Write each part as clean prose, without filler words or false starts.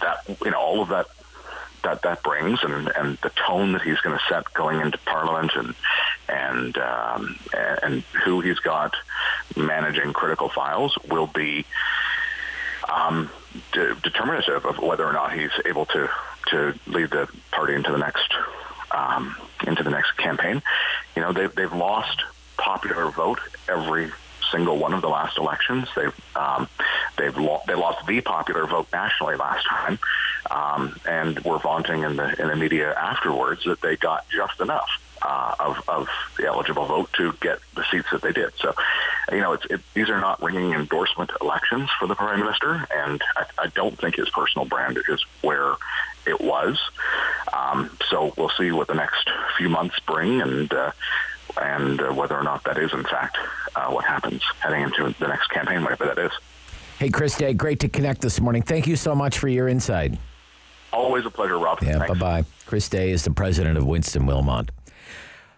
that all of that brings, and the tone that he's going to set going into Parliament, and who he's got managing critical files will be determinative of whether or not he's able to lead the party into the next campaign. They've lost popular vote every single one of the last elections. They lost the popular vote nationally last time, and were vaunting in the media afterwards that they got just enough of the eligible vote to get the seats that they did. So, these are not ringing endorsement elections for the Prime Minister, and I don't think his personal brand is where it was. So we'll see what the next few months bring, and whether or not that is, in fact, what happens heading into the next campaign, whatever that is. Hey, Chris Day, great to connect this morning. Thank you so much for your insight. Always a pleasure, Rob. Yeah, Thanks. bye-bye. Chris Day is the president of Winston-Wilmot.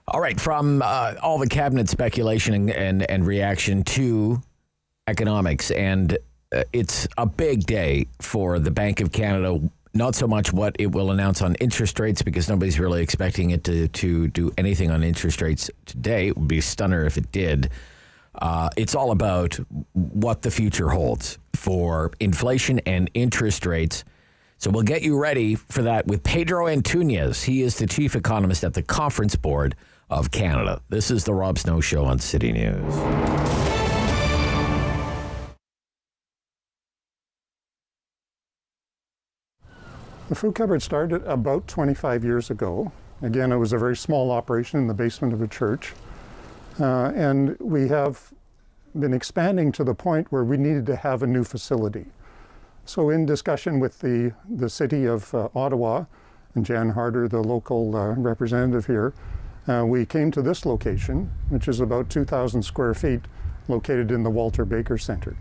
All right, from all the cabinet speculation and reaction to economics, and it's a big day for the Bank of Canada. Not so much what it will announce on interest rates, because nobody's really expecting it to do anything on interest rates today. It would be a stunner if it did. It's all about what the future holds for inflation and interest rates. So we'll get you ready for that with Pedro Antunes. He is the chief economist at the Conference Board of Canada. This is the Rob Snow Show on City News. The food cupboard started about 25 years ago. Again, it was a very small operation in the basement of a church. And we have been expanding to the point where we needed to have a new facility. So in discussion with the city of Ottawa, and Jan Harder, the local representative here, we came to this location, which is about 2,000 square feet, located in the Walter Baker Centre.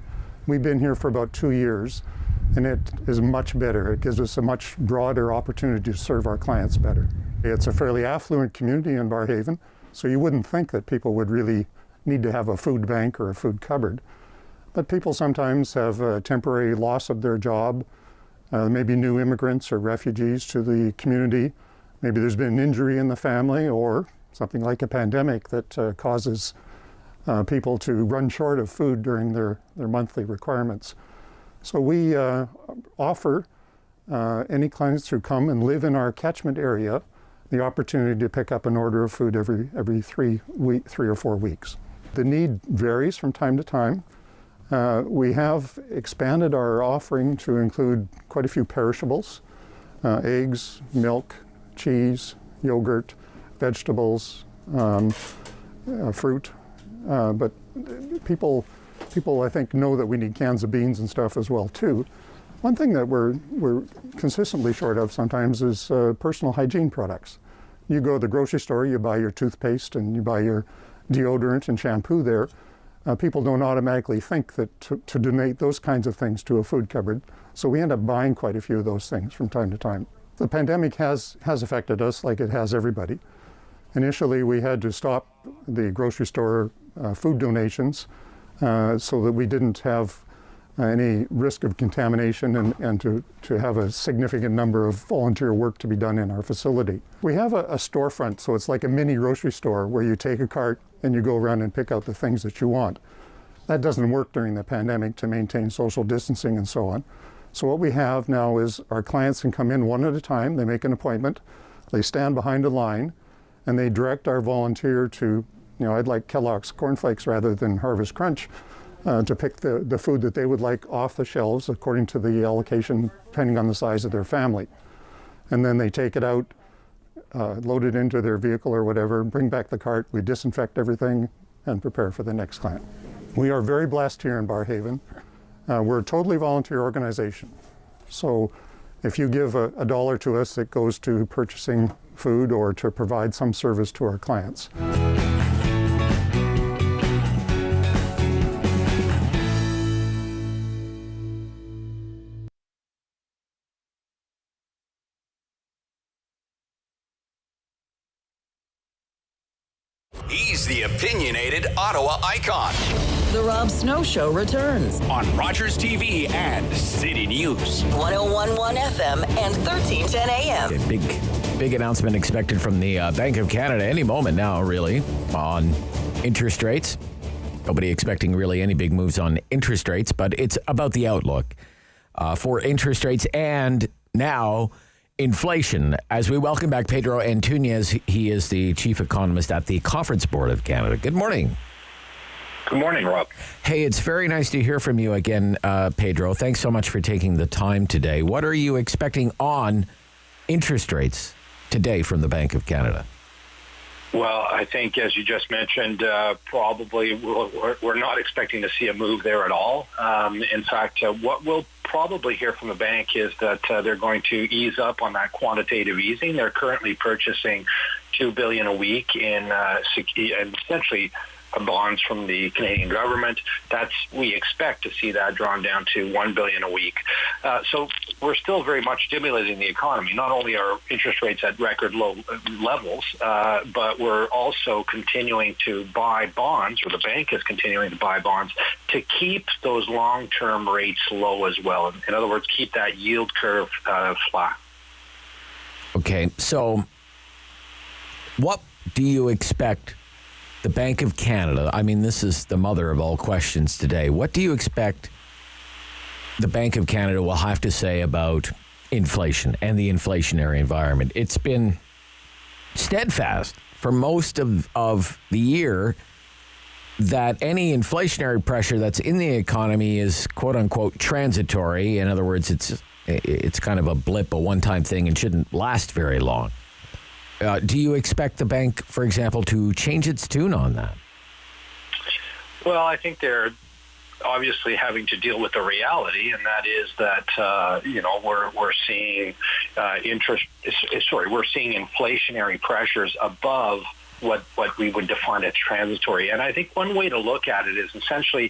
We've been here for about 2 years, and it is much better. It gives us a much broader opportunity to serve our clients better. It's a fairly affluent community in Barrhaven, so you wouldn't think that people would really need to have a food bank or a food cupboard. But people sometimes have a temporary loss of their job, maybe new immigrants or refugees to the community. Maybe there's been an injury in the family, or something like a pandemic that causes people to run short of food during their monthly requirements. So we offer any clients who come and live in our catchment area the opportunity to pick up an order of food every 3 or 4 weeks. The need varies from time to time. We have expanded our offering to include quite a few perishables, eggs, milk, cheese, yogurt, vegetables, fruit. But people I think know that we need cans of beans and stuff as well too. One thing that we're consistently short of sometimes is personal hygiene products. You go to the grocery store, you buy your toothpaste and you buy your deodorant and shampoo there. People don't automatically think that to donate those kinds of things to a food cupboard. So we end up buying quite a few of those things from time to time. The pandemic has affected us like it has everybody. Initially, we had to stop the grocery store food donations so that we didn't have any risk of contamination and to have a significant number of volunteer work to be done in our facility. We have a storefront, so it's like a mini grocery store where you take a cart and you go around and pick out the things that you want. That doesn't work during the pandemic to maintain social distancing and so on. So what we have now is our clients can come in one at a time, they make an appointment, they stand behind a line, and they direct our volunteer to, I'd like Kellogg's cornflakes rather than Harvest Crunch, to pick the food that they would like off the shelves according to the allocation, depending on the size of their family. And then they take it out, load it into their vehicle or whatever, bring back the cart, we disinfect everything, and prepare for the next client. We are very blessed here in Barrhaven. We're a totally volunteer organization. So if you give a dollar to us, it goes to purchasing food or to provide some service to our clients. He's the opinionated Ottawa icon. The Rob Snow Show returns on Rogers TV and City News. 101.1 FM and 1310 AM. Okay, big announcement expected from the Bank of Canada any moment now, really, on interest rates. Nobody expecting really any big moves on interest rates, but it's about the outlook for interest rates and now inflation. As we welcome back Pedro Antunes, he is the chief economist at the Conference Board of Canada. Good morning. Good morning, Rob. Hey, it's very nice to hear from you again, Pedro. Thanks so much for taking the time today. What are you expecting on interest rates today from the Bank of Canada? Well, I think, as you just mentioned, probably we're not expecting to see a move there at all. In fact, what we'll probably hear from the bank is that they're going to ease up on that quantitative easing. They're currently purchasing $2 billion a week in essentially bonds from the Canadian government. We expect to see that drawn down to $1 billion a week. So we're still very much stimulating the economy. Not only are interest rates at record low levels, but we're also continuing to buy bonds, or the bank is continuing to buy bonds, to keep those long-term rates low as well. In other words, keep that yield curve flat. Okay, so what do you expect the Bank of Canada, I mean, this is the mother of all questions today. What do you expect the Bank of Canada will have to say about inflation and the inflationary environment? It's been steadfast for most of the year that any inflationary pressure that's in the economy is, quote unquote, transitory. In other words, it's kind of a blip, a one-time thing, and shouldn't last very long. Do you expect the bank, for example, to change its tune on that? Well, I think they're obviously having to deal with the reality, and that is that we're seeing we're seeing inflationary pressures above what we would define as transitory. And I think one way to look at it is essentially,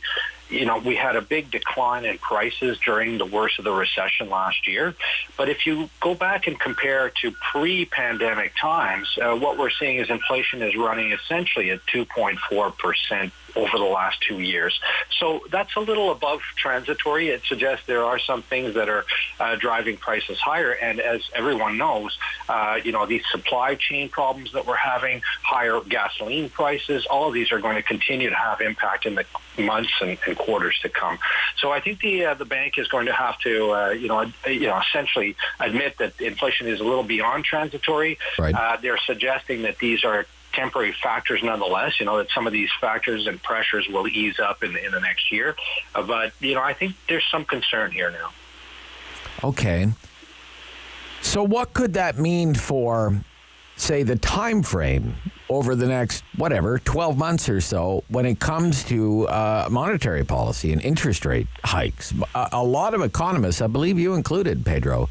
we had a big decline in prices during the worst of the recession last year. But if you go back and compare to pre-pandemic times, what we're seeing is inflation is running essentially at 2.4% over the last 2 years. So that's a little above transitory. It suggests there are some things that are driving prices higher. And as everyone knows, these supply chain problems that we're having, higher gasoline prices, all of these are going to continue to have impact in the months and quarters to come. So I think the bank is going to have to, essentially admit that inflation is a little beyond transitory. Right. They're suggesting that these are temporary factors nonetheless, that some of these factors and pressures will ease up in the next year. But, I think there's some concern here now. Okay. So what could that mean for, say, the time frame over the next, 12 months or so when it comes to monetary policy and interest rate hikes? A lot of economists, I believe you included, Pedro,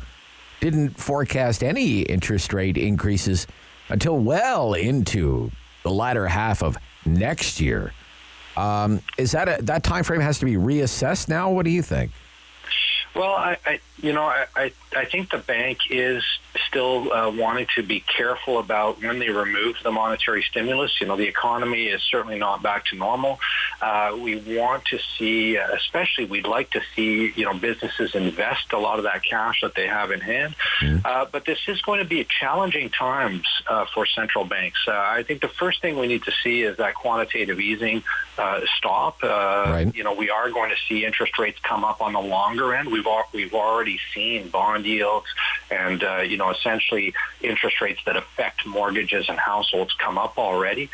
didn't forecast any interest rate increases until well into the latter half of next year. Is that time frame has to be reassessed now? What do you think? Well, I think the bank is still wanting to be careful about when they remove the monetary stimulus. The economy is certainly not back to normal. We want to see, especially we'd like to see, businesses invest a lot of that cash that they have in hand. But this is going to be challenging times for central banks. I think the first thing we need to see is that quantitative easing stop. Right. We are going to see interest rates come up on the longer end. We've already seen bond yields and, essentially interest rates that affect mortgages and households come up already.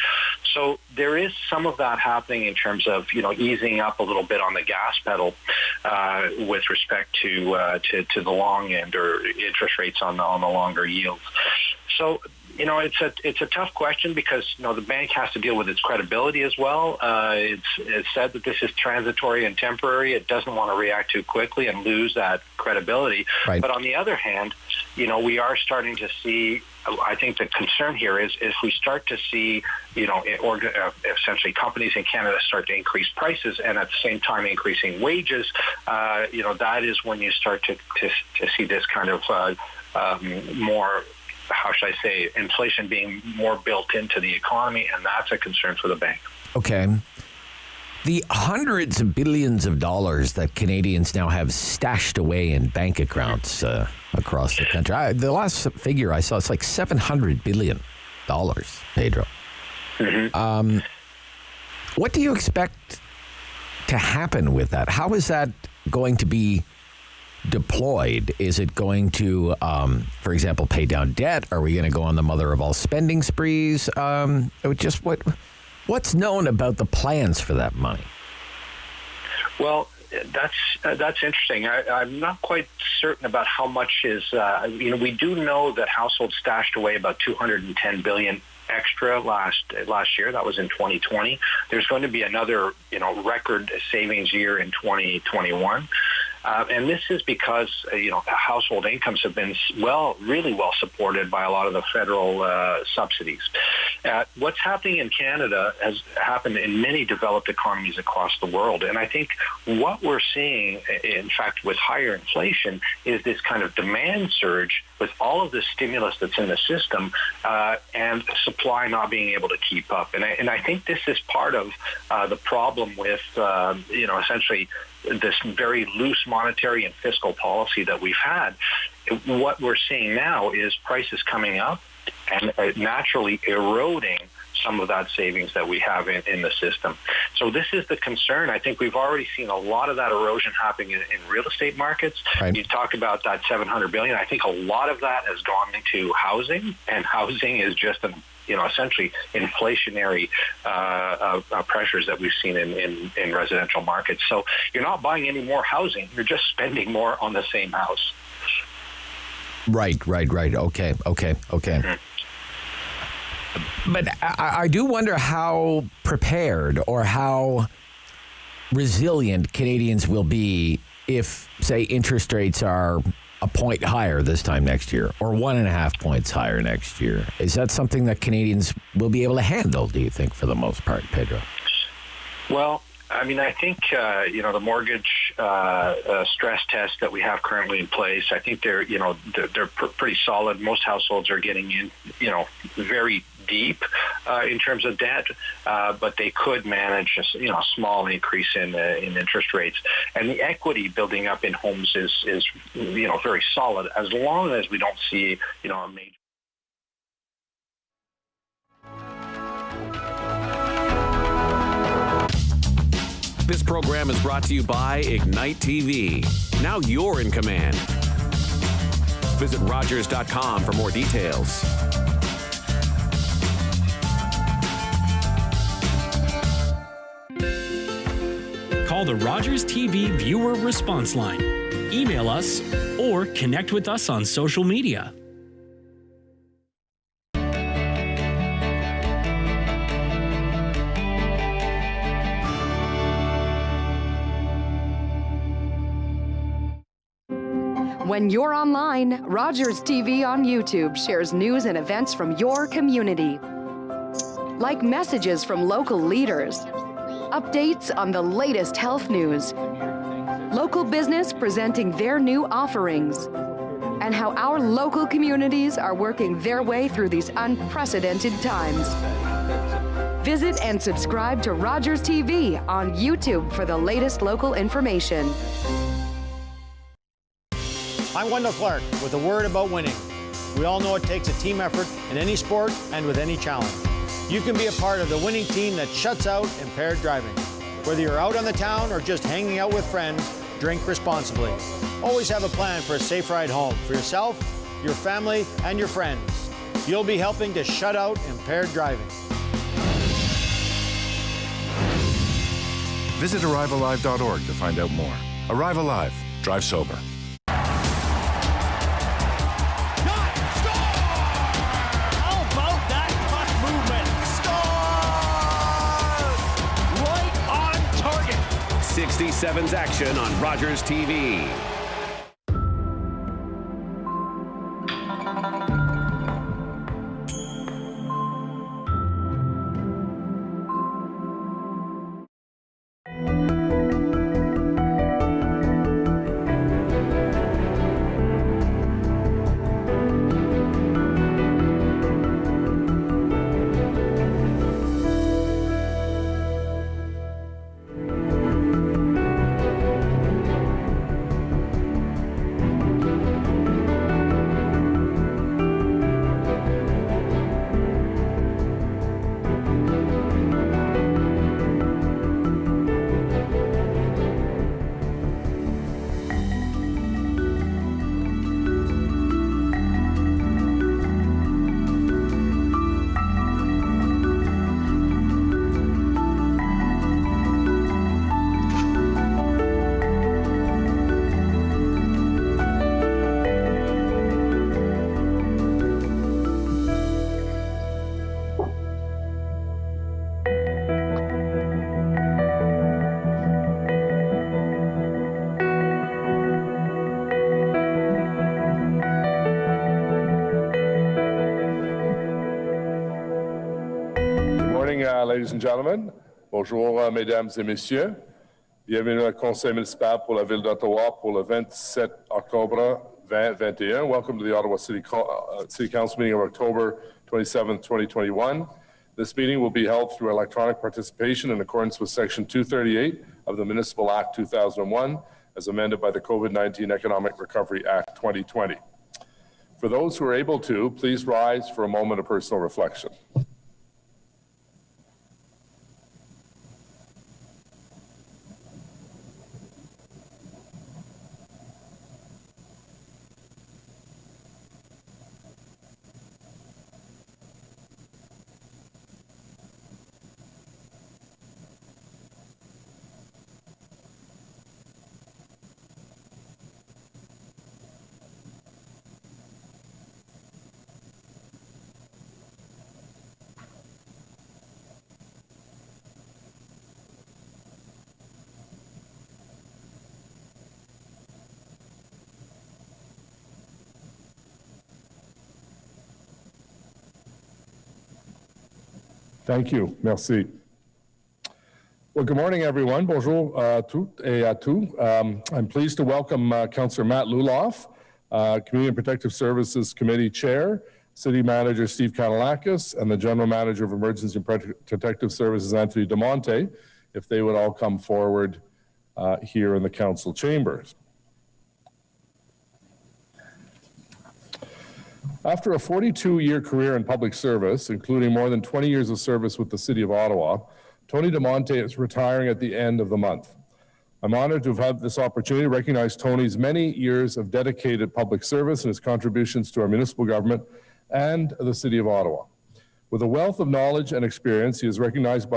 So there is some of that happening in terms of, easing up a little bit on the gas pedal with respect to the long end or interest rates on the longer yields. So, it's a tough question because, the bank has to deal with its credibility as well. It's said that this is transitory and temporary. It doesn't want to react too quickly and lose that credibility. Right. But on the other hand, we are starting to see, I think the concern here is if we start to see, essentially companies in Canada start to increase prices and at the same time increasing wages, that is when you start to see this kind of more, how should I say, inflation being more built into the economy, and that's a concern for the bank. Okay. The hundreds of billions of dollars that Canadians now have stashed away in bank accounts across the country. The last figure I saw, it's like $700 billion, Pedro. Mm-hmm. What do you expect to happen with that? How is that going to be deployed? Is it going to, for example, pay down debt? Are we going to go on the mother of all spending sprees? What's known about the plans for that money? Well, that's interesting. I'm not quite certain about how much is. We do know that households stashed away about $210 billion extra last year. That was in 2020. There's going to be another record savings year in 2021. And this is because, household incomes have been really well supported by a lot of the federal subsidies. What's happening in Canada has happened in many developed economies across the world. And I think what we're seeing, in fact, with higher inflation, is this kind of demand surge with all of the stimulus that's in the system and supply not being able to keep up. And I think this is part of the problem with, essentially this very loose monetary and fiscal policy that we've had. What we're seeing now is prices coming up and naturally eroding some of that savings that we have in the system. So this is the concern. I think we've already seen a lot of that erosion happening in real estate markets. Right. You talk about that $700 billion. I think a lot of that has gone into housing, and housing is just essentially inflationary pressures that we've seen in residential markets. So you're not buying any more housing. You're just spending more on the same house. Right. Okay. Mm-hmm. But I do wonder how prepared or how resilient Canadians will be if, say, interest rates are a point higher this time next year or 1.5 points higher next year. Is that something that Canadians will be able to handle, do you think, for the most part, Pedro? Well, I mean, I think, the mortgage stress test that we have currently in place, I think they're pretty solid. Most households are getting in, very deep in terms of debt, but they could manage a small increase in interest rates. And the equity building up in homes is very solid as long as we don't see, a major. This program is brought to you by Ignite TV. Now you're in command. Visit Rogers.com for more details. Call the Rogers TV viewer response line. Email us or connect with us on social media. When you're online, Rogers TV on YouTube shares news and events from your community. Like messages from local leaders, updates on the latest health news, local business presenting their new offerings, and how our local communities are working their way through these unprecedented times. Visit and subscribe to Rogers TV on YouTube for the latest local information. I'm Wendell Clark with a word about winning. We all know it takes a team effort in any sport and with any challenge. You can be a part of the winning team that shuts out impaired driving. Whether you're out on the town or just hanging out with friends, drink responsibly. Always have a plan for a safe ride home for yourself, your family, and your friends. You'll be helping to shut out impaired driving. Visit ArriveAlive.org to find out more. Arrive Alive. Drive sober. How about that puck movement? Scores! Right on target. 67's action on Rogers TV. morning, ladies and gentlemen. Bonjour, mesdames et messieurs. Bienvenue au Conseil municipal pour la ville d'Ottawa pour le 27 octobre 2021. Welcome to the Ottawa City Council meeting of October 27, 2021. This meeting will be held through electronic participation in accordance with Section 238 of the Municipal Act 2001, as amended by the COVID-19 Economic Recovery Act 2020. For those who are able to, please rise for a moment of personal reflection. Thank you. Merci. Well, good morning, everyone. Bonjour à toutes et à tous. I'm pleased to welcome Councillor Matt Luloff, Community and Protective Services Committee Chair, City Manager Steve Kanalakis, and the General Manager of Emergency and Protective Services, Anthony DeMonte, if they would all come forward here in the Council chambers. After a 42-year career in public service, including more than 20 years of service with the City of Ottawa, Tony DeMonte is retiring at the end of the month. I'm honored to have had this opportunity to recognize Tony's many years of dedicated public service and his contributions to our municipal government and the City of Ottawa. With a wealth of knowledge and experience, he is recognized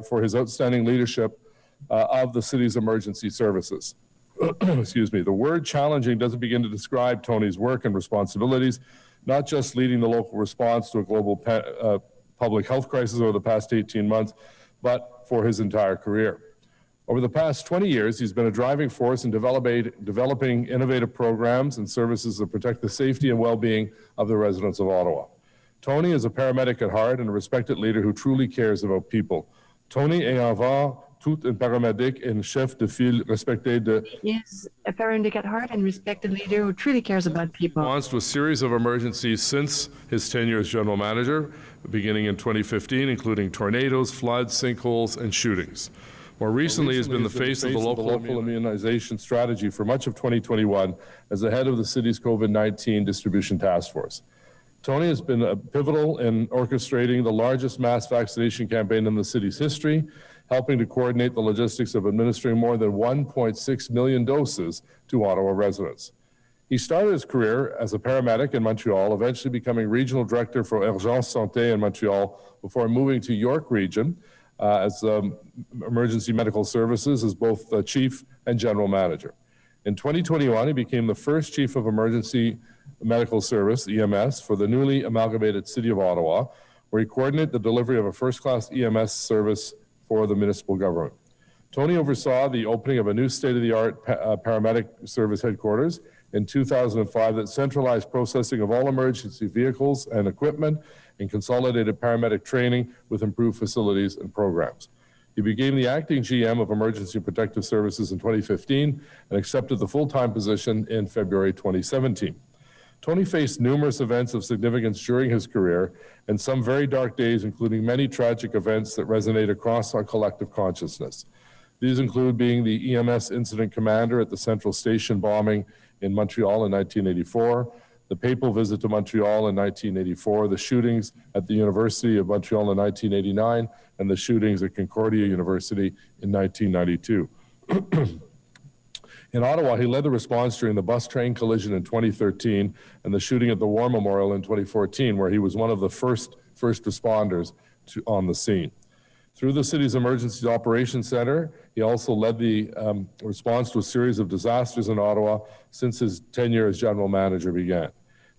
for his outstanding leadership of the city's emergency services. Excuse me. The word challenging doesn't begin to describe Tony's work and responsibilities, not just leading the local response to a global public health crisis over the past 18 months, but for his entire career. Over the past 20 years, he's been a driving force in developing innovative programs and services that protect the safety and well-being of the residents of Ottawa. Tony is a paramedic at heart and a respected leader who truly cares about people. Tony est avant tout un paramedic and chef de file respecté de... He is a paramedic at heart and respected leader who truly cares about people. Response to a series of emergencies since his tenure as general manager, beginning in 2015, including tornadoes, floods, sinkholes, and shootings. More recently, has been the face of the local immunization strategy for much of 2021 as the head of the city's COVID-19 distribution task force. Tony has been pivotal in orchestrating the largest mass vaccination campaign in the city's history, helping to coordinate the logistics of administering more than 1.6 million doses to Ottawa residents. He started his career as a paramedic in Montreal, eventually becoming regional director for Urgence Santé in Montreal before moving to York Region as emergency medical services as both chief and general manager. In 2021, he became the first chief of emergency medical service, EMS, for the newly amalgamated City of Ottawa, where he coordinated the delivery of a first-class EMS service for the municipal government. Tony oversaw the opening of a new state-of-the-art paramedic service headquarters in 2005 that centralized processing of all emergency vehicles and equipment and consolidated paramedic training with improved facilities and programs. He became the acting GM of Emergency and Protective Services in 2015 and accepted the full-time position in February 2017. Tony faced numerous events of significance during his career and some very dark days, including many tragic events that resonate across our collective consciousness. These include being the EMS incident commander at the Central Station bombing in Montreal in 1984, the papal visit to Montreal in 1984, the shootings at the University of Montreal in 1989, and the shootings at Concordia University in 1992. In Ottawa, he led the response during the bus-train collision in 2013 and the shooting at the War Memorial in 2014, where he was one of the first responders on the scene. Through the city's Emergency Operations Center, he also led the response to a series of disasters in Ottawa since his tenure as general manager began.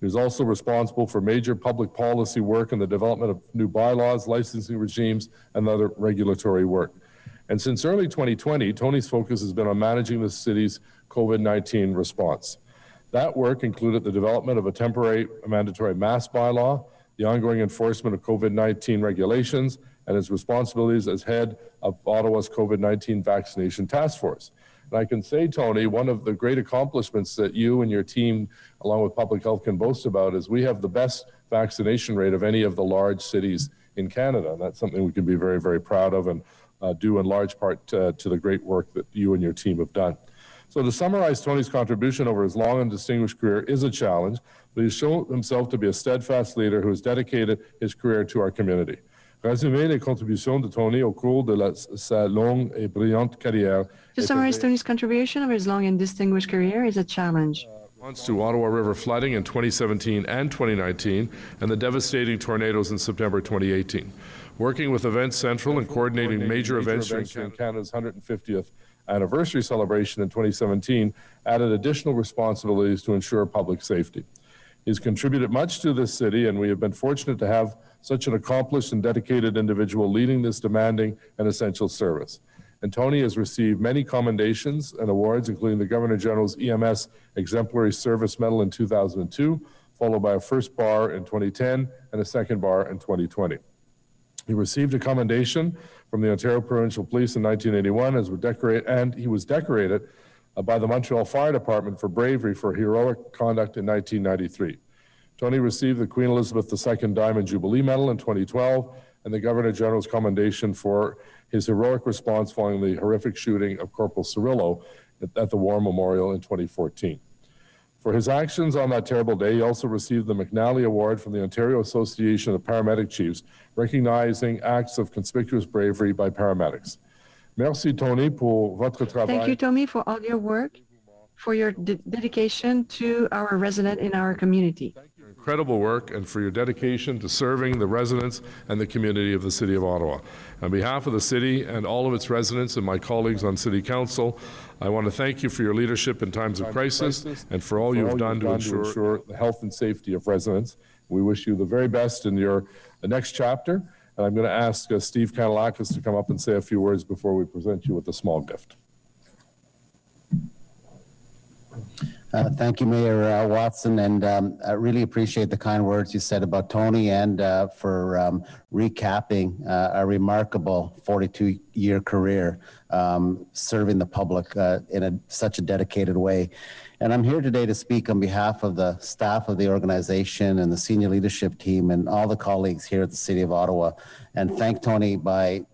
He was also responsible for major public policy work and the development of new bylaws, licensing regimes, and other regulatory work. And since early 2020, Tony's focus has been on managing the city's COVID-19 response. That work included the development of a temporary mandatory mask bylaw, the ongoing enforcement of COVID-19 regulations, and his responsibilities as head of Ottawa's COVID-19 vaccination task force. And I can say, Tony, one of the great accomplishments that you and your team, along with public health, can boast about is we have the best vaccination rate of any of the large cities in Canada. And that's something we can be very, very proud of and due in large part to the great work that you and your team have done. So to summarize, Tony's contribution over his long and distinguished career is a challenge, but he's shown himself to be a steadfast leader who has dedicated his career to our community. Résumer les contributions de Tony au cours de sa longue et brillante carrière. To summarize Tony's contribution of his long and distinguished career is a challenge. To Ottawa River flooding in 2017 and 2019 and the devastating tornadoes in September 2018. Working with Events Central and coordinating major events during Canada's 150th anniversary celebration in 2017 added additional responsibilities to ensure public safety. He's contributed much to this city, and we have been fortunate to have such an accomplished and dedicated individual leading this demanding and essential service. And Tony has received many commendations and awards, including the Governor General's EMS Exemplary Service Medal in 2002, followed by a first bar in 2010 and a second bar in 2020. He received a commendation from the Ontario Provincial Police in 1981 and he was decorated by the Montreal Fire Department for bravery for heroic conduct in 1993. Tony received the Queen Elizabeth II Diamond Jubilee Medal in 2012 and the Governor General's commendation for his heroic response following the horrific shooting of Corporal Cirillo at the War Memorial in 2014. For his actions on that terrible day, he also received the McNally Award from the Ontario Association of Paramedic Chiefs, recognizing acts of conspicuous bravery by paramedics. Merci, Tony, pour votre travail. Thank you, Tony, for all your work, for your dedication to our resident in our community. Incredible work and for your dedication to serving the residents and the community of the City of Ottawa. On behalf of the City and all of its residents and my colleagues on City Council, I want to thank you for your leadership in times of crisis and for all you have done to ensure the health and safety of residents. We wish you the very best in your next chapter. And I'm going to ask Steve Kanellakis to come up and say a few words before we present you with a small gift. Thank you, Mayor Watson, and I really appreciate the kind words you said about Tony and for recapping a remarkable 42-year career serving the public in such a dedicated way. And I'm here today to speak on behalf of the staff of the organization and the senior leadership team and all the colleagues here at the City of Ottawa, and thank Tony by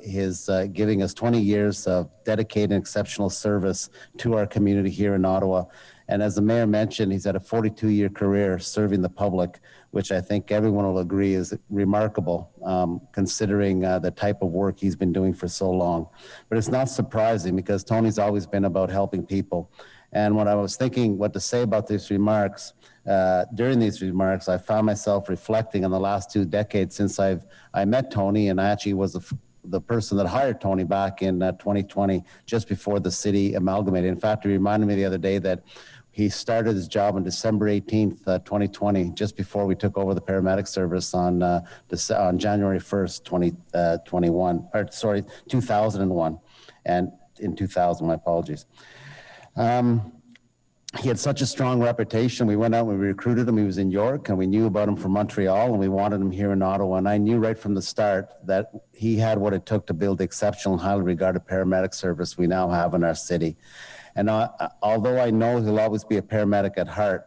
his giving us 20 years of dedicated and exceptional service to our community here in Ottawa. And as the mayor mentioned, he's had a 42-year career serving the public, which I think everyone will agree is remarkable, considering the type of work he's been doing for so long. But it's not surprising because Tony's always been about helping people. And when I was thinking what to say about these remarks, during these remarks, I found myself reflecting on the last 2 decades since I met Tony, and I actually was the person that hired Tony back in 2020, just before the city amalgamated. In fact, he reminded me the other day that he started his job on December 18th, 2020, just before we took over the paramedic service on January 1st, 2001, and in 2000, my apologies. He had such a strong reputation. We went out and we recruited him. He was in York, and we knew about him from Montreal, and we wanted him here in Ottawa. And I knew right from the start that he had what it took to build the exceptional and highly regarded paramedic service we now have in our city. And although I know he'll always be a paramedic at heart,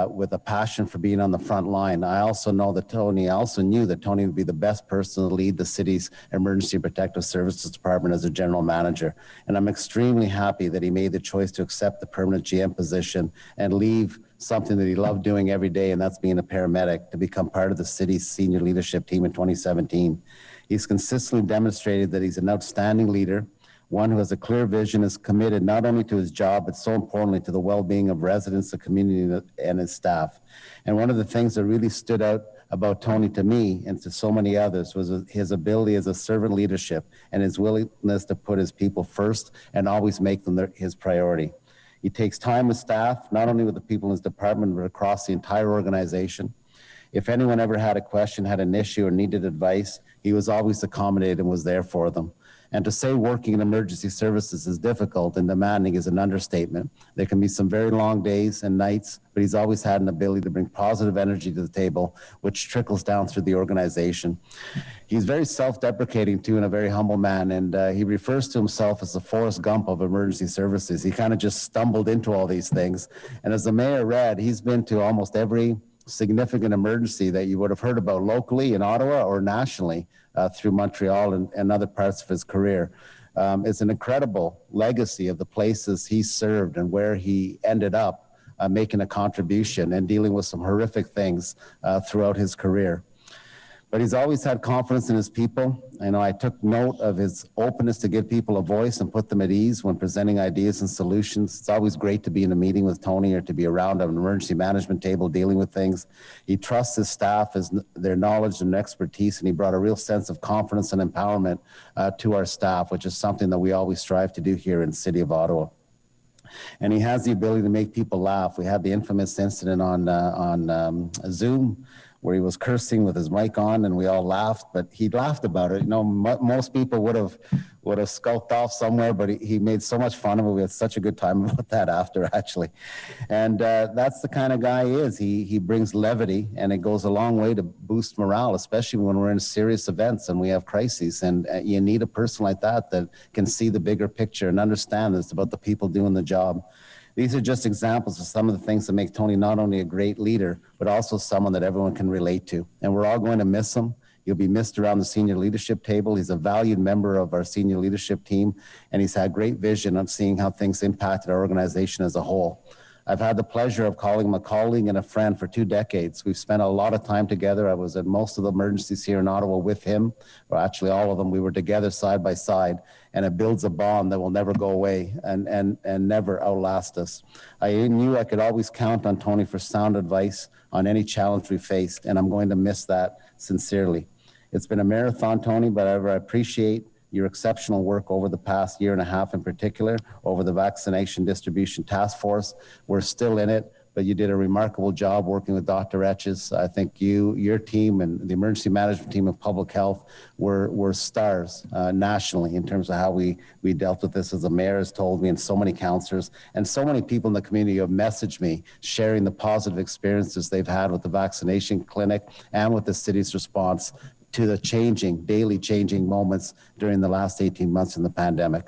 with a passion for being on the front line, I also knew that Tony would be the best person to lead the city's Emergency Protective Services Department as a general manager. And I'm extremely happy that he made the choice to accept the permanent GM position and leave something that he loved doing every day, and that's being a paramedic, to become part of the city's senior leadership team in 2017. He's consistently demonstrated that he's an outstanding leader, one who has a clear vision, is committed not only to his job, but so importantly to the well-being of residents, the community, and his staff. And one of the things that really stood out about Tony to me and to so many others was his ability as a servant leadership and his willingness to put his people first and always make them his priority. He takes time with staff, not only with the people in his department, but across the entire organization. If anyone ever had a question, had an issue, or needed advice, he was always accommodated and was there for them. And to say working in emergency services is difficult and demanding is an understatement. There can be some very long days and nights, but he's always had an ability to bring positive energy to the table, which trickles down through the organization. He's very self-deprecating too, and a very humble man, and he refers to himself as the Forrest Gump of emergency services. He kind of just stumbled into all these things. And as the mayor read, he's been to almost every significant emergency that you would have heard about locally in Ottawa or nationally through Montreal and other parts of his career. It's an incredible legacy of the places he served and where he ended up making a contribution and dealing with some horrific things throughout his career. But he's always had confidence in his people. I know I took note of his openness to give people a voice and put them at ease when presenting ideas and solutions. It's always great to be in a meeting with Tony or to be around an emergency management table dealing with things. He trusts his staff, their knowledge and expertise, and he brought a real sense of confidence and empowerment to our staff, which is something that we always strive to do here in the City of Ottawa. And he has the ability to make people laugh. We had the infamous incident on Zoom where he was cursing with his mic on, and we all laughed, but he laughed about it. You know, most people would have skulked off somewhere, but he made so much fun of it. We had such a good time about that after, actually. And that's the kind of guy he is. He brings levity, and it goes a long way to boost morale, especially when we're in serious events and we have crises. And you need a person like that that can see the bigger picture and understand that it's about the people doing the job. These are just examples of some of the things that make Tony not only a great leader, but also someone that everyone can relate to. And we're all going to miss him. He'll be missed around the senior leadership table. He's a valued member of our senior leadership team, and he's had great vision on seeing how things impacted our organization as a whole. I've had the pleasure of calling him a colleague and a friend for 2 decades. We've spent a lot of time together. I was at most of the emergencies here in Ottawa with him, or actually all of them. We were together side by side, and it builds a bond that will never go away and never outlast us. I knew I could always count on Tony for sound advice on any challenge we faced, and I'm going to miss that sincerely. It's been a marathon, Tony, but I appreciate your exceptional work over the past year and a half, in particular, over the vaccination distribution task force. We're still in it, but you did a remarkable job working with Dr. Etches. I think your team and the emergency management team of public health were stars nationally in terms of how we dealt with this, as the mayor has told me, and so many councillors and so many people in the community have messaged me, sharing the positive experiences they've had with the vaccination clinic and with the city's response to the daily changing moments during the last 18 months in the pandemic.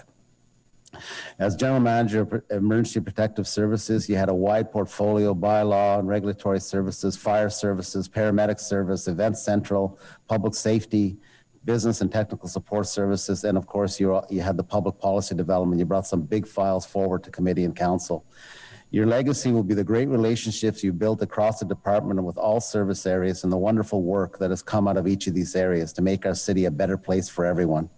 As General Manager of Emergency Protective Services, you had a wide portfolio: bylaw and regulatory services, fire services, paramedic service, Event Central, public safety, business and technical support services, and of course you had the public policy development. You brought some big files forward to committee and council. Your legacy will be the great relationships you built across the department and with all service areas, and the wonderful work that has come out of each of these areas to make our city a better place for everyone.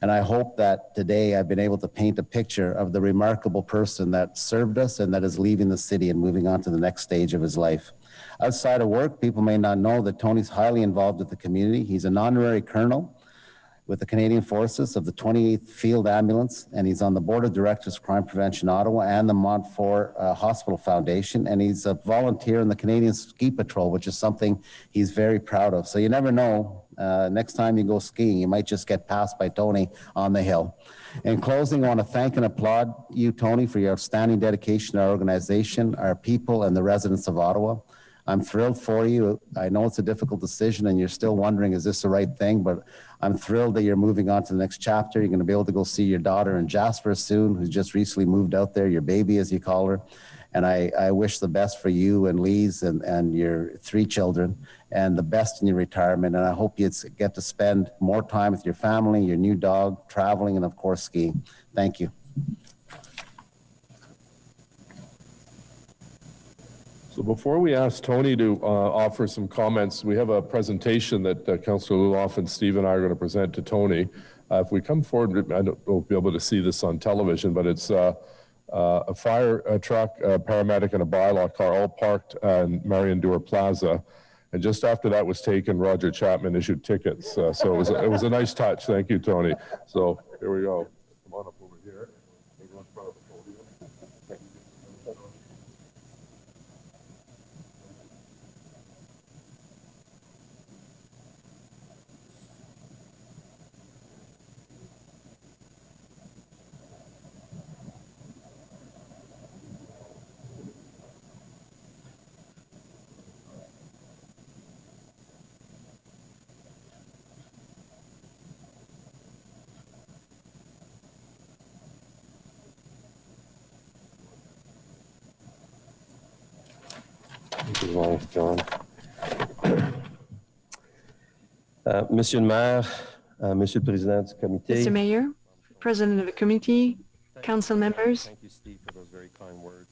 And I hope that today I've been able to paint a picture of the remarkable person that served us and that is leaving the city and moving on to the next stage of his life. Outside of work, people may not know that Tony's highly involved with the community. He's an honorary colonel with the Canadian Forces of the 28th Field Ambulance, and he's on the Board of Directors of Crime Prevention Ottawa and the Montfort Hospital Foundation, and he's a volunteer in the Canadian Ski Patrol, which is something he's very proud of. So you never know, next time you go skiing, you might just get passed by Tony on the hill. In closing, I want to thank and applaud you, Tony, for your outstanding dedication to our organization, our people, and the residents of Ottawa. I'm thrilled for you. I know it's a difficult decision and you're still wondering, is this the right thing? But I'm thrilled that you're moving on to the next chapter. You're going to be able to go see your daughter in Jasper soon, who's just recently moved out there, your baby, as you call her. And I wish the best for you and Lise and your 3 children, and the best in your retirement. And I hope you get to spend more time with your family, your new dog, traveling, and of course, skiing. Thank you. So before we ask Tony to offer some comments, we have a presentation that Councillor Luloff and Steve and I are going to present to Tony. If we come forward, I don't know if we'll be able to see this on television, but it's a fire truck, a paramedic, and a bylaw car all parked in Marion Dewar Plaza. And just after that was taken, Roger Chapman issued tickets. So it was a nice touch. Thank you, Tony. So here we go. Come on up over here. John. Monsieur le maire, Monsieur le président du comité. Mr. Mayor, President of the committee, council members. Thank you, Steve, for those very kind words.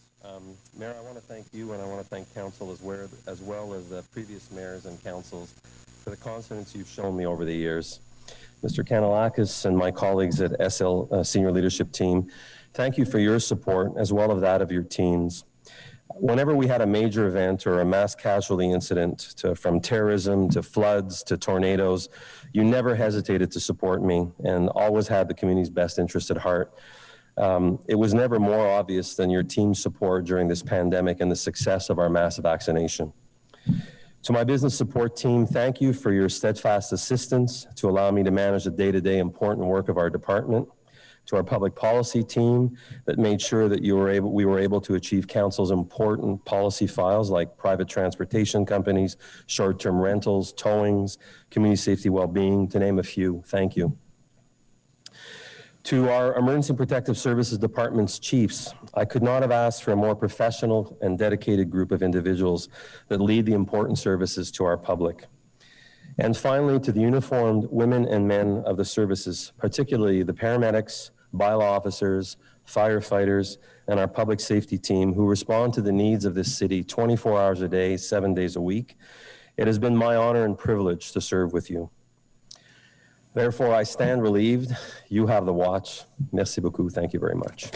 Mayor, I want to thank you, and I want to thank council as well as the previous mayors and councils for the confidence you've shown me over the years. Mr. Kanellakis and my colleagues at SL Senior Leadership Team, thank you for your support as well as that of your teams. Whenever we had a major event or a mass casualty incident, from terrorism to floods to tornadoes, you never hesitated to support me and always had the community's best interest at heart. It was never more obvious than your team's support during this pandemic and the success of our mass vaccination. To my business support team, thank you for your steadfast assistance to allow me to manage the day-to-day important work of our department. To our public policy team that made sure that we were able to achieve council's important policy files like private transportation companies, short-term rentals, towings, community safety well-being, to name a few. Thank you. To our Emergency Protective Services Department's chiefs, I could not have asked for a more professional and dedicated group of individuals that lead the important services to our public. And finally, to the uniformed women and men of the services, particularly the paramedics, bylaw officers, firefighters, and our public safety team who respond to the needs of this city 24 hours a day, 7 days a week. It has been my honor and privilege to serve with you. Therefore, I stand relieved. You have the watch. Merci beaucoup. Thank you very much.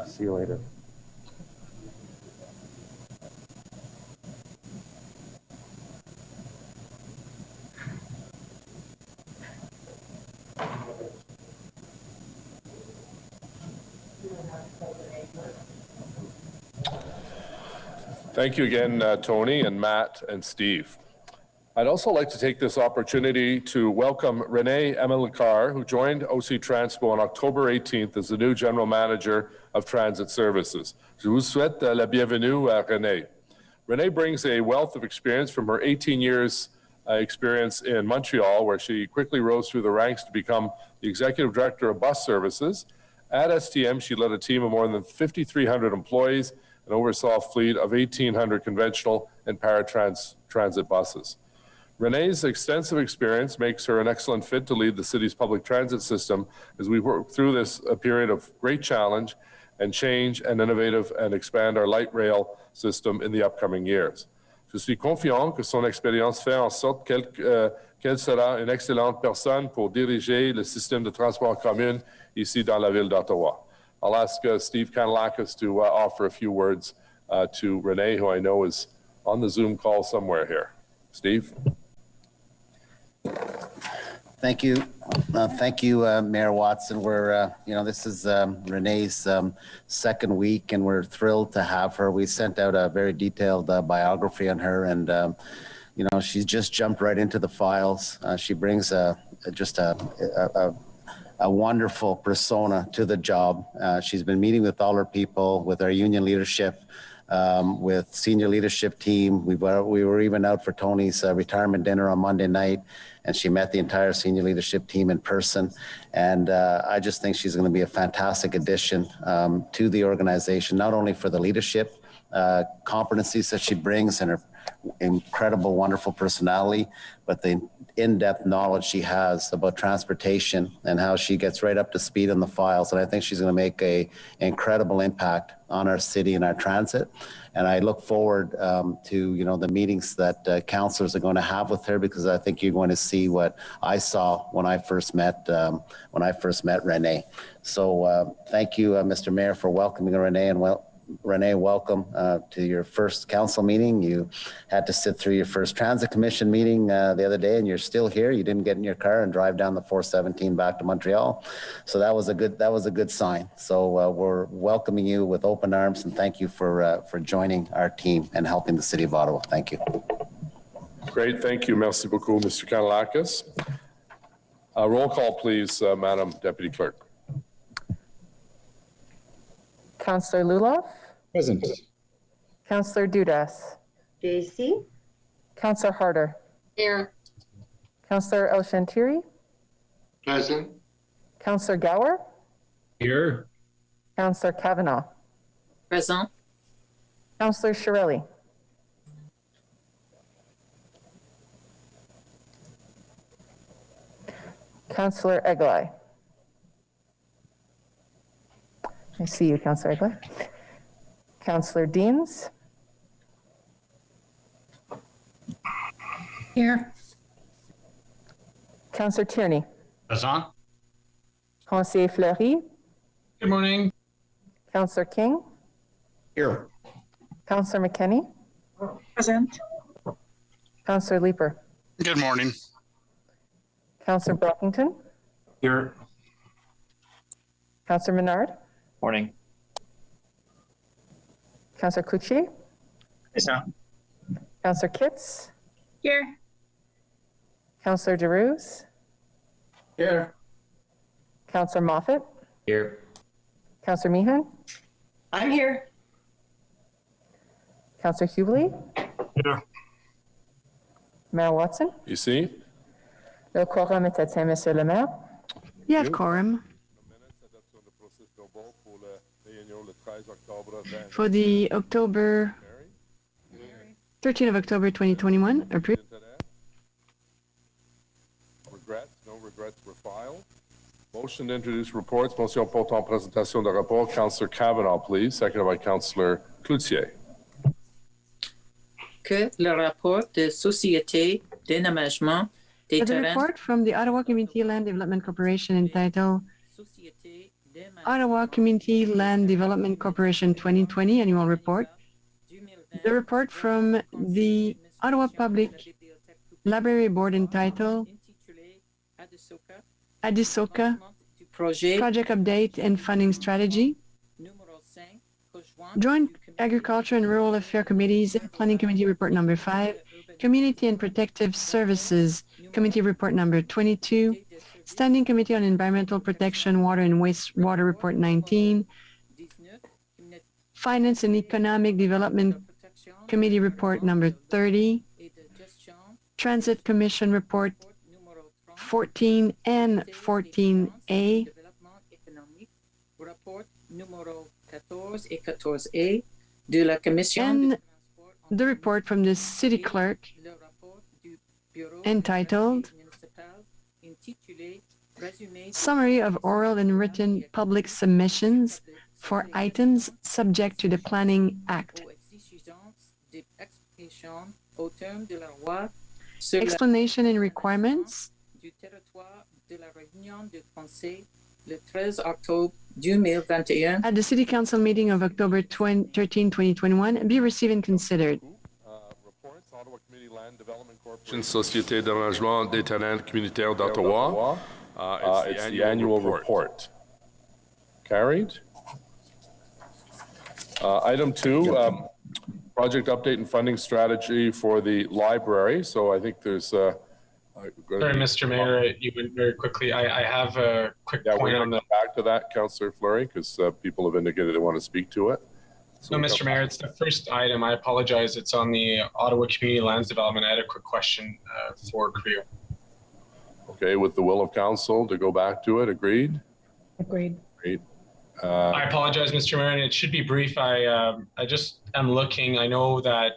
See you later. Thank you again, Tony and Matt and Steve. I'd also like to take this opportunity to welcome Renee Emelikar, who joined OC Transpo on October 18th as the new General Manager of Transit Services. Je vous souhaite la bienvenue, Renee. Renee brings a wealth of experience from her 18 years experience in Montreal, where she quickly rose through the ranks to become the Executive Director of Bus Services. At STM, she led a team of more than 5,300 employees and oversaw a fleet of 1,800 conventional and paratransit buses. Renee's extensive experience makes her an excellent fit to lead the city's public transit system as we work through this period of great challenge and change and innovative and expand our light rail system in the upcoming years. Je suis confiant que son expérience fait en sorte qu'elle sera une excellente personne pour diriger le système de transport commun ici dans la ville d'Ottawa. I'll ask Steve Kanellakis to offer a few words to Renee, who I know is on the Zoom call somewhere here. Steve? Thank you. Thank you, Mayor Watson. We're, this is Renee's second week, and we're thrilled to have her. We sent out a very detailed biography on her, and, she's just jumped right into the files. She brings just a wonderful persona to the job. She's been meeting with all her people, with our union leadership, with senior leadership team. We were even out for Tony's retirement dinner on Monday night, and she met the entire senior leadership team in person. And I just think she's going to be a fantastic addition to the organization, not only for the leadership competencies that she brings and her incredible, wonderful personality, but the in-depth knowledge she has about transportation and how she gets right up to speed on the files. And I think she's going to make an incredible impact on our city and our transit. And I look forward to the meetings that councillors are going to have with her, because I think you're going to see what I saw when I first met Renee. So thank you, Mr. Mayor, for welcoming Renee, and Renee, welcome to your first council meeting. You had to sit through your first transit commission meeting the other day, and you're still here. You didn't get in your car and drive down the 417 back to Montreal, so that was a good sign. So we're welcoming you with open arms, and thank you for joining our team and helping the city of Ottawa. Thank you. Great, thank you. Merci beaucoup, Mr. Kanellakis. Roll call, please, Madam Deputy Clerk. Councillor Luloff? Present. Councillor Dudas? JC? Councillor Harder? Here. Councillor El Shantiri, Present. Councillor Gower, Here. Councillor Kavanaugh, Present. Councillor Shirelli, Councillor Eglai. I see you, Councillor Eglai. Councillor Deans. Here. Councillor Tierney. Present. Conseiller Fleury. Good morning. Councillor King. Here. Councillor McKenney. Present. Councillor Leeper. Good morning. Councillor Brockington. Here. Councillor Menard. Morning. Councillor Cloutier. Present. Councillor Kitts. Here. Councillor DeRuse. Here. Councillor Moffat. Here. Councillor Meehan. I'm here. Councillor Hubely. Here. Mayor Watson. You see? Le quorum est atteint, Monsieur le Maire. You have quorum. For the 13th of October 2021, approved. No regrets were filed. Motion to introduce reports. Motion portant présentation de rapport. Councillor Kavanaugh, please. Seconded by Councillor Cloutier. Que le rapport de société d'aménagement des The terrains report from the Ottawa Community Land Development Corporation entitled Ottawa Community Land Development Corporation 2020 Annual Report. The report from the Ottawa Public Library Board entitled Adisoka Project Update and Funding Strategy. Joint Agriculture and Rural Affairs Committees and Planning Committee Report number 5. Community and Protective Services Committee Report number 22. Standing Committee on Environmental Protection, Water and Wastewater Report 19. Finance and Economic Development Committee Report number 30. Transit Commission Report 14 and 14A. Rapport numéro 14 et 14A de la Commission and the report from the City Clerk entitled Summary of Oral and Written Public Submissions for Items Subject to the Planning Act. Explanation and requirements. Du territoire de la réunion du Conseil le 13 octobre 2021 at the City Council meeting of October 13, 2021, be received and considered. Reports, Ottawa Community Land Development Corporation, Société d'Arrangement des Terrains Communautaires d'Ottawa. It's the annual report. Carried. Item 2, project update and funding strategy for the library. So I think there's Sorry, Mr. Mayor, you went very quickly. I have a quick point on the... back to that, Councillor Fleury, because people have indicated they want to speak to it. So no, Mr. Mayor, it's the first item. I apologize. It's on the Ottawa Community Lands Development. I had a quick question for Creo. Okay, with the will of council to go back to it, agreed? Agreed. Agreed. I apologize, Mr. Mayor, and it should be brief. I just am looking. I know that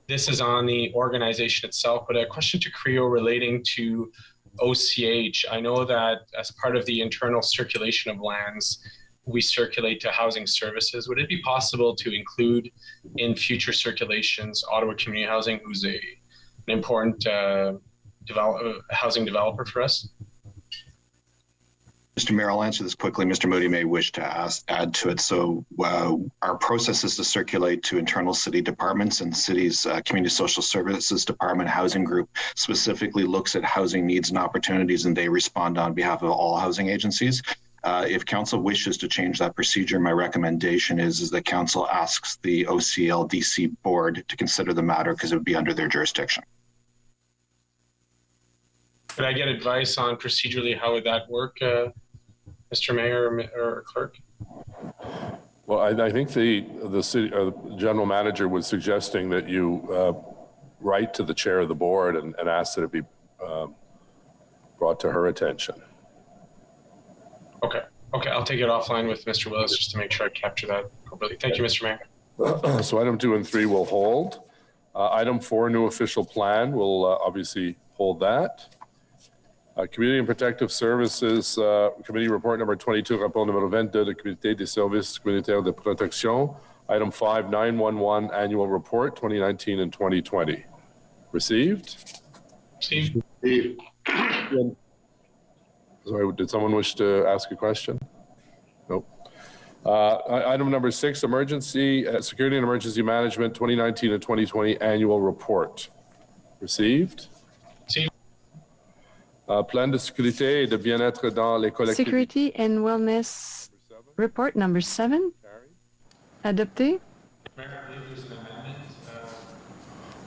this is on the organization itself, but a question to Creo relating to OCH. I know that as part of the internal circulation of lands, we circulate to housing services. Would it be possible to include in future circulations Ottawa Community Housing, who's an important housing developer for us? Mr. Mayor, I'll answer this quickly. Mr. Moody may wish to add to it. So our process is to circulate to internal city departments, and city's Community Social Services Department Housing Group specifically looks at housing needs and opportunities, and they respond on behalf of all housing agencies. If council wishes to change that procedure, my recommendation is that council asks the OCLDC board to consider the matter because it would be under their jurisdiction. Could I get advice on procedurally how would that work, Mr. Mayor or Clerk? Well, I think the city general manager was suggesting that you write to the chair of the board and ask that it be brought to her attention. Okay, I'll take it offline with Mr. Willis just to make sure I capture that appropriately. Thank you, Mr. Mayor. So item 2 and 3 will hold. Item 4, new official plan, will obviously hold that. Community and Protective Services Committee Report number 22, rapport numéro 22 de Comité des services communautaires de protection. Item 5, 911 annual report 2019 and 2020. Received? Received. Sorry, did someone wish to ask a question? Nope. Item number 6, emergency security and emergency management 2019 and 2020 annual report. Received? Received. Plan de sécurité et de bien-être dans les collectivités. Security and Wellness Report number 7. Adopté.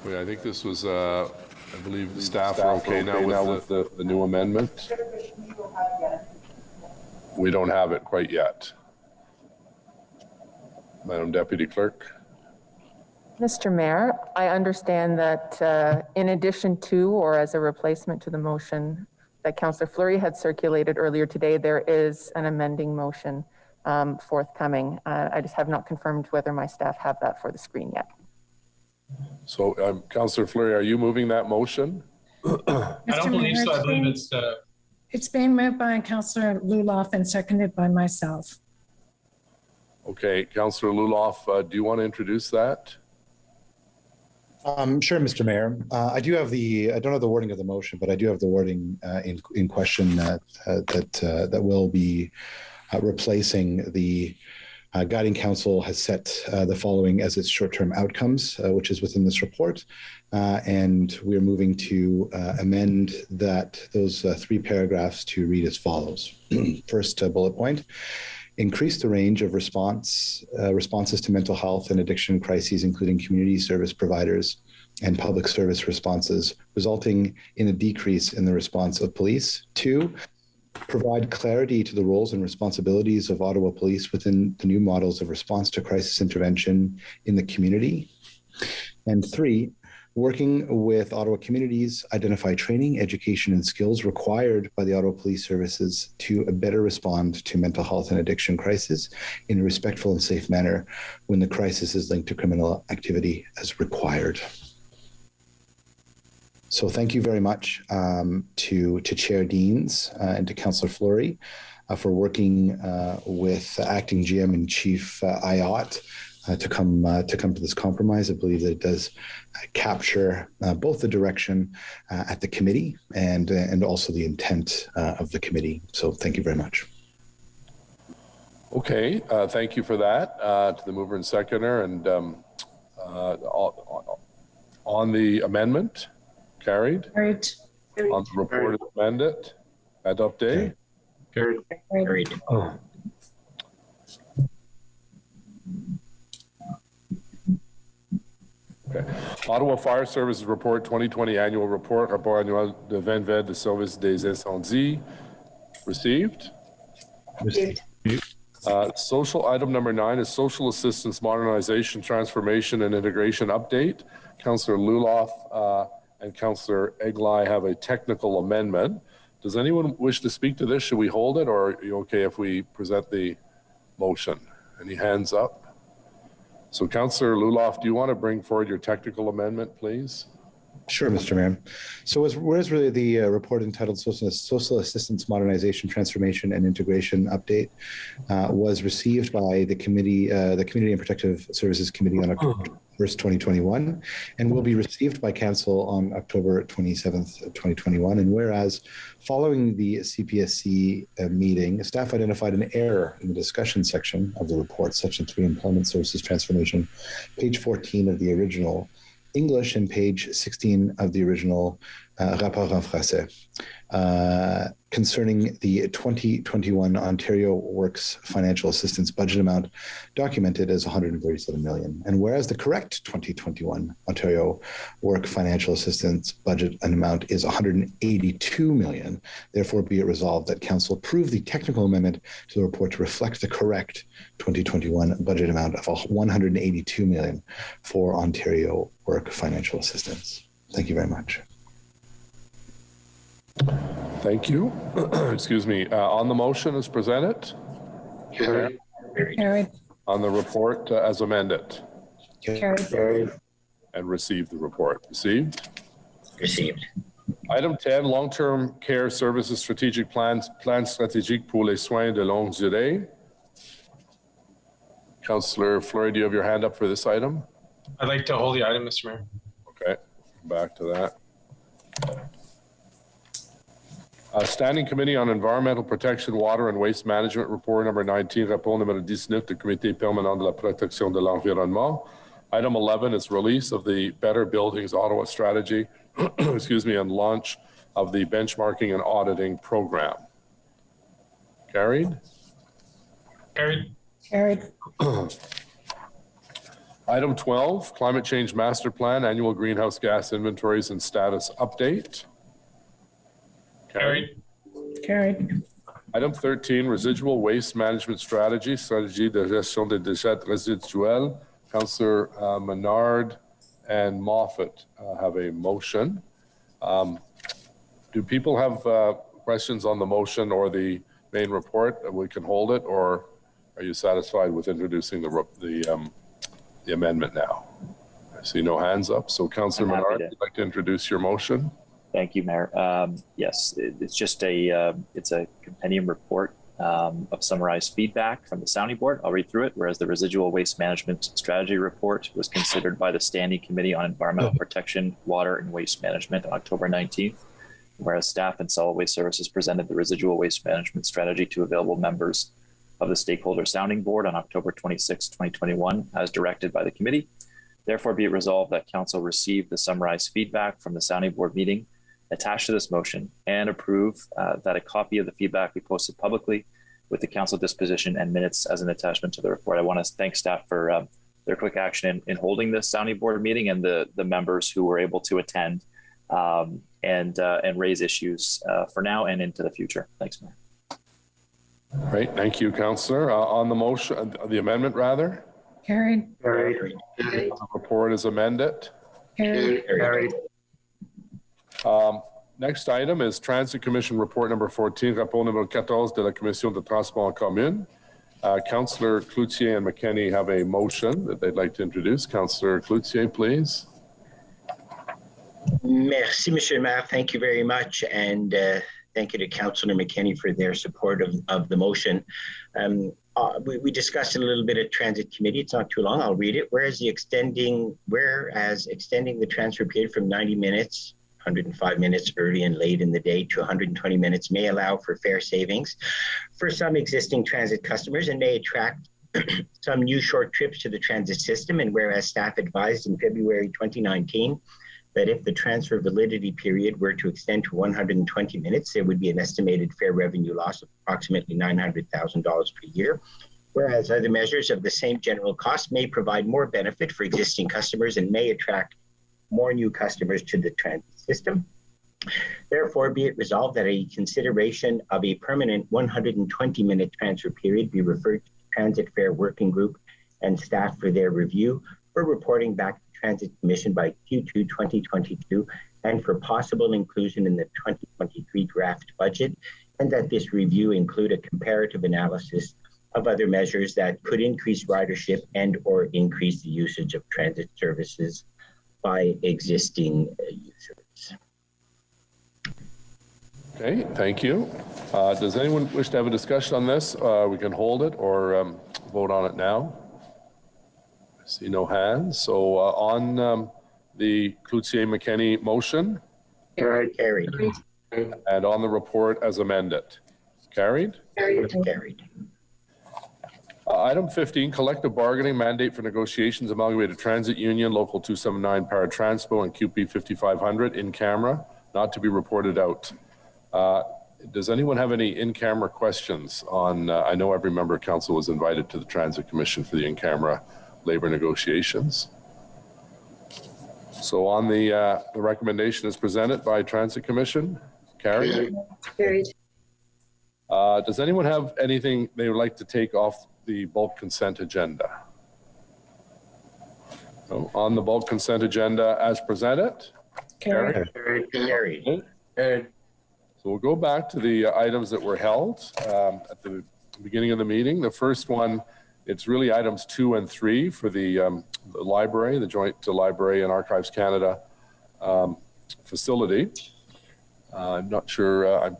Wait, I think this was, I believe the staff are okay now with the new amendment. We don't have it quite yet. Madam Deputy Clerk. Mr. Mayor, I understand that in addition to or as a replacement to the motion that Councillor Fleury had circulated earlier today, there is an amending motion forthcoming. I just have not confirmed whether my staff have that for the screen yet. So, Councillor Fleury, are you moving that motion? I don't believe so. I believe it's being moved by Councillor Luloff and seconded by myself. Okay, Councillor Luloff, do you want to introduce that? Sure, Mr. Mayor. I don't have the wording of the motion, but I do have the wording in question that will be replacing the Guiding Council has set the following as its short-term outcomes, which is within this report. And we're moving to amend those 3 paragraphs to read as follows. First bullet point. Increase the range of responses to mental health and addiction crises, including community service providers and public service responses, resulting in a decrease in the response of police. 2, provide clarity to the roles and responsibilities of Ottawa Police within the new models of response to crisis intervention in the community. And 3, working with Ottawa communities, identify training, education, and skills required by the Ottawa Police Services to better respond to mental health and addiction crisis in a respectful and safe manner when the crisis is linked to criminal activity as required. So thank you very much to Chair Deans and to Councillor Fleury for working with Acting GM and Chief IOT to come to this compromise. I believe that it does capture both the direction at the committee and also the intent of the committee. So thank you very much. Okay, thank you for that to the mover and seconder. And on the amendment, carried. Carried. On the report as amended, adopté. Carried. Carried. Oh. Okay. Ottawa Fire Services Report 2020 Annual Report, rapport annuel de 2020 de service des incendies. Received? Received. Social item number 9 is Social Assistance Modernization, Transformation and Integration Update. Councillor Luloff and Councillor Eglai have a technical amendment. Does anyone wish to speak to this? Should we hold it, or are you okay if we present the motion? Any hands up? So Councillor Luloff, do you want to bring forward your technical amendment, please? Sure, Mr. Mayor. So whereas really the report entitled Social Assistance Modernization, Transformation and Integration Update was received by the committee, the Community and Protective Services Committee on October 1st, 2021, and will be received by Council on October 27th, 2021. And whereas following the CPSC meeting, staff identified an error in the discussion section of the report, Section 3, Employment Services Transformation, page 14 of the original English and page 16 of the original Rapport en Français, concerning the 2021 Ontario Works Financial Assistance budget amount documented as $137 million. And whereas the correct 2021 Ontario Work Financial Assistance budget amount is $182 million, therefore be it resolved that Council approve the technical amendment to the report to reflect the correct 2021 budget amount of $182 million for Ontario Work Financial Assistance. Thank you very much. Thank you. Excuse me. On the motion as presented? Carried. On the report as amended? Carried. And received the report. Received? Received. Item 10, long-term care services strategic plan stratégique pour les soins de longue durée. Councillor Fleury, do you have your hand up for this item? I'd like to hold the item, Mr. Mayor. Okay, back to that. Standing Committee on Environmental Protection, Water and Waste Management Report number 19, rapport numéro 19 du Comité permanent de la protection de l'environnement. Item 11 is release of the Better Buildings Ottawa strategy, excuse me, and launch of the benchmarking and auditing program. Carried? Carried. Item 12, Climate Change Master Plan, Annual Greenhouse Gas Inventories and Status Update. Carried. Item 13, Residual Waste Management Strategy, Stratégie de gestion des déchets résiduels. Councillor Menard and Moffat have a motion. Do people have questions on the motion or the main report? We can hold it, or are you satisfied with introducing the amendment now? I see no hands up. So Councillor Menard, would you like to introduce your motion? Thank you, Mayor. Yes, it's just it's a compendium report of summarized feedback from the Sounding Board. I'll read through it. Whereas the Residual Waste Management Strategy Report was considered by the Standing Committee on Environmental Protection, Water and Waste Management on October 19th. Whereas staff and solid waste services presented the Residual Waste Management Strategy to available members of the Stakeholder Sounding Board on October 26, 2021, as directed by the committee. Therefore, be it resolved that Council receive the summarized feedback from the Sounding Board meeting attached to this motion and approve that a copy of the feedback be posted publicly with the Council disposition and minutes as an attachment to the report. I want to thank staff for their quick action in holding this Sounding Board meeting and the members who were able to attend and raise issues for now and into the future. Thanks, Mayor. Great, thank you, Councillor. On the motion, the amendment rather? Carried. The report is amended. Carried. Next item is Transit Commission Report number 14, rapport numéro 14 de la Commission de Transport en Commun. Councillor Cloutier and McKenney have a motion that they'd like to introduce. Councillor Cloutier, please. Merci, Monsieur le Maire. Thank you very much. And thank you to Councillor McKenney for their support of the motion. We discussed it a little bit at Transit Committee. It's not too long. I'll read it. Whereas extending the transfer period from 90 minutes 105 minutes early and late in the day to 120 minutes may allow for fare savings for some existing transit customers and may attract some new short trips to the transit system. And whereas staff advised in February 2019 that if the transfer validity period were to extend to 120 minutes, there would be an estimated fare revenue loss of approximately $900,000 per year. Whereas other measures of the same general cost may provide more benefit for existing customers and may attract more new customers to the transit system. Therefore, be it resolved that a consideration of a permanent 120-minute transfer period be referred to the Transit Fare Working Group and staff for their review, for reporting back to the Transit Commission by Q2 2022, and for possible inclusion in the 2023 draft budget, and that this review include a comparative analysis of other measures that could increase ridership and or increase the usage of transit services by existing users. Okay, thank you. Does anyone wish to have a discussion on this? We can hold it or vote on it now. I see no hands. So on the Cloutier-McKenney motion? Carried. And on the report as amended? Carried? Carried. Item 15, collective bargaining mandate for negotiations, Amalgamated Transit Union, Local 279 Paratranspo and QP 5500 in camera, not to be reported out. Does anyone have any in-camera questions on, I know every member of council was invited to the Transit Commission for the in-camera labor negotiations. So on the recommendation as presented by Transit Commission, carried? Carried. Does anyone have anything they would like to take off the bulk consent agenda? No. On the bulk consent agenda as presented? Carried. Carried. So we'll go back to the items that were held at the beginning of the meeting. The first one, it's really items 2 and 3 for the library, the Joint Library and Archives Canada facility. I'm not sure, I've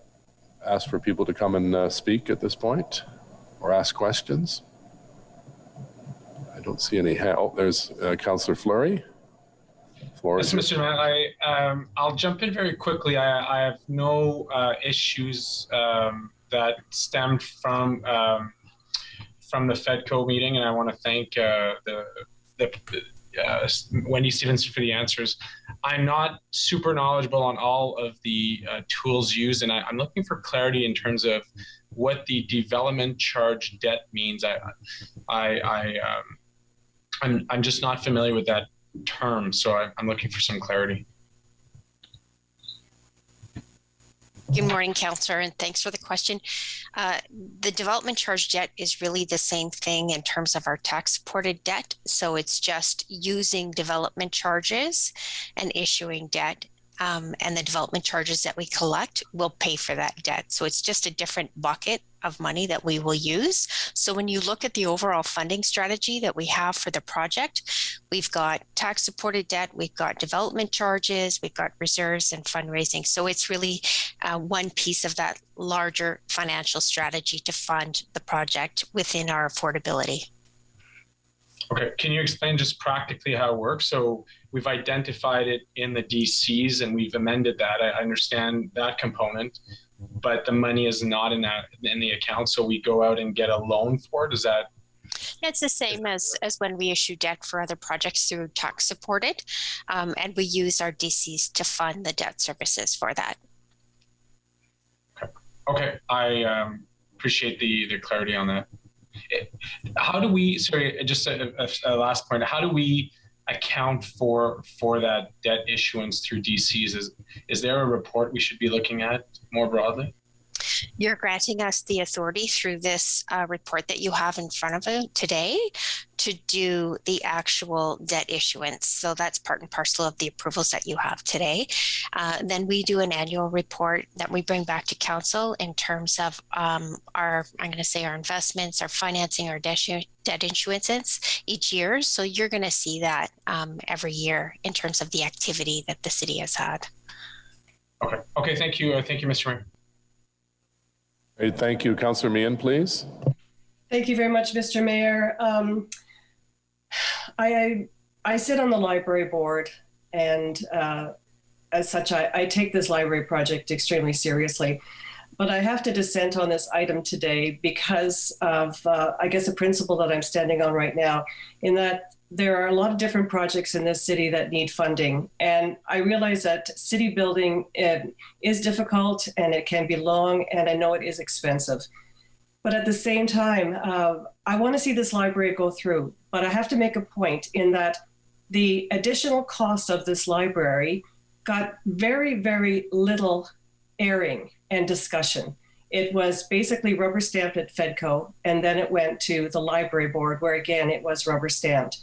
asked for people to come and speak at this point or ask questions. I don't see any hand. Oh, there's Councillor Fleury. Yes, Mr. Mayor, I'll jump in very quickly. I have no issues that stemmed from the FEDCO meeting, and I want to thank Wendy Stevenson for the answers. I'm not super knowledgeable on all of the tools used, and I'm looking for clarity in terms of what the development charge debt means. I'm just not familiar with that term, so I'm looking for some clarity. Good morning, Councillor, and thanks for the question. The development charge debt is really the same thing in terms of our tax-supported debt. So it's just using development charges and issuing debt, and the development charges that we collect will pay for that debt. So it's just a different bucket of money that we will use. So when you look at the overall funding strategy that we have for the project, we've got tax supported debt, we've got development charges, we've got reserves and fundraising. So it's really one piece of that larger financial strategy to fund the project within our affordability. Okay, can you explain just practically how it works? So we've identified it in the DCs and we've amended that. I understand that component, but the money is not in the account. So we go out and get a loan for it. Is that? It's the same as when we issue debt for other projects through tax supported, and we use our DCs to fund the debt services for that. Okay, I appreciate the clarity on that. How do we, sorry, just a last point, how do we account for that debt issuance through DCs? Is there a report we should be looking at more broadly? You're granting us the authority through this report that you have in front of you today to do the actual debt issuance. So that's part and parcel of the approvals that you have today. Then we do an annual report that we bring back to council in terms of our investments, our financing, our debt issuances each year. So you're going to see that every year in terms of the activity that the city has had. Okay, thank you. Thank you, Mr. Mayor. Great, thank you. Councillor Meehan, please. Thank you very much, Mr. Mayor. I sit on the library board, and as such, I take this library project extremely seriously. But I have to dissent on this item today because of, I guess, a principle that I'm standing on right now, in that there are a lot of different projects in this city that need funding. And I realize that city building is difficult and it can be long, and I know it is expensive. But at the same time, I want to see this library go through. But I have to make a point in that the additional cost of this library got very, very little airing and discussion. It was basically rubber stamped at FEDCO, and then it went to the library board, where again, it was rubber stamped.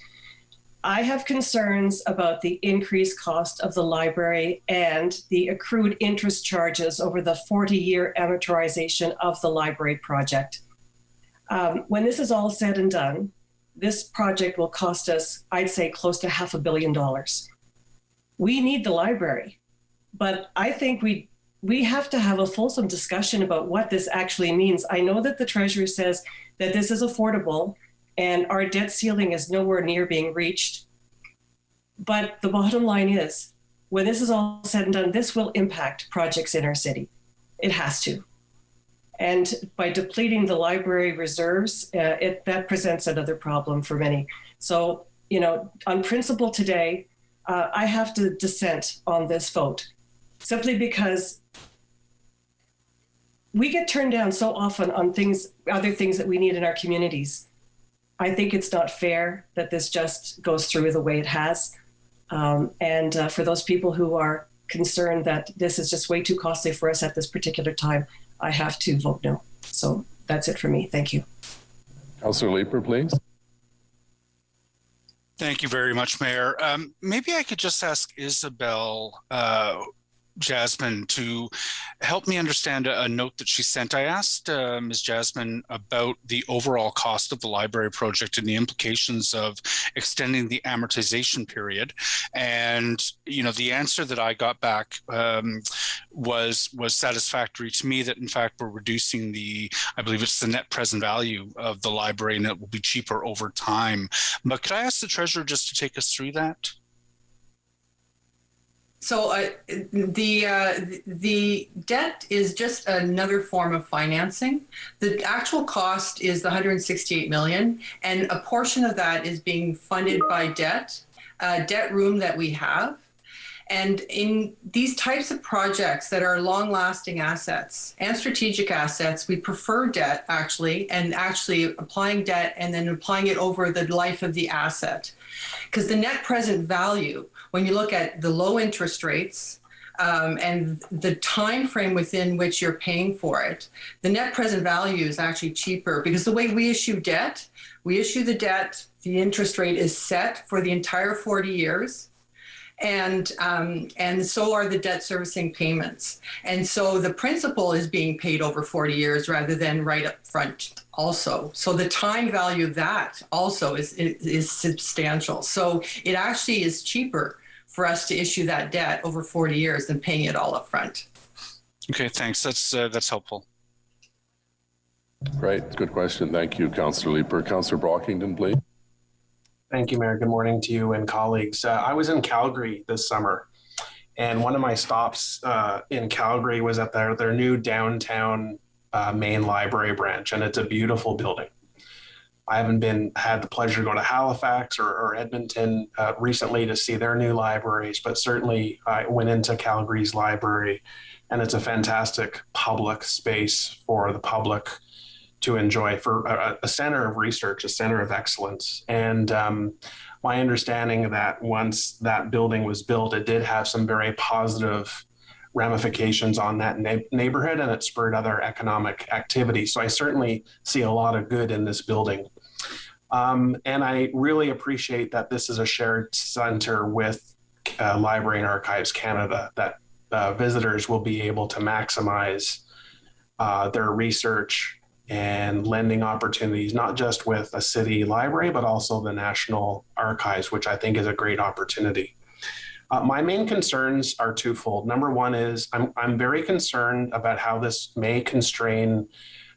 I have concerns about the increased cost of the library and the accrued interest charges over the 40-year amortization of the library project. When this is all said and done, this project will cost us, I'd say, close to $500 million. We need the library, but I think we have to have a fulsome discussion about what this actually means. I know that the Treasurer says that this is affordable and our debt ceiling is nowhere near being reached. But the bottom line is, when this is all said and done, this will impact projects in our city. It has to. And by depleting the library reserves, that presents another problem for many. So, on principle today, I have to dissent on this vote, simply because we get turned down so often on other things that we need in our communities. I think it's not fair that this just goes through the way it has. And for those people who are concerned that this is just way too costly for us at this particular time, I have to vote no. So that's it for me. Thank you. Councillor Leeper, please. Thank you very much, Mayor. Maybe I could just ask Isabel Jasmine to help me understand a note that she sent. I asked Ms. Jasmine about the overall cost of the library project and the implications of extending the amortization period. And, you know, the answer that I got back was satisfactory to me, that in fact we're reducing I believe it's the net present value of the library, and it will be cheaper over time. But could I ask the treasurer just to take us through that? So the debt is just another form of financing. The actual cost is the 168 million, and a portion of that is being funded by debt room that we have. And in these types of projects that are long-lasting assets and strategic assets, we prefer debt actually applying debt and then applying it over the life of the asset. Because the net present value, when you look at the low interest rates and the time frame within which you're paying for it, the net present value is actually cheaper, because the way we issue debt, we issue the debt, the interest rate is set for the entire 40 years. And so are the debt servicing payments. And so the principal is being paid over 40 years rather than right up front also. So the time value of that also is substantial. So it actually is cheaper for us to issue that debt over 40 years than paying it all up front. Okay, thanks. That's helpful. Right. Good question. Thank you, Councillor Leeper. Councillor Brockington, please. Thank you, Mayor. Good morning to you and colleagues. I was in Calgary this summer, and one of my stops in Calgary was at their new downtown main library branch, and it's a beautiful building. I haven't had the pleasure to go to Halifax or Edmonton recently to see their new libraries, but certainly I went into Calgary's library, and it's a fantastic public space for the public to enjoy, for a center of research, a center of excellence. And my understanding that once that building was built, it did have some very positive ramifications on that neighborhood, and it spurred other economic activity. So I certainly see a lot of good in this building. And I really appreciate that this is a shared center with Library and Archives Canada, that visitors will be able to maximize their research and lending opportunities, not just with a city library, but also the National Archives, which I think is a great opportunity. My main concerns are twofold. Number one is I'm very concerned about how this may constrain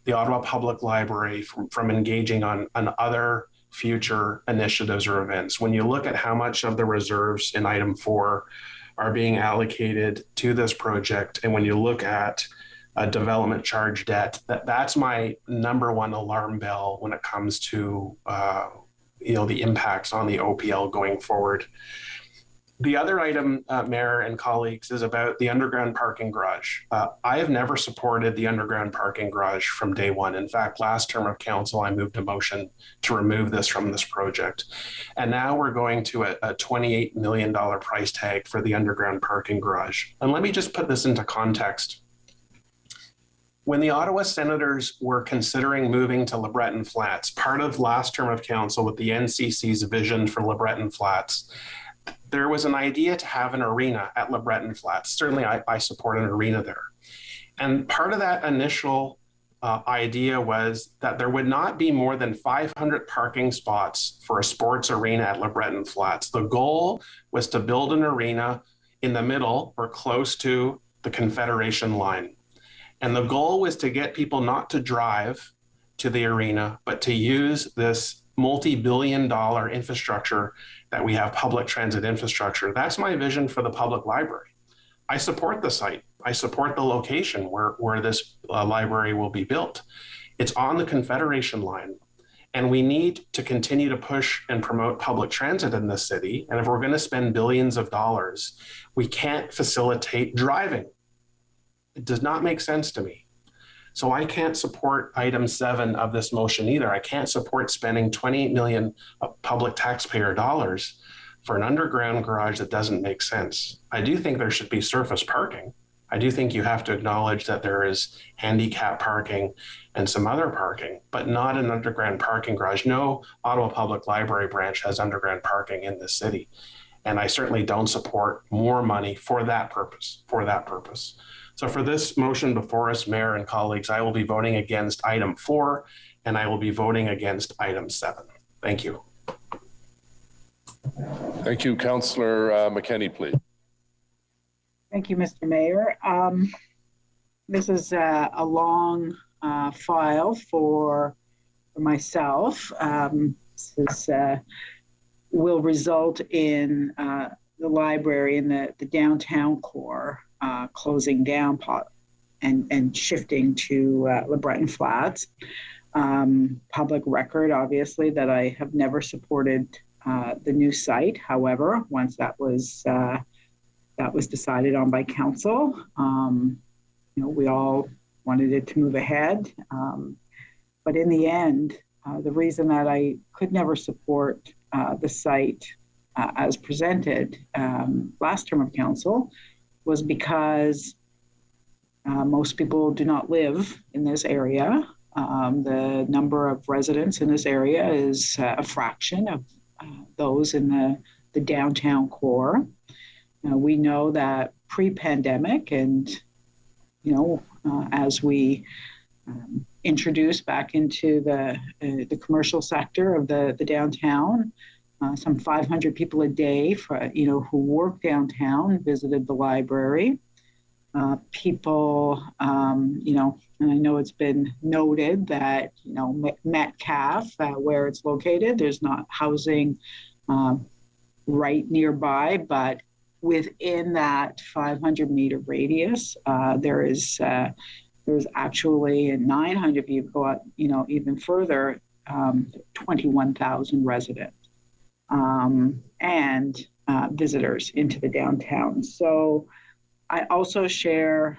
the Ottawa Public Library from engaging on other future initiatives or events. When you look at how much of the reserves in item 4 are being allocated to this project, and when you look at development charge debt, that's my number one alarm bell when it comes to the impacts on the OPL going forward. The other item, Mayor and colleagues, is about the underground parking garage. I have never supported the underground parking garage from day one. In fact, last term of council, I moved a motion to remove this from this project. And now we're going to a $28 million price tag for the underground parking garage. And let me just put this into context. When the Ottawa Senators were considering moving to LeBreton Flats, part of last term of council with the NCC's vision for LeBreton Flats, there was an idea to have an arena at LeBreton Flats. Certainly, I support an arena there. And part of that initial idea was that there would not be more than 500 parking spots for a sports arena at LeBreton Flats. The goal was to build an arena in the middle or close to the Confederation line. And the goal was to get people not to drive to the arena, but to use this multi-billion-dollar infrastructure that we have, public transit infrastructure. That's my vision for the public library. I support the site. I support the location where this library will be built. It's on the Confederation line. And we need to continue to push and promote public transit in the city. And if we're going to spend billions of dollars, we can't facilitate driving. It does not make sense to me. So I can't support item 7 of this motion either. I can't support spending $28 million of public taxpayer dollars for an underground garage that doesn't make sense. I do think there should be surface parking. I do think you have to acknowledge that there is handicap parking and some other parking, but not an underground parking garage. No Ottawa Public Library branch has underground parking in the city. And I certainly don't support more money for that purpose, So for this motion before us, Mayor and colleagues, I will be voting against item 4, and I will be voting against item 7. Thank you. Thank you. Councillor McKenney, please. Thank you, Mr. Mayor. This is a long file for myself. This will result in the library and the downtown core closing down and shifting to LeBreton Flats. Public record, obviously, that I have never supported the new site. However, once that was decided on by council, we all wanted it to move ahead. But in the end, the reason that I could never support the site as presented last term of council was because most people do not live in this area. The number of residents in this area is a fraction of those in the downtown core. We know that pre-pandemic and, as we introduced back into the commercial sector of the downtown, some 500 people a day who work downtown visited the library. People, and I know it's been noted that, Metcalfe, where it's located, there's not housing right nearby, but within that 500-meter radius, there's actually 900, if you go out, even further, 21,000 residents and visitors into the downtown. So I also share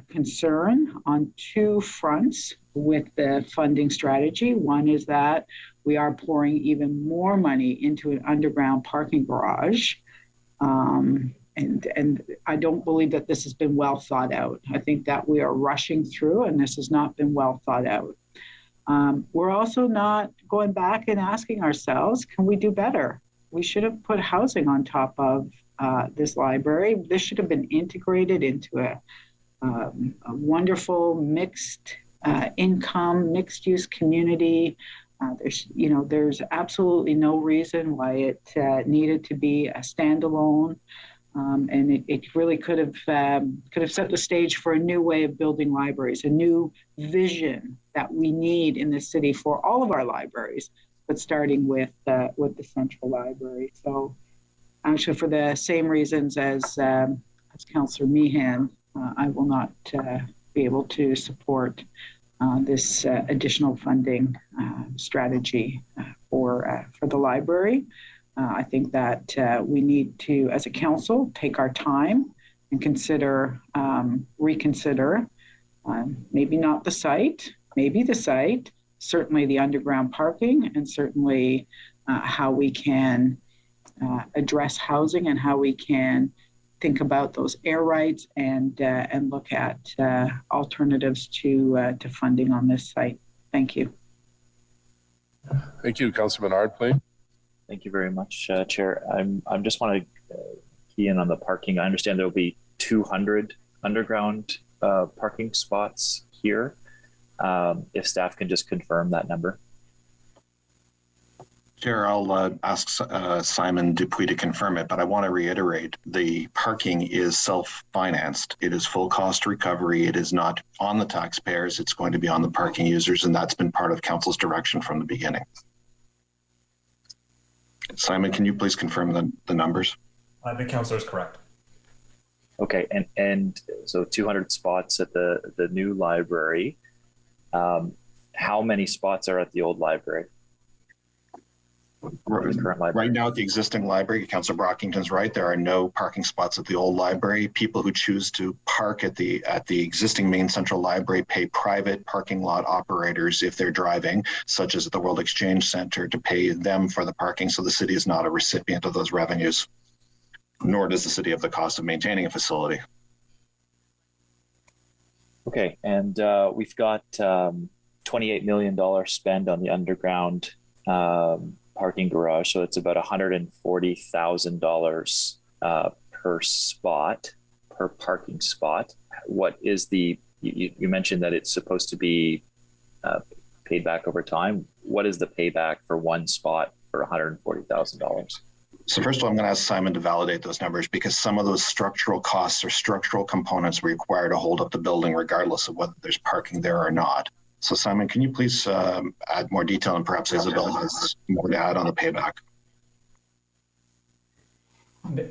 concern on two fronts with the funding strategy. One is that we are pouring even more money into an underground parking garage. And I don't believe that this has been well thought out. I think that we are rushing through and this has not been well thought out. We're also not going back and asking ourselves, can we do better? We should have put housing on top of this library. This should have been integrated into a wonderful mixed income, mixed use community. There's absolutely no reason why it needed to be a standalone. And it really could have set the stage for a new way of building libraries, a new vision that we need in the city for all of our libraries, but starting with the central library. So actually, for the same reasons as Councillor Meehan, I will not be able to support this additional funding strategy for the library. I think that we need to, as a council, take our time and reconsider, maybe not the site, maybe the site, certainly the underground parking, and certainly how we can address housing and how we can think about those air rights and look at alternatives to funding on this site. Thank you. Thank you. Councillor Menard, please. Thank you very much, Chair. I just want to key in on the parking. I understand there will be 200 underground parking spots here. If staff can just confirm that number. Chair, I'll ask Simon Dupuis to confirm it, but I want to reiterate the parking is self-financed. It is full cost recovery. It is not on the taxpayers. It's going to be on the parking users, and that's been part of Council's direction from the beginning. Simon, can you please confirm the numbers? The councillor is correct. Okay, and so 200 spots at the new library. How many spots are at the old library? The current library? Right now at the existing library, Councillor Brockington's right, there are no parking spots at the old library. People who choose to park at the existing main central library pay private parking lot operators if they're driving, such as at the World Exchange Center, to pay them for the parking. So the city is not a recipient of those revenues, nor does the city have the cost of maintaining a facility. Okay, and we've got $28 million spent on the underground parking garage. So it's about $140,000 per spot, per parking spot. What is you mentioned that it's supposed to be paid back over time. What is the payback for one spot for $140,000? So first of all, I'm going to ask Simon to validate those numbers, because some of those structural costs or structural components require to hold up the building regardless of whether there's parking there or not. So Simon, can you please add more detail, and perhaps Isabel has more to add on the payback?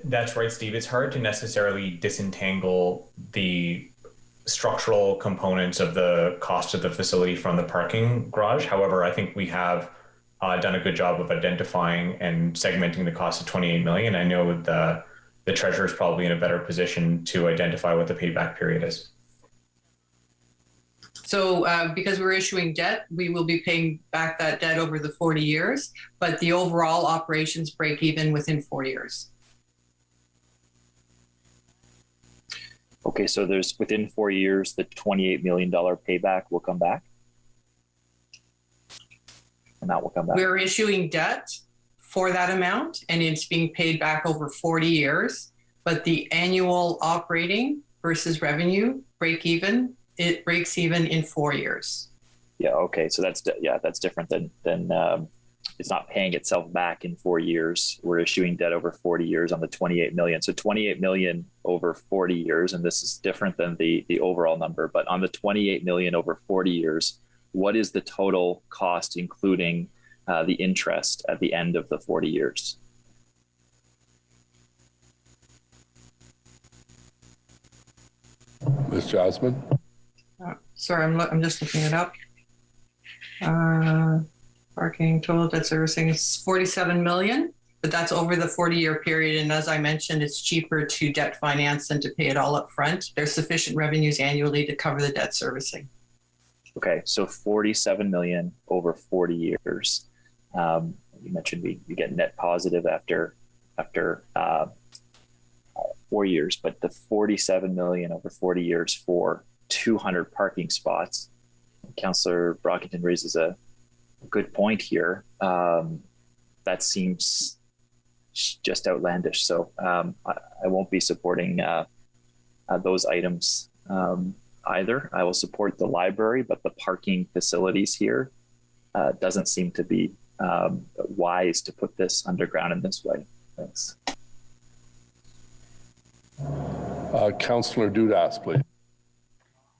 That's right, Steve. It's hard to necessarily disentangle the structural components of the cost of the facility from the parking garage. However, I think we have done a good job of identifying and segmenting the cost of $28 million. I know the treasurer is probably in a better position to identify what the payback period is. So because we're issuing debt, we will be paying back that debt over the 40 years, but the overall operations break even within 4 years. Okay, so there's within 4 years, the $28 million payback will come back? And that will come back? We're issuing debt for that amount, and it's being paid back over 40 years, but the annual operating versus revenue break even, it breaks even in 4 years. Yeah, okay, so that's different than it's not paying itself back in 4 years. We're issuing debt over 40 years on the 28 million. So 28 million over 40 years, and this is different than the overall number, but on the 28 million over 40 years, what is the total cost, including the interest at the end of the 40 years? Ms. Jasmine? Sorry, I'm just looking it up. Parking total debt servicing is 47 million, but that's over the 40-year period. And as I mentioned, it's cheaper to debt finance than to pay it all up front. There's sufficient revenues annually to cover the debt servicing. Okay, so 47 million over 40 years. You mentioned you get net positive after 4 years, but the 47 million over 40 years for 200 parking spots. Councillor Brockington raises a good point here. That seems just outlandish. So I won't be supporting those items either. I will support the library, but the parking facilities here doesn't seem to be wise to put this underground in this way. Thanks. Councillor Dudas, please.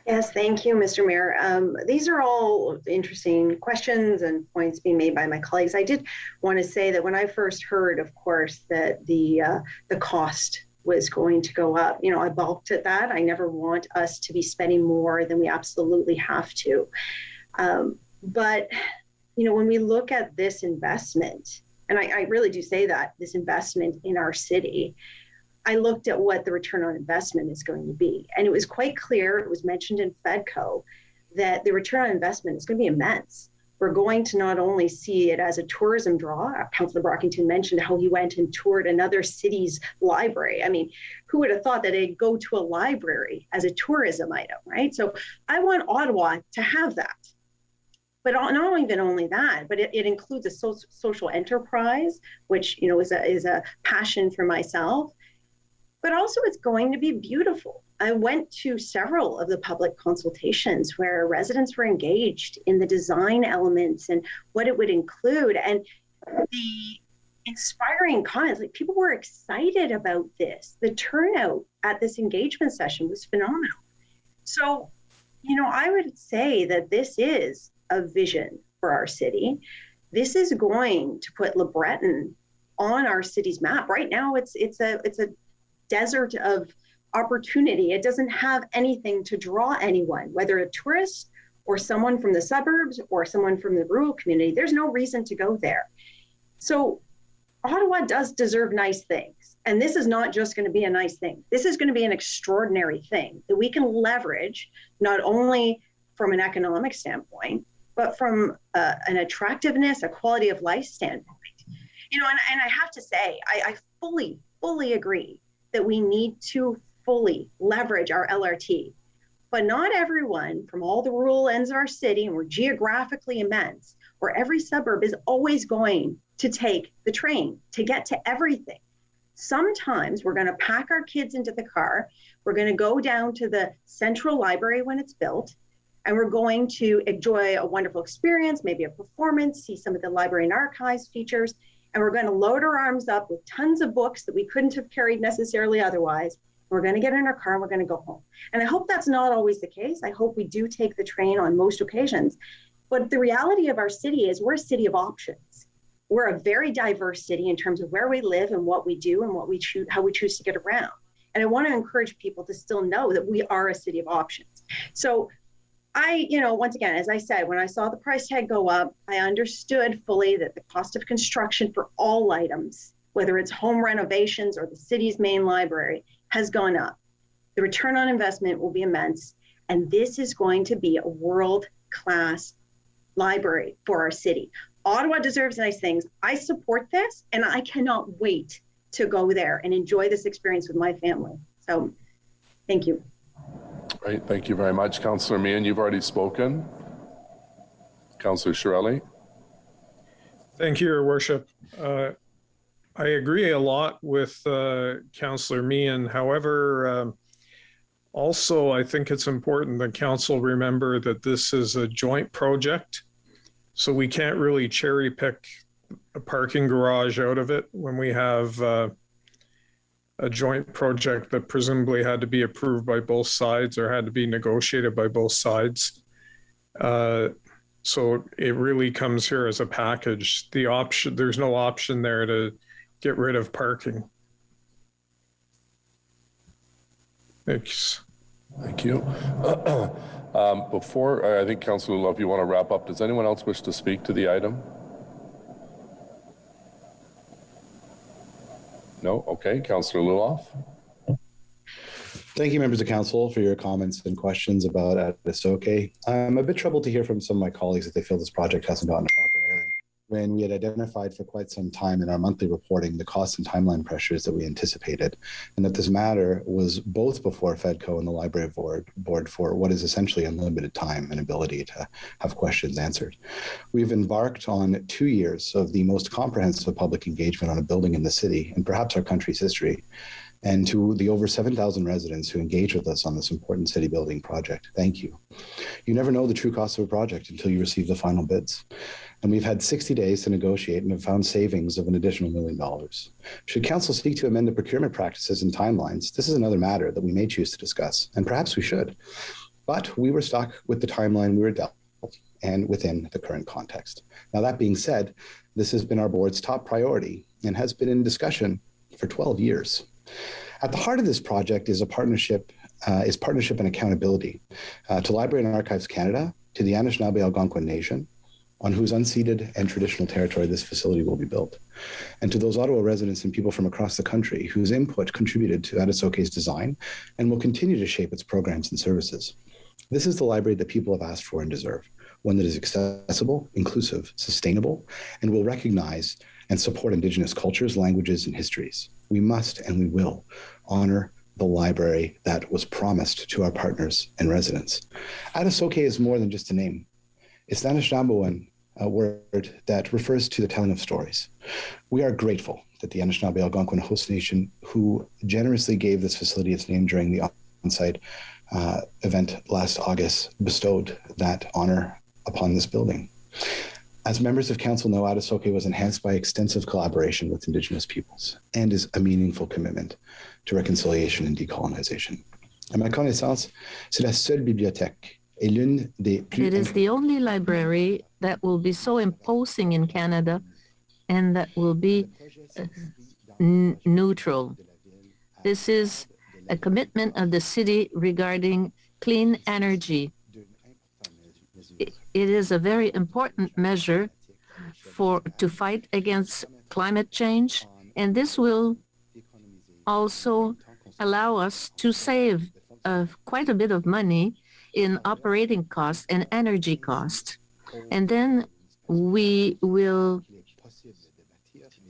Yes, thank you, Mr. Mayor. These are all interesting questions and points being made by my colleagues. I did want to say that when I first heard, of course, that the cost was going to go up, I balked at that. I never want us to be spending more than we absolutely have to. But, when we look at this investment, and I really do say that, this investment in our city, I looked at what the return on investment is going to be. And it was quite clear, it was mentioned in FEDCO, that the return on investment is going to be immense. We're going to not only see it as a tourism draw. Councillor Brockington mentioned how he went and toured another city's library. I mean, who would have thought that they'd go to a library as a tourism item, right? So I want Ottawa to have that. But not even only that, but it includes a social enterprise, which is a passion for myself. But also it's going to be beautiful. I went to several of the public consultations where residents were engaged in the design elements and what it would include. And the inspiring comments, like people were excited about this. The turnout at this engagement session was phenomenal. So, I would say that this is a vision for our city. This is going to put LeBreton on our city's map. Right now, it's a desert of opportunity. It doesn't have anything to draw anyone, whether a tourist or someone from the suburbs or someone from the rural community. There's no reason to go there. So Ottawa does deserve nice things. And this is not just going to be a nice thing. This is going to be an extraordinary thing that we can leverage, not only from an economic standpoint, but from an attractiveness, a quality of life standpoint. And I have to say, I fully agree that we need to fully leverage our LRT. But not everyone from all the rural ends of our city, and we're geographically immense, or every suburb is always going to take the train to get to everything. Sometimes we're going to pack our kids into the car. We're going to go down to the central library when it's built, and we're going to enjoy a wonderful experience, maybe a performance, see some of the library and archives features, and we're going to load our arms up with tons of books that we couldn't have carried necessarily otherwise. We're going to get in our car and we're going to go home. And I hope that's not always the case. I hope we do take the train on most occasions. But the reality of our city is we're a city of options. We're a very diverse city in terms of where we live and what we do and what we choose, how we choose to get around. And I want to encourage people to still know that we are a city of options. So once again, as I said, when I saw the price tag go up, I understood fully that the cost of construction for all items, whether it's home renovations or the city's main library, has gone up. The return on investment will be immense. And this is going to be a world-class library for our city. Ottawa deserves nice things. I support this, and I cannot wait to go there and enjoy this experience with my family. So thank you. Right, thank you very much. Councillor Meehan, you've already spoken. Councillor Shirelli. Thank you, Your Worship. I agree a lot with Councillor Meehan. However, also I think it's important that Council remember that this is a joint project, so we can't really cherry pick a parking garage out of it when we have a joint project that presumably had to be approved by both sides or had to be negotiated by both sides. So it really comes here as a package. There's no option there to get rid of parking. Thanks. Thank you. Before, I think Councillor Love, you want to wrap up. Does anyone else wish to speak to the item? No? Okay. Councillor Luloff. Thank you, members of council, for your comments and questions about Adisoke. I'm a bit troubled to hear from some of my colleagues that they feel this project hasn't gotten a proper airing, when we had identified for quite some time in our monthly reporting the cost and timeline pressures that we anticipated, and that this matter was both before FEDCO and the library board for what is essentially unlimited time and ability to have questions answered. We've embarked on 2 years of the most comprehensive public engagement on a building in the city and perhaps our country's history. And to the over 7,000 residents who engage with us on this important city building project, thank you. You never know the true cost of a project until you receive the final bids. And we've had 60 days to negotiate and have found savings of an additional $1 million. Should council seek to amend the procurement practices and timelines, this is another matter that we may choose to discuss, and perhaps we should. But we were stuck with the timeline we were dealt and within the current context. Now, that being said, this has been our board's top priority and has been in discussion for 12 years. At the heart of this project is partnership and accountability to Library and Archives Canada, to the Anishinaabe Algonquin Nation, on whose unceded and traditional territory this facility will be built, and to those Ottawa residents and people from across the country whose input contributed to Adisoke's design and will continue to shape its programs and services. This is the library that people have asked for and deserve, one that is accessible, inclusive, sustainable, and will recognize and support Indigenous cultures, languages, and histories. We must and we will honor the library that was promised to our partners and residents. Adisoke is more than just a name. It's the Anishinaabe word that refers to the telling of stories. We are grateful that the Anishinaabe Algonquin host nation, who generously gave this facility its name during the on-site event last August, bestowed that honor upon this building. As members of council know, Adisoke was enhanced by extensive collaboration with Indigenous peoples and is a meaningful commitment to reconciliation and decolonization. À ma connaissance, c'est la seule bibliothèque et l'une des plus... It is the only library that will be so imposing in Canada and that will be neutral. This is a commitment of the city regarding clean energy. It is a very important measure to fight against climate change, and this will also allow us to save quite a bit of money in operating costs and energy costs. And then we will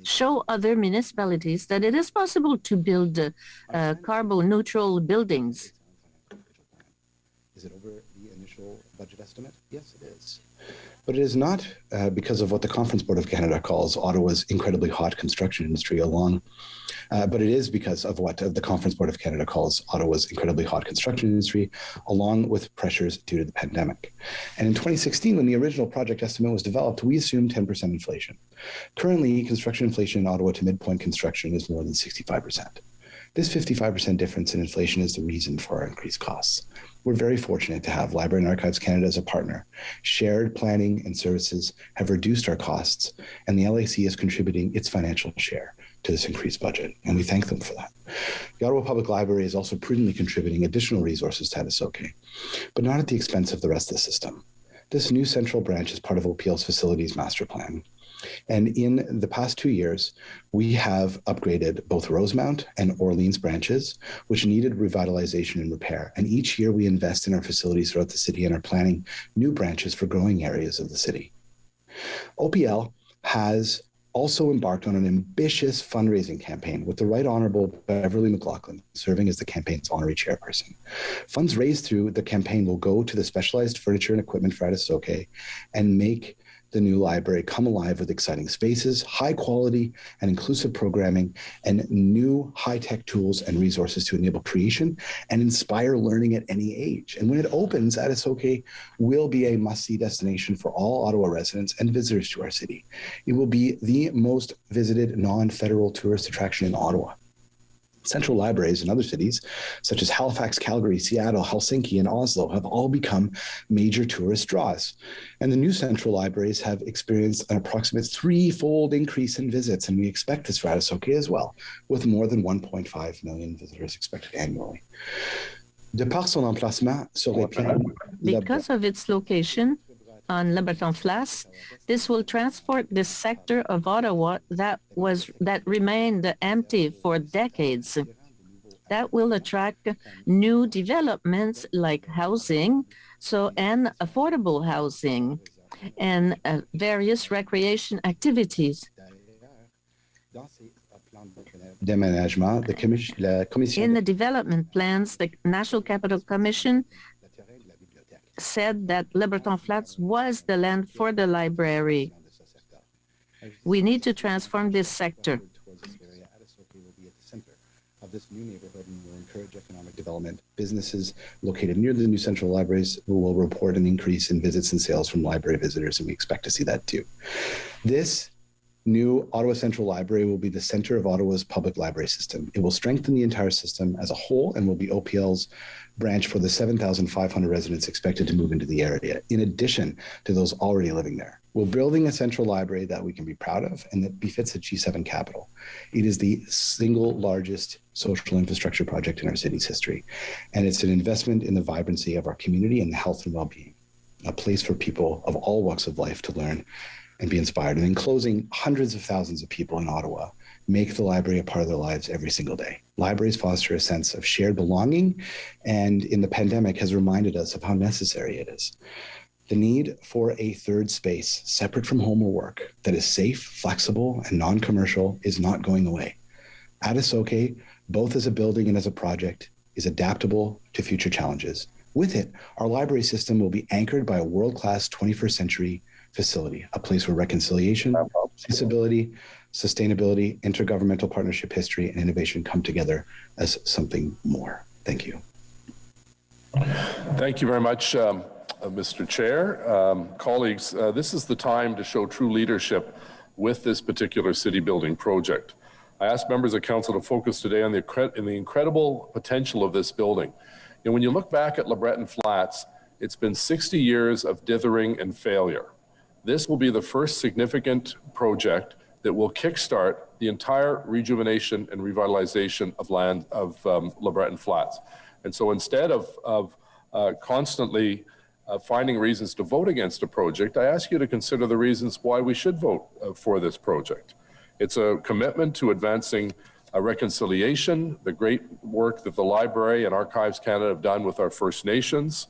show other municipalities that it is possible to build carbon neutral buildings. Is it over the initial budget estimate? Yes, it is. But it is not because of what the Conference Board of Canada calls Ottawa's incredibly hot construction industry but it is because of what the Conference Board of Canada calls Ottawa's incredibly hot construction industry, along with pressures due to the pandemic. And in 2016, when the original project estimate was developed, we assumed 10% inflation. Currently, construction inflation in Ottawa to midpoint construction is more than 65%. This 55% difference in inflation is the reason for our increased costs. We're very fortunate to have Library and Archives Canada as a partner. Shared planning and services have reduced our costs, and the LAC is contributing its financial share to this increased budget, and we thank them for that. The Ottawa Public Library is also prudently contributing additional resources to Atisoke, but not at the expense of the rest of the system. This new central branch is part of OPL's facilities master plan. And in the past 2 years, we have upgraded both Rosemount and Orleans branches, which needed revitalization and repair. And each year we invest in our facilities throughout the city and are planning new branches for growing areas of the city. OPL has also embarked on an ambitious fundraising campaign with the Right Honourable Beverly McLaughlin serving as the campaign's honorary chairperson. Funds raised through the campaign will go to the specialized furniture and equipment for Atisoke and make the new library come alive with exciting spaces, high quality and inclusive programming, and new high-tech tools and resources to enable creation and inspire learning at any age. And when it opens, Atisoke will be a must-see destination for all Ottawa residents and visitors to our city. It will be the most visited non-federal tourist attraction in Ottawa. Central libraries in other cities, such as Halifax, Calgary, Seattle, Helsinki, and Oslo, have all become major tourist draws. And the new central libraries have experienced an approximate threefold increase in visits, and we expect this for Atisoke as well, with more than 1.5 million visitors expected annually. De par son emplacement sur les plaines, because of its location on Le Breton Flats, this will transport this sector of Ottawa that remained empty for decades. That will attract new developments like housing, and affordable housing, and various recreation activities. In the development plans, the National Capital Commission said that Le Breton Flats was the land for the library. We need to transform this sector. Of this new neighborhood, and will encourage economic development. Businesses located near the new central libraries will report an increase in visits and sales from library visitors, and we expect to see that too. This new Ottawa Central Library will be the center of Ottawa's public library system. It will strengthen the entire system as a whole and will be OPL's branch for the 7,500 residents expected to move into the area, in addition to those already living there. We're building a central library that we can be proud of and that befits a G7 capital. It is the single largest social infrastructure project in our city's history, and it's an investment in the vibrancy of our community and the health and well-being, a place for people of all walks of life to learn and be inspired. And in closing, hundreds of thousands of people in Ottawa make the library a part of their lives every single day. Libraries foster a sense of shared belonging, and in the pandemic has reminded us of how necessary it is. The need for a third space, separate from home or work, that is safe, flexible, and non-commercial is not going away. Atisoke, both as a building and as a project, is adaptable to future challenges. With it, our library system will be anchored by a world-class 21st century facility, a place where reconciliation, accessibility, sustainability, intergovernmental partnership history, and innovation come together as something more. Thank you. Thank you very much, Mr. Chair. Colleagues, this is the time to show true leadership with this particular city building project. I ask members of council to focus today on the incredible potential of this building. And when you look back at Le Breton Flats, it's been 60 years of dithering and failure. This will be the first significant project that will kickstart the entire rejuvenation and revitalization of land of Le Breton Flats. And so instead of constantly finding reasons to vote against a project, I ask you to consider the reasons why we should vote for this project. It's a commitment to advancing reconciliation, the great work that the Library and Archives Canada have done with our First Nations,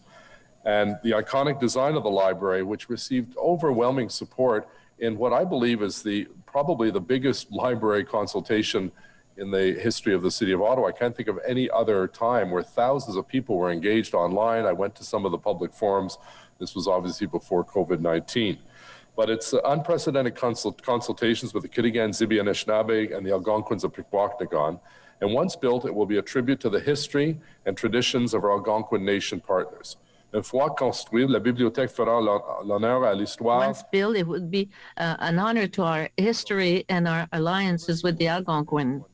and the iconic design of the library, which received overwhelming support in what I believe is probably the biggest library consultation in the history of the City of Ottawa. I can't think of any other time where thousands of people were engaged online. I went to some of the public forums. This was obviously before COVID-19. But it's unprecedented consultations with the Kitigan, Zibi, Anishinaabe, and the Algonquins of Pikwakanagan. And once built, it will be a tribute to the history and traditions of our Algonquin Nation partners. Une fois construit, la bibliothèque fera l'honneur à l'histoire. Once built, it would be an honor to our history and our alliances with the Algonquin.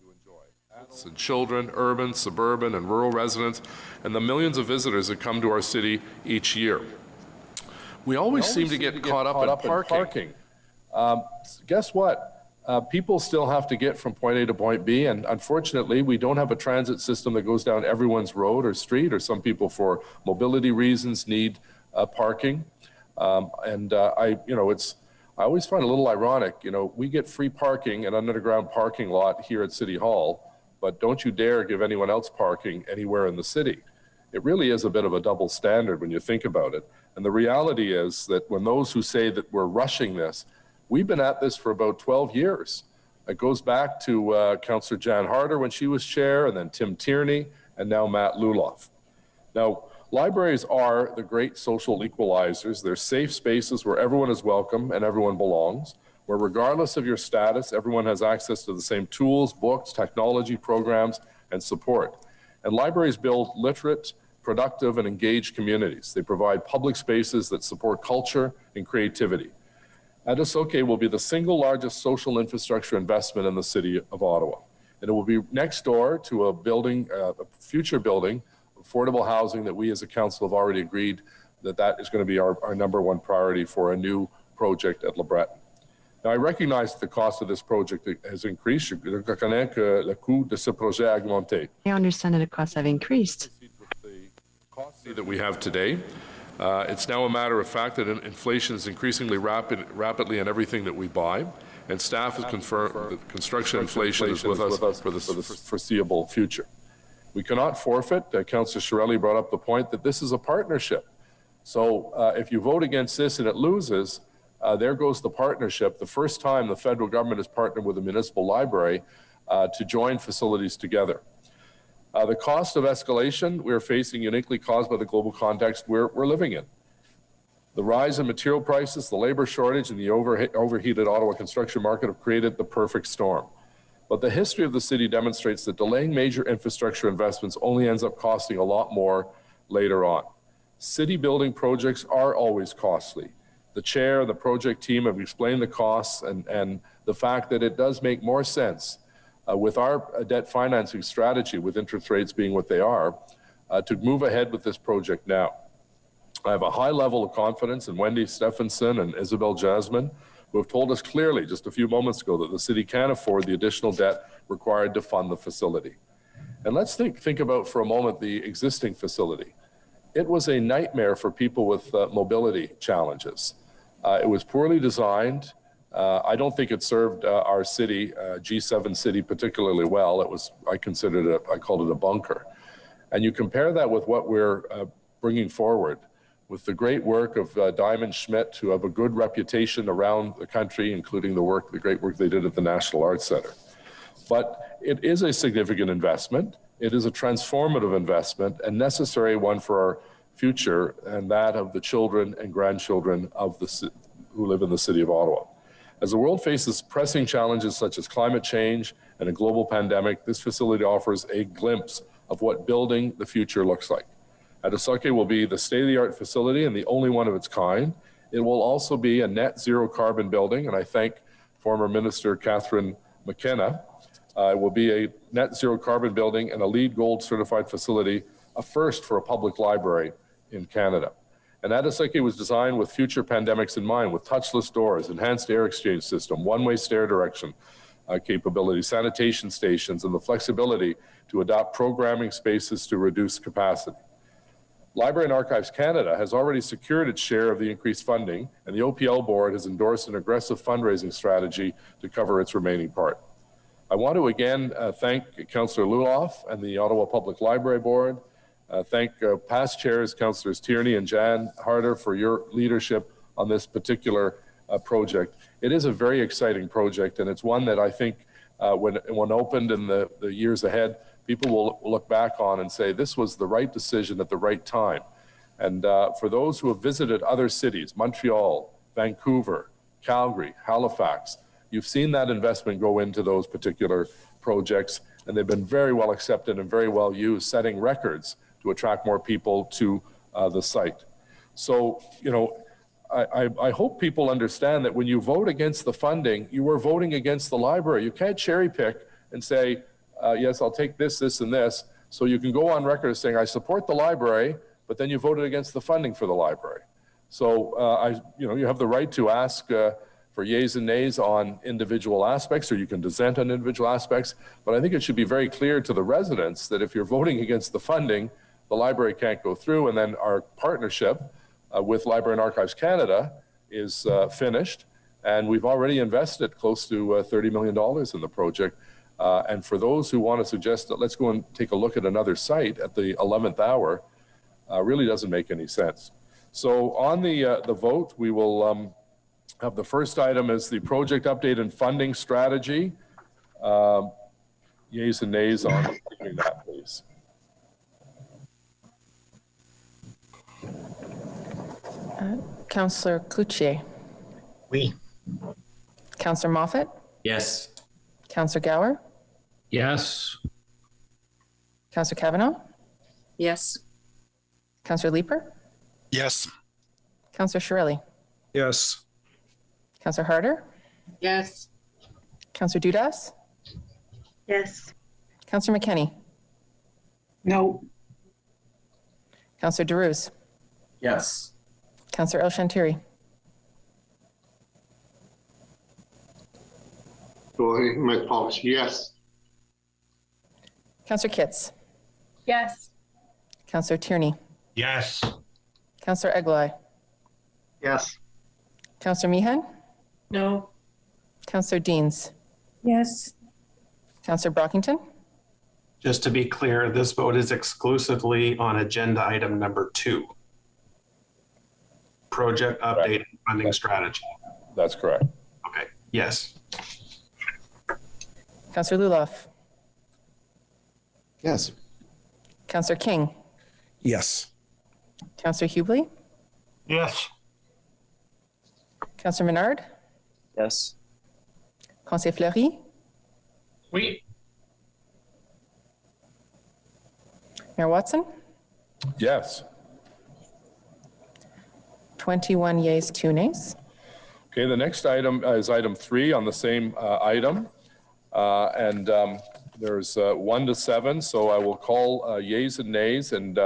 And children, urban, suburban, and rural residents, and the millions of visitors that come to our city each year. We always seem to get caught up in parking. Guess what? People still have to get from point A to point B, and unfortunately, we don't have a transit system that goes down everyone's road or street, or some people, for mobility reasons, need parking. I always find it a little ironic. We get free parking in an underground parking lot here at City Hall, but don't you dare give anyone else parking anywhere in the city. It really is a bit of a double standard when you think about it. And the reality is that when those who say that we're rushing this, we've been at this for about 12 years. It goes back to Councillor Jan Harder when she was chair, and then Tim Tierney, and now Matt Luloff. Now, libraries are the great social equalizers. They're safe spaces where everyone is welcome and everyone belongs, where regardless of your status, everyone has access to the same tools, books, technology, programs, and support. And libraries build literate, productive, and engaged communities. They provide public spaces that support culture and creativity. Adesoke will be the single largest social infrastructure investment in the city of Ottawa. And it will be next door to a building, a future building, affordable housing that we as a council have already agreed that is going to be our #1 priority for a new project at Le Breton. Now, I recognize that the cost of this project has increased. Je reconnais que le coût de ce projet a augmenté. I understand that the costs have increased. That we have today. It's now a matter of fact that inflation is increasingly rapidly in everything that we buy, and staff has confirmed that construction inflation is with us for the foreseeable future. We cannot forfeit. Councillor Chiarelli brought up the point that this is a partnership. So if you vote against this and it loses, there goes the partnership. The first time the federal government has partnered with a municipal library to join facilities together. The cost of escalation we're facing uniquely caused by the global context we're living in. The rise in material prices, the labor shortage, and the overheated Ottawa construction market have created the perfect storm. But the history of the city demonstrates that delaying major infrastructure investments only ends up costing a lot more later on. City building projects are always costly. The chair and the project team have explained the costs and the fact that it does make more sense with our debt financing strategy, with interest rates being what they are, to move ahead with this project now. I have a high level of confidence in Wendy Stephenson and Isabel Jasmine, who have told us clearly just a few moments ago that the city can afford the additional debt required to fund the facility. And let's think about for a moment the existing facility. It was a nightmare for people with mobility challenges. It was poorly designed. I don't think it served our city, G7 city, particularly well. I called it a bunker. And you compare that with what we're bringing forward with the great work of Diamond Schmidt, who have a good reputation around the country, including the great work they did at the National Arts Center. But it is a significant investment. It is a transformative investment, a necessary one for our future and that of the children and grandchildren of who live in the city of Ottawa. As the world faces pressing challenges such as climate change and a global pandemic, this facility offers a glimpse of what building the future looks like. Adesoke will be the state-of-the-art facility and the only one of its kind. It will also be a net zero carbon building, and I thank former Minister Catherine McKenna. It will be a net zero carbon building and a LEED Gold certified facility, a first for a public library in Canada. And Adesoke was designed with future pandemics in mind, with touchless doors, enhanced air exchange system, one-way stair direction capability, sanitation stations, and the flexibility to adopt programming spaces to reduce capacity. Library and Archives Canada has already secured its share of the increased funding, and the OPL board has endorsed an aggressive fundraising strategy to cover its remaining part. I want to again thank Councillor Luloff and the Ottawa Public Library Board. Thank past chairs, Councillors Tierney and Jan Harder, for your leadership on this particular project. It is a very exciting project, and it's one that I think when opened in the years ahead, people will look back on and say this was the right decision at the right time. And for those who have visited other cities, Montreal, Vancouver, Calgary, Halifax. You've seen that investment go into those particular projects, and they've been very well accepted and very well used, setting records to attract more people to the site. So, you know, I hope people understand that when you vote against the funding, you are voting against the library. You can't cherry pick and say, yes, I'll take this, this, and this. So you can go on record as saying, I support the library, but then you voted against the funding for the library. So, you have the right to ask for yeas and nays on individual aspects, or you can dissent on individual aspects. But I think it should be very clear to the residents that if you're voting against the funding, the library can't go through, and then our partnership with Library and Archives Canada is finished, and we've already invested close to $30 million in the project. And for those who want to suggest that let's go and take a look at another site at the 11th hour, really doesn't make any sense. So on the vote, we will have the first item as the project update and funding strategy. Yeas and nays on doing that, please. Councillor Cloutier. Oui. Councillor Moffat. Yes. Councillor Gower. Yes. Councillor Kavanaugh. Yes. Councillor Leeper. Yes. Councillor Shirelli. Yes. Councillor Harder. Yes. Councillor Dudas. Yes. Councillor McKenney. No. Councillor DeRose. Yes. Councillor El Shantiri. My apologies. Yes. Councillor Kitts. Yes. Councillor Tierney. Yes. Councillor Eglai. Yes. Councillor Meehan. No. Councillor Deans. Yes. Councillor Brockington. Just to be clear, this vote is exclusively on agenda item number 2. Project update and funding strategy. That's correct. Okay. Yes. Councillor Luloff. Yes. Councillor King. Yes. Councillor Hubley. Yes. Councillor Menard. Yes. Conseil Fleury. Oui. Mayor Watson. Yes. 21 yeas, 2 nays. Okay, the next item is item 3 on the same item. There's 1 to 7, so I will call yeas and nays. And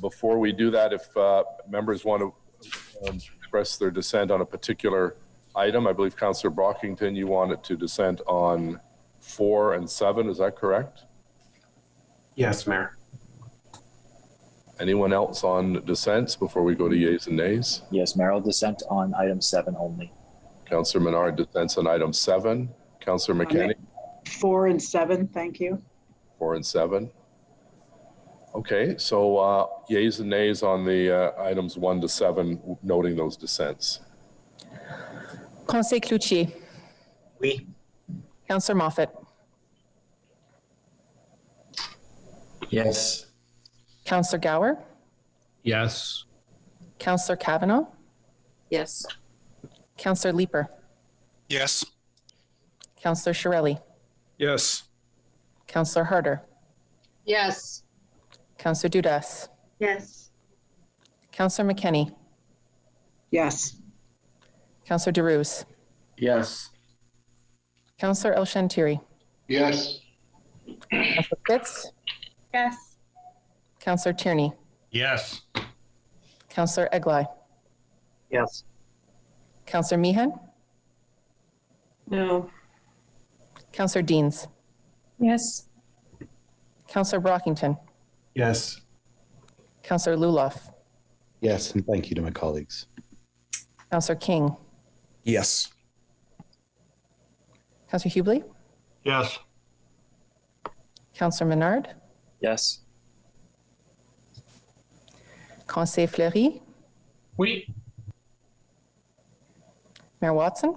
before we do that, if members want to express their dissent on a particular item, I believe Councillor Brockington, you wanted to dissent on 4 and 7, is that correct? Yes, Mayor. Anyone else on dissents before we go to yeas and nays? Yes, Mayor, I'll dissent on item 7 only. Councillor Menard dissents on item 7. Councillor McKenney? 4 and 7, thank you. 4 and 7. Okay, so yeas and nays on the items 1 to 7, noting those dissents. Conseil Cloutier. Oui. Councillor Moffat. Yes. Councillor Gower. Yes. Councillor Kavanaugh. Yes. Councillor Leeper. Yes. Councillor Shirelli. Yes. Councillor Harder. Yes. Councillor Dudas. Yes. Councillor McKenney. Yes. Councillor DeRose. Yes. Councillor El Shantiri. Yes. Councillor Fitz. Yes. Councillor Tierney. Yes. Councillor Eglai. Yes. Councillor Meehan. No. Councillor Deans. Yes. Councillor Brockington. Yes. Councillor Luloff. Yes, and thank you to my colleagues. Councillor King. Yes. Councillor Hubley. Yes. Councillor Menard. Yes. Conseil Fleury. Oui. Mayor Watson.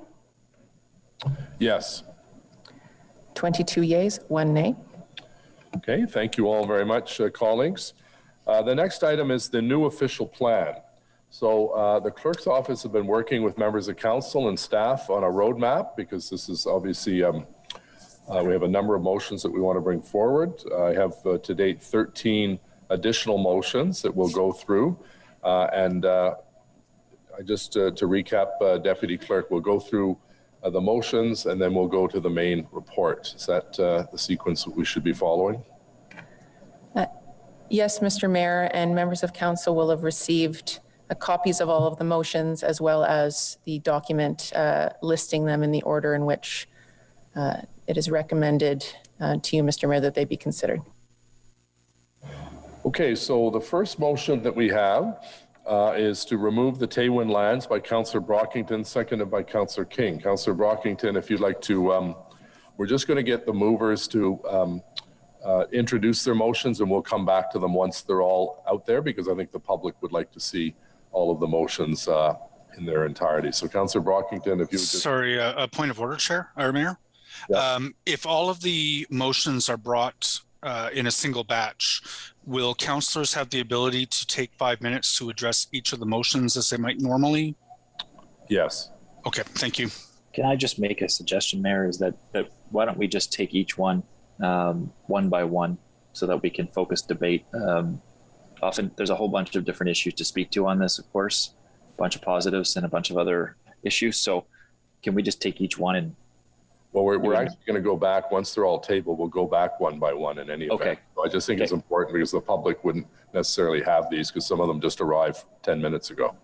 Yes. 22 yeas, 1 nay. Okay, thank you all very much, colleagues. The next item is the new official plan. So the clerk's office have been working with members of council and staff on a roadmap, because this is obviously, we have a number of motions that we want to bring forward. I have to date 13 additional motions that we'll go through. Just to recap, Deputy Clerk, we'll go through the motions and then we'll go to the main report. Is that the sequence that we should be following? Yes, Mr. Mayor, and members of council will have received copies of all of the motions, as well as the document listing them in the order in which it is recommended to you, Mr. Mayor, that they be considered. Okay, so the first motion that we have is to remove the Taywin lands by Councillor Brockington, seconded by Councillor King. Councillor Brockington, if you'd like to, we're just going to get the movers to introduce their motions, and we'll come back to them once they're all out there, because I think the public would like to see all of the motions in their entirety. So Councillor Brockington, if you would just... Sorry, a point of order, Chair, or Mayor. Yeah. If all of the motions are brought in a single batch, will councillors have the ability to take 5 minutes to address each of the motions as they might normally? Yes. Okay, thank you. Can I just make a suggestion, Mayor, is that why don't we just take each one one by one, so that we can focus debate. Often there's a whole bunch of different issues to speak to on this, of course, a bunch of positives and a bunch of other issues. So can we just take each one and... Well, we're actually going to go back, once they're all tabled, we'll go back one by one in any event. Okay. So I just think it's important, because the public wouldn't necessarily have these, because some of them just arrived 10 minutes ago.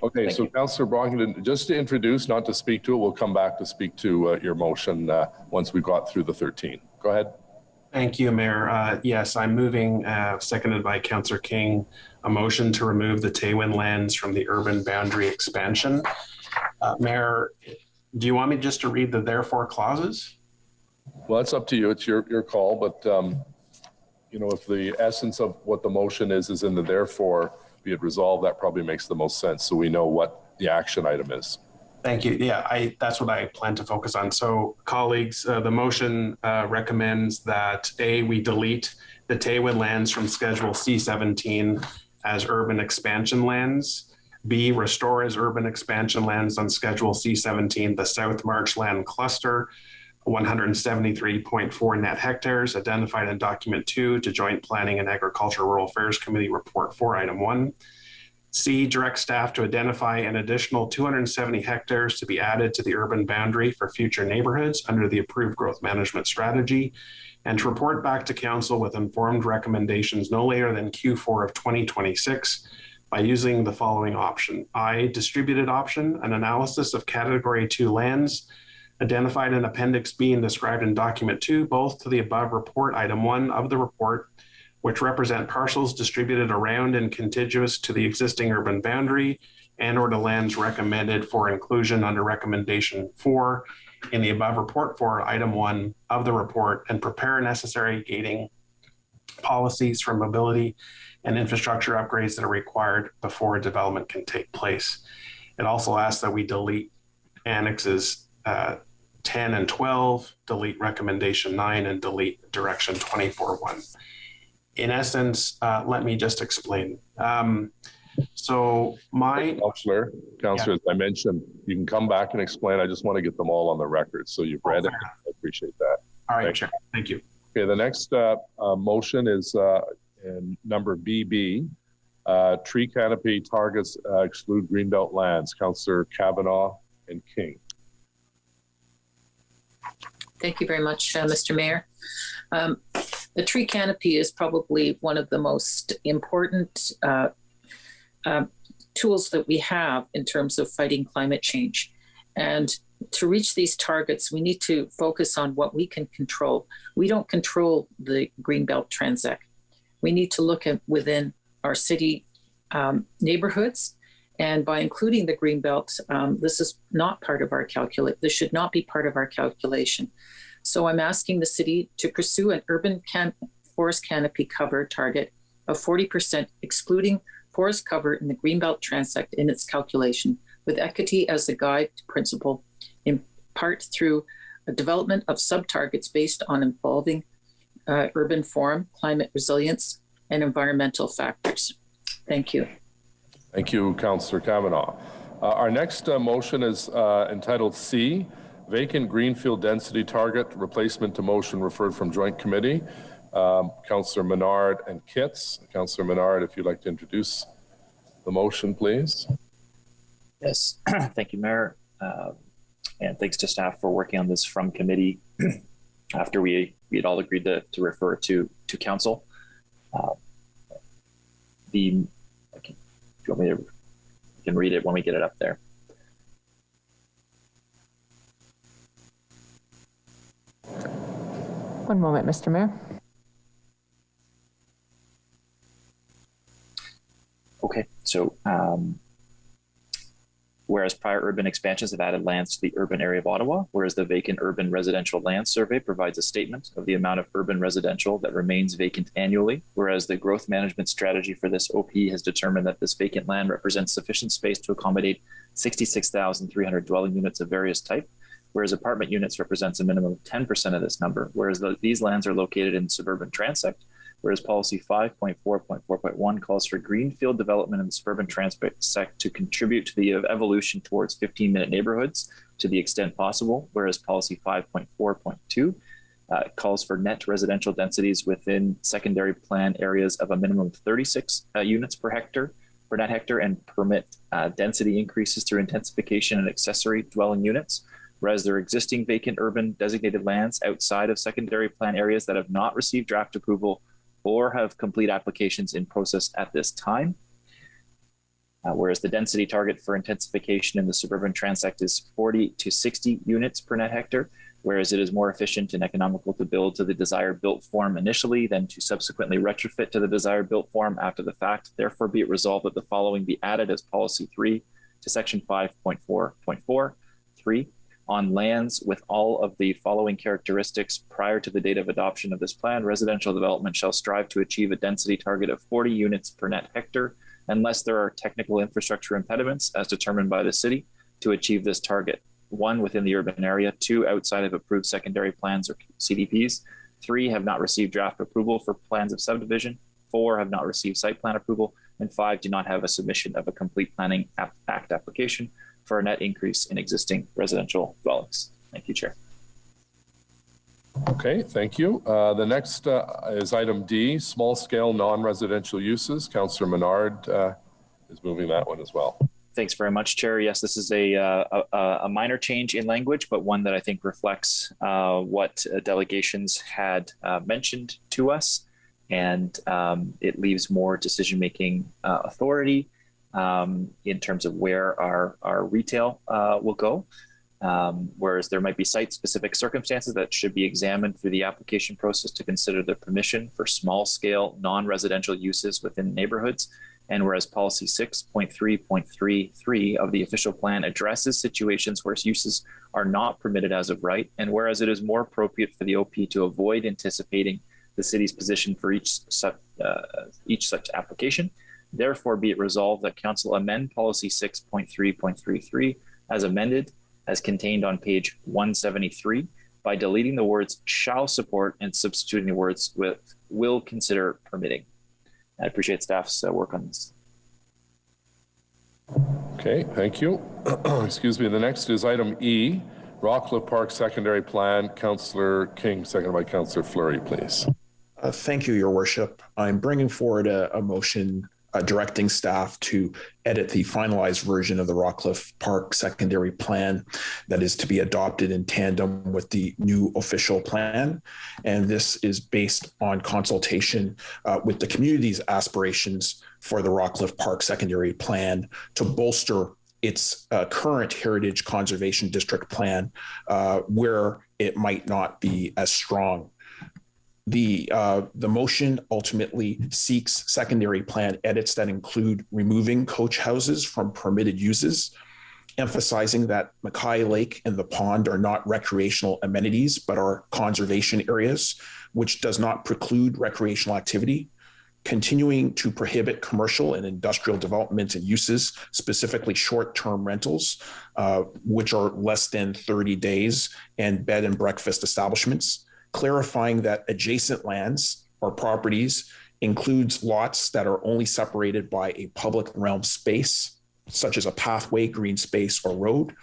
Okay, so Councillor Brockington, just to introduce, not to speak to it, we'll come back to speak to your motion once we got through the 13. Go ahead. Thank you, Mayor. Yes, I'm moving, seconded by Councillor King, a motion to remove the Taywin lands from the urban boundary expansion. Mayor, do you want me just to read the therefore clauses? Well, it's up to you. It's your call. But, you know, if the essence of what the motion is in the therefore be it resolved, that probably makes the most sense, so we know what the action item is. Thank you. Yeah, that's what I plan to focus on. So, colleagues, the motion recommends that A, we delete the Taywin lands from Schedule C17 as urban expansion lands. B, restore as urban expansion lands on Schedule C17 the South Marchland Cluster, 173.4 net hectares identified in Document 2 to Joint Planning and Agriculture Rural Affairs Committee Report 4, Item 1. C, direct staff to identify an additional 270 hectares to be added to the urban boundary for future neighborhoods under the approved growth management strategy, and to report back to council with informed recommendations no later than Q4 of 2026 by using the following option. I, distributed option, an analysis of Category 2 lands identified in Appendix B and described in Document 2, both to the above report, Item 1 of the report, which represent parcels distributed around and contiguous to the existing urban boundary, and or the lands recommended for inclusion under Recommendation 4 in the above report for Item 1 of the report, and prepare necessary gating policies for mobility and infrastructure upgrades that are required before development can take place. It also asks that we delete annexes 10 and 12, delete Recommendation 9, and delete Direction 24.1. In essence, let me just explain. So my... Councillor, as I mentioned, you can come back and explain. I just want to get them all on the record. So you've read it. I appreciate that. All right, Chair. Thank you. Okay, the next motion is in number BB. Tree canopy targets exclude greenbelt lands. Councillor Kavanaugh and King. Thank you very much, Mr. Mayor. The tree canopy is probably one of the most important tools that we have in terms of fighting climate change. And to reach these targets, we need to focus on what we can control. We don't control the Greenbelt Transect. We need to look at within our city neighborhoods. And by including the Greenbelt, this is not part of our calculation. This should not be part of our calculation. So I'm asking the city to pursue an urban forest canopy cover target of 40%, excluding forest cover in the Greenbelt Transect in its calculation, with equity as the guide to principle, in part through a development of sub-targets based on involving urban form, climate resilience, and environmental factors. Thank you. Thank you, Councillor Kavanaugh. Our next motion is entitled C, Vacant Greenfield Density Target, Replacement to Motion referred from Joint Committee. Councillor Menard and Kitts. Councillor Menard, if you'd like to introduce the motion, please. Yes, thank you, Mayor. And thanks to staff for working on this from committee after we had all agreed to refer it to council. Do you want me to, I can read it when we get it up there. One moment, Mr. Mayor. Okay, so whereas prior urban expansions have added lands to the urban area of Ottawa, whereas the vacant urban residential land survey provides a statement of the amount of urban residential that remains vacant annually, whereas the growth management strategy for this OP has determined that this vacant land represents sufficient space to accommodate 66,300 dwelling units of various type, whereas apartment units represents a minimum of 10% of this number, whereas these lands are located in suburban transect, whereas policy 5.4.4.1 calls for greenfield development in the suburban transect to contribute to the evolution towards 15-minute neighborhoods to the extent possible, whereas policy 5.4.2 calls for net residential densities within secondary plan areas of a minimum of 36 units per net hectare, and permit density increases through intensification and accessory dwelling units, whereas there are existing vacant urban designated lands outside of secondary plan areas that have not received draft approval or have complete applications in process at this time. Whereas the density target for intensification in the suburban transect is 40 to 60 units per net hectare, whereas it is more efficient and economical to build to the desired built form initially than to subsequently retrofit to the desired built form after the fact. Therefore, be it resolved that the following be added as policy 3 to section 5.4.4.3. On lands with all of the following characteristics prior to the date of adoption of this plan, residential development shall strive to achieve a density target of 40 units per net hectare, unless there are technical infrastructure impediments as determined by the city to achieve this target. 1, within the urban area, 2, outside of approved secondary plans or CDPs, 3, have not received draft approval for plans of subdivision, 4, have not received site plan approval, and 5, do not have a submission of a complete planning act application for a net increase in existing residential dwellings. Thank you, Chair. Okay, thank you. The next is item D, small scale non-residential uses. Councillor Menard is moving that one as well. Thanks very much, Chair. Yes, this is a minor change in language, but one that I think reflects what delegations had mentioned to us, and it leaves more decision-making authority in terms of where our retail will go, whereas there might be site-specific circumstances that should be examined through the application process to consider the permission for small-scale non-residential uses within neighborhoods. And whereas policy 6.3.33 of the official plan addresses situations where uses are not permitted as of right, and whereas it is more appropriate for the OP to avoid anticipating the city's position for each such application, therefore be it resolved that council amend policy 6.3.33 as amended, as contained on page 173, by deleting the words shall support and substituting the words with will consider permitting. I appreciate staff's work on this. Okay, thank you. Excuse me. The next is item E, Rockcliffe Park Secondary Plan. Councillor King, seconded by Councillor Fleury, please. Thank you, Your Worship. I'm bringing forward a motion directing staff to edit the finalized version of the Rockcliffe Park Secondary Plan that is to be adopted in tandem with the new official plan. And this is based on consultation with the community's aspirations for the Rockcliffe Park Secondary Plan to bolster its current Heritage Conservation District plan where it might not be as strong. The motion ultimately seeks secondary plan edits that include removing coach houses from permitted uses, emphasizing that Mackay Lake and the pond are not recreational amenities, but are conservation areas, which does not preclude recreational activity, continuing to prohibit commercial and industrial developments and uses, specifically short-term rentals, which are less than 30 days, and bed and breakfast establishments, clarifying that adjacent lands or properties includes lots that are only separated by a public realm space, such as a pathway, green space, or road.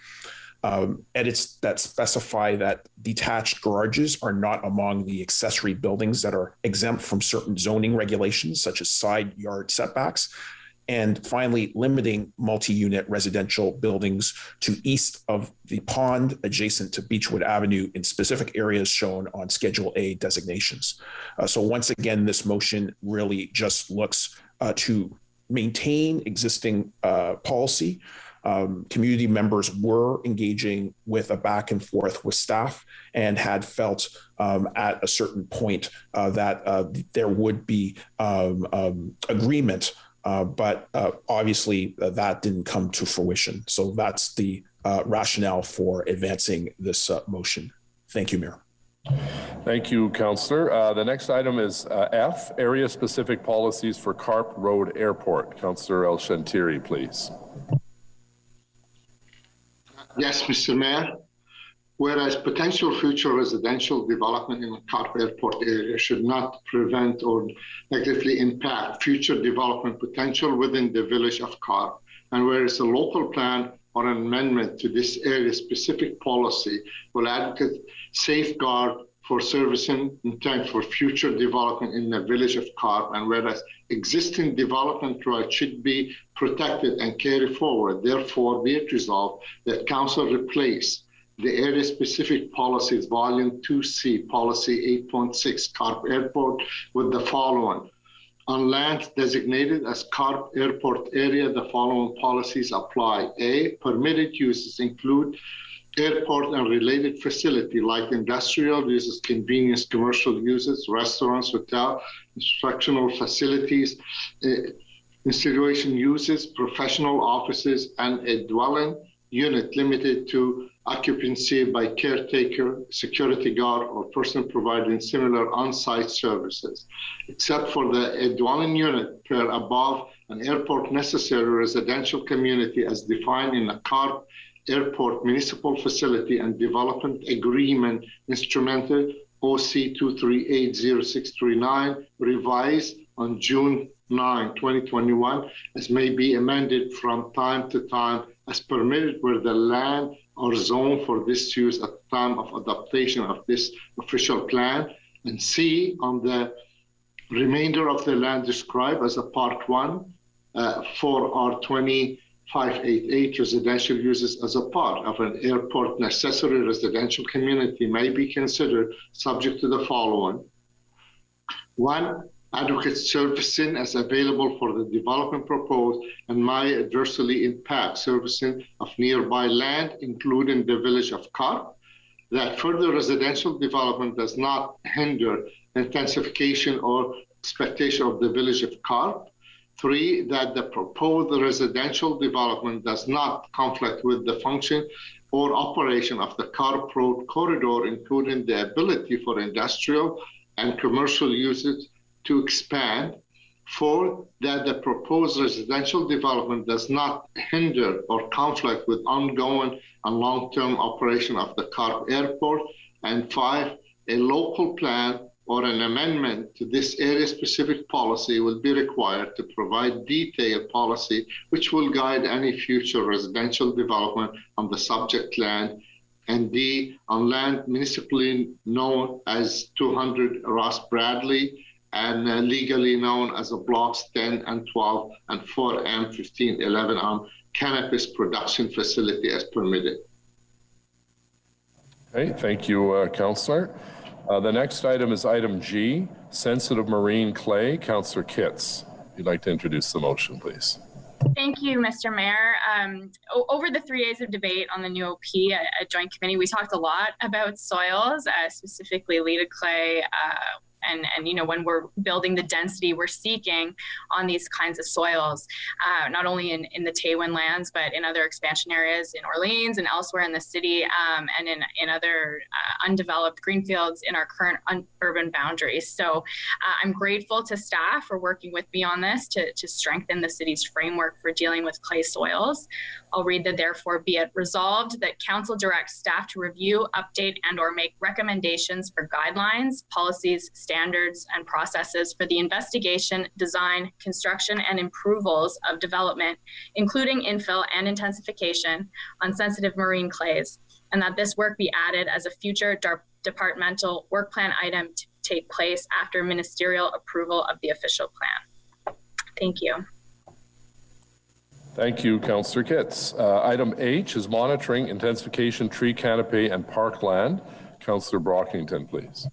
Edits that specify that detached garages are not among the accessory buildings that are exempt from certain zoning regulations, such as side yard setbacks. And finally, limiting multi-unit residential buildings to east of the pond adjacent to Beechwood Avenue in specific areas shown on Schedule A designations. So once again, this motion really just looks to maintain existing policy. Community members were engaging with a back and forth with staff and had felt at a certain point that there would be agreement. But obviously that didn't come to fruition. So that's the rationale for advancing this motion. Thank you, Mayor. Thank you, Councillor. The next item is F, area-specific policies for Carp Road Airport. Councillor El Shantiri, please. Yes, Mr. Mayor. Whereas potential future residential development in the Carp Airport area should not prevent or negatively impact future development potential within the village of Carp, and whereas a local plan or an amendment to this area-specific policy will advocate safeguard for servicing intent for future development in the village of Carp, and whereas existing development rights should be protected and carried forward, therefore be it resolved that Council replace the area-specific policies, Volume 2C, Policy 8.6, Carp Airport, with the following. On land designated as Carp Airport area, the following policies apply. A, permitted uses include airport and related facility like industrial uses, convenience commercial uses, restaurants, hotel, instructional facilities, institution uses, professional offices, and a dwelling unit limited to occupancy by caretaker, security guard, or person providing similar on-site services, except for the dwelling unit per above an airport necessary residential community as defined in the Carp Airport Municipal Facility and Development Agreement Instrumental OC 2380639, revised on June 9, 2021, as may be amended from time to time as permitted where the land or zone for this use at the time of adoption of this official plan. And C, on the remainder of the land described as a Part 1 for our 2588 residential uses as a part of an airport necessary residential community may be considered subject to the following. 1, adequate servicing as available for the development proposed and may adversely impact servicing of nearby land, including the village of Carp. That further residential development does not hinder intensification or expectation of the village of Carp. 3, that the proposed residential development does not conflict with the function or operation of the Carp Road corridor, including the ability for industrial and commercial uses to expand. 4, that the proposed residential development does not hinder or conflict with ongoing and long-term operation of the Carp Airport. And 5, a local plan or an amendment to this area-specific policy will be required to provide detailed policy which will guide any future residential development on the subject land. And D, on land municipally known as 200 Ross Bradley and legally known as a blocks 10 and 12 and 4M 1511 on cannabis production facility as permitted. Okay, thank you, Councillor. The next item is item G, sensitive marine clay. Councillor Kitts, if you'd like to introduce the motion, please. Thank you, Mr. Mayor. Over the 3 days of debate on the new OP at Joint Committee, we talked a lot about soils, specifically Leda clay, and you know, when we're building the density we're seeking on these kinds of soils, not only in the Taywin lands, but in other expansion areas in Orleans and elsewhere in the city, and in other undeveloped greenfields in our current urban boundaries. So I'm grateful to staff for working with me on this to strengthen the city's framework for dealing with clay soils. I'll read that therefore be it resolved that Council directs staff to review, update, and or make recommendations for guidelines, policies, standards and processes for the investigation, design, construction, and approvals of development, including infill and intensification on sensitive marine clays, and that this work be added as a future departmental work plan item to take place after ministerial approval of the official plan. Thank you. Thank you, Councillor Kitts. Item H is monitoring intensification, tree canopy, and parkland. Councillor Brockington, please.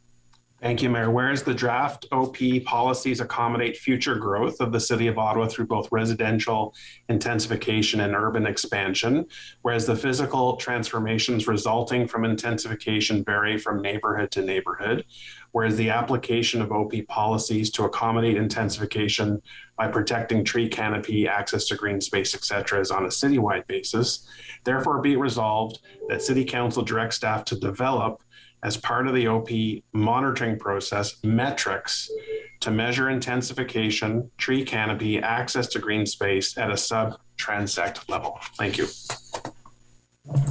Thank you, Mayor. Whereas the draft OP policies accommodate future growth of the City of Ottawa through both residential intensification and urban expansion, whereas the physical transformations resulting from intensification vary from neighborhood to neighborhood, whereas the application of OP policies to accommodate intensification by protecting tree canopy, access to green space, etc., is on a citywide basis. Therefore, be it resolved that City Council direct staff to develop, as part of the OP monitoring process, metrics to measure intensification, tree canopy, access to green space at a sub-transect level. Thank you.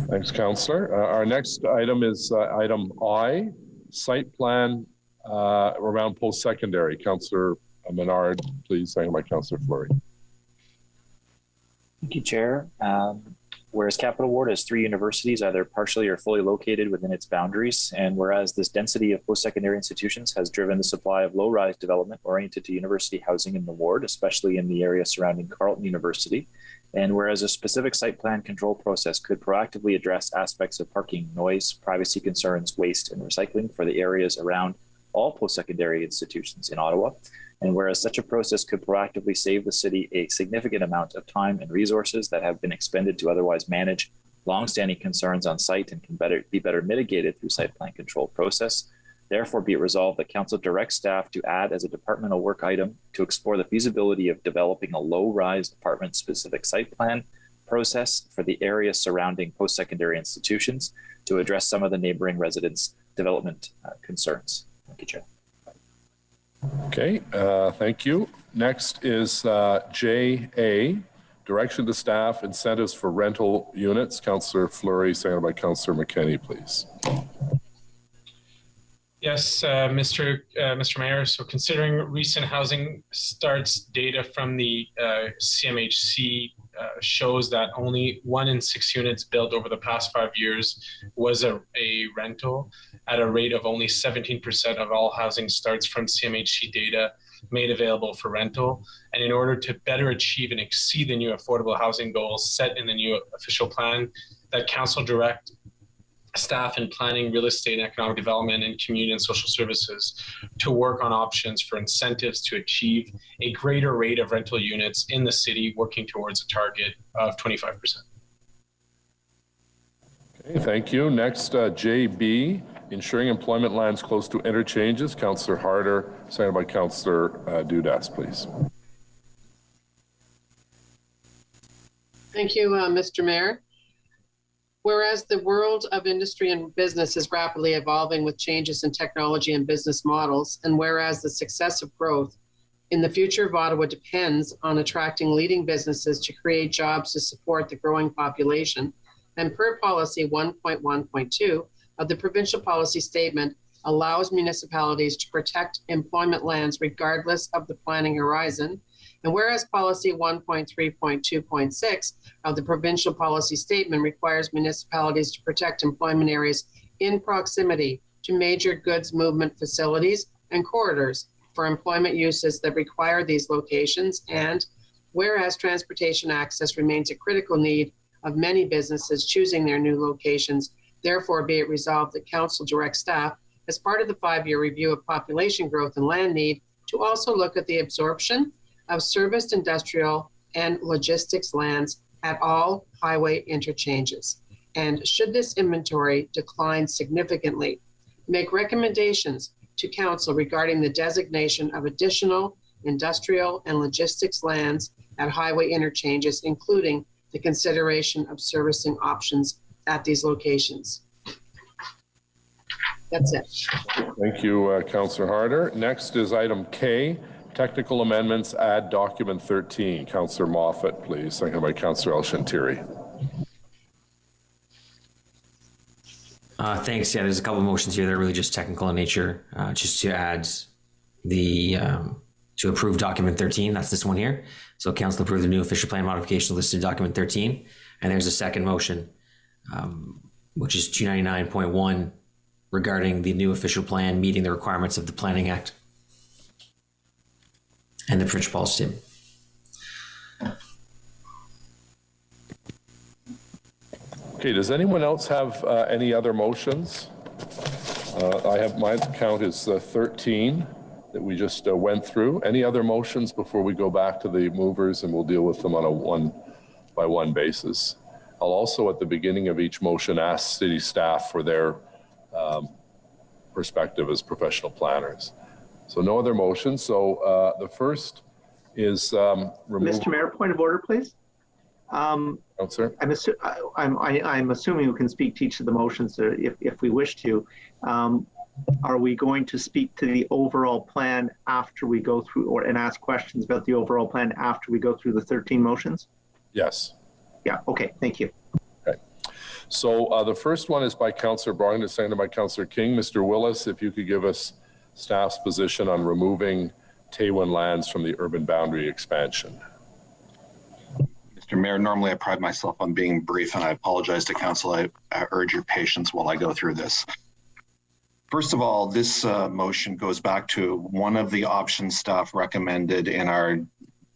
Thanks, Councillor. Our next item is item I, site plan around post-secondary. Councillor Menard, please, second by Councillor Fleury. Thank you, Chair. Whereas Capital Ward has 3 universities, either partially or fully located within its boundaries, and whereas this density of post-secondary institutions has driven the supply of low-rise development oriented to university housing in the ward, especially in the area surrounding Carleton University, and whereas a specific site plan control process could proactively address aspects of parking, noise, privacy concerns, waste, and recycling for the areas around all post-secondary institutions in Ottawa, and whereas such a process could proactively save the city a significant amount of time and resources that have been expended to otherwise manage longstanding concerns on site and can be better mitigated through site plan control process, therefore be it resolved that Council directs staff to add as a departmental work item to explore the feasibility of developing a low-rise apartment-specific site plan process for the areas surrounding post-secondary institutions to address some of the neighboring residents' development concerns. Thank you, Chair. Okay, thank you. Next is JA, direction to staff, incentives for rental units. Councillor Fleury, seconded by Councillor McKenney, please. Yes, Mr. Mayor. So considering recent housing starts data from the CMHC shows that only 1 in 6 units built over the past 5 years was a rental at a rate of only 17% of all housing starts from CMHC data made available for rental. And in order to better achieve and exceed the new affordable housing goals set in the new official plan, that Council direct staff in planning, real estate and economic development, and community and social services to work on options for incentives to achieve a greater rate of rental units in the city, working towards a target of 25%. Okay, thank you. Next, JB, ensuring employment lands close to interchanges. Councillor Harder, seconded by Councillor Dudas, please. Thank you, Mr. Mayor. Whereas the world of industry and business is rapidly evolving with changes in technology and business models, and whereas the success of growth in the future of Ottawa depends on attracting leading businesses to create jobs to support the growing population, and per policy 1.1.2 of the provincial policy statement allows municipalities to protect employment lands regardless of the planning horizon, and whereas policy 1.3.2.6 of the provincial policy statement requires municipalities to protect employment areas in proximity to major goods movement facilities and corridors for employment uses that require these locations, and whereas transportation access remains a critical need of many businesses choosing their new locations, therefore be it resolved that Council directs staff, as part of the 5-year review of population growth and land need, to also look at the absorption of serviced industrial and logistics lands at all highway interchanges. And should this inventory decline significantly, make recommendations to Council regarding the designation of additional industrial and logistics lands at highway interchanges, including the consideration of servicing options at these locations. That's it. Thank you, Councillor Harder. Next is item K, technical amendments, add document 13. Councillor Moffat, please, seconded by Councillor El-Shantiri. Thanks. Yeah, there's a couple of motions here that are really just technical in nature, just to add to approve document 13. That's this one here. So council approve the new official plan modification listed in document 13. And there's a second motion, which is 299.1 regarding the new official plan meeting the requirements of the Planning Act and the provincial policy statement. Okay, does anyone else have any other motions? I have, my count is 13 that we just went through. Any other motions before we go back to the movers, and we'll deal with them on a one-by-one basis. I'll also at the beginning of each motion ask city staff for their perspective as professional planners. So no other motions. So the first is Mr. Mayor, point of order, please. Sir. I'm assuming we can speak to each of the motions if we wish to. Are we going to speak to the overall plan after we go through, and ask questions about the overall plan after we go through the 13 motions? Yes. Yeah, okay, thank you. Okay. So the first one is by Councillor Barton, seconded by Councillor King. Mr. Willis, if you could give us staff's position on removing Taywin lands from the urban boundary expansion. Mr. Mayor, normally I pride myself on being brief, and I apologize to council. I urge your patience while I go through this. First of all, this motion goes back to one of the options staff recommended in our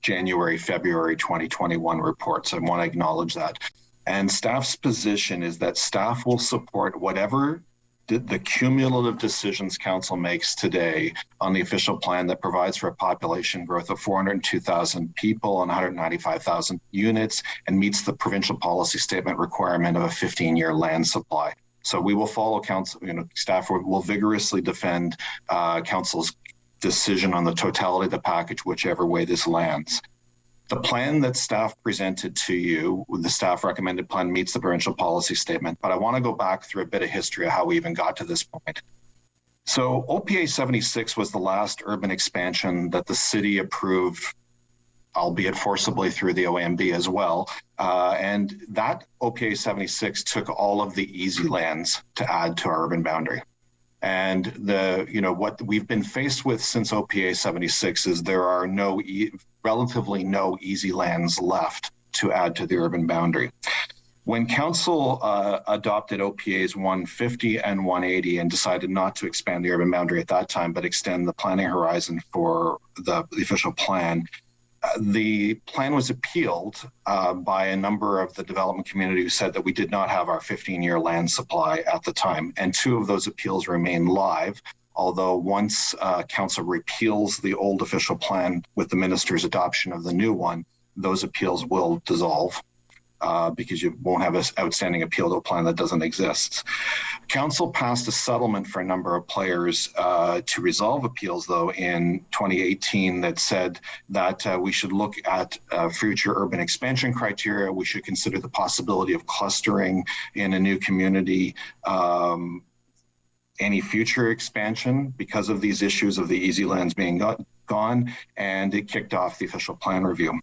January, February 2021 reports. I want to acknowledge that. And staff's position is that staff will support whatever the cumulative decisions council makes today on the official plan that provides for a population growth of 402,000 people and 195,000 units and meets the provincial policy statement requirement of a 15-year land supply. So we will follow council, staff will vigorously defend council's decision on the totality of the package, whichever way this lands. The plan that staff presented to you, the staff recommended plan, meets the provincial policy statement, but I want to go back through a bit of history of how we even got to this point. So OPA 76 was the last urban expansion that the city approved, albeit forcibly through the OMB as well. And that OPA 76 took all of the easy lands to add to our urban boundary. And what we've been faced with since OPA 76 is there are relatively no easy lands left to add to the urban boundary. When council adopted OPAs 150 and 180 and decided not to expand the urban boundary at that time, but extend the planning horizon for the official plan, the plan was appealed by a number of the development community who said that we did not have our 15-year land supply at the time. And two of those appeals remain live, although once council repeals the old official plan with the minister's adoption of the new one, those appeals will dissolve because you won't have an outstanding appeal to a plan that doesn't exist. Council passed a settlement for a number of players to resolve appeals, though, in 2018 that said that we should look at future urban expansion criteria. We should consider the possibility of clustering in a new community, any future expansion because of these issues of the easy lands being gone, and it kicked off the official plan review.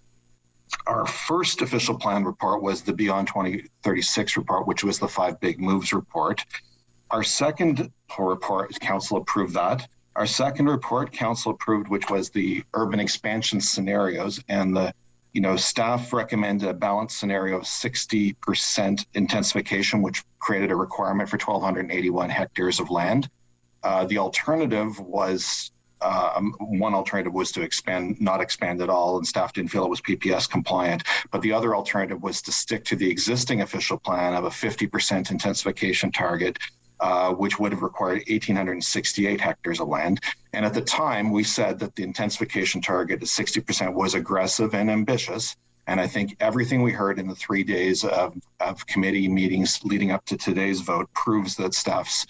Our first official plan report was the Beyond 2036 report, which was the 5 Big Moves report. Our second report, council approved that. Our second report, council approved, which was the urban expansion scenarios, and the staff recommended a balanced scenario of 60% intensification, which created a requirement for 1,281 hectares of land. The alternative was one alternative was to not expand at all, and staff didn't feel it was PPS compliant. But the other alternative was to stick to the existing official plan of a 50% intensification target, which would have required 1,868 hectares of land. And at the time, we said that the intensification target of 60% was aggressive and ambitious. And I think everything we heard in the 3 days of committee meetings leading up to today's vote proves that staff's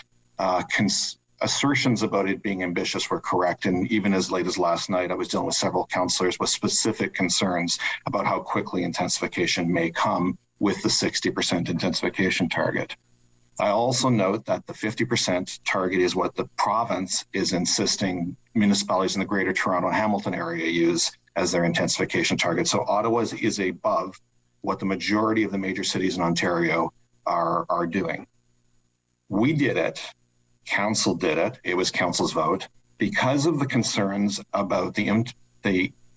assertions about it being ambitious were correct. And even as late as last night, I was dealing with several councillors with specific concerns about how quickly intensification may come with the 60% intensification target. I also note that the 50% target is what the province is insisting municipalities in the Greater Toronto and Hamilton area use as their intensification target. So Ottawa is above what the majority of the major cities in Ontario are doing. We did it. Council did it. It was council's vote. because of the concerns about the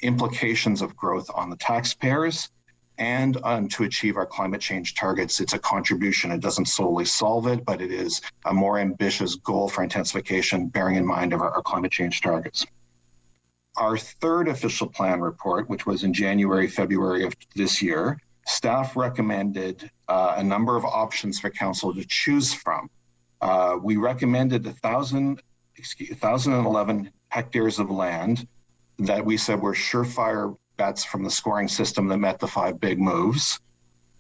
implications of growth on the taxpayers and to achieve our climate change targets. It's a contribution. It doesn't solely solve it, but it is a more ambitious goal for intensification, bearing in mind of our climate change targets. Our third official plan report, which was in January, February of this year, staff recommended a number of options for council to choose from. We recommended 1,011 hectares of land that we said were surefire bets from the scoring system that met the 5 big moves.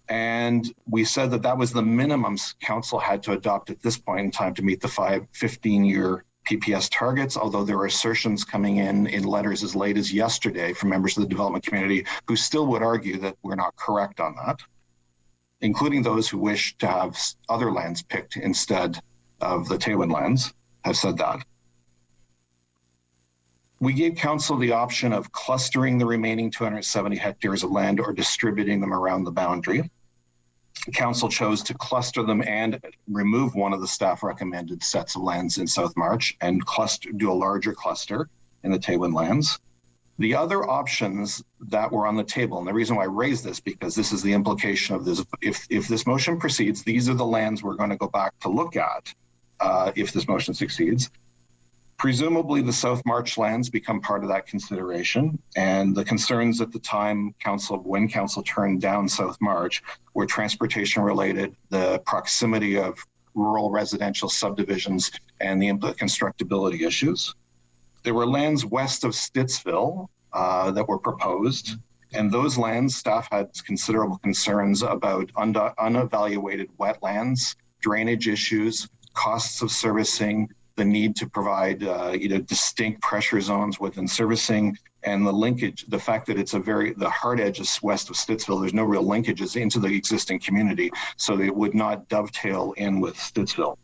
And we said that that was the minimum council had to adopt at this point in time to meet the 15-year PPS targets, although there were assertions coming in letters as late as yesterday from members of the development community who still would argue that we're not correct on that, including those who wish to have other lands picked instead of the Taywin lands have said that. We gave council the option of clustering the remaining 270 hectares of land or distributing them around the boundary. Council chose to cluster them and remove one of the staff recommended sets of lands in South March and do a larger cluster in the Taywin lands. The other options that were on the table, and the reason why I raised this, because this is the implication of this, if this motion proceeds, these are the lands we're going to go back to look at if this motion succeeds. Presumably the South March lands become part of that consideration, and the concerns at the time when council turned down South March were transportation related, the proximity of rural residential subdivisions, and the constructability issues. There were lands west of Stittsville that were proposed, and those lands staff had considerable concerns about unevaluated wetlands, drainage issues, costs of servicing, the need to provide distinct pressure zones within servicing, and the linkage, the fact that it's the hard edge is west of Stittsville, there's no real linkages into the existing community, so it would not dovetail in with Stittsville.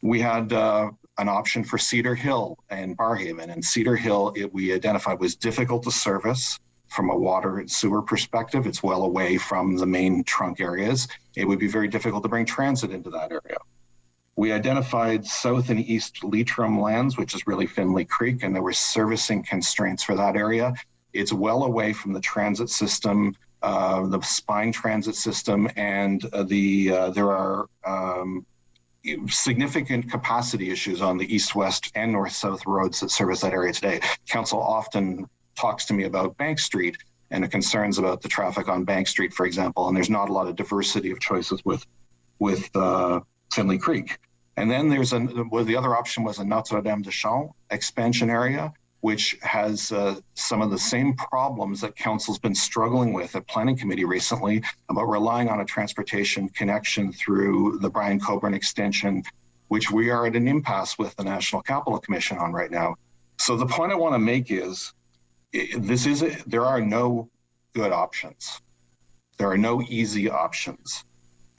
We had an option for Cedar Hill and Barrhaven, and Cedar Hill, we identified was difficult to service from a water and sewer perspective. It's well away from the main trunk areas. It would be very difficult to bring transit into that area. We identified south and east Leitrim lands, which is really Finley Creek, and there were servicing constraints for that area. It's well away from the transit system, the spine transit system, and there are significant capacity issues on the east-west and north-south roads that service that area today. Council often talks to me about Bank Street and the concerns about the traffic on Bank Street, for example, and there's not a lot of diversity of choices with Finley Creek. And then the other option was a Notre-Dame-des-Champs expansion area, which has some of the same problems that council's been struggling with at planning committee recently about relying on a transportation connection through the Brian Coburn extension, which we are at an impasse with the National Capital Commission on right now. So the point I want to make is, there are no good options. There are no easy options.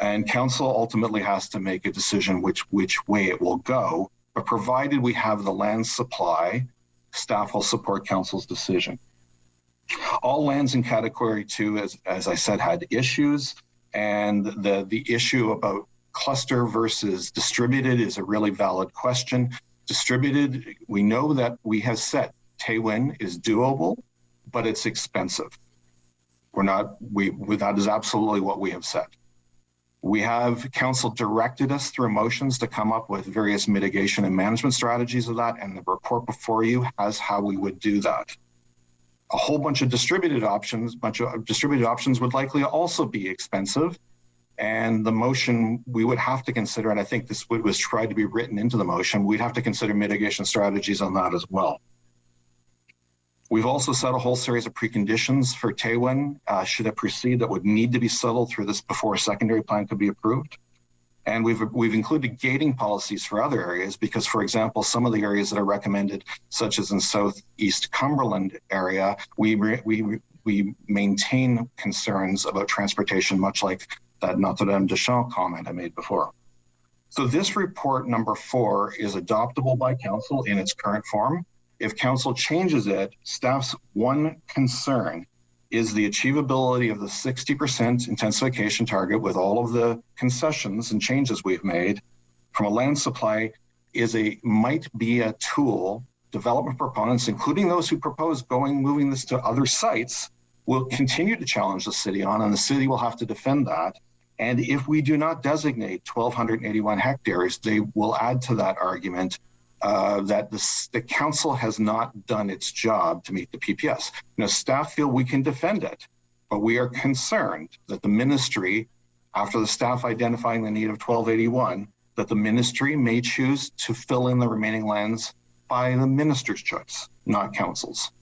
And council ultimately has to make a decision which way it will go, but provided we have the land supply, staff will support council's decision. All lands in category 2, as I said, had issues, and the issue about cluster versus distributed is a really valid question. Distributed, we know that we have set Taywin is doable, but it's expensive. That is absolutely what we have said. We have council directed us through motions to come up with various mitigation and management strategies of that, and the report before you has how we would do that. A whole bunch of distributed options would likely also be expensive, and the motion we would have to consider, and I think this was tried to be written into the motion, we'd have to consider mitigation strategies on that as well. We've also set a whole series of preconditions for Taywin, should it proceed, that would need to be settled through this before a secondary plan could be approved. And we've included gating policies for other areas because, for example, some of the areas that are recommended, such as in Southeast Cumberland area, we maintain concerns about transportation, much like that Notre-Dame-des-Champs comment I made before. So this report number 4 is adoptable by council in its current form. If council changes it, staff's one concern is the achievability of the 60% intensification target with all of the concessions and changes we've made from a land supply might be a tool. Development proponents, including those who propose moving this to other sites, will continue to challenge the city on, and the city will have to defend that. And if we do not designate 1,281 hectares, they will add to that argument that the council has not done its job to meet the PPS. Now, staff feel we can defend it, but we are concerned that the ministry, after the staff identifying the need of 1281, that the ministry may choose to fill in the remaining lands by the minister's choice, not council's.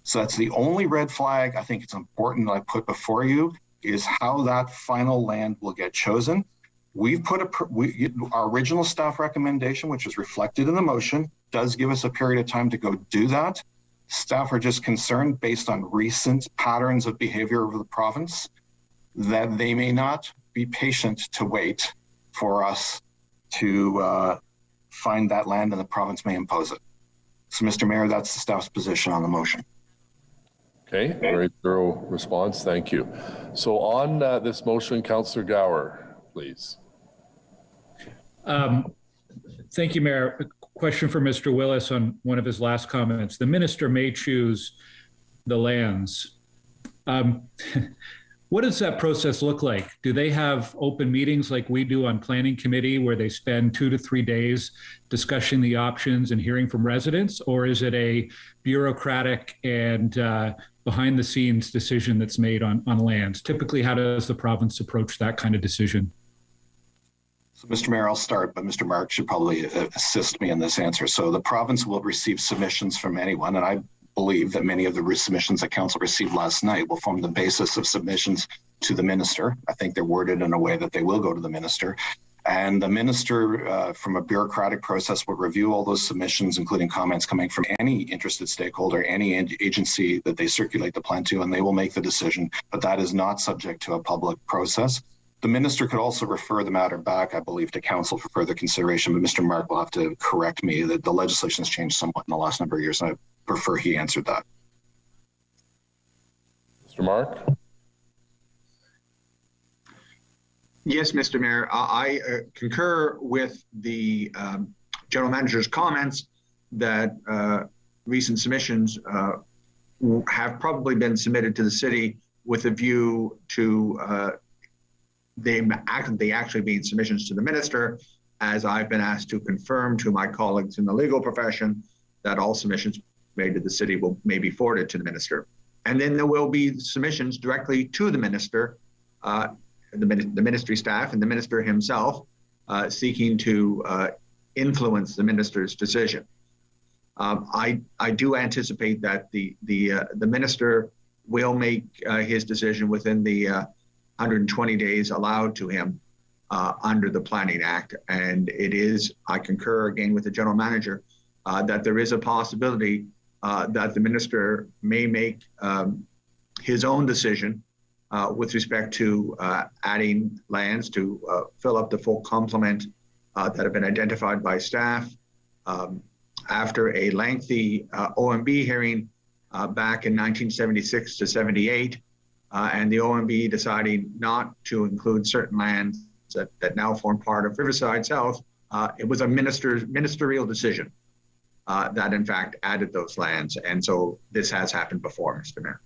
So that's the only red flag I think it's important that I put before you, is how that final land will get chosen. We've put our original staff recommendation, which is reflected in the motion, does give us a period of time to go do that. Staff are just concerned, based on recent patterns of behavior over the province, that they may not be patient to wait for us to find that land, and the province may impose it. So, Mr. Mayor, that's the staff's position on the motion. Okay, very thorough response. Thank you. So on this motion, Councillor Gower, please. Thank you, Mayor. A question for Mr. Willis on one of his last comments. The minister may choose the lands. What does that process look like? Do they have open meetings like we do on planning committee, where they spend 2 to 3 days discussing the options and hearing from residents? Or is it a bureaucratic and behind the scenes decision that's made on lands? Typically, how does the province approach that kind of decision? So, Mr. Mayor, I'll start, but Mr. Mark should probably assist me in this answer. So the province will receive submissions from anyone, and I believe that many of the submissions that council received last night will form the basis of submissions to the minister. I think they're worded in a way that they will go to the minister. And the minister, from a bureaucratic process, will review all those submissions, including comments coming from any interested stakeholder, any agency that they circulate the plan to, and they will make the decision. But that is not subject to a public process. The minister could also refer the matter back, I believe, to council for further consideration, but Mr. Mark will have to correct me that the legislation has changed somewhat in the last number of years, and I prefer he answered that. Mr. Mark? Yes, Mr. Mayor, I concur with the general manager's comments that recent submissions have probably been submitted to the city with a view to they actually being submissions to the minister, as I've been asked to confirm to my colleagues in the legal profession that all submissions made to the city may be forwarded to the minister. And then there will be submissions directly to the minister, the ministry staff and the minister himself, seeking to influence the minister's decision. I do anticipate that the minister will make his decision within the 120 days allowed to him under the Planning Act. And it is, I concur again with the general manager, that there is a possibility that the minister may make his own decision with respect to adding lands to fill up the full complement that have been identified by staff. After a lengthy OMB hearing back in 1976 to 78, and the OMB deciding not to include certain lands that now form part of Riverside South, it was a ministerial decision that in fact added those lands. And so this has happened before, Mr. Mayor.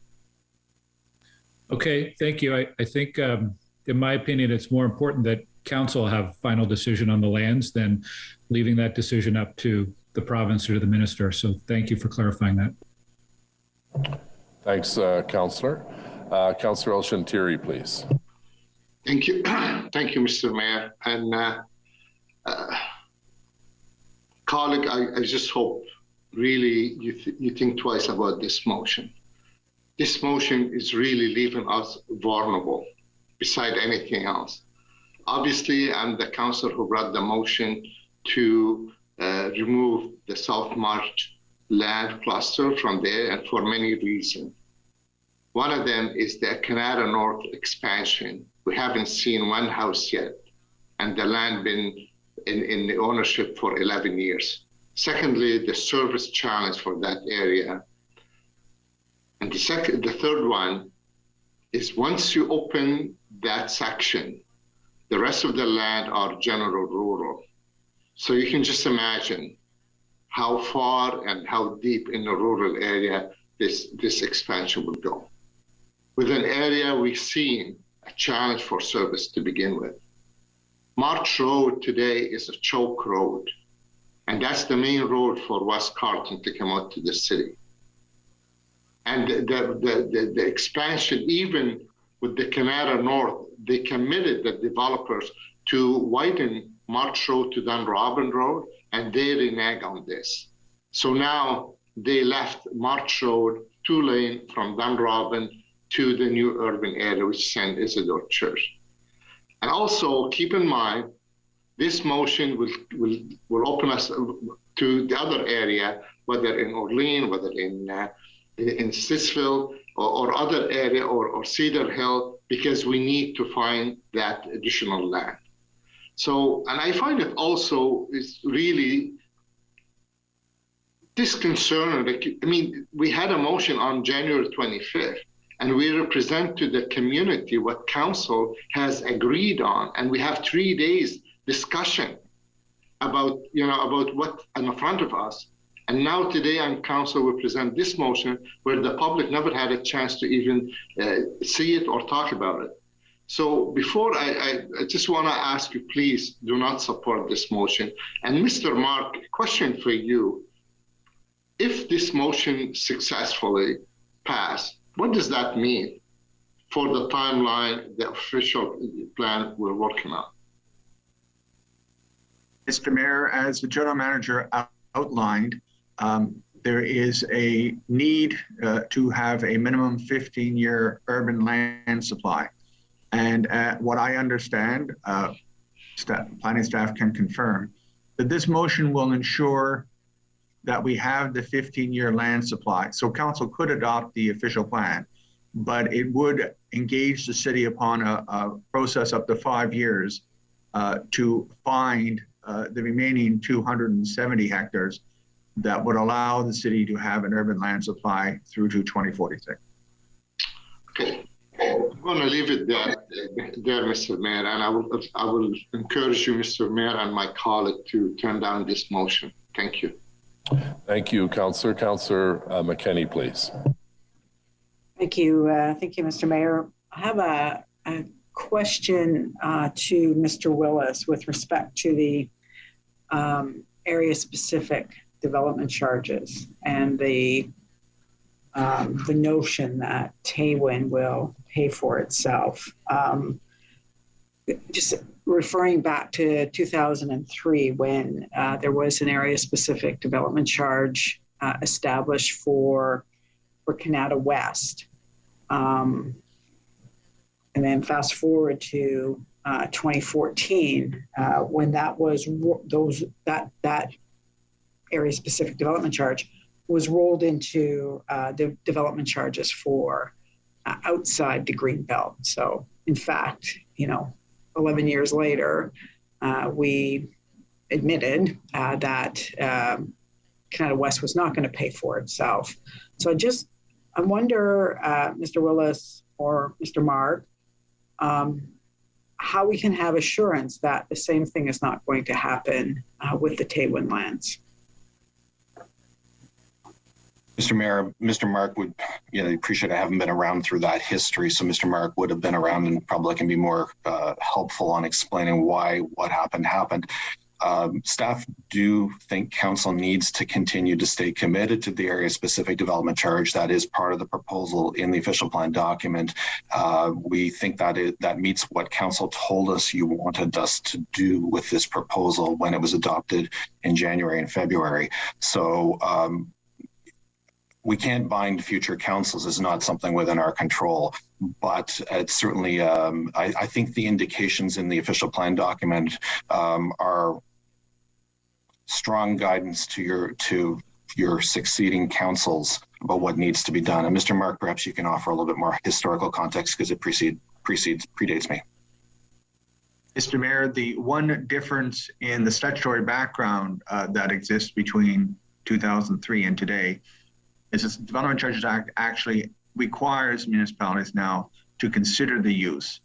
Okay, thank you. I think, in my opinion, it's more important that council have final decision on the lands than leaving that decision up to the province or to the minister. So thank you for clarifying that. Thanks, Councillor. Councillor El-Shantiri, please. Thank you. Thank you, Mr. Mayor. And colleague, I just hope really you think twice about this motion. This motion is really leaving us vulnerable beside anything else. Obviously, I'm the councillor who brought the motion to remove the South March land cluster from there, and for many reasons. One of them is the Canada North expansion. We haven't seen one house yet, and the land been in the ownership for 11 years. Secondly, the service challenge for that area. And the third one is once you open that section, the rest of the land are general rural. So you can just imagine how far and how deep in the rural area this expansion will go. With an area we've seen a challenge for service to begin with. March Road today is a choke road, and that's the main road for West Carleton to come out to the city. And the expansion, even with the Canada North, they committed the developers to widen March Road to Dunrobin Road, and they renege on this. So now they left March Road 2-lane from Dunrobin to the new urban area, which is St. Isidore Church. And also keep in mind, this motion will open us to the other area, whether in Orleans, whether in Stittsville or other area or Cedar Hill, because we need to find that additional land. So, and I find it also is really disconcerting. Like, I mean, we had a motion on January 25th, and we represent to the community what council has agreed on, and we have 3 days discussion about what in front of us. And now today on council we present this motion where the public never had a chance to even see it or talk about it. So before I just want to ask you, please do not support this motion. And Mr. Mark, question for you. If this motion successfully passed, what does that mean for the timeline, the official plan we're working on? Mr. Mayor, as the general manager outlined, there is a need to have a minimum 15-year urban land supply. And what I understand, planning staff can confirm, that this motion will ensure that we have the 15-year land supply. So council could adopt the official plan, but it would engage the city upon a process up to 5 years to find the remaining 270 hectares that would allow the city to have an urban land supply through to 2046. Okay, I'm going to leave it there, Mr. Mayor, and I will encourage you, Mr. Mayor, and my colleague to turn down this motion. Thank you. Thank you, Councillor. Councillor McKenney, please. Thank you, Mr. Mayor. I have a question to Mr. Willis with respect to the area-specific development charges and the notion that Taywin will pay for itself. Just referring back to 2003 when there was an area-specific development charge established for Canada West. And then fast forward to 2014, when that was that area-specific development charge was rolled into the development charges for outside the green belt. So, in fact, 11 years later, we admitted that Canada West was not going to pay for itself. So I wonder, Mr. Willis or Mr. Mark, how we can have assurance that the same thing is not going to happen with the Taywin lands. Mr. Mayor, Mr. Mark would, appreciate I haven't been around through that history, so Mr. Mark would have been around and probably can be more helpful on explaining why what happened. Staff do think council needs to continue to stay committed to the area-specific development charge. That is part of the proposal in the official plan document. We think that meets what council told us you wanted us to do with this proposal when it was adopted in January and February. So we can't bind future councils. It's not something within our control, but it's certainly, I think the indications in the official plan document are strong guidance to your succeeding councils about what needs to be done. And Mr. Mark, perhaps you can offer a little bit more historical context because it predates me. Mr. Mayor, the one difference in the statutory background that exists between 2003 and today is this Development Charges Act actually requires municipalities now to consider the use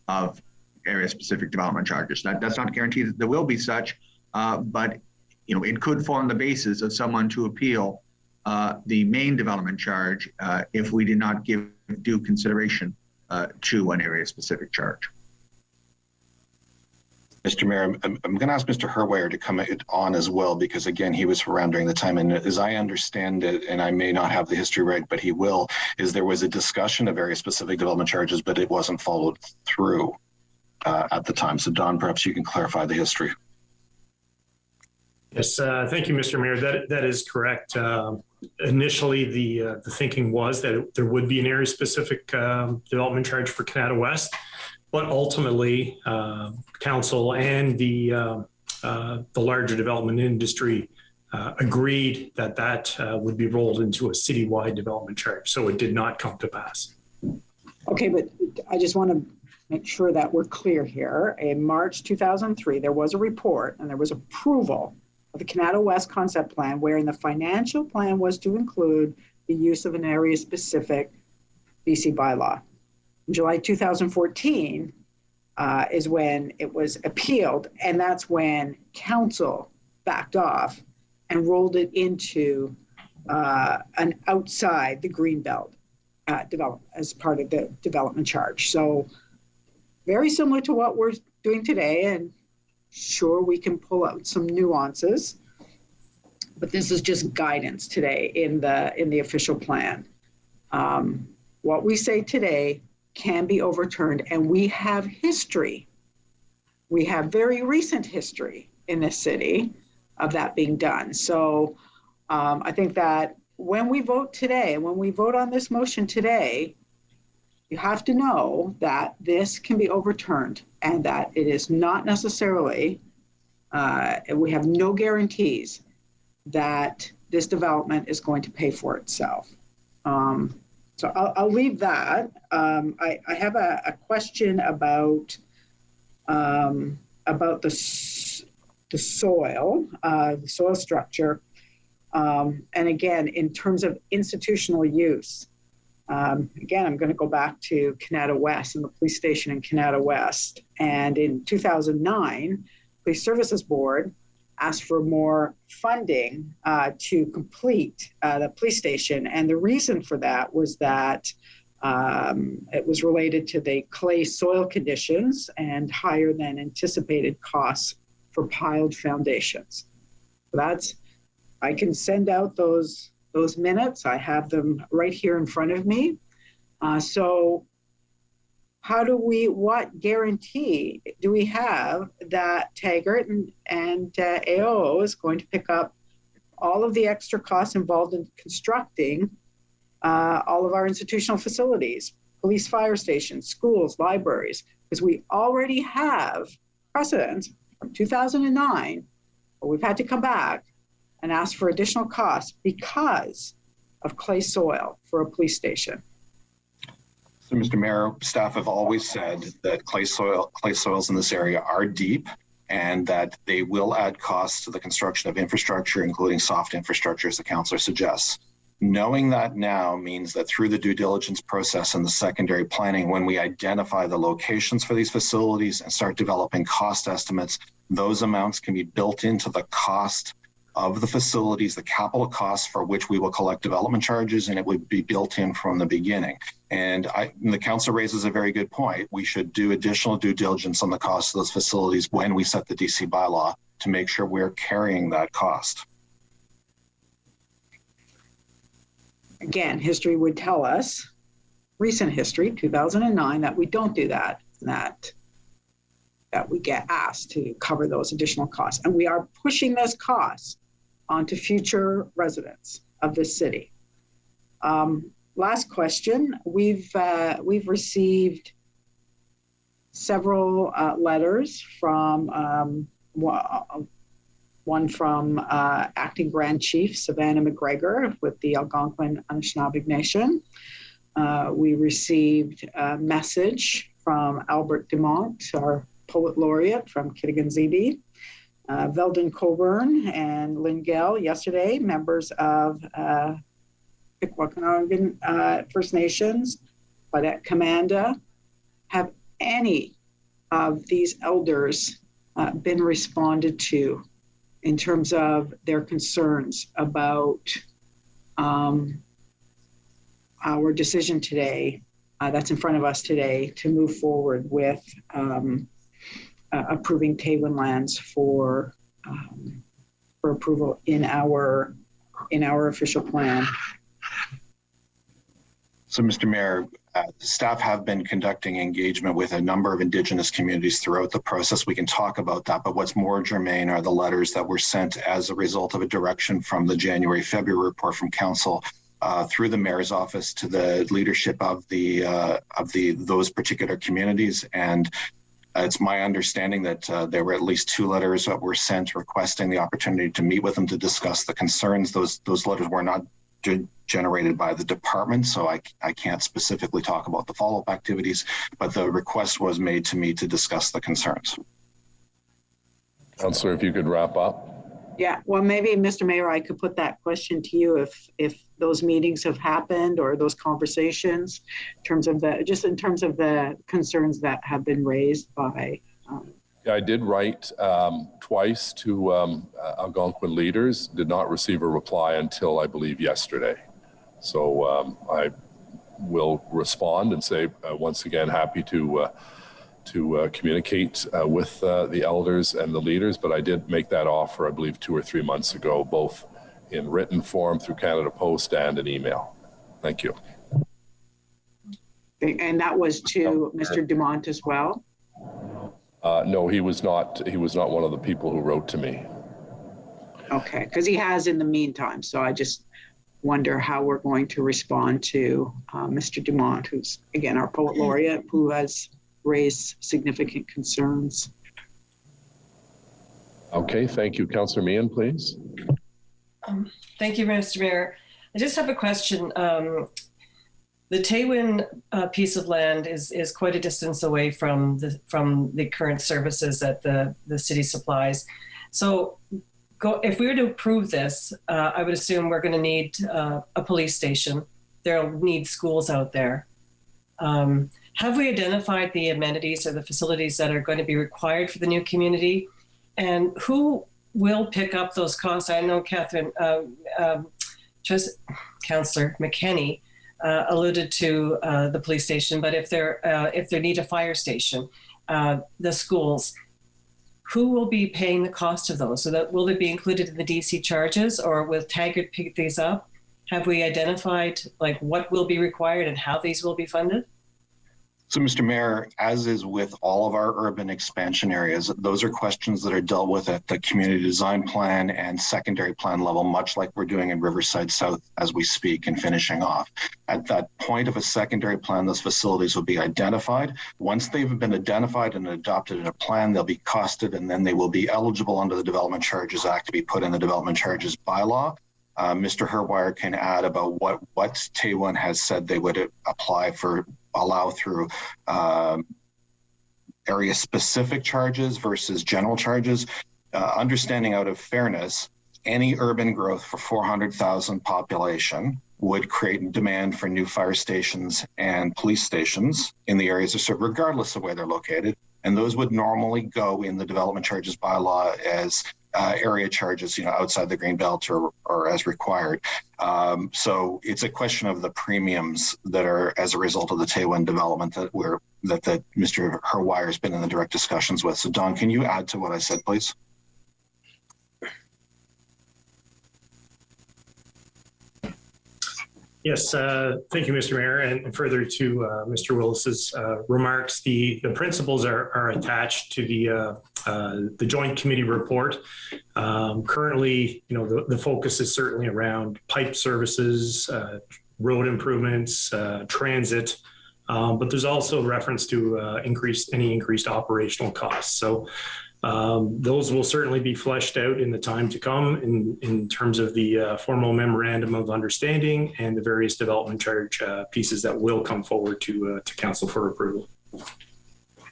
of area-specific development charges. That's not guaranteed that there will be such, but it could form the basis of someone to appeal the main development charge if we did not give due consideration to an area-specific charge. Mr. Mayor, I'm going to ask Mr. Herweyer to come on as well, because again, he was around during the time, and as I understand it, and I may not have the history right, but he will, is there was a discussion of area-specific development charges, but it wasn't followed through at the time. So Don, perhaps you can clarify the history. Yes, thank you, Mr. Mayor. That is correct. Initially, the thinking was that there would be an area-specific development charge for Canada West, but ultimately, council and the larger development industry agreed that would be rolled into a citywide development charge. So it did not come to pass. Okay, but I just want to make sure that we're clear here. In March 2003, there was a report and there was approval of the Canada West concept plan, wherein the financial plan was to include the use of an area-specific BC bylaw. In July 2014 is when it was appealed, and that's when council backed off and rolled it into an outside the Greenbelt development as part of the development charge. So very similar to what we're doing today, and sure, we can pull out some nuances, but this is just guidance today in the official plan. What we say today can be overturned, and we have history. We have very recent history in this city of that being done. So I think that when we vote today, when we vote on this motion today, you have to know that this can be overturned and that it is not necessarily, we have no guarantees that this development is going to pay for itself. So I'll leave that. I have a question about the soil structure. And again, in terms of institutional use, again, I'm going to go back to Canada West and the police station in Canada West. And in 2009, Police Services Board asked for more funding to complete the police station. And the reason for that was that it was related to the clay soil conditions and higher than anticipated costs for piled foundations. So I can send out those minutes. I have them right here in front of me. So what guarantee do we have that Taggart and AO is going to pick up all of the extra costs involved in constructing all of our institutional facilities, police fire stations, schools, libraries, because we already have precedent from 2009, where we've had to come back and ask for additional costs because of clay soil for a police station. So, Mr. Mayor, staff have always said that clay soils in this area are deep and that they will add costs to the construction of infrastructure, including soft infrastructure, as the councillor suggests. Knowing that now means that through the due diligence process and the secondary planning, when we identify the locations for these facilities and start developing cost estimates, those amounts can be built into the cost of the facilities, the capital costs for which we will collect development charges, and it would be built in from the beginning. And the council raises a very good point. We should do additional due diligence on the cost of those facilities when we set the DC bylaw to make sure we're carrying that cost. Again, history would tell us, recent history, 2009, that we don't do that, that we get asked to cover those additional costs. And we are pushing those costs onto future residents of this city. Last question, we've received several letters from one from Acting Grand Chief Savannah McGregor with the Algonquin Anishinaabe Nation. We received a message from Albert Dumont, our Poet Laureate from Kitigan-Zibi, Veldon Coburn and Lynn Gell yesterday, members of Pikwakanagan First Nations, Badet Commanda. Have any of these elders been responded to in terms of their concerns about our decision today, that's in front of us today, to move forward with approving Taywin lands for approval in our official plan. So, Mr. Mayor, staff have been conducting engagement with a number of Indigenous communities throughout the process. We can talk about that, but what's more germane are the letters that were sent as a result of a direction from the January-February report from Council through the Mayor's office to the leadership of those particular communities. And it's my understanding that there were at least 2 letters that were sent requesting the opportunity to meet with them to discuss the concerns. Those letters were not generated by the department, so I can't specifically talk about the follow-up activities, but the request was made to me to discuss the concerns. Councillor, if you could wrap up. Yeah, well, maybe, Mr. Mayor, I could put that question to you if those meetings have happened or those conversations in terms of the concerns that have been raised by. Yeah, I did write twice to Algonquin leaders, did not receive a reply until I believe yesterday. So I will respond and say once again, happy to communicate with the elders and the leaders, but I did make that offer, I believe 2 or 3 months ago, both in written form through Canada Post and an email. Thank you. And that was to Mr. Dumont as well? No, he was not one of the people who wrote to me. Okay, because he has in the meantime. So I just wonder how we're going to respond to Mr. Dumont, who's, again, our poet laureate, who has raised significant concerns. Okay, thank you. Councillor Meehan, please. Thank you, Mr. Mayor. I just have a question. The Taywin piece of land is quite a distance away from the current services that the city supplies. So if we were to approve this, I would assume we're going to need a police station. They'll need schools out there. Have we identified the amenities or the facilities that are going to be required for the new community? And who will pick up those costs? I know Councillor McKenney alluded to the police station, but if they need a fire station, the schools, who will be paying the cost of those? So that will they be included in the DC charges, or will Taggart pick these up? Have we identified like what will be required and how these will be funded? So, Mr. Mayor, as is with all of our urban expansion areas, those are questions that are dealt with at the community design plan and secondary plan level, much like we're doing in Riverside South as we speak and finishing off. At that point of a secondary plan, those facilities will be identified. Once they've been identified and adopted in a plan, they'll be costed, and then they will be eligible under the Development Charges Act to be put in the Development Charges bylaw. Mr. Herwire can add about what Taywin has said they would allow through area-specific charges versus general charges. Understanding out of fairness, any urban growth for 400,000 population would create demand for new fire stations and police stations in the areas they serve, regardless of where they're located. And those would normally go in the development charges bylaw as area charges, outside the green belt or as required. So it's a question of the premiums that are as a result of the Taywin development that Mr. Herwire has been in the direct discussions with. So Don, can you add to what I said, please? Yes, thank you, Mr. Mayor. And further to Mr. Willis's remarks, the principles are attached to the joint committee report. Currently, the focus is certainly around pipe services, road improvements, transit, but there's also reference to any increased operational costs. So those will certainly be fleshed out in the time to come in terms of the formal memorandum of understanding and the various development charge pieces that will come forward to council for approval.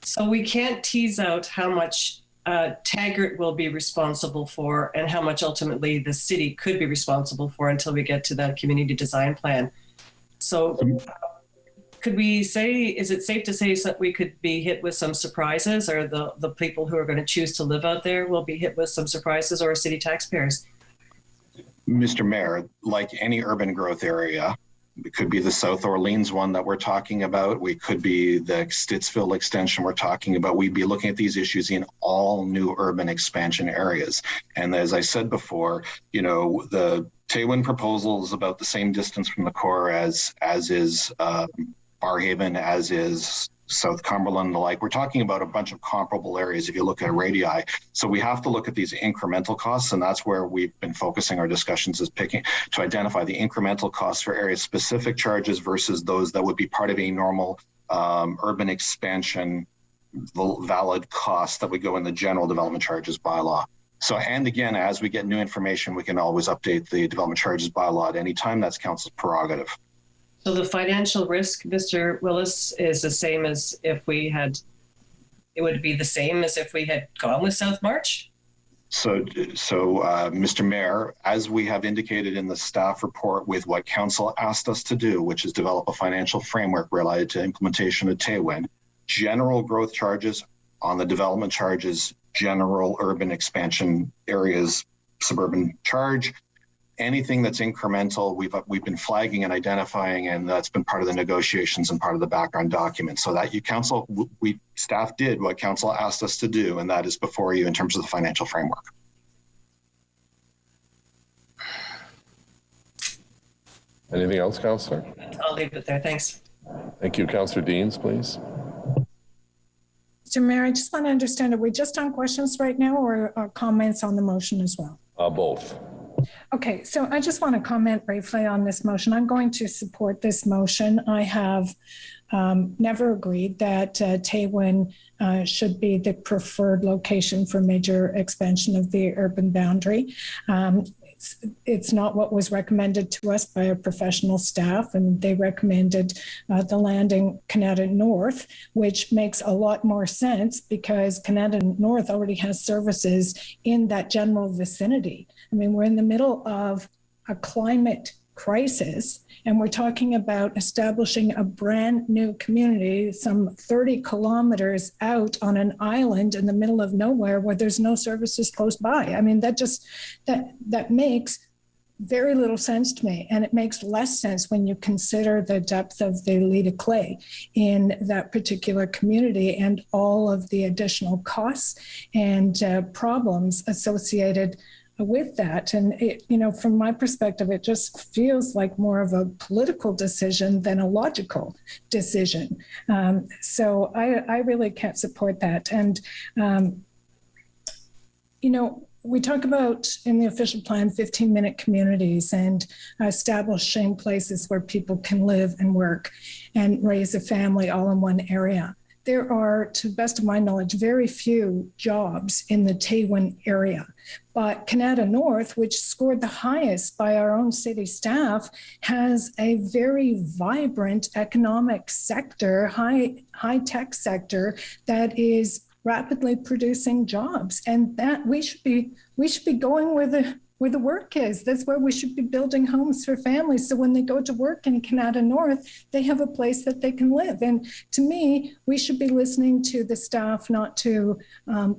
So we can't tease out how much Taggart will be responsible for and how much ultimately the city could be responsible for until we get to that community design plan. So could we say, is it safe to say that we could be hit with some surprises, or the people who are going to choose to live out there will be hit with some surprises, or city taxpayers? Mr. Mayor, like any urban growth area, it could be the South Orleans one that we're talking about. We could be the Stittsville extension we're talking about. We'd be looking at these issues in all new urban expansion areas. And as I said before, you know, the Taywin proposal is about the same distance from the core as is Barrhaven, as is South Cumberland and the like. We're talking about a bunch of comparable areas if you look at radii. So we have to look at these incremental costs, and that's where we've been focusing our discussions, is picking to identify the incremental costs for area specific charges versus those that would be part of a normal urban expansion valid cost that would go in the general development charges bylaw. So, and again, as we get new information, we can always update the development charges bylaw at any time. That's council's prerogative. So the financial risk, Mr. Willis, is the same as if we had, it would be the same as if we had gone with South March? So, Mr. Mayor, as we have indicated in the staff report with what council asked us to do, which is develop a financial framework related to implementation of Taywin, general growth charges on the development charges, general urban expansion areas, suburban charge, anything that's incremental, we've been flagging and identifying, and that's been part of the negotiations and part of the background document. So that staff did what council asked us to do, and that is before you in terms of the financial framework. Anything else, Councillor? I'll leave it there. Thanks. Thank you. Councillor Deans, please. Mr. Mayor, I just want to understand, are we just on questions right now, or comments on the motion as well? Both. Okay, so I just want to comment briefly on this motion. I'm going to support this motion. I have never agreed that Taywin should be the preferred location for major expansion of the urban boundary. It's not what was recommended to us by our professional staff, and they recommended the land in Canada North, which makes a lot more sense because Canada North already has services in that general vicinity. I mean, we're in the middle of a climate crisis, and we're talking about establishing a brand new community some 30 kilometers out on an island in the middle of nowhere where there's no services close by. I mean, that makes very little sense to me, and it makes less sense when you consider the depth of the Lita Clay in that particular community and all of the additional costs and problems associated with that. And it, you know, from my perspective, it just feels like more of a political decision than a logical decision. So I really can't support that. And, you know, we talk about in the official plan 15-minute communities and establishing places where people can live and work and raise a family all in one area. There are, to the best of my knowledge, very few jobs in the Taywin area. But Canada North, which scored the highest by our own city staff, has a very vibrant economic sector, high-tech sector that is rapidly producing jobs. And that we should be going where the work is. That's where we should be building homes for families. So when they go to work in Canada North, they have a place that they can live. And to me, we should be listening to the staff, not to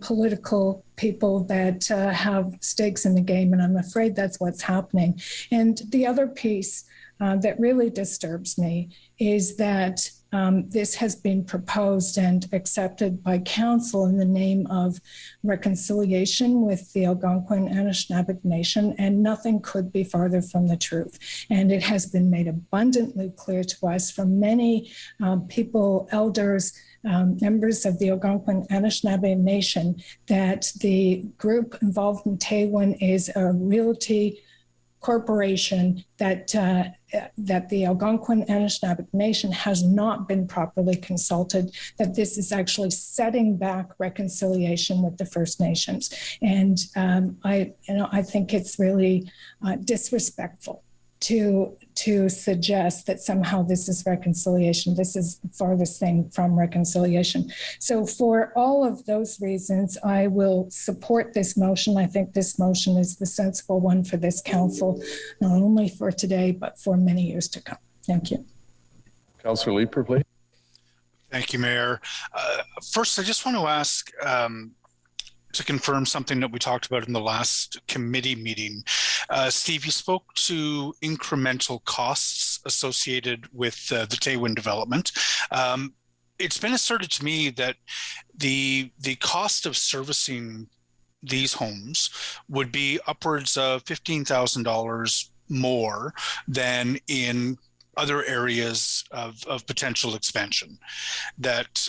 political people that have stakes in the game. And I'm afraid that's what's happening. And the other piece that really disturbs me is that this has been proposed and accepted by council in the name of reconciliation with the Algonquin Anishinaabe Nation, and nothing could be farther from the truth. And it has been made abundantly clear to us from many people, elders, members of the Algonquin Anishinaabe Nation, that the group involved in Taywin is a realty corporation that the Algonquin Anishinaabe Nation has not been properly consulted, that this is actually setting back reconciliation with the First Nations. And I think it's really disrespectful to suggest that somehow this is reconciliation. This is the farthest thing from reconciliation. So for all of those reasons, I will support this motion. I think this motion is the sensible one for this council, not only for today, but for many years to come. Thank you. Councillor Leeper, please. Thank you, Mayor. First, I just want to ask to confirm something that we talked about in the last committee meeting. Steve, you spoke to incremental costs associated with the Taywin development. It's been asserted to me that the cost of servicing these homes would be upwards of $15,000 more than in other areas of potential expansion. That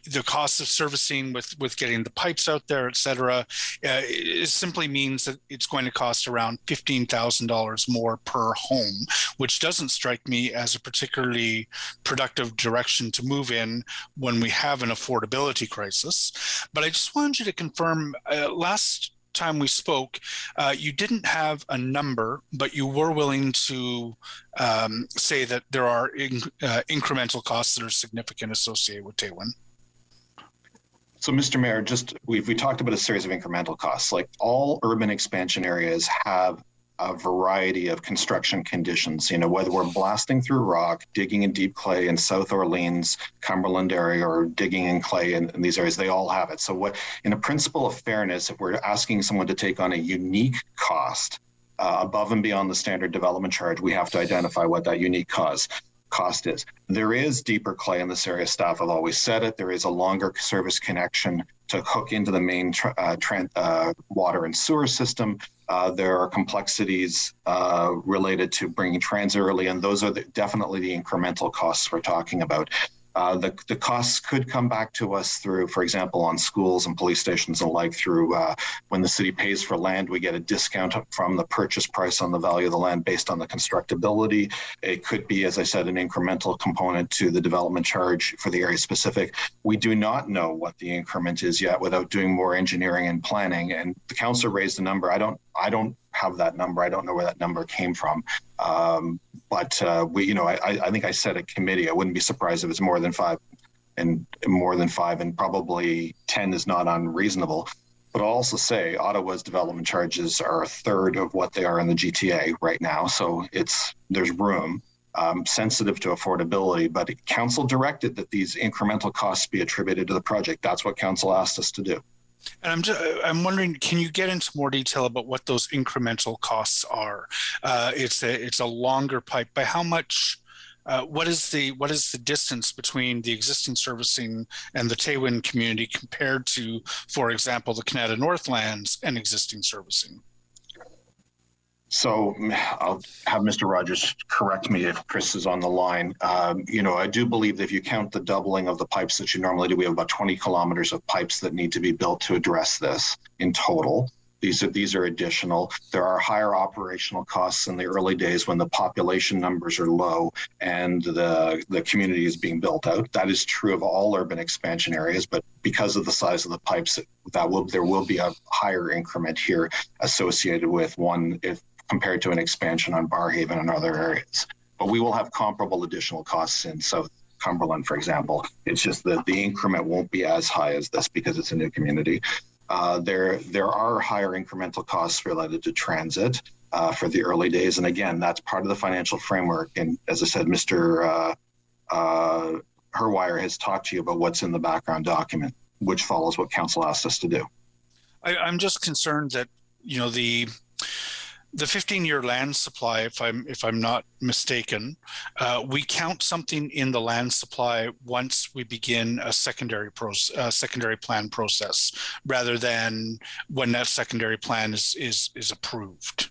the cost of servicing with getting the pipes out there, et cetera, it simply means that it's going to cost around $15,000 more per home, which doesn't strike me as a particularly productive direction to move in when we have an affordability crisis. But I just wanted you to confirm, last time we spoke, you didn't have a number, but you were willing to say that there are incremental costs that are significant associated with Taywin. So, Mr. Mayor, we talked about a series of incremental costs. Like all urban expansion areas have a variety of construction conditions, whether we're blasting through rock, digging in deep clay in South Orleans, Cumberland area, or digging in clay in these areas, they all have it. So in a principle of fairness, if we're asking someone to take on a unique cost above and beyond the standard development charge, we have to identify what that unique cost is. There is deeper clay in this area. Staff have always said it. There is a longer service connection to hook into the main water and sewer system. There are complexities related to bringing transit early, and those are definitely the incremental costs we're talking about. The costs could come back to us through, for example, on schools and police stations and like through when the city pays for land, we get a discount from the purchase price on the value of the land based on the constructability. It could be, as I said, an incremental component to the development charge for the area specific. We do not know what the increment is yet without doing more engineering and planning. And the council raised a number. I don't have that number. I don't know where that number came from. But I think I said at committee, I wouldn't be surprised if it's more than five, and probably 10 is not unreasonable. But I'll also say Ottawa's development charges are a third of what they are in the GTA right now. So there's room. Sensitive to affordability, but council directed that these incremental costs be attributed to the project. That's what council asked us to do. And I'm wondering, can you get into more detail about what those incremental costs are? It's a longer pipe. By how much? What is the distance between the existing servicing and the Taywin community compared to, for example, the Canada Northlands and existing servicing? So I'll have Mr. Rogers correct me if Chris is on the line. I do believe that if you count the doubling of the pipes that you normally do, we have about 20 kilometers of pipes that need to be built to address this in total. These are additional. There are higher operational costs in the early days when the population numbers are low and the community is being built out. That is true of all urban expansion areas, but because of the size of the pipes, there will be a higher increment here associated with one if compared to an expansion on Barrhaven and other areas. But we will have comparable additional costs in South Cumberland, for example. It's just that the increment won't be as high as this because it's a new community. There are higher incremental costs related to transit for the early days. And again, that's part of the financial framework. And as I said, Mr. Herwire has talked to you about what's in the background document, which follows what council asked us to do. I'm just concerned that, the 15-year land supply, if I'm not mistaken, we count something in the land supply once we begin a secondary plan process, rather than when that secondary plan is approved.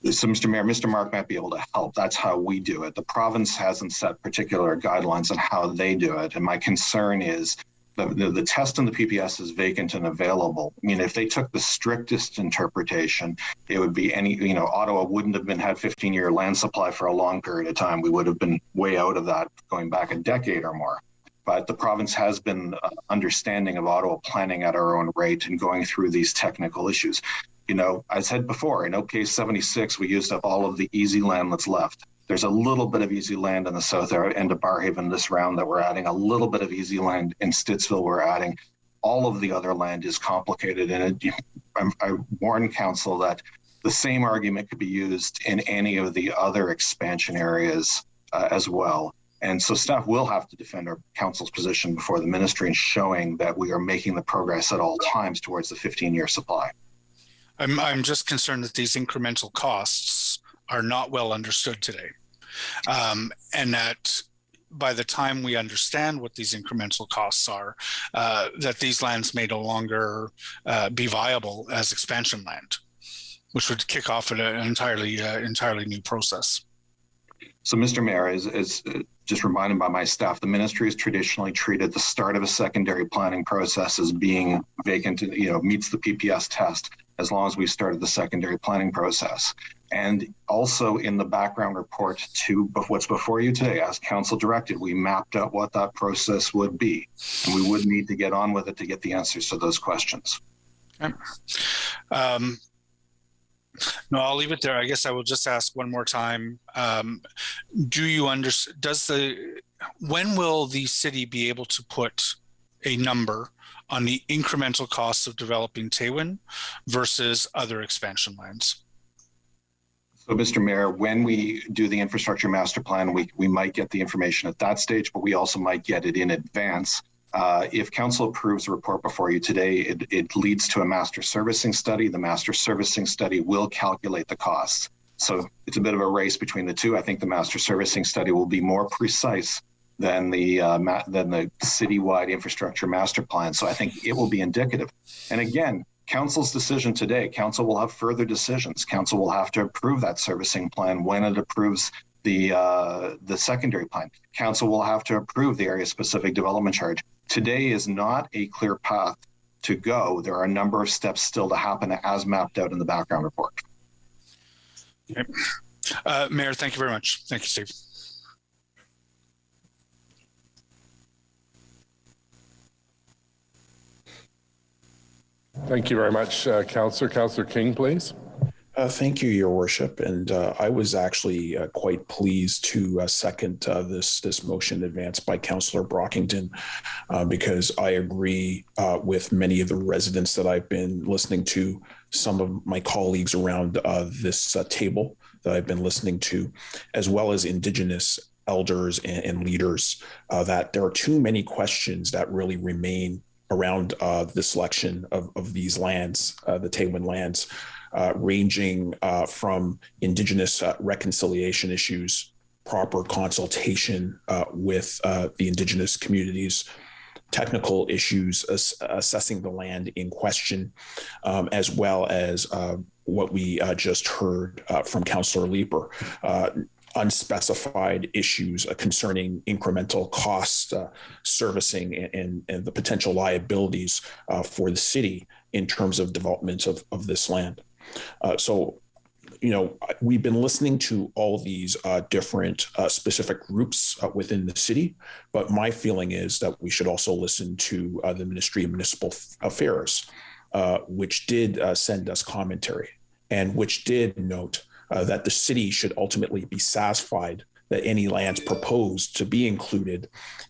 So, Mr. Mayor, Mr. Mark might be able to help. That's how we do it. The province hasn't set particular guidelines on how they do it, and my concern is the test in the PPS is vacant and available. I mean, if they took the strictest interpretation, it would be Ottawa wouldn't have had 15-year land supply for a long period of time. We would have been way out of that going back a decade or more. But the province has been understanding of Ottawa planning at our own rate and going through these technical issues. I said before, in OK 76, we used up all of the easy land that's left. There's a little bit of easy land in the south end of Barrhaven this round that we're adding, a little bit of easy land in Stittsville we're adding. All of the other land is complicated. And I warn council that the same argument could be used in any of the other expansion areas as well. And so staff will have to defend our council's position before the ministry in showing that we are making the progress at all times towards the 15-year supply. I'm just concerned that these incremental costs are not well understood today. And that by the time we understand what these incremental costs are, that these lands may no longer be viable as expansion land, which would kick off an entirely new process. So, Mr. Mayor, as just reminded by my staff, the ministry has traditionally treated the start of a secondary planning process as being vacant, meets the PPS test as long as we started the secondary planning process. And also in the background report to what's before you today, as council directed, we mapped out what that process would be. And we would need to get on with it to get the answers to those questions. Okay. No, I'll leave it there. I guess I will just ask one more time. Do you understand, when will the city be able to put a number on the incremental costs of developing Taywin versus other expansion lands? So, Mr. Mayor, when we do the infrastructure master plan, we might get the information at that stage, but we also might get it in advance. If council approves the report before you today, it leads to a master servicing study. The master servicing study will calculate the costs. So it's a bit of a race between the two. I think the master servicing study will be more precise than the citywide infrastructure master plan. So I think it will be indicative. And again, council's decision today, council will have further decisions. Council will have to approve that servicing plan when it approves the secondary plan. Council will have to approve the area specific development charge. Today is not a clear path to go. There are a number of steps still to happen as mapped out in the background report. Okay. Mayor, thank you very much. Thank you, Steve. Thank you very much, Councillor. Councillor King, please. Thank you, Your Worship. And I was actually quite pleased to second this motion advanced by Councillor Brockington because I agree with many of the residents that I've been listening to, some of my colleagues around this table that I've been listening to, as well as Indigenous elders and leaders, that there are too many questions that really remain around the selection of these lands, the Taywin lands, ranging from Indigenous reconciliation issues, proper consultation with the Indigenous communities, technical issues, assessing the land in question, as well as what we just heard from Councillor Leeper, unspecified issues concerning incremental cost servicing and the potential liabilities for the city in terms of development of this land. So, we've been listening to all these different specific groups within the city, but my feeling is that we should also listen to the Ministry of Municipal Affairs, which did send us commentary and which did note that the city should ultimately be satisfied that any lands proposed to be included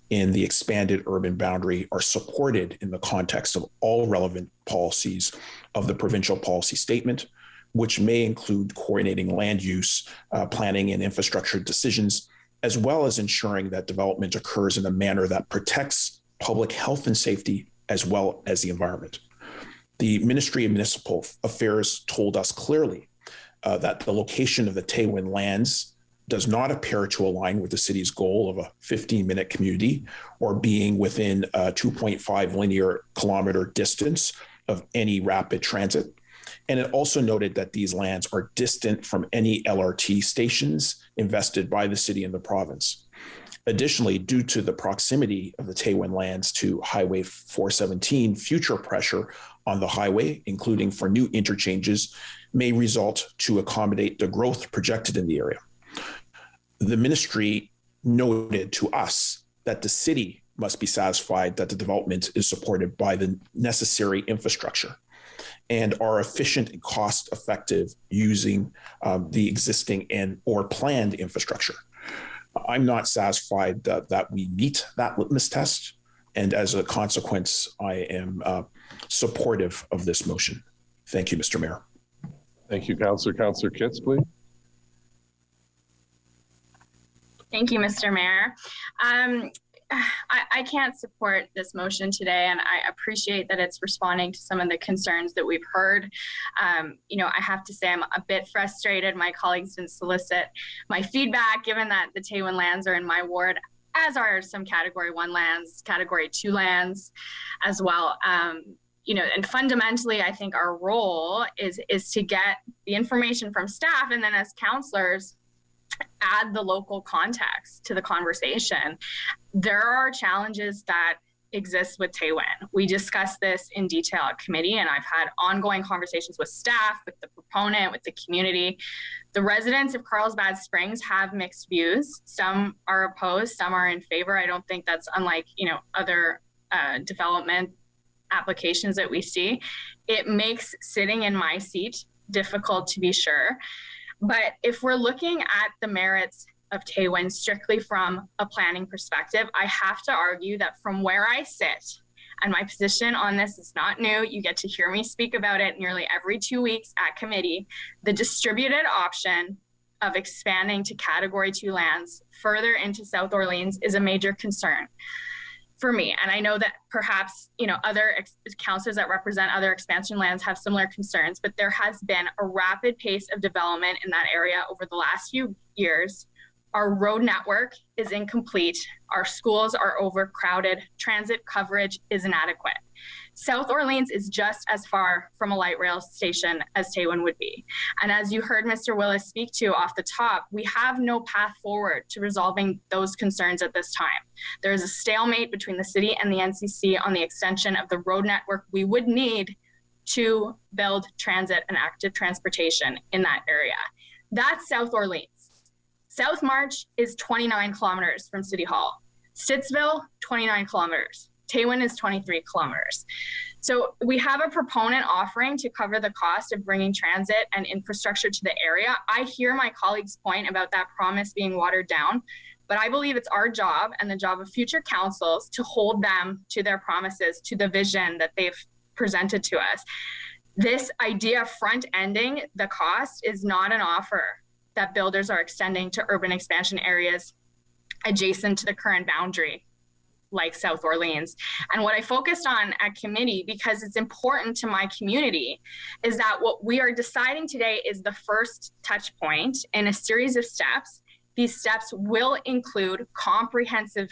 in the expanded urban boundary are supported in the context of all relevant policies of the provincial policy statement, which may include coordinating land use, planning and infrastructure decisions, as well as ensuring that development occurs in a manner that protects public health and safety, as well as the environment. The Ministry of Municipal Affairs told us clearly that the location of the Taywin lands does not appear to align with the city's goal of a 15-minute community or being within a 2.5 linear kilometer distance of any rapid transit. And it also noted that these lands are distant from any LRT stations invested by the city and the province. Additionally, due to the proximity of the Taywin lands to Highway 417, future pressure on the highway, including for new interchanges, may result to accommodate the growth projected in the area. The ministry noted to us that the city must be satisfied that the development is supported by the necessary infrastructure and are efficient and cost effective using the existing and or planned infrastructure. I'm not satisfied that we meet that litmus test. And as a consequence, I am supportive of this motion. Thank you, Mr. Mayor. Thank you, Councillor. Councillor Kitts, please. Thank you, Mr. Mayor. I can't support this motion today, and I appreciate that it's responding to some of the concerns that we've heard. I have to say I'm a bit frustrated. My colleagues didn't solicit my feedback, given that the Taywin lands are in my ward, as are some Category 1 lands, Category 2 lands as well. And fundamentally, I think our role is to get the information from staff, and then as councillors, add the local context to the conversation. There are challenges that exist with Taywin. We discussed this in detail at committee, and I've had ongoing conversations with staff, with the proponent, with the community. The residents of Carlsbad Springs have mixed views. Some are opposed, some are in favor. I don't think that's unlike, other development applications that we see. It makes sitting in my seat difficult, to be sure. But if we're looking at the merits of Taywin strictly from a planning perspective, I have to argue that from where I sit, and my position on this is not new, you get to hear me speak about it nearly every 2 weeks at committee, the distributed option of expanding to Category 2 lands further into South Orleans is a major concern for me. And I know that perhaps, other councillors that represent other expansion lands have similar concerns, but there has been a rapid pace of development in that area over the last few years. Our road network is incomplete. Our schools are overcrowded. Transit coverage is inadequate. South Orleans is just as far from a light rail station as Taywin would be. And as you heard Mr. Willis speak to off the top, we have no path forward to resolving those concerns at this time. There is a stalemate between the city and the NCC on the extension of the road network we would need to build transit and active transportation in that area. That's South Orleans. South March is 29 kilometers from City Hall. Stittsville, 29 kilometers. Taywin is 23 kilometers. So we have a proponent offering to cover the cost of bringing transit and infrastructure to the area. I hear my colleague's point about that promise being watered down, but I believe it's our job and the job of future councils to hold them to their promises, to the vision that they've presented to us. This idea of front-ending the cost is not an offer that builders are extending to urban expansion areas adjacent to the current boundary, like South Orleans. And what I focused on at committee, because it's important to my community, is that what we are deciding today is the first touch point in a series of steps. These steps will include comprehensive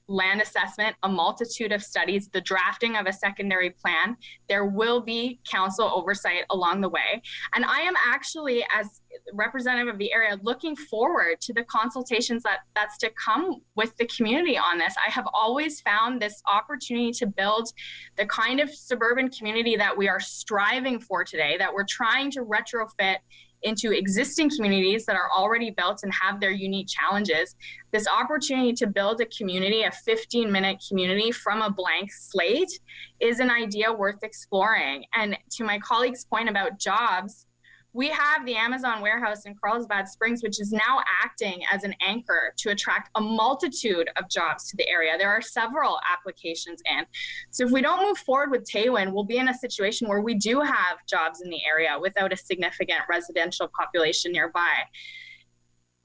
land assessment, a multitude of studies, the drafting of a secondary plan. There will be council oversight along the way. And I am actually, as representative of the area, looking forward to the consultations that's to come with the community on this. I have always found this opportunity to build the kind of suburban community that we are striving for today, that we're trying to retrofit into existing communities that are already built and have their unique challenges. This opportunity to build a community, a 15-minute community from a blank slate, is an idea worth exploring. And to my colleague's point about jobs, we have the Amazon warehouse in Carlsbad Springs, which is now acting as an anchor to attract a multitude of jobs to the area. There are several applications in. So if we don't move forward with Taywin, we'll be in a situation where we do have jobs in the area without a significant residential population nearby.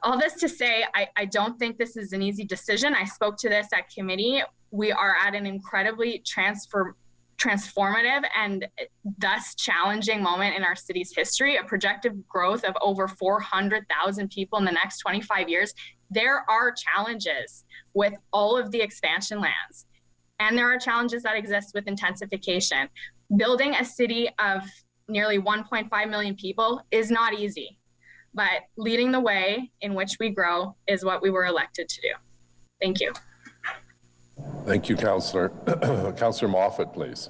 All this to say, I don't think this is an easy decision. I spoke to this at committee. We are at an incredibly transformative and thus challenging moment in our city's history, a projected growth of over 400,000 people in the next 25 years. There are challenges with all of the expansion lands, and there are challenges that exist with intensification. Building a city of nearly 1.5 million people is not easy, but leading the way in which we grow is what we were elected to do. Thank you. Thank you, Councillor. Councillor Moffat, please.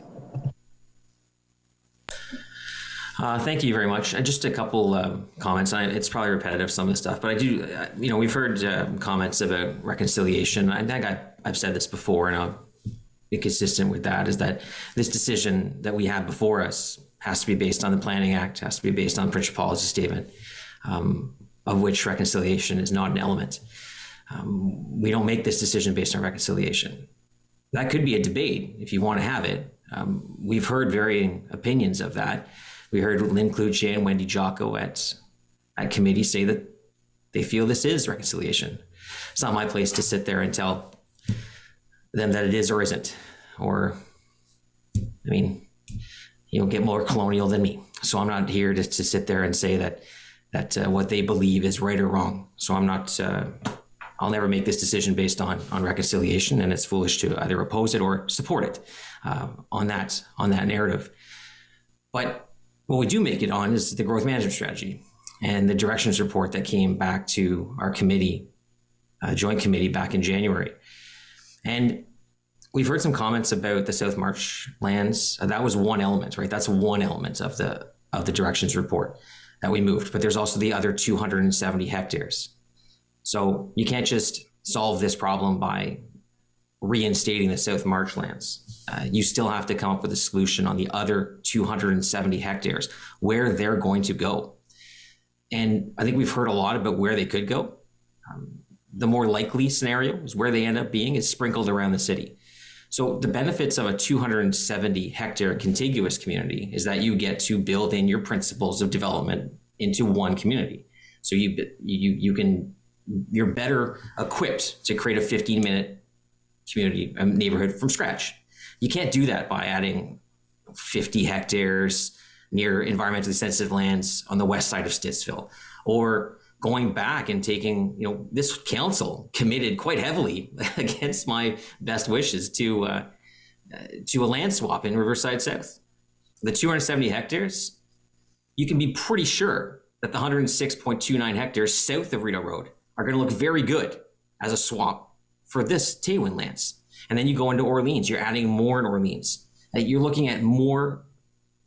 Thank you very much. Just a couple comments. It's probably repetitive, some of the stuff, but I do, we've heard comments about reconciliation. I think I've said this before, and I'll be consistent with that, is that this decision that we have before us has to be based on the Planning Act, has to be based on the Provincial Policy Statement, of which reconciliation is not an element. We don't make this decision based on reconciliation. That could be a debate if you want to have it. We've heard varying opinions of that. We heard Lynn Cloutier and Wendy Jocko at committee say that they feel this is reconciliation. It's not my place to sit there and tell them that it is or isn't. Or, I mean, you'll get more colonial than me. So I'm not here to sit there and say that what they believe is right or wrong. So I'm not, I'll never make this decision based on reconciliation, and it's foolish to either oppose it or support it on that narrative. But what we do make it on is the growth management strategy and the directions report that came back to our committee, joint committee back in January. And we've heard some comments about the South March lands. That was one element, right? That's one element of the directions report that we moved, but there's also the other 270 hectares. So you can't just solve this problem by reinstating the South March lands. You still have to come up with a solution on the other 270 hectares, where they're going to go. And I think we've heard a lot about where they could go. The more likely scenario is where they end up being is sprinkled around the city. So the benefits of a 270 hectare contiguous community is that you get to build in your principles of development into one community. So you're better equipped to create a 15-minute community neighborhood from scratch. You can't do that by adding 50 hectares near environmentally sensitive lands on the west side of Stittsville, or going back and taking, this council committed quite heavily against my best wishes to a land swap in Riverside South. The 270 hectares, you can be pretty sure that the 106.29 hectares south of Rideau Road are going to look very good as a swap for this Taywin lands. And then you go into Orleans, you're adding more in Orleans. You're looking at more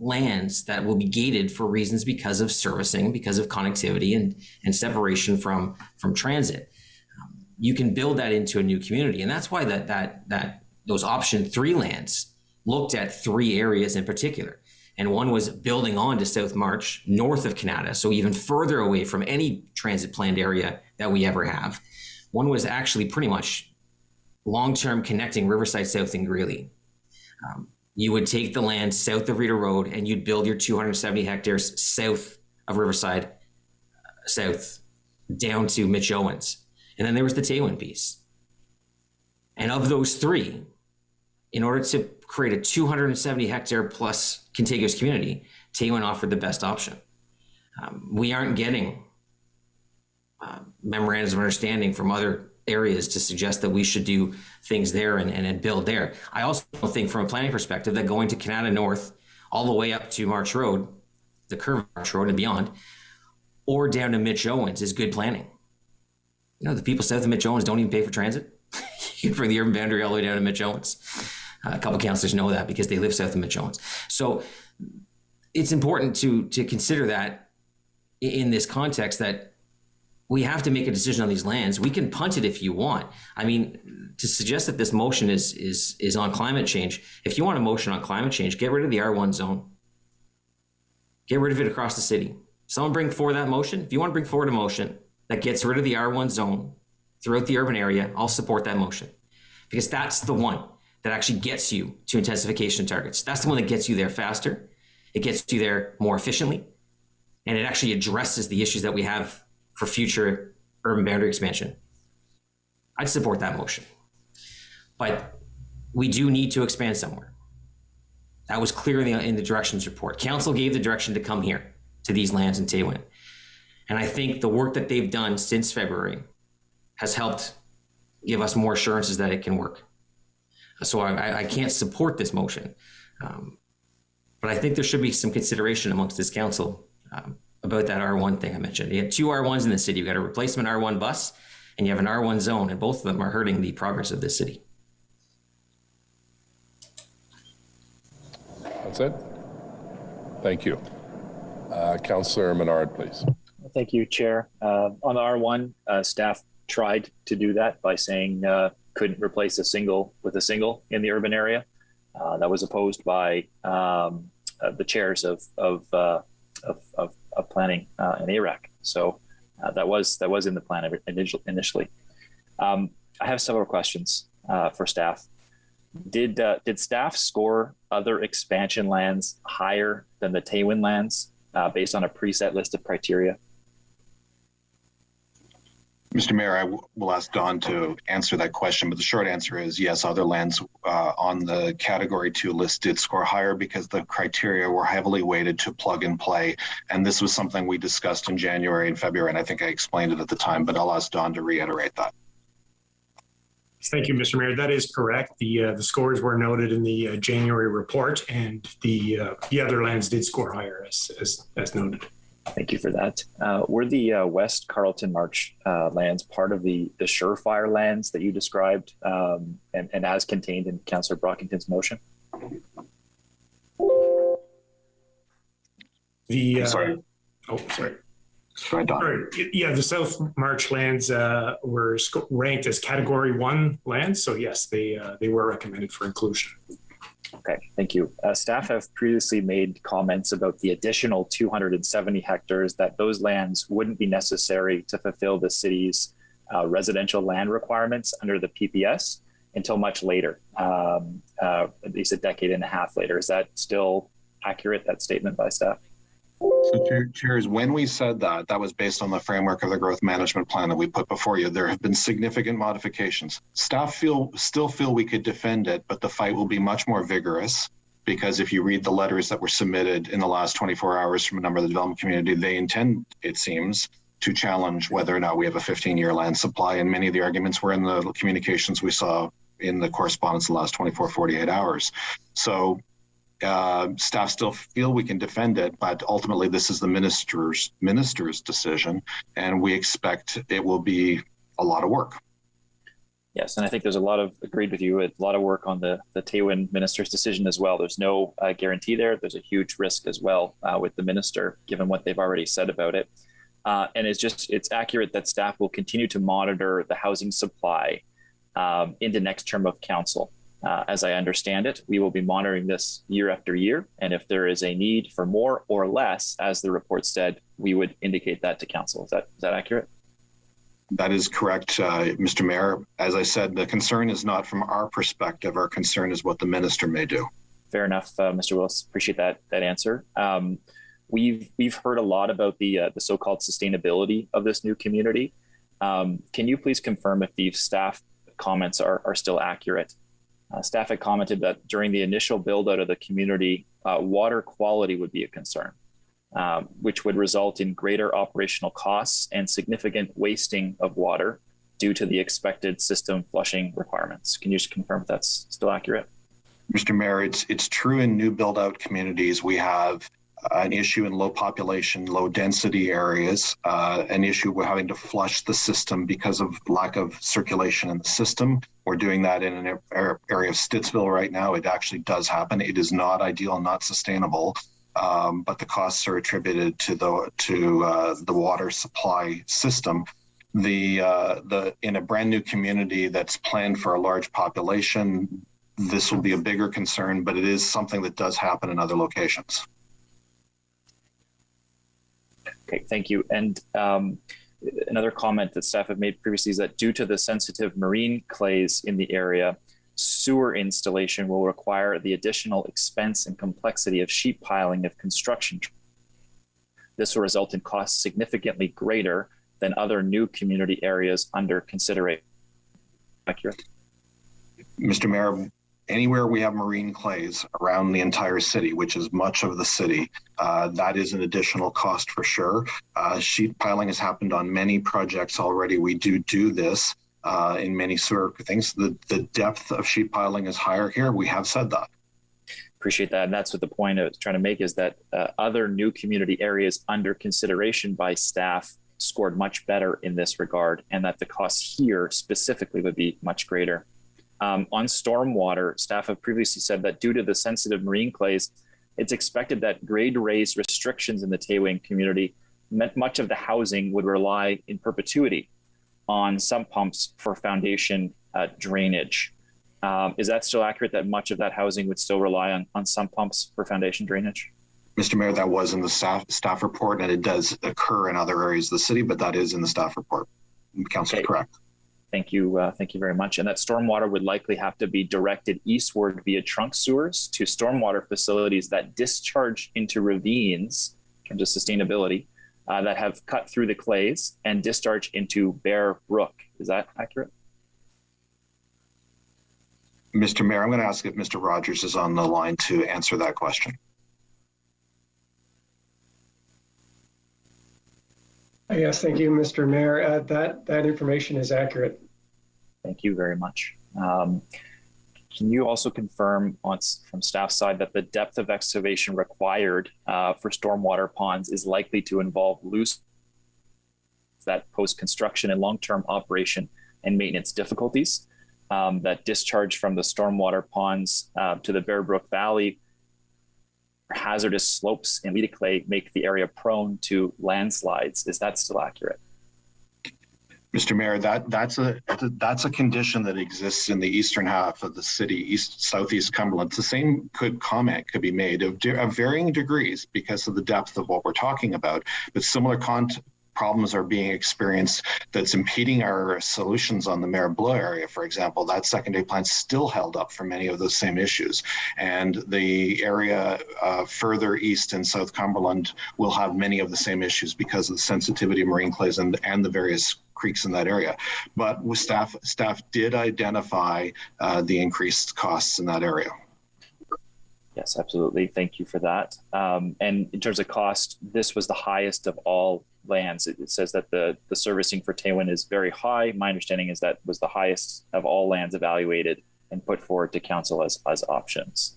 lands that will be gated for reasons because of servicing, because of connectivity and separation from transit. You can build that into a new community. And that's why that those option 3 lands looked at 3 areas in particular. And one was building on to South March, north of Canada, so even further away from any transit planned area that we ever have. One was actually pretty much long-term connecting Riverside South and Greeley. You would take the land south of Rideau Road and you'd build your 270 hectares south of Riverside South down to Mitch Owens. And then there was the Taywin piece. And of those 3, in order to create a 270 hectare plus contiguous community, Taywin offered the best option. We aren't getting memorandums of understanding from other areas to suggest that we should do things there and build there. I also think from a planning perspective that going to Canada North all the way up to March Road, the curve of March Road and beyond, or down to Mitch Owens is good planning. The people south of Mitch Owens don't even pay for transit. You can bring the urban boundary all the way down to Mitch Owens. A couple of councillors know that because they live south of Mitch Owens. So it's important to consider that in this context, that we have to make a decision on these lands. We can punt it if you want. I mean, to suggest that this motion is on climate change, if you want a motion on climate change, get rid of the R1 zone. Get rid of it across the city. Someone bring forward that motion. If you want to bring forward a motion that gets rid of the R1 zone throughout the urban area, I'll support that motion, because that's the one that actually gets you to intensification targets. That's the one that gets you there faster. It gets you there more efficiently, and it actually addresses the issues that we have for future urban boundary expansion. I'd support that motion. But we do need to expand somewhere. That was clear in the directions report. Council gave the direction to come here, to these lands in Taywin. And I think the work that they've done since February has helped give us more assurances that it can work. So I can't support this motion. But I think there should be some consideration amongst this council about that R1 thing I mentioned. You have 2 R1s in the city. You've got a replacement R1 bus and you have an R1 zone, and both of them are hurting the progress of this city. That's it. Thank you. Councillor Menard, please. Thank you, Chair. On the R1, staff tried to do that by saying couldn't replace a single with a single in the urban area. That was opposed by the chairs of planning in ARAC. So that was in the plan initially. I have several questions for staff. Did staff score other expansion lands higher than the Taywin lands based on a preset list of criteria? Mr. Mayor, I will ask Don to answer that question, but the short answer is yes, other lands on the Category 2 list did score higher because the criteria were heavily weighted to plug and play. And this was something we discussed in January and February, and I think I explained it at the time, but I'll ask Don to reiterate that. Thank you, Mr. Mayor. That is correct. The scores were noted in the January report, and the other lands did score higher, as noted. Thank you for that. Were the West Carleton March lands part of the Surefire lands that you described and as contained in Councillor Brockington's motion? Sorry. Sorry, Don. Yeah, the South March lands were ranked as Category 1 lands. So yes, they were recommended for inclusion. Okay, thank you. Staff have previously made comments about the additional 270 hectares that those lands wouldn't be necessary to fulfill the city's residential land requirements under the PPS until much later, at least a decade and a half later. Is that still accurate, that statement by staff? So, Chairs, when we said that, that was based on the framework of the growth management plan that we put before you. There have been significant modifications. Staff still feel we could defend it, but the fight will be much more vigorous because if you read the letters that were submitted in the last 24 hours from a number of the development community, they intend, it seems, to challenge whether or not we have a 15-year land supply. And many of the arguments were in the communications we saw in the correspondence the last 24, 48 hours. So staff still feel we can defend it, but ultimately this is the minister's decision, and we expect it will be a lot of work. Yes, and I think there's agreed with you, a lot of work on the Taywin minister's decision as well. There's no guarantee there. There's a huge risk as well with the minister, given what they've already said about it. And it's accurate that staff will continue to monitor the housing supply into next term of council. As I understand it, we will be monitoring this year after year. And if there is a need for more or less, as the report said, we would indicate that to council. Is that accurate? That is correct, Mr. Mayor. As I said, the concern is not from our perspective. Our concern is what the minister may do. Fair enough, Mr. Willis. Appreciate that answer. We've heard a lot about the so-called sustainability of this new community. Can you please confirm if these staff comments are still accurate? Staff had commented that during the initial build out of the community, water quality would be a concern, which would result in greater operational costs and significant wasting of water due to the expected system flushing requirements. Can you just confirm if that's still accurate? Mr. Mayor, it's true in new build out communities. We have an issue in low population, low density areas, an issue with having to flush the system because of lack of circulation in the system. We're doing that in an area of Stittsville right now. It actually does happen. It is not ideal, not sustainable, but the costs are attributed to the water supply system. In a brand new community that's planned for a large population, this will be a bigger concern, but it is something that does happen in other locations. Okay, thank you. And another comment that staff have made previously is that due to the sensitive marine clays in the area, sewer installation will require the additional expense and complexity of sheet piling of construction. This will result in costs significantly greater than other new community areas under consideration. Accurate? Mr. Mayor, anywhere we have marine clays around the entire city, which is much of the city, that is an additional cost for sure. Sheet piling has happened on many projects already. We do this in many sewer things. The depth of sheet piling is higher here. We have said that. Appreciate that. And that's what the point I was trying to make is that other new community areas under consideration by staff scored much better in this regard, and that the costs here specifically would be much greater. On stormwater, staff have previously said that due to the sensitive marine clays, it's expected that grade raise restrictions in the Taywin community meant much of the housing would rely in perpetuity on sump pumps for foundation drainage. Is that still accurate that much of that housing would still rely on sump pumps for foundation drainage? Mr. Mayor, that was in the staff report, and it does occur in other areas of the city, but that is in the staff report. Councilor, okay. Correct. Thank you very much. And that stormwater would likely have to be directed eastward via trunk sewers to stormwater facilities that discharge into ravines in terms of sustainability that have cut through the clays and discharge into Bear Brook. Is that accurate? Mr. Mayor, I'm going to ask if Mr. Rogers is on the line to answer that question. Yes, thank you, Mr. Mayor. That information is accurate. Thank you very much. Can you also confirm from staff side that the depth of excavation required for stormwater ponds is likely to involve loose that pose construction and long-term operation and maintenance difficulties, that discharge from the stormwater ponds to the Bear Brook Valley, hazardous slopes and Leda clay make the area prone to landslides? Is that still accurate? Mr. Mayor, that's a condition that exists in the eastern half of the city, southeast Cumberland. The same comment could be made of varying degrees because of the depth of what we're talking about, but similar problems are being experienced that's impeding our solutions on the Mare Bleau area, for example. That secondary plan's still held up for many of those same issues. And the area further east in South Cumberland will have many of the same issues because of the sensitivity of marine clays and the various creeks in that area. But with staff did identify the increased costs in that area. Yes, absolutely. Thank you for that. And in terms of cost, this was the highest of all lands. It says that the servicing for Taywin is very high. My understanding is that was the highest of all lands evaluated and put forward to council as options.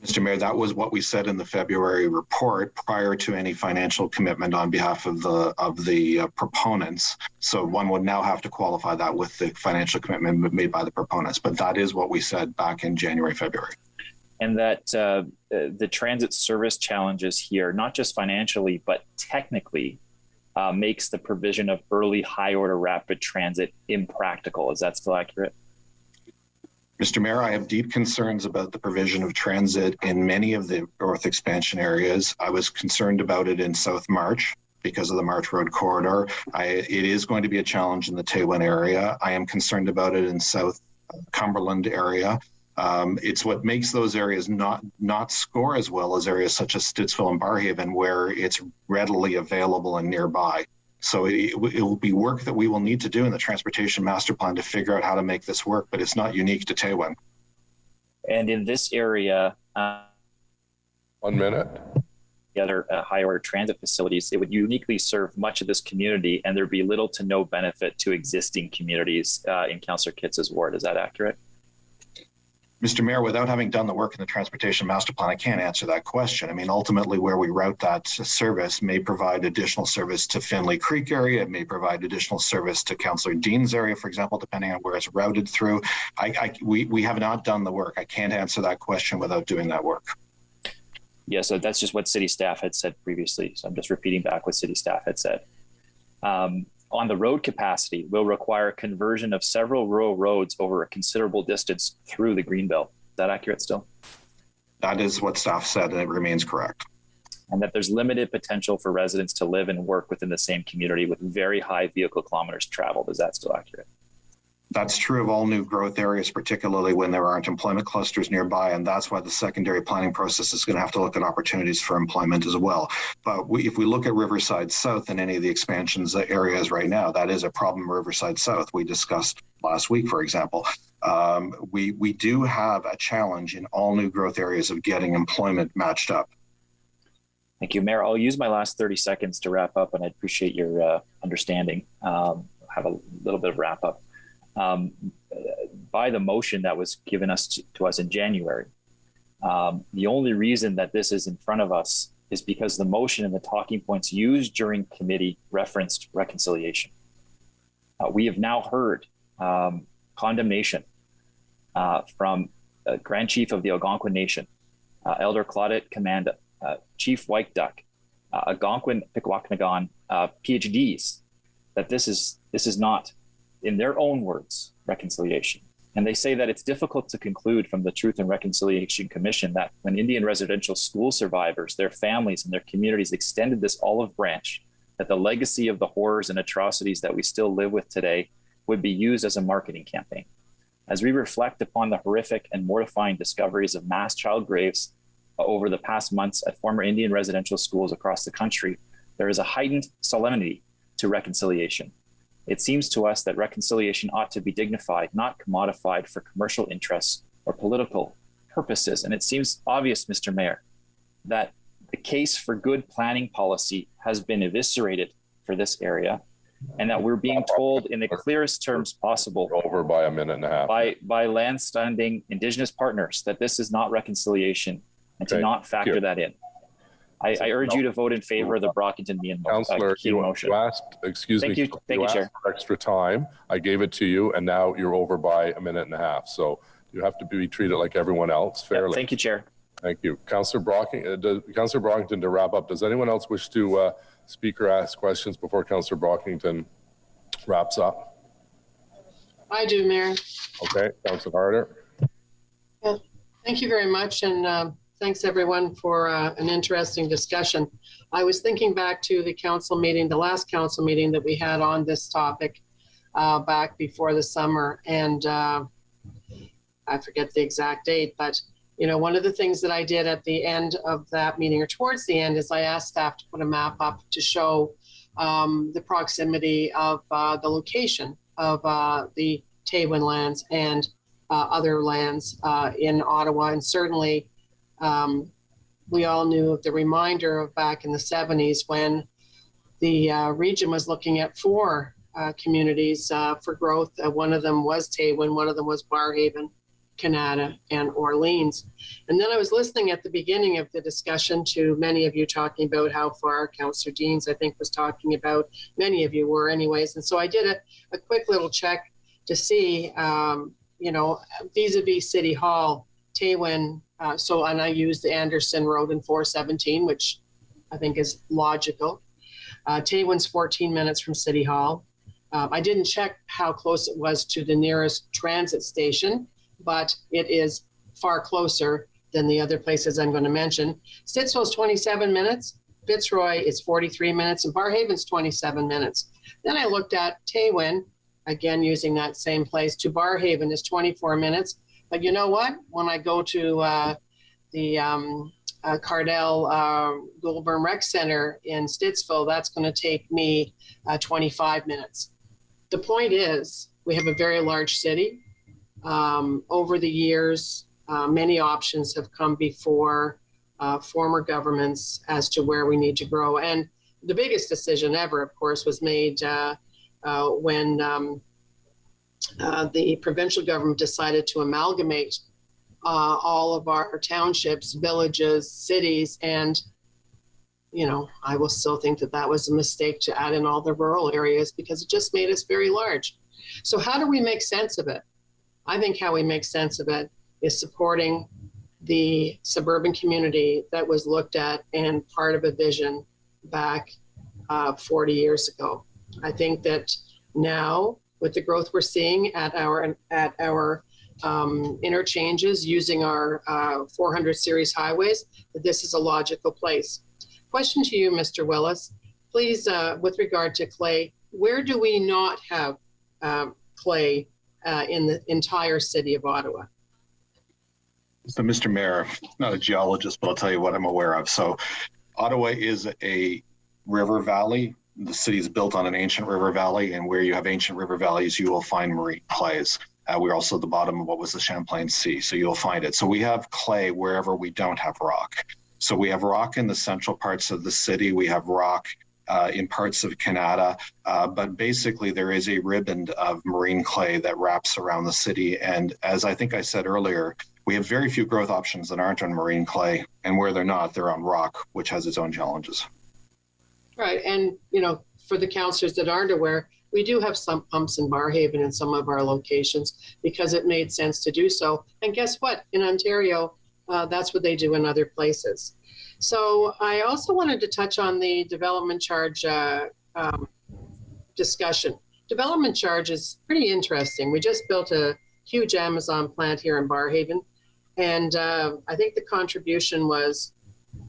Mr. Mayor, that was what we said in the February report prior to any financial commitment on behalf of the proponents. So one would now have to qualify that with the financial commitment made by the proponents. But that is what we said back in January, February. And that the transit service challenges here, not just financially, but technically, makes the provision of early high order rapid transit impractical. Is that still accurate? Mr. Mayor, I have deep concerns about the provision of transit in many of the North Expansion areas. I was concerned about it in South March because of the March Road corridor. It is going to be a challenge in the Taywin area. I am concerned about it in South Cumberland area. It's what makes those areas not score as well as areas such as Stittsville and Barrhaven, where it's readily available and nearby. So it will be work that we will need to do in the transportation master plan to figure out how to make this work, but it's not unique to Taywin. And in this area, 1 minute. The other high order transit facilities, it would uniquely serve much of this community, and there'd be little to no benefit to existing communities in Councillor Kitts' ward. Is that accurate? Mr. Mayor, without having done the work in the transportation master plan, I can't answer that question. I mean, ultimately, where we route that service may provide additional service to Finley Creek area. It may provide additional service to Councillor Dean's area, for example, depending on where it's routed through. We have not done the work. I can't answer that question without doing that work. Yeah, so that's just what city staff had said previously. So I'm just repeating back what city staff had said. On the road capacity will require conversion of several rural roads over a considerable distance through the Greenbelt. Is that accurate still? That is what staff said, and it remains correct. And that there's limited potential for residents to live and work within the same community with very high vehicle kilometers traveled. Is that still accurate? That's true of all new growth areas, particularly when there aren't employment clusters nearby, and that's why the secondary planning process is going to have to look at opportunities for employment as well. But if we look at Riverside South and any of the expansions areas right now, that is a problem. Riverside South, we discussed last week, for example. We do have a challenge in all new growth areas of getting employment matched up. Thank you, Mayor. I'll use my last 30 seconds to wrap up, and I appreciate your understanding. Have a little bit of wrap up. By the motion that was given to us in January, the only reason that this is in front of us is because the motion and the talking points used during committee referenced reconciliation. We have now heard condemnation from Grand Chief of the Algonquin Nation, Elder Claudette Commanda, Chief White Duck, Algonquin Pikwakanagan PhDs, that this is not, in their own words, reconciliation. And they say that it's difficult to conclude from the Truth and Reconciliation Commission that when Indian residential school survivors, their families, and their communities extended this olive branch, that the legacy of the horrors and atrocities that we still live with today would be used as a marketing campaign. As we reflect upon the horrific and mortifying discoveries of mass child graves over the past months at former Indian residential schools across the country, There is a heightened solemnity to reconciliation. It seems to us that reconciliation ought to be dignified, not commodified for commercial interests or political purposes. And it seems obvious, Mr. Mayor, that the case for good planning policy has been eviscerated for this area, and that we're being told in the clearest terms possible over by a minute and a half by land-standing Indigenous partners that this is not reconciliation, and to not factor that in. I urge you to vote in favor of the Brockington Meehan Councillor, you asked, excuse me, you asked Chair. for extra time. I gave it to you, and now you're over by a minute and a half. So you have to be treated like everyone else fairly. Thank you, Chair. Thank you. Councillor Brockington, to wrap up, does anyone else wish to speak or ask questions before Councillor Brockington wraps up? I do, Mayor. Okay, Councillor Harder. Yeah, thank you very much, and thanks everyone for an interesting discussion. I was thinking back to the council meeting, the last council meeting that we had on this topic back before the summer, and I forget the exact date, but you know, one of the things that I did at the end of that meeting, or towards the end, is I asked staff to put a map up to show the proximity of the location of the Taywin lands and other lands in Ottawa. And certainly we all knew of the reminder of back in the 70s when the region was looking at 4 communities for growth. One of them was Taywin, one of them was Barrhaven, Canada, and Orleans. And then I was listening at the beginning of the discussion to many of you talking about how far. Councillor Deans, I think, was talking about, many of you were anyways. And so I did a quick little check to see, you know, vis-a-vis City Hall, Taywin, and I used the Anderson Road in 417, which I think is logical. Taywin's 14 minutes from City Hall. I didn't check how close it was to the nearest transit station, but it is far closer than the other places I'm going to mention. Stittsville's 27 minutes, Fitzroy is 43 minutes, and Barrhaven's 27 minutes. Then I looked at Taywin, again using that same place, to Barrhaven is 24 minutes. But you know what? When I go to the Cardell Goulburn Rec Center in Stittsville, that's going to take me 25 minutes. The point is, we have a very large city. Over the years, many options have come before former governments as to where we need to grow. And the biggest decision ever, of course, was made when the provincial government decided to amalgamate all of our townships, villages, cities, and you know, I will still think that that was a mistake to add in all the rural areas because it just made us very large. So how do we make sense of it? I think how we make sense of it is supporting the suburban community that was looked at and part of a vision back 40 years ago. I think that now, with the growth we're seeing at our interchanges using our 400 series highways, that this is a logical place. Question to you, Mr. Willis, please, with regard to clay, where do we not have clay in the entire city of Ottawa? So, Mr. Mayor, not a geologist, but I'll tell you what I'm aware of. So, Ottawa is a river valley. The city is built on an ancient river valley, and where you have ancient river valleys, you will find marine clays. We're also at the bottom of what was the Champlain Sea, so you'll find it. So we have clay wherever we don't have rock. So we have rock in the central parts of the city. We have rock in parts of Canada, but basically there is a ribbon of marine clay that wraps around the city. And as I think I said earlier, we have very few growth options that aren't on marine clay, and where they're not, they're on rock, which has its own challenges. Right, and you know, for the councillors that aren't aware, we do have some pumps in Barrhaven in some of our locations because it made sense to do so. And guess what? In Ontario, that's what they do in other places. So I also wanted to touch on the development charge discussion. Development charge is pretty interesting. We just built a huge Amazon plant here in Barrhaven, and I think the contribution was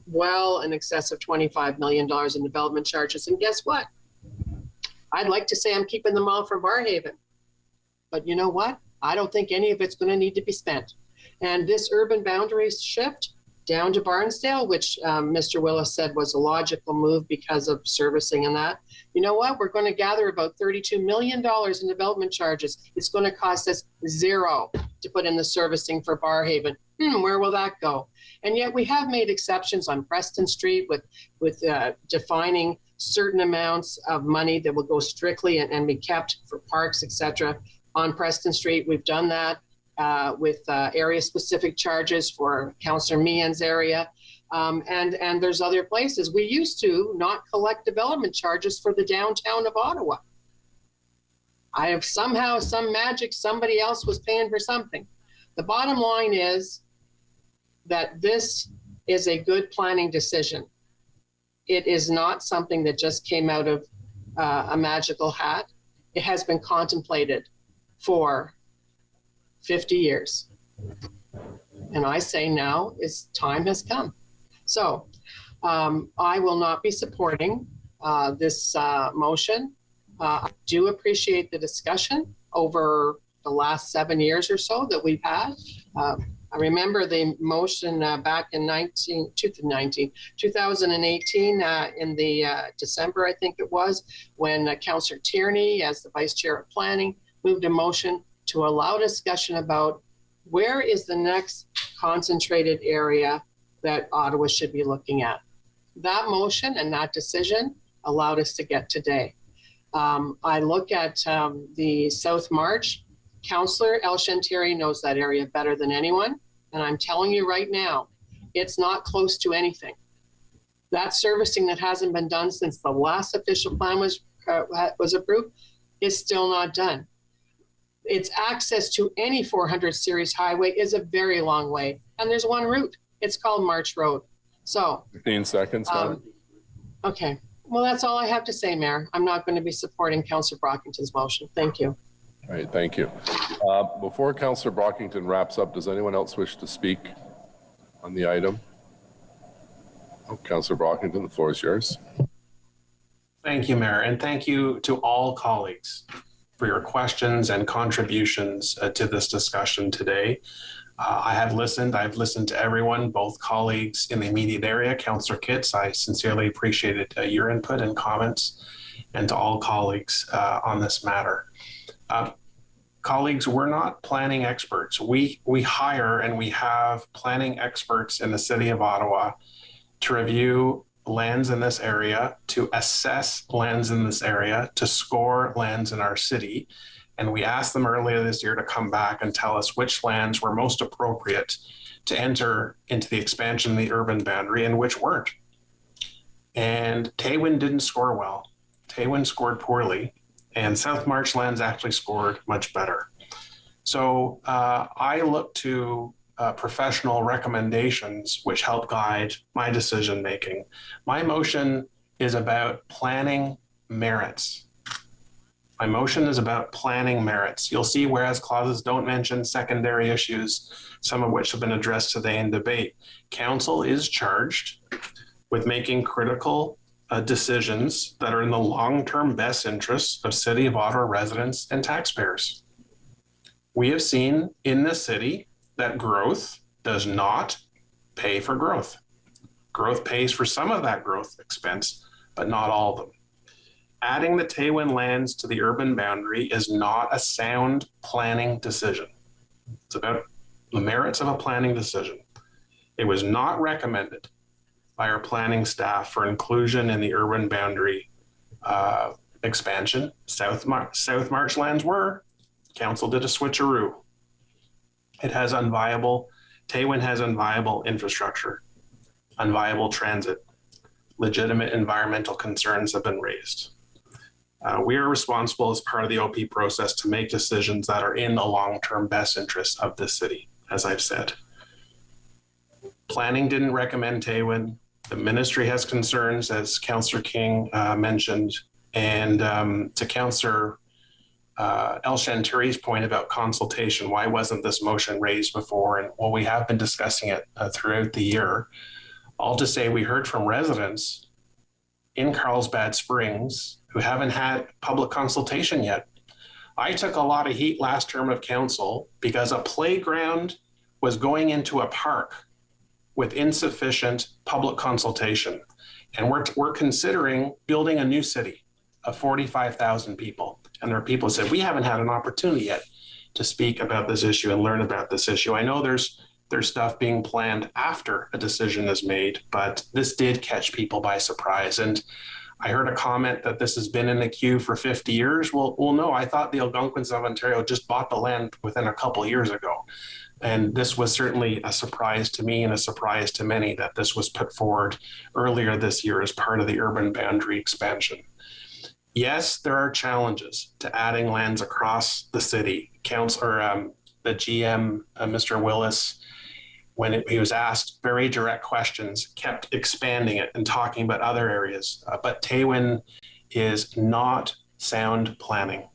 well in excess of $25 million in development charges. And guess what? I'd like to say I'm keeping them all from Barrhaven, but you know what? I don't think any of it's going to need to be spent. And this urban boundaries shift, down to Barnesdale, which Mr. Willis said was a logical move because of servicing and that. You know what? We're going to gather about $32 million in development charges. It's going to cost us $0 to put in the servicing for Barrhaven. Where will that go? And yet we have made exceptions on Preston Street with defining certain amounts of money that will go strictly and be kept for parks, etc. On Preston Street, we've done that. With area-specific charges for Councillor Meehan's area. And there's other places. We used to not collect development charges for the downtown of Ottawa. I have somehow, some magic, somebody else was paying for something. The bottom line is that this is a good planning decision. It is not something that just came out of a magical hat. It has been contemplated for 50 years. And I say now is time has come. So I will not be supporting this motion. I do appreciate the discussion over the last 7 years or so that we've had. I remember the motion back in 2018 in the December, I think it was, when Councillor Tierney, as the Vice Chair of Planning, moved a motion to allow discussion about where is the next concentrated area that Ottawa should be looking at. That motion and that decision allowed us to get today. I look at the South March. Councillor Elshanteri knows that area better than anyone. And I'm telling you right now, it's not close to anything. That servicing that hasn't been done since the last official plan was approved is still not done. Its access to any 400 series highway is a very long way. And there's one route. It's called March Road. So 15 seconds. Okay. Well, that's all I have to say, Mayor. I'm not going to be supporting Councillor Brockington's motion. Thank you. All right, thank you. Before Councillor Brockington wraps up, does anyone else wish to speak on the item? Oh, Councillor Brockington, the floor is yours. Thank you, Mayor, and thank you to all colleagues for your questions and contributions to this discussion today. I've listened to everyone, both colleagues in the immediate area. Councillor Kitts, I sincerely appreciated your input and comments, and to all colleagues on this matter. Colleagues, we're not planning experts. We hire and we have planning experts in the city of Ottawa to review lands in this area, to assess lands in this area, to score lands in our city. And we asked them earlier this year to come back and tell us which lands were most appropriate to enter into the expansion of the urban boundary and which weren't. And Taywin didn't score well. Taywin scored poorly, and South March lands actually scored much better. So I look to professional recommendations which help guide my decision making. My motion is about planning merits. My motion is about planning merits. You'll see whereas clauses don't mention secondary issues, some of which have been addressed today in debate. Council is charged with making critical decisions that are in the long-term best interests of City of Ottawa residents and taxpayers. We have seen in this city that growth does not pay for growth. Growth pays for some of that growth expense, but not all of them. Adding the Taywin lands to the urban boundary is not a sound planning decision. It's about the merits of a planning decision. It was not recommended by our planning staff for inclusion in the urban boundary expansion. South March lands were. Council did a switcheroo. It has Taywin has unviable infrastructure, unviable transit. Legitimate environmental concerns have been raised. We are responsible as part of the OP process to make decisions that are in the long-term best interest of this city, as I've said. Planning didn't recommend Taywin. The ministry has concerns, as Councillor King mentioned, and to Councillor Elshantari's point about consultation, why wasn't this motion raised before? And well, we have been discussing it throughout the year. All to say, we heard from residents in Carlsbad Springs who haven't had public consultation yet. I took a lot of heat last term of council because a playground was going into a park with insufficient public consultation. And we're considering building a new city of 45,000 people. And there are people who said, we haven't had an opportunity yet to speak about this issue and learn about this issue. I know there's stuff being planned after a decision is made, but this did catch people by surprise. And I heard a comment that this has been in the queue for 50 years. Well, no, I thought the Algonquins of Ontario just bought the land within a couple of years ago. And this was certainly a surprise to me and a surprise to many that this was put forward earlier this year as part of the urban boundary expansion. Yes, there are challenges to adding lands across the city. The GM, Mr. Willis, when he was asked very direct questions, kept expanding it and talking about other areas. But Taywin is not sound planning.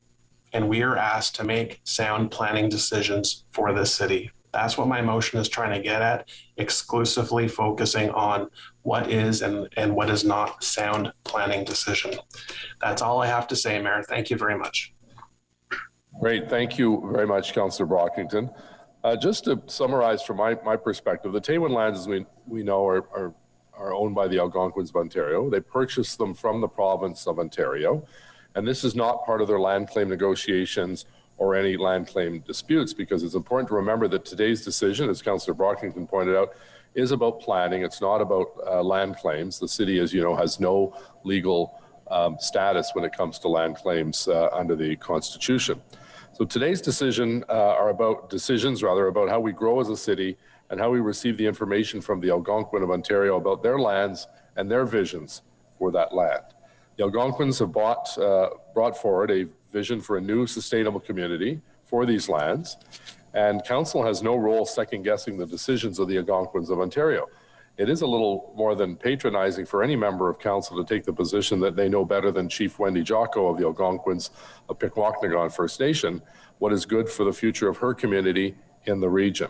And we are asked to make sound planning decisions for this city. That's what my motion is trying to get at, exclusively focusing on what is and what is not sound planning decision. That's all I have to say, Mayor. Thank you very much. Great. Thank you very much, Councillor Brockington. Just to summarize from my perspective, the Taywin lands, as we know, are owned by the Algonquins of Ontario. They purchased them from the province of Ontario. And this is not part of their land claim negotiations or any land claim disputes, because it's important to remember that today's decision, as Councillor Brockington pointed out, is about planning. It's not about land claims. The city, as you know, has no legal status when it comes to land claims under the Constitution. So today's decisions about how we grow as a city and how we receive the information from the Algonquin of Ontario about their lands and their visions for that land. The Algonquins have brought forward a vision for a new sustainable community for these lands, and Council has no role second-guessing the decisions of the Algonquins of Ontario. It is a little more than patronizing for any member of Council to take the position that they know better than Chief Wendy Jocko of the Algonquins of Pikwakanagan First Nation what is good for the future of her community in the region.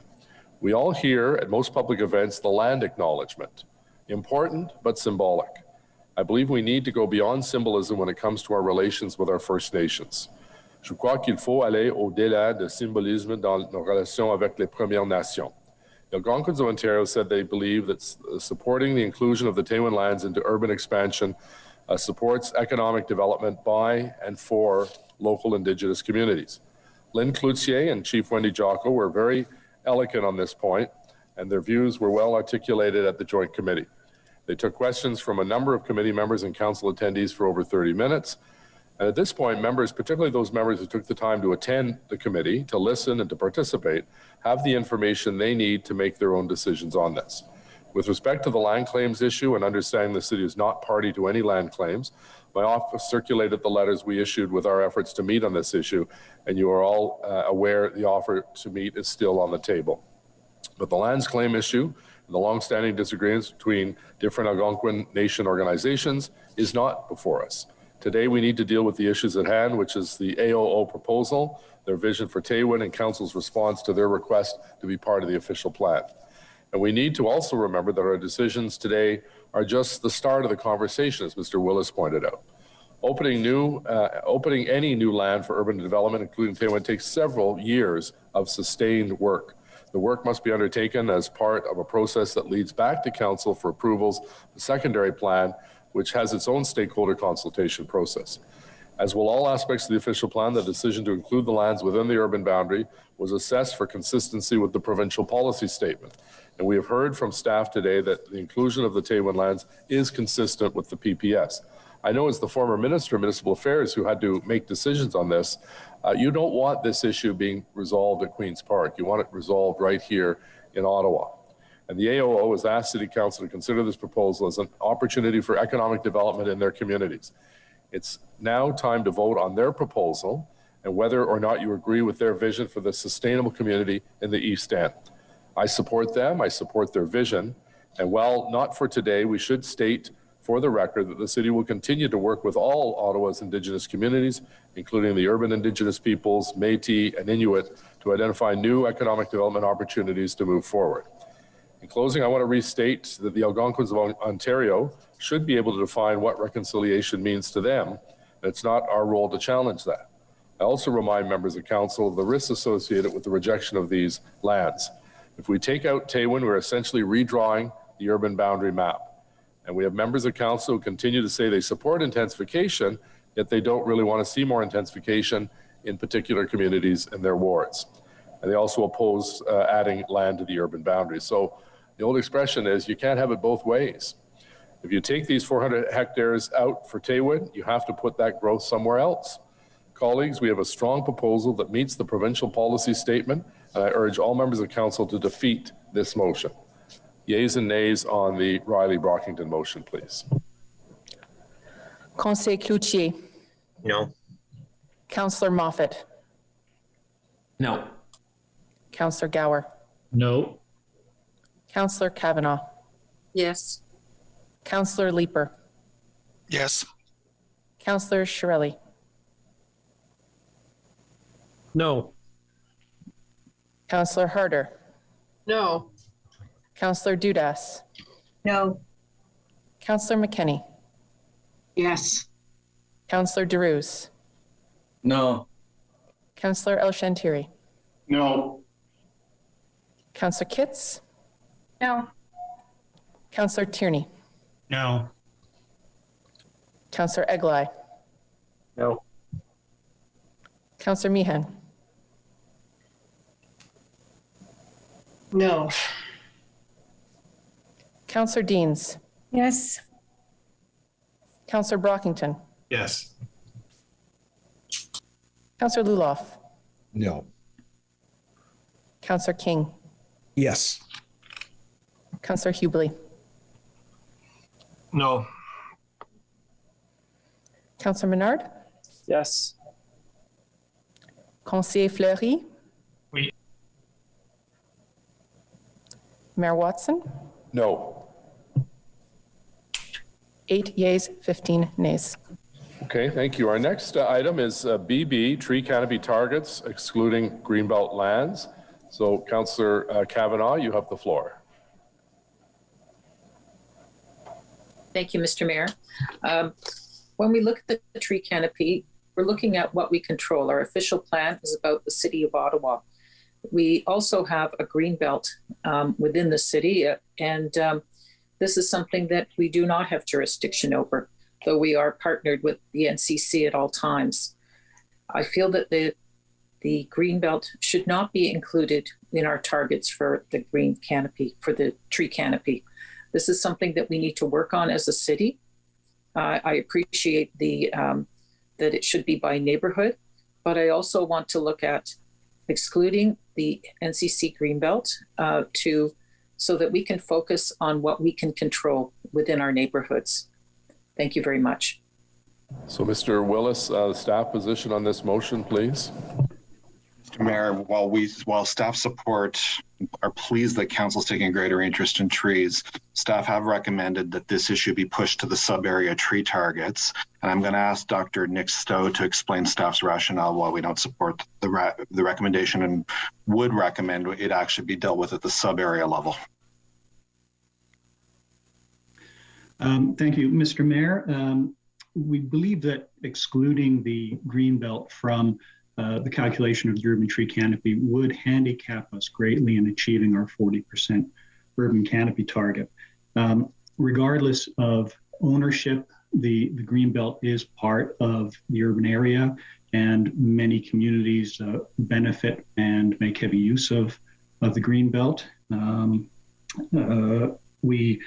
We all hear at most public events the land acknowledgement, important but symbolic. I believe we need to go beyond symbolism when it comes to our relations with our First Nations. Je crois qu'il faut aller au-delà de symbolisme dans nos relations avec les Premières Nations. The Algonquins of Ontario said they believe that supporting the inclusion of the Taywin lands into urban expansion supports economic development by and for local Indigenous communities. Lynn Cloutier and Chief Wendy Jocko were very eloquent on this point, and their views were well articulated at the Joint Committee. They took questions from a number of committee members and council attendees for over 30 minutes. And at this point, members, particularly those members who took the time to attend the committee, to listen and to participate, have the information they need to make their own decisions on this. With respect to the land claims issue and understanding the city is not party to any land claims, my office circulated the letters we issued with our efforts to meet on this issue, and you are all aware the offer to meet is still on the table. But the lands claim issue, the long-standing disagreements between different Algonquin Nation organizations is not before us. Today, we need to deal with the issues at hand, which is the AOO proposal, their vision for Taywin, and Council's response to their request to be part of the official plan. And we need to also remember that our decisions today are just the start of the conversation, as Mr. Willis pointed out. Opening any new land for urban development, including Taywin, takes several years of sustained work. The work must be undertaken as part of a process that leads back to Council for approvals, the secondary plan, which has its own stakeholder consultation process. As will all aspects of the official plan, the decision to include the lands within the urban boundary was assessed for consistency with the provincial policy statement. And we have heard from staff today that the inclusion of the Taywin lands is consistent with the PPS. I know as the former Minister of Municipal Affairs who had to make decisions on this, you don't want this issue being resolved at Queen's Park. You want it resolved right here in Ottawa. And the AOO has asked City Council to consider this proposal as an opportunity for economic development in their communities. It's now time to vote on their proposal and whether or not you agree with their vision for the sustainable community in the East End. I support them, I support their vision, and while not for today, we should state for the record that the city will continue to work with all Ottawa's Indigenous communities, including the urban Indigenous peoples, Métis, and Inuit, to identify new economic development opportunities to move forward. In closing, I want to restate that the Algonquins of Ontario should be able to define what reconciliation means to them, and it's not our role to challenge that. I also remind members of Council of the risks associated with the rejection of these lands. If we take out Taywin, we're essentially redrawing the urban boundary map. And we have members of council who continue to say they support intensification, yet they don't really want to see more intensification in particular communities in their wards. And they also oppose adding land to the urban boundary. So the old expression is you can't have it both ways. If you take these 400 hectares out for Taywin, you have to put that growth somewhere else. Colleagues, we have a strong proposal that meets the provincial policy statement, and I urge all members of council to defeat this motion. Yeas and nays on the Riley-Brockington motion, please. Conseil Cloutier. No. Councillor Moffat. No. Councillor Gower. No. Councillor Kavanaugh. Yes. Councillor Leeper. Yes. Councillor Shirelli. No. Councillor Harder. No. Councillor Dudas. No. Councillor McKenney. Yes. Councillor DeRuse. No. Councillor El Shantiri. No. Councillor Kitts. No. Councillor Tierney. No. Councillor Eglai. No. Councillor Meehan. No. Councillor Deans. Yes. Councillor Brockington. Yes. Councillor Luloff. No. Councillor King. Yes. Councillor Hubley. No. Councillor Menard. Yes. Conseiller Fleury. Oui. Mayor Watson. No. 8 yeas, 15 nays. Okay, thank you. Our next item is BB, tree canopy targets excluding greenbelt lands. So Councillor Kavanaugh, you have the floor. Thank you, Mr. Mayor. When we look at the tree canopy, we're looking at what we control. Our official plan is about the city of Ottawa. We also have a green belt within the city, and this is something that we do not have jurisdiction over, though we are partnered with the NCC at all times. I feel that the green belt should not be included in our targets for the green canopy, for the tree canopy. This is something that we need to work on as a city. I appreciate that it should be by neighborhood, but I also want to look at excluding the NCC Greenbelt so that we can focus on what we can control within our neighborhoods. Thank you very much. So Mr. Willis, the staff position on this motion, please. Mr. Mayor, while staff support are pleased that council is taking a greater interest in trees, staff have recommended that this issue be pushed to the sub-area tree targets. And I'm going to ask Dr. Nick Stowe to explain staff's rationale why we don't support the recommendation and would recommend it actually be dealt with at the sub-area level. Thank you, Mr. Mayor. We believe that excluding the greenbelt from the calculation of the urban tree canopy would handicap us greatly in achieving our 40% urban canopy target. Regardless of ownership, the greenbelt is part of the urban area, and many communities benefit and make heavy use of the greenbelt. We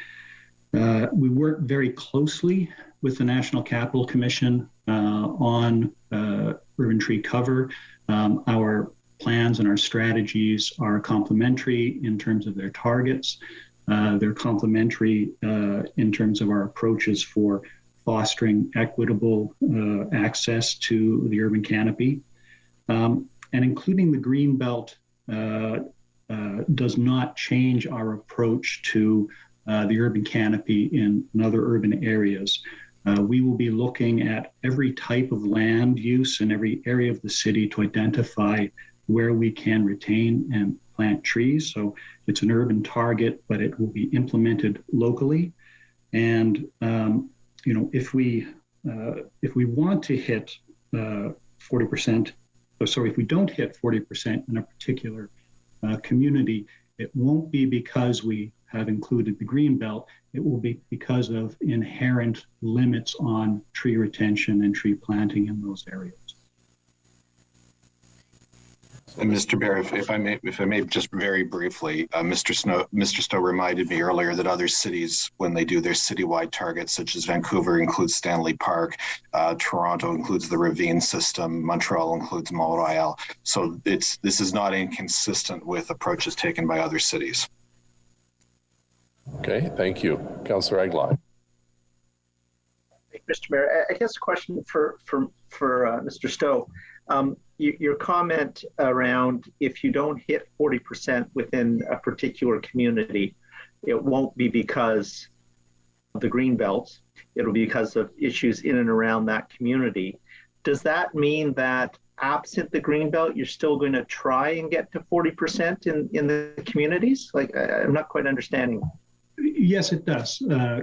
work very closely with the National Capital Commission on urban tree cover. Our plans and our strategies are complementary in terms of their targets. They're complementary in terms of our approaches for fostering equitable access to the urban canopy. And including the green belt does not change our approach to the urban canopy in other urban areas. We will be looking at every type of land use in every area of the city to identify where we can retain and plant trees. So it's an urban target, but it will be implemented locally. And if we want to hit 40%, if we don't hit 40% in a particular community, It won't be because we have included the green belt. It will be because of inherent limits on tree retention and tree planting in those areas. And Mr. Bear, if I may just very briefly, Mr. Stowe reminded me earlier that other cities, when they do their citywide targets, such as Vancouver includes Stanley Park, Toronto includes the Ravine system, Montreal includes Mont-Royal. So this is not inconsistent with approaches taken by other cities. Okay, thank you. Councillor Aguilar. Mr. Mayor, I guess a question for Mr. Stowe. Your comment around if you don't hit 40% within a particular community, it won't be because of the green belt. It'll be because of issues in and around that community. Does that mean that absent the green belt, you're still going to try and get to 40% in the communities? Like, I'm not quite understanding. Yes, it does,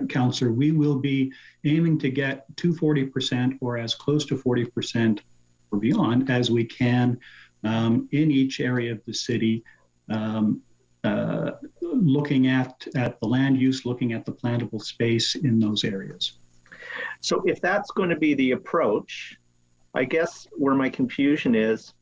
Councillor. We will be aiming to get to 40% or as close to 40% or beyond as we can in each area of the city, looking at the land use, looking at the plantable space in those areas. So if that's going to be the approach, I guess where my confusion is,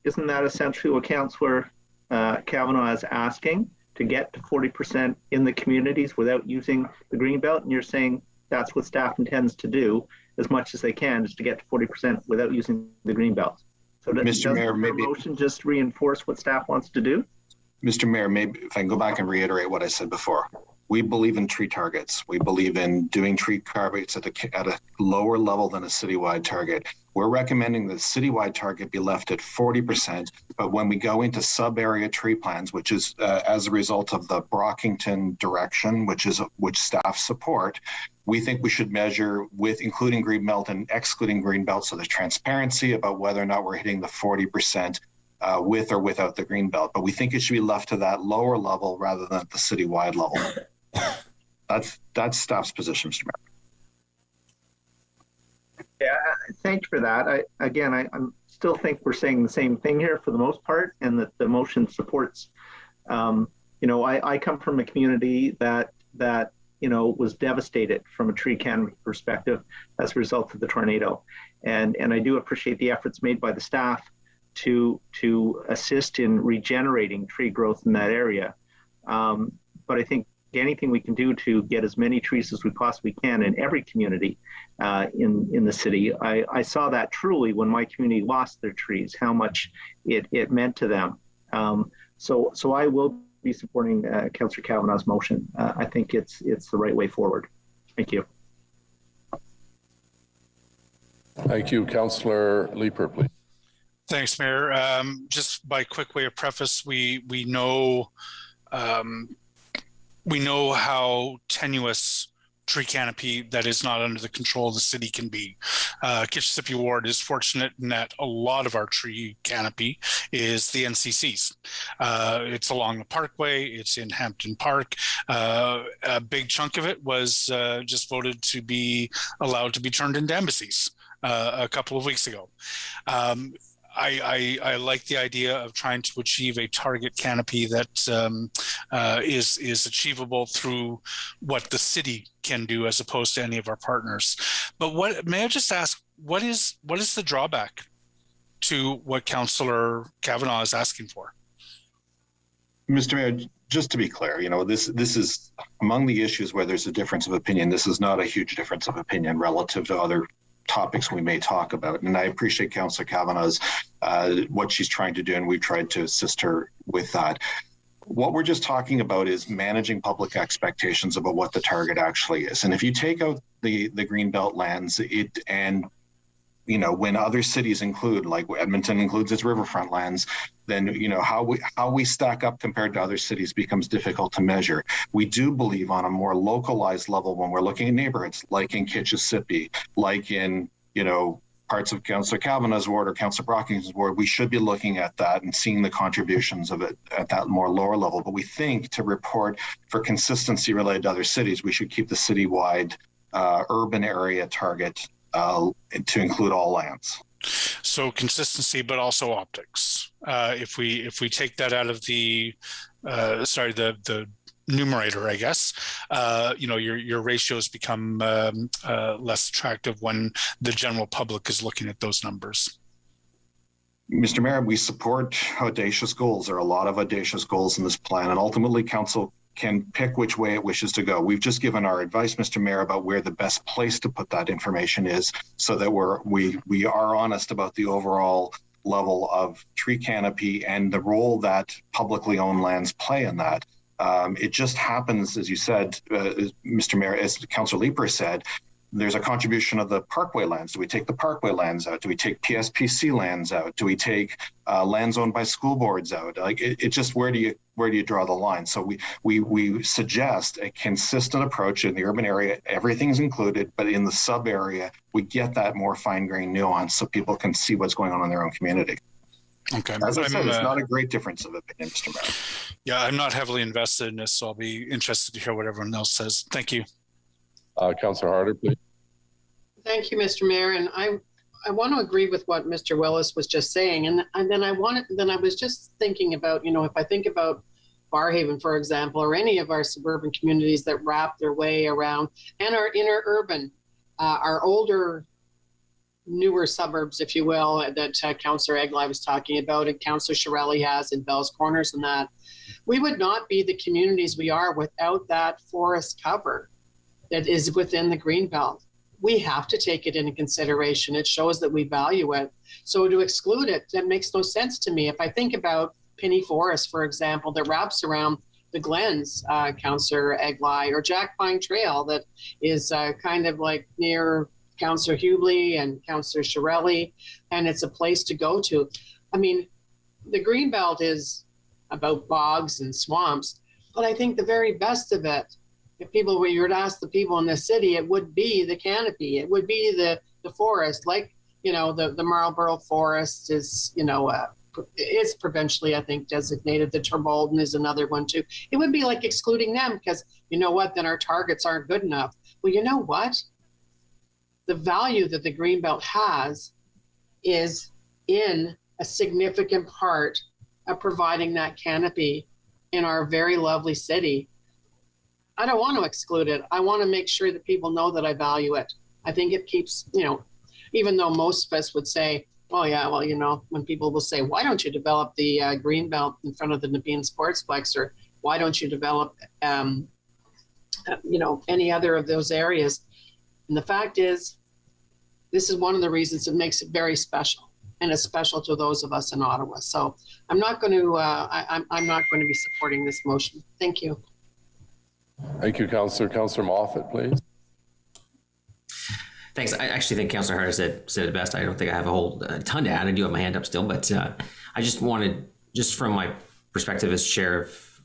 isn't that essentially what Councillor Kavanagh is asking, to get to 40% in the communities without using the green belt? And you're saying that's what staff intends to do as much as they can, is to get to 40% without using the green belt. So does the motion just reinforce what staff wants to do? Mr. Mayor, maybe if I can go back and reiterate what I said before. We believe in tree targets. We believe in doing tree targets at a lower level than a citywide target. We're recommending the citywide target be left at 40%, but when we go into sub-area tree plans, which is as a result of the Brockington direction, which staff support, we think we should measure with including green belt and excluding green belt, so there's transparency about whether or not we're hitting the 40% with or without the green belt. But we think it should be left to that lower level rather than at the citywide level. That's staff's position, Mr. Mayor. Yeah, thank you for that. I still think we're saying the same thing here for the most part, and that the motion supports. I come from a community that was devastated from a tree canopy perspective as a result of the tornado, and I do appreciate the efforts made by the staff to assist in regenerating tree growth in that area. But I think anything we can do to get as many trees as we possibly can in every community in the city. I saw that truly when my community lost their trees, how much it meant to them. So I will be supporting Councillor Kavanagh's motion. I think it's the right way forward. Thank you. Thank you. Councillor Leeper, please. Thanks, Mayor. Just by quick way of preface, we know how tenuous tree canopy that is not under the control of the city can be. Kitchissippi Ward is fortunate in that a lot of our tree canopy is the NCC's. It's along the Parkway, it's in Hampton Park. A big chunk of it was just voted to be allowed to be turned into embassies a couple of weeks ago. I like the idea of trying to achieve a target canopy that is achievable through what the city can do as opposed to any of our partners. But may I just ask, what is the drawback to what Councillor Kavanagh is asking for? Mr. Mayor, just to be clear, this is among the issues where there's a difference of opinion. This is not a huge difference of opinion relative to other topics we may talk about. And I appreciate Councillor Kavanagh's what she's trying to do, and we've tried to assist her with that. What we're just talking about is managing public expectations about what the target actually is. And if you take out the Greenbelt lands, when other cities include, like Edmonton includes its riverfront lands, then how we stack up compared to other cities becomes difficult to measure. We do believe on a more localized level when we're looking at neighborhoods, like in Kitchissippi, like in parts of Councillor Kavanagh's ward or Councillor Brockington's ward, we should be looking at that and seeing the contributions of it at that more lower level. But we think to report for consistency related to other cities, we should keep the citywide urban area target to include all lands. So consistency, but also optics. If we take that out of the the numerator, I guess, your ratios become less attractive when the general public is looking at those numbers. Mr. Mayor, we support audacious goals. There are a lot of audacious goals in this plan, and ultimately council can pick which way it wishes to go. We've just given our advice, Mr. Mayor, about where the best place to put that information is, so that we are honest about the overall level of tree canopy and the role that publicly owned lands play in that. It just happens, as you said, Mr. Mayor, as Councillor Leeper said, there's a contribution of the parkway lands. Do we take the parkway lands out? Do we take PSPC lands out? Do we take lands owned by school boards out? Like it just, where do you draw the line? So we suggest a consistent approach in the urban area. Everything's included, but in the sub area, we get that more fine-grained nuance so people can see what's going on in their own community. Okay. As I said, it's not a great difference of opinion, Mr. Mayor. Yeah, I'm not heavily invested in this, so I'll be interested to hear what everyone else says. Thank you. Councillor Harder, please. Thank you, Mr. Mayor. And I want to agree with what Mr. Willis was just saying. And then I was just thinking about, if I think about Barrhaven, for example, or any of our suburban communities that wrap their way around, and our inner urban, our older, newer suburbs, if you will, that Councillor Eglai was talking about, and Councillor Shirelli has in Bell's Corners and that, we would not be the communities we are without that forest cover that is within the Greenbelt. We have to take it into consideration. It shows that we value it. So to exclude it, that makes no sense to me. If I think about Penny Forest, for example, that wraps around the Glens, Councillor Eglai, or Jack Pine Trail that is kind of like near Councillor Hubley and Councillor Shirelli, and it's a place to go to. I mean, the Greenbelt is about bogs and swamps, but I think the very best of it, if people were, you were to ask the people in the city, it would be the canopy. It would be the forest, like, the Marlborough Forest is, is provincially, I think, designated. The Terbolden is another one too. It would be like excluding them because you know what, then our targets aren't good enough. Well, you know what? The value that the Greenbelt has is in a significant part of providing that canopy in our very lovely city. I don't want to exclude it. I want to make sure that people know that I value it. I think it keeps, even though most of us would say, oh yeah, well, when people will say, why don't you develop the Greenbelt in front of the Nabeen Sportsplex, or why don't you develop, any other of those areas? And the fact is, this is one of the reasons it makes it very special, and it's special to those of us in Ottawa. So I'm not going to, I'm not going to be supporting this motion. Thank you. Thank you, Councillor. Councillor Moffat, please. Thanks. I actually think Councillor Harder said it best. I don't think I have a whole ton to add. I do have my hand up still, but I just wanted, just from my perspective as chair of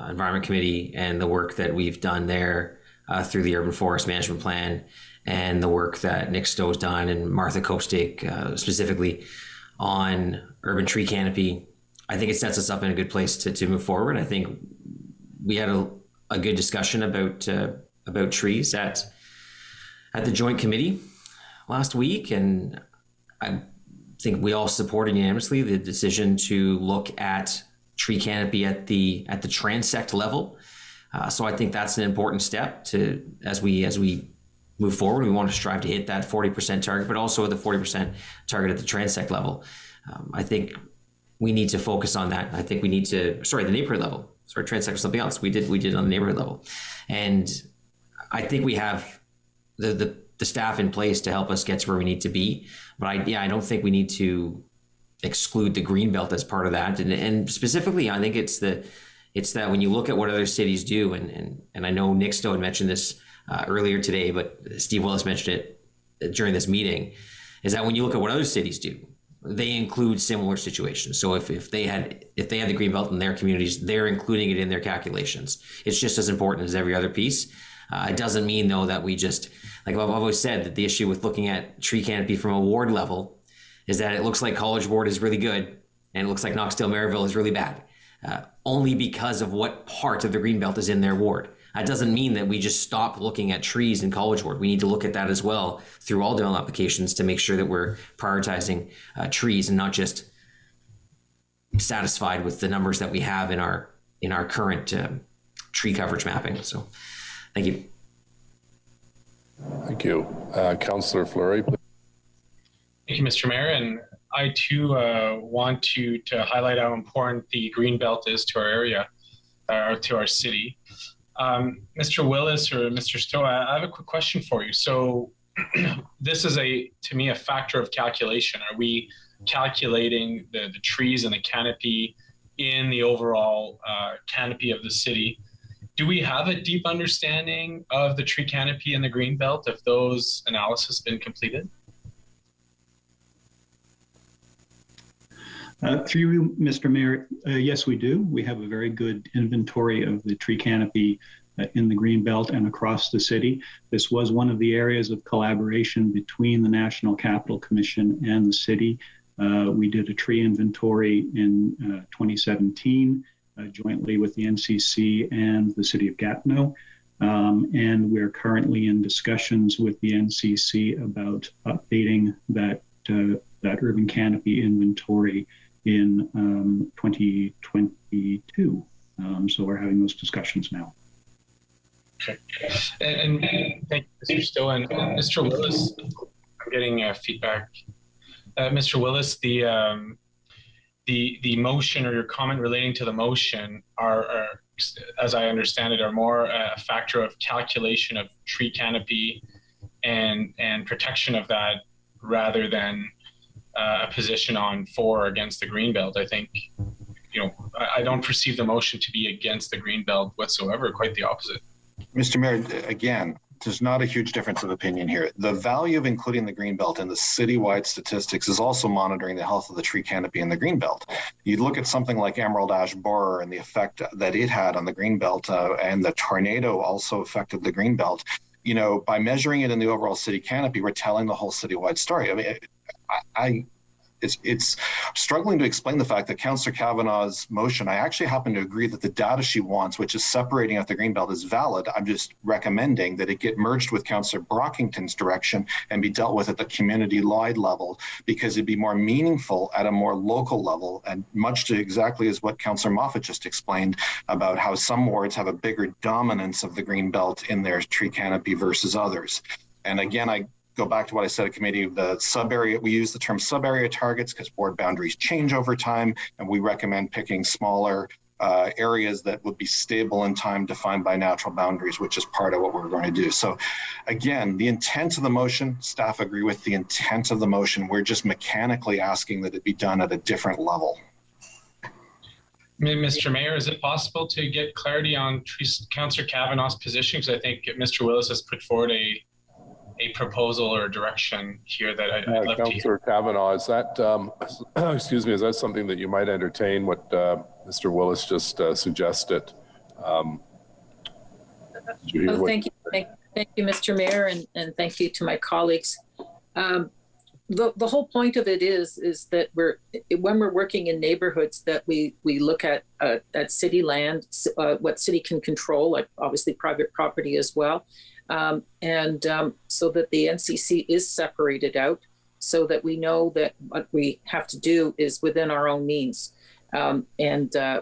Environment Committee and the work that we've done there through the Urban Forest Management Plan and the work that Nick Stowe's done and Martha Kopstake specifically on urban tree canopy, I think it sets us up in a good place to move forward. I think we had a good discussion about trees at the joint committee last week, and I think we all supported unanimously the decision to look at tree canopy at the transect level. So I think that's an important step to as we move forward. We want to strive to hit that 40% target, but also the 40% target at the transect level. I think we need to focus on that. I think we need to, the neighborhood level. Transect was something else. We did on the neighborhood level. And I think we have the staff in place to help us get to where we need to be. But I don't think we need to exclude the Greenbelt as part of that. And specifically, I think it's that when you look at what other cities do, and I know Nick Stowe had mentioned this earlier today, but Steve Willis mentioned it during this meeting, is that when you look at what other cities do, they include similar situations. So if they had the Greenbelt in their communities, they're including it in their calculations. It's just as important as every other piece. It doesn't mean though that we just, like I've always said, that the issue with looking at tree canopy from a ward level is that it looks like College Ward is really good and it looks like Knoxdale Maryville is really bad, only because of what part of the Greenbelt is in their ward. That doesn't mean that we just stop looking at trees in College Ward. We need to look at that as well through all development applications to make sure that we're prioritizing trees and not just satisfied with the numbers that we have in our in our current tree coverage mapping. So thank you. Thank you. Councillor Fleury, please. Thank you, Mr. Mayor. And I too want to highlight how important the green belt is to our area, or to our city. Mr. Willis or Mr. Stowe, I have a quick question for you. So this is to me, a factor of calculation. Are we calculating the trees and the canopy in the overall canopy of the city? Do we have a deep understanding of the tree canopy and the green belt? Have those analyses been completed? Through you, Mr. Mayor, yes, we do. We have a very good inventory of the tree canopy in the Greenbelt and across the city. This was one of the areas of collaboration between the National Capital Commission and the city. We did a tree inventory in 2017 jointly with the NCC and the City of Gatineau. And we're currently in discussions with the NCC about updating that urban canopy inventory in 2022. So we're having those discussions now. Okay. And thank you, Mr. Stowe. And Mr. Willis, I'm getting feedback. Mr. Willis, the motion or your comment relating to the motion are, as I understand it, are more a factor of calculation of tree canopy and protection of that rather than a position on for or against the Greenbelt. I think, I don't perceive the motion to be against the Greenbelt whatsoever, quite the opposite. Mr. Mayor, again, there's not a huge difference of opinion here. The value of including the Greenbelt in the citywide statistics is also monitoring the health of the tree canopy in the Greenbelt. You'd look at something like Emerald Ash Borer and the effect that it had on the Greenbelt, and the tornado also affected the Greenbelt. By measuring it in the overall city canopy, we're telling the whole citywide story. I mean, it's struggling to explain the fact that Councillor Kavanagh's motion, I actually happen to agree that the data she wants, which is separating out the Greenbelt, is valid. I'm just recommending that it get merged with Councillor Brockington's direction and be dealt with at the community-wide level, because it'd be more meaningful at a more local level, and much to exactly as what Councillor Moffat just explained about how some wards have a bigger dominance of the Greenbelt in their tree canopy versus others. And again, I go back to what I said at committee, the sub-area, we use the term sub-area targets because ward boundaries change over time, and we recommend picking smaller areas that would be stable in time defined by natural boundaries, which is part of what we're going to do. So again, the intent of the motion, staff agree with the intent of the motion. We're just mechanically asking that it be done at a different level. Mr. Mayor, is it possible to get clarity on Councillor Kavanagh's position? Because I think Mr. Willis has put forward a proposal or a direction here that I'd love to hear. Councillor Kavanagh, is that, excuse me, is that something that you might entertain, what Mr. Willis just suggested? Thank you, Mr. Mayor, and thank you to my colleagues. The whole point of it is that when we're working in neighborhoods, that we look at city land, what city can control, like obviously private property as well. So that the NCC is separated out, so that we know that what we have to do is within our own means and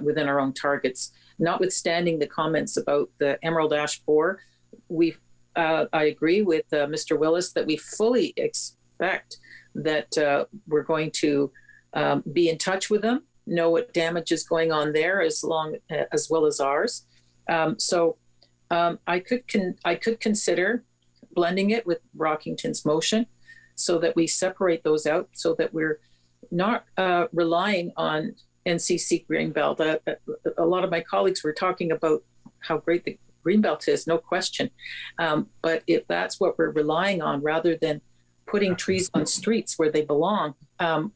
within our own targets. Notwithstanding the comments about the Emerald Ash Borer, I agree with Mr. Willis that we fully expect that we're going to be in touch with them, know what damage is going on there as well as ours. I could consider blending it with Brockington's motion so that we separate those out, so that we're not relying on NCC Greenbelt. A lot of my colleagues were talking about how great the Greenbelt is, no question. But if that's what we're relying on, rather than putting trees on streets where they belong,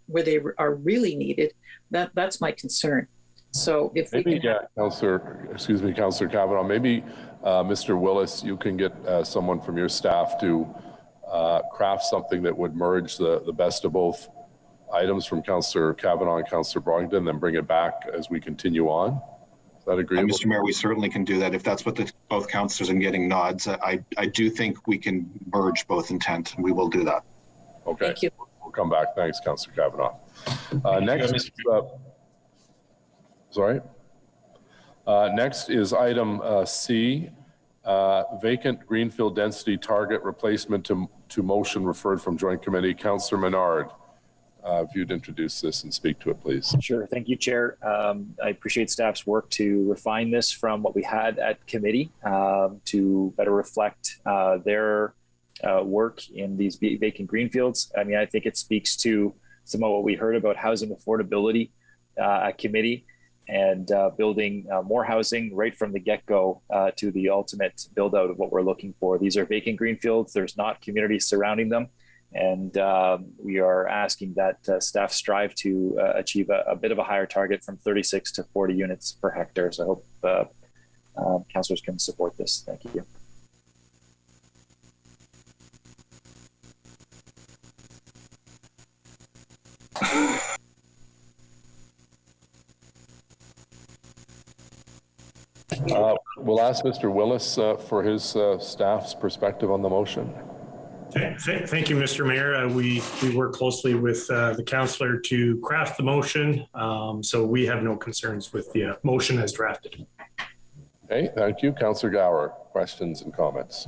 where they are really needed, that's my concern. So if maybe, Councillor Kavanagh, maybe Mr. Willis, you can get someone from your staff to craft something that would merge the best of both items from Councillor Kavanagh and Councillor Brockington, then bring it back as we continue on. Is that agreeable? Mr. Mayor, we certainly can do that if that's what both councillors are getting nods. I do think we can merge both intent, and we will do that. Okay. Thank you. We'll come back. Thanks, Councillor Kavanagh. Next. Sorry. Next is item C, vacant greenfield density target replacement to motion referred from Joint Committee. Councillor Menard, if you'd introduce this and speak to it, please. Sure. Thank you, Chair. I appreciate staff's work to refine this from what we had at committee to better reflect their work in these vacant greenfields. I mean, I think it speaks to some of what we heard about housing affordability at committee and building more housing right from the get-go to the ultimate build-out of what we're looking for. These are vacant greenfields. There's not communities surrounding them. And we are asking that staff strive to achieve a bit of a higher target from 36 to 40 units per hectare. So I hope councillors can support this. Thank you. We'll ask Mr. Willis for his staff's perspective on the motion. Thank you, Mr. Mayor. We work closely with the councillor to craft the motion, so we have no concerns with the motion as drafted. Okay, thank you. Councillor Gower, questions and comments?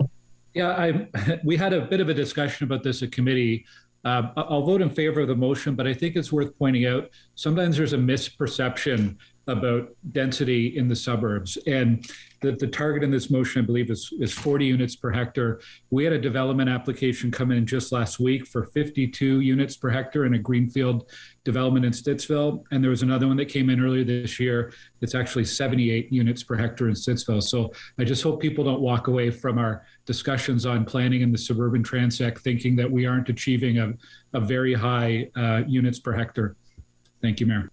Yeah, we had a bit of a discussion about this at committee. I'll vote in favor of the motion, but I think it's worth pointing out sometimes there's a misperception about density in the suburbs. And the target in this motion, I believe, is 40 units per hectare. We had a development application come in just last week for 52 units per hectare in a greenfield development in Stittsville. And there was another one that came in earlier this year. It's actually 78 units per hectare in Stittsville. So I just hope people don't walk away from our discussions on planning in the suburban transect thinking that we aren't achieving a very high units per hectare. Thank you, Mayor.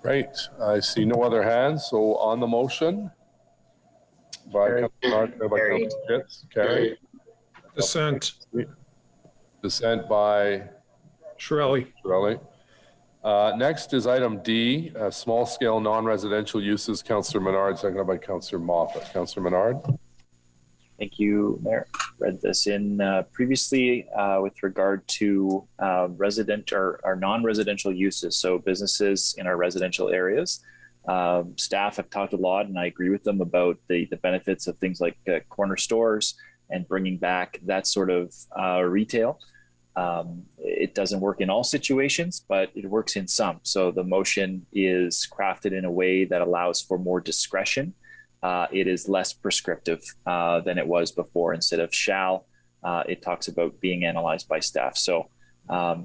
Great. I see no other hands. So on the motion, by Councillor Fitz, carried. Dissent. Dissent by Shirelli. Next is item D, small-scale non-residential uses. Councillor Menard, seconded by Councillor Moffat. Councillor Menard. Thank you, Mayor. Read this in previously with regard to resident or non-residential uses, so businesses in our residential areas. Staff have talked a lot, and I agree with them about the benefits of things like corner stores and bringing back that sort of retail. It doesn't work in all situations, but it works in some. So the motion is crafted in a way that allows for more discretion. It is less prescriptive than it was before. Instead of shall, it talks about being analyzed by staff. So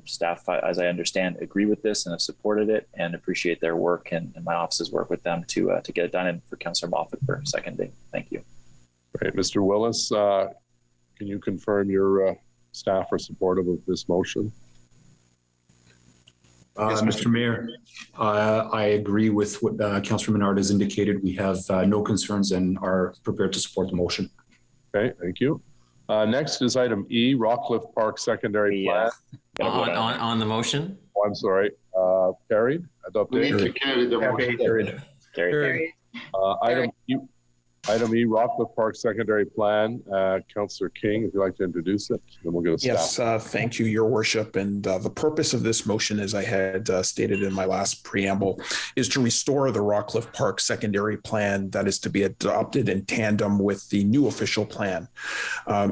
staff, as I understand, agree with this and have supported it and appreciate their work and my office's work with them to get it done, and for Councillor Moffat for seconding. Thank you. Great. Mr. Willis, can you confirm your staff are supportive of this motion? Yes, Mr. Mayor, I agree with what Councillor Menard has indicated. We have no concerns and are prepared to support the motion. Okay, thank you. Next is item E, Rockcliffe Park Secondary Plan. On the motion? Oh, I'm sorry. Carried? We need to carry the motion. Carried. Item E, Rockcliffe Park Secondary Plan. Councillor King, if you'd like to introduce it, then we'll go to staff. Yes, thank you, Your Worship. And the purpose of this motion, as I had stated in my last preamble, is to restore the Rockcliffe Park Secondary Plan that is to be adopted in tandem with the new official plan.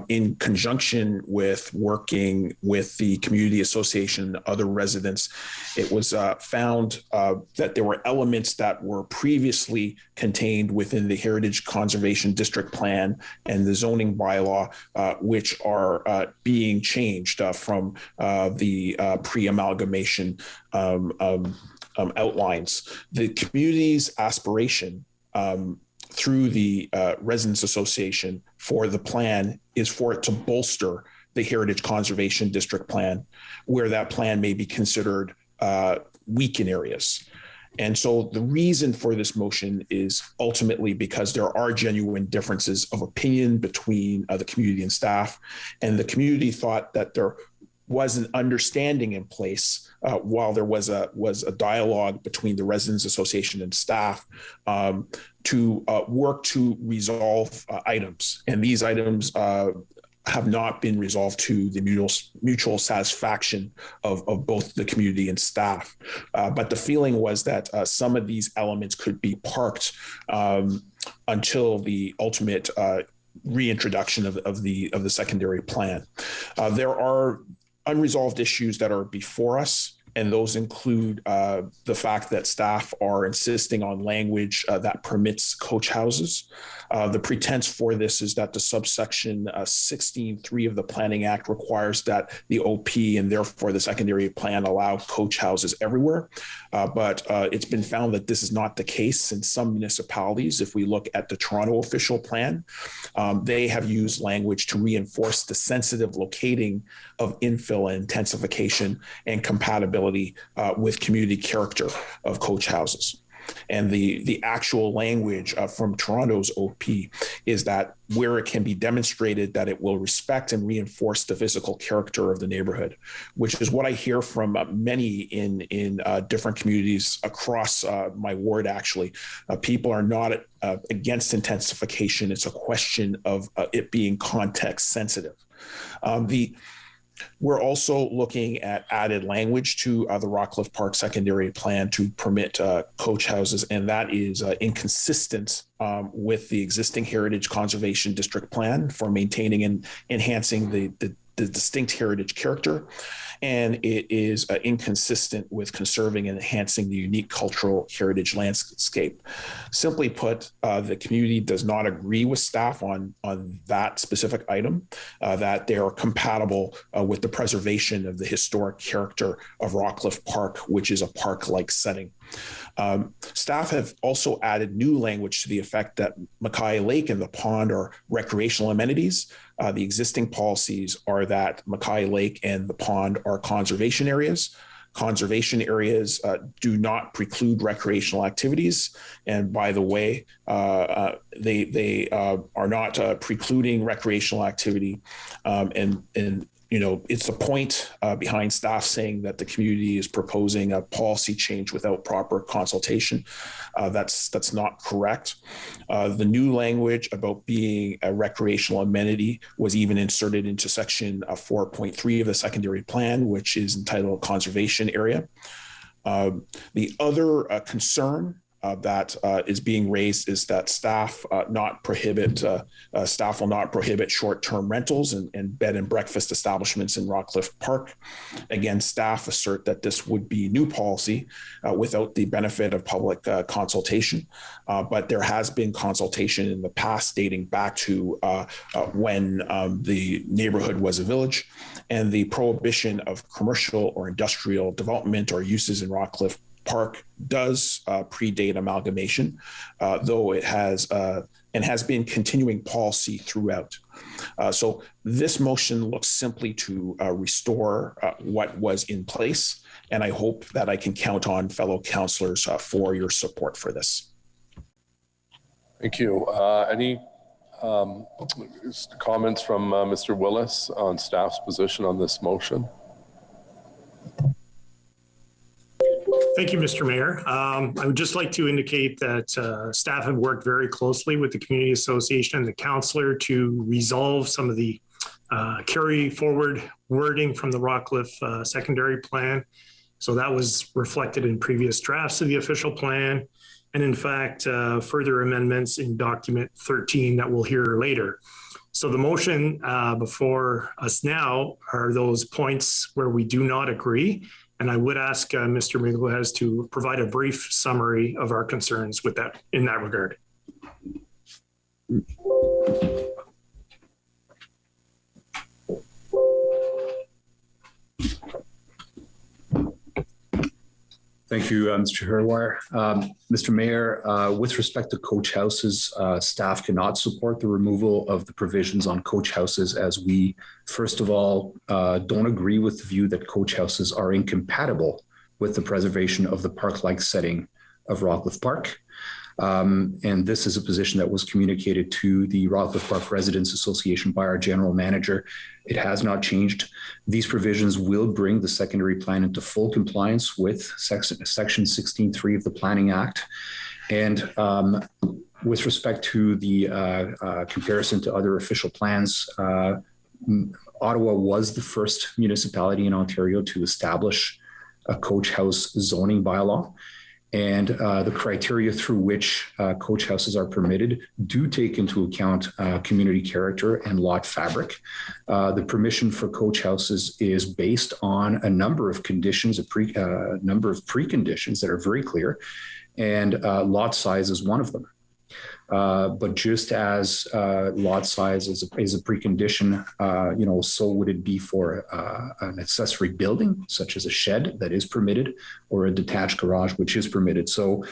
In conjunction with working with the community association and other residents, it was found that there were elements that were previously contained within the Heritage Conservation District Plan and the zoning bylaw, which are being changed from the pre-amalgamation outlines. The community's aspiration through the Residents Association for the plan is for it to bolster the Heritage Conservation District Plan, where that plan may be considered weak in areas. And so the reason for this motion is ultimately because there are genuine differences of opinion between the community and staff. And the community thought that there was an understanding in place while there was a dialogue between the Residents Association and staff to work to resolve items. And these items have not been resolved to the mutual satisfaction of both the community and staff. But the feeling was that some of these elements could be parked until the ultimate reintroduction of the secondary plan. There are unresolved issues that are before us, and those include the fact that staff are insisting on language that permits coach houses. The pretense for this is that the subsection 16.3 of the Planning Act requires that the OP and therefore the secondary plan allow coach houses everywhere. But it's been found that this is not the case in some municipalities. If we look at the Toronto official plan, they have used language to reinforce the sensitive locating of infill and intensification and compatibility with community character of coach houses. And the actual language from Toronto's OP is that where it can be demonstrated that it will respect and reinforce the physical character of the neighborhood, which is what I hear from many in different communities across my ward, actually. People are not against intensification. It's a question of it being context sensitive. We're also looking at added language to the Rockcliffe Park secondary plan to permit coach houses, and that is inconsistent with the existing Heritage Conservation District plan for maintaining and enhancing the distinct heritage character, and it is inconsistent with conserving and enhancing the unique cultural heritage landscape. Simply put, the community does not agree with staff on that specific item, that they are compatible with the preservation of the historic character of Rockcliffe Park, which is a park-like setting. Staff have also added new language to the effect that Mackay Lake and the pond are recreational amenities. The existing policies are that Mackay Lake and the pond are conservation areas. Conservation areas do not preclude recreational activities. And by the way, they are not precluding recreational activity. And you know, it's the point behind staff saying that the community is proposing a policy change without proper consultation. That's not correct. The new language about being a recreational amenity was even inserted into section 4.3 of the secondary plan, which is entitled Conservation Area. The other concern that is being raised is that staff will not prohibit short-term rentals and bed and breakfast establishments in Rockcliffe Park. Again, staff assert that this would be new policy without the benefit of public consultation, but there has been consultation in the past dating back to when the neighborhood was a village, and the prohibition of commercial or industrial development or uses in Rockcliffe Park does predate amalgamation, though it has and has been continuing policy throughout. So this motion looks simply to restore what was in place, and I hope that I can count on fellow councillors for your support for this. Thank you. Any comments from Mr. Willis on staff's position on this motion? Thank you, Mr. Mayor. I would just like to indicate that staff have worked very closely with the Community Association and the councillor to resolve some of the carry forward wording from the Rockcliffe secondary plan. So that was reflected in previous drafts of the official plan. And in fact, further amendments in document 13 that we'll hear later. So the motion before us now are those points where we do not agree. And I would ask Mr. Miguez to provide a brief summary of our concerns with that in that regard. Thank you, Mr. Herwire. Mr. Mayor, with respect to coach houses, staff cannot support the removal of the provisions on coach houses, as we, first of all, don't agree with the view that coach houses are incompatible with the preservation of the park-like setting of Rockcliffe Park. And this is a position that was communicated to the Rockcliffe Park Residents Association by our general manager. It has not changed. These provisions will bring the secondary plan into full compliance with section 16.3 of the Planning Act. And with respect to the comparison to other official plans, Ottawa was the first municipality in Ontario to establish a coach house zoning bylaw. And the criteria through which coach houses are permitted do take into account community character and lot fabric. The permission for coach houses is based on a number of conditions, a number of preconditions that are very clear, and lot size is one of them. But just as lot size is a precondition, so would it be for an accessory building, such as a shed that is permitted, or a detached garage, which is permitted. So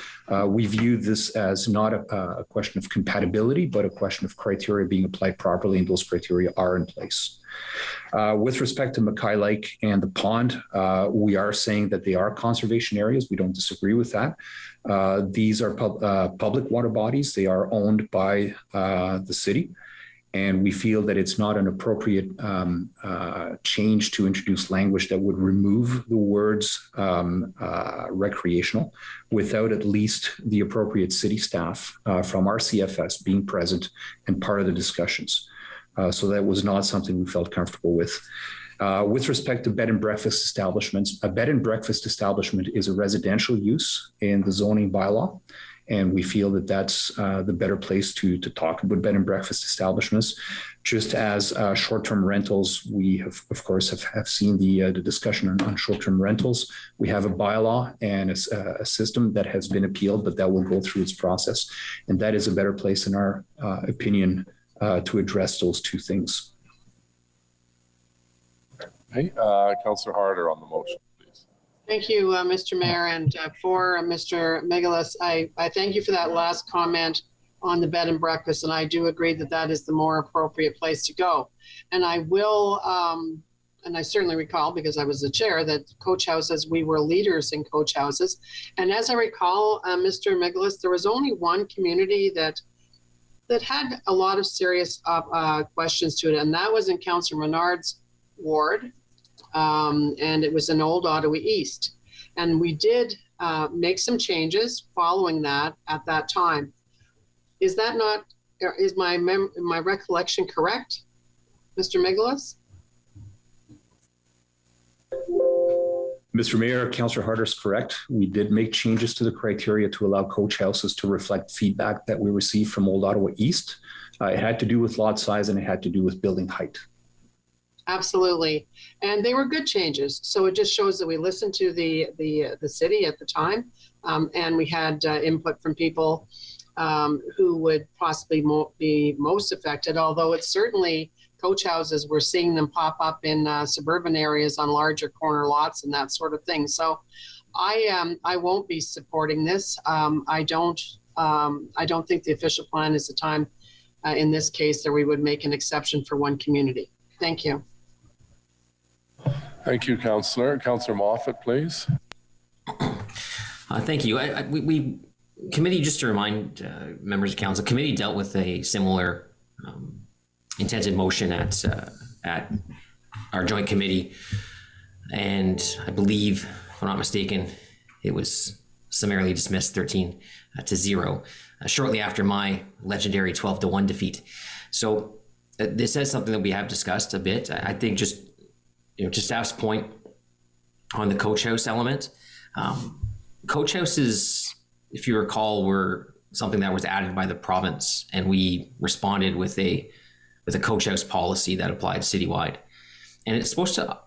we view this as not a question of compatibility, but a question of criteria being applied properly, and those criteria are in place. With respect to Mackay Lake and the pond, we are saying that they are conservation areas. We don't disagree with that. These are public water bodies. They are owned by the city, and we feel that it's not an appropriate change to introduce language that would remove the words recreational without at least the appropriate city staff from our CFS being present and part of the discussions. So that was not something we felt comfortable with. With respect to bed and breakfast establishments, a bed and breakfast establishment is a residential use in the zoning bylaw, and we feel that that's the better place to talk about bed and breakfast establishments. Just as short-term rentals, we have, of course, have seen the discussion on short-term rentals. We have a bylaw and a system that has been appealed, but that will go through its process, and that is a better place, in our opinion, to address those two things. Hey, Councillor Harder on the motion, please. Thank you, Mr. Mayor, and for Mr. Megalis, I thank you for that last comment on the bed and breakfast, and I do agree that that is the more appropriate place to go. And I will, and I certainly recall, because I was the chair, that coach houses, we were leaders in coach houses. And as I recall, Mr. Megalis, there was only one community that had a lot of serious questions to it, and that was in Councillor Menard's ward, and it was in Old Ottawa East. And we did make some changes following that at that time. Is that not, is my recollection correct, Mr. Megalis? Mr. Mayor, Councillor Harder is correct. We did make changes to the criteria to allow coach houses to reflect feedback that we received from Old Ottawa East. It had to do with lot size, and it had to do with building height. Absolutely. And they were good changes. So it just shows that we listened to the city at the time, and we had input from people who would possibly be most affected, although it's certainly coach houses, we're seeing them pop up in suburban areas on larger corner lots and that sort of thing. So I won't be supporting this. I don't think the official plan is the time in this case that we would make an exception for one community. Thank you. Thank you, Councillor. Councillor Moffat, please. Thank you. We committee, just to remind members of council, committee dealt with a similar intended motion at our joint committee, and I believe, if I'm not mistaken, it was summarily dismissed 13-0 shortly after my legendary 12-1 defeat. So this is something that we have discussed a bit. I think just staff's point on the coach house element. Coach houses, if you recall, were something that was added by the province, and we responded with a coach house policy that applied citywide. And it's supposed to,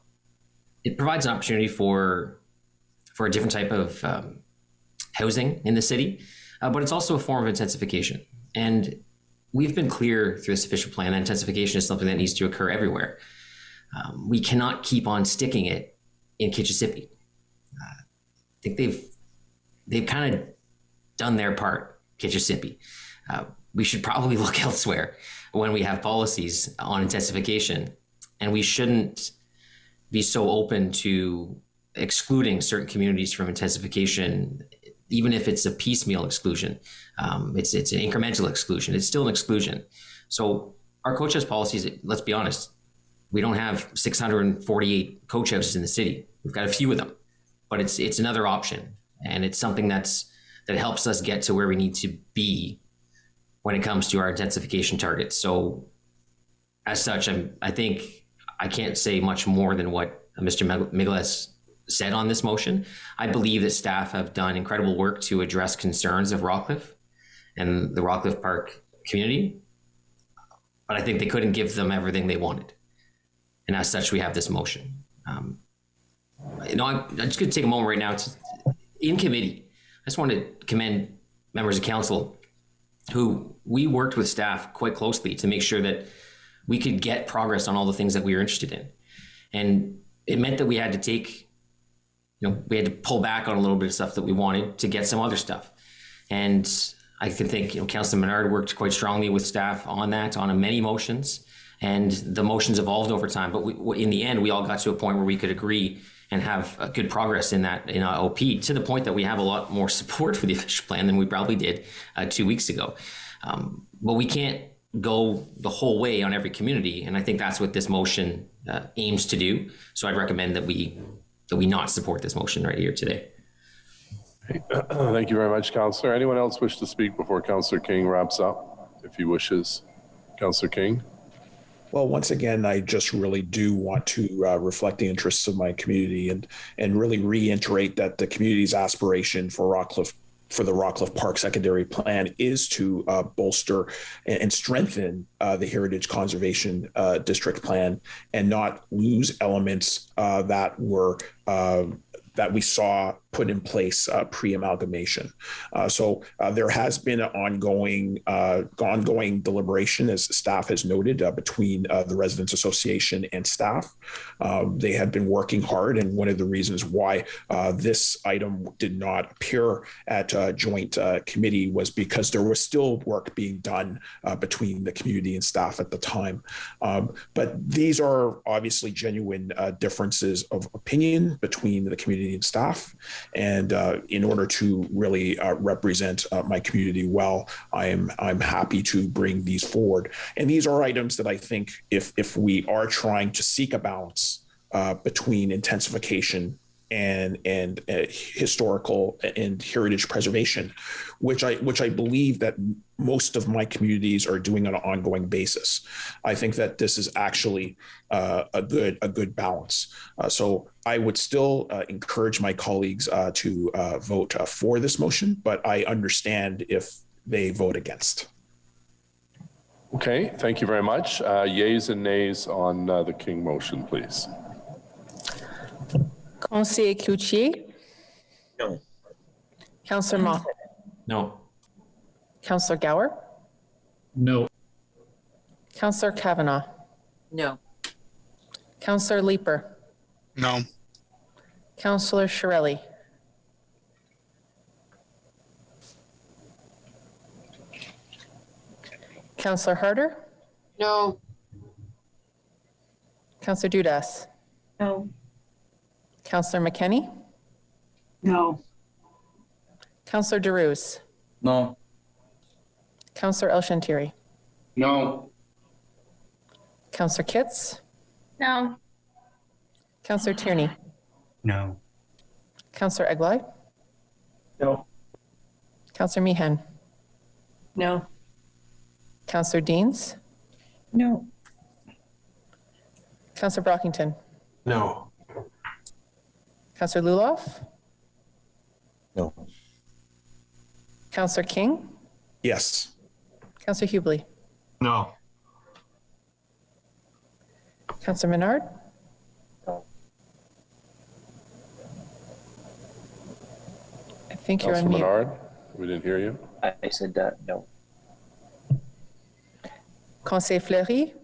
it provides an opportunity for a different type of housing in the city, but it's also a form of intensification. And we've been clear through this official plan that intensification is something that needs to occur everywhere. We cannot keep on sticking it in Kitchissippi. I think they've kind of done their part, Kitchissippi. We should probably look elsewhere when we have policies on intensification, and we shouldn't be so open to excluding certain communities from intensification, even if it's a piecemeal exclusion. It's an incremental exclusion. It's still an exclusion. So our coach house policies, let's be honest, we don't have 648 coach houses in the city. We've got a few of them, but it's another option, and it's something that helps us get to where we need to be when it comes to our intensification targets. So as such, I think I can't say much more than what Mr. Migles said on this motion. I believe that staff have done incredible work to address concerns of Rockcliffe and the Rockcliffe Park community, but I think they couldn't give them everything they wanted. And as such, we have this motion. I'm just going to take a moment right now in committee. I just want to commend members of council who we worked with staff quite closely to make sure that we could get progress on all the things that we were interested in. And it meant that we had to pull back on a little bit of stuff that we wanted to get some other stuff. And I can think, Councillor Menard worked quite strongly with staff on that, on many motions, and the motions evolved over time. But in the end, we all got to a point where we could agree and have a good progress in our OP, to the point that we have a lot more support for the official plan than we probably did 2 weeks ago. But we can't go the whole way on every community, and I think that's what this motion aims to do. So I'd recommend that we not support this motion right here today. Thank you very much, Councillor. Anyone else wish to speak before Councillor King wraps up, if he wishes? Councillor King? Well, once again, I just really do want to reflect the interests of my community and really reiterate that the community's aspiration for the Rockcliffe Park secondary plan is to bolster and strengthen the Heritage Conservation District plan and not lose elements that we saw put in place pre-amalgamation. So there has been an ongoing deliberation, as staff has noted, between the Residents Association and staff. They have been working hard, and one of the reasons why this item did not appear at joint committee was because there was still work being done between the community and staff at the time. But these are obviously genuine differences of opinion between the community and staff. And in order to really represent my community well, I'm happy to bring these forward. And these are items that I think if we are trying to seek a balance between intensification and historical and heritage preservation, which I believe that most of my communities are doing on an ongoing basis. I think that this is actually a good balance. So I would still encourage my colleagues to vote for this motion, but I understand if they vote against. Okay, thank you very much. Yeas and nays on the King motion, please. Conseiller Cloutier? No. Councillor Moffat? No. Councillor Gower? No. Councillor Kavanagh? No. Councillor Leeper? No. Councillor Shirelli? Councillor Harder? No. Councillor Dudas? No. Councillor McKenney? No. Councillor DeRuse? No. Councillor El-Shantiri? No. Councillor Kitts? No. Councillor Tierney? No. Councillor Eglai? No. Councillor Meehan? No. Councillor Deans? No. Councillor Brockington? No. Councillor Luloff? No. Councillor King? Yes. Councillor Hubley? No. Councillor Menard? I think you're on Councillor mute. Menard, we didn't hear you. I said no. Conseiller Fleury?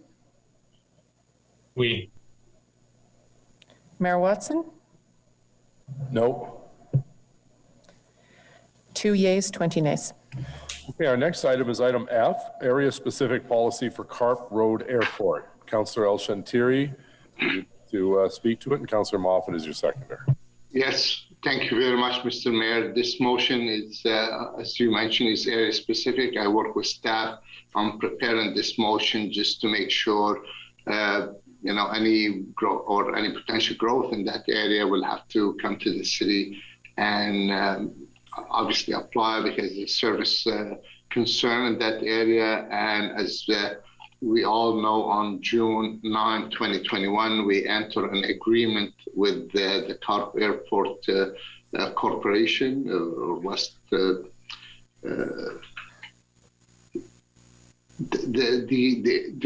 Oui. Mayor Watson? No. 2 yeas, 20 nays. Okay, our next item is item F, area-specific policy for Carp Road Airport. Councillor El-Shantiri to speak to it, and Councillor Moffat is your seconder. Yes, thank you very much, Mr. Mayor. This motion is, as you mentioned, is area specific. I work with staff on preparing this motion just to make sure, any growth or any potential growth in that area will have to come to the city and obviously apply because there's service concern in that area. And as we all know on June 9, 2021, we entered an agreement with the Carp Airport Corporation, or West. The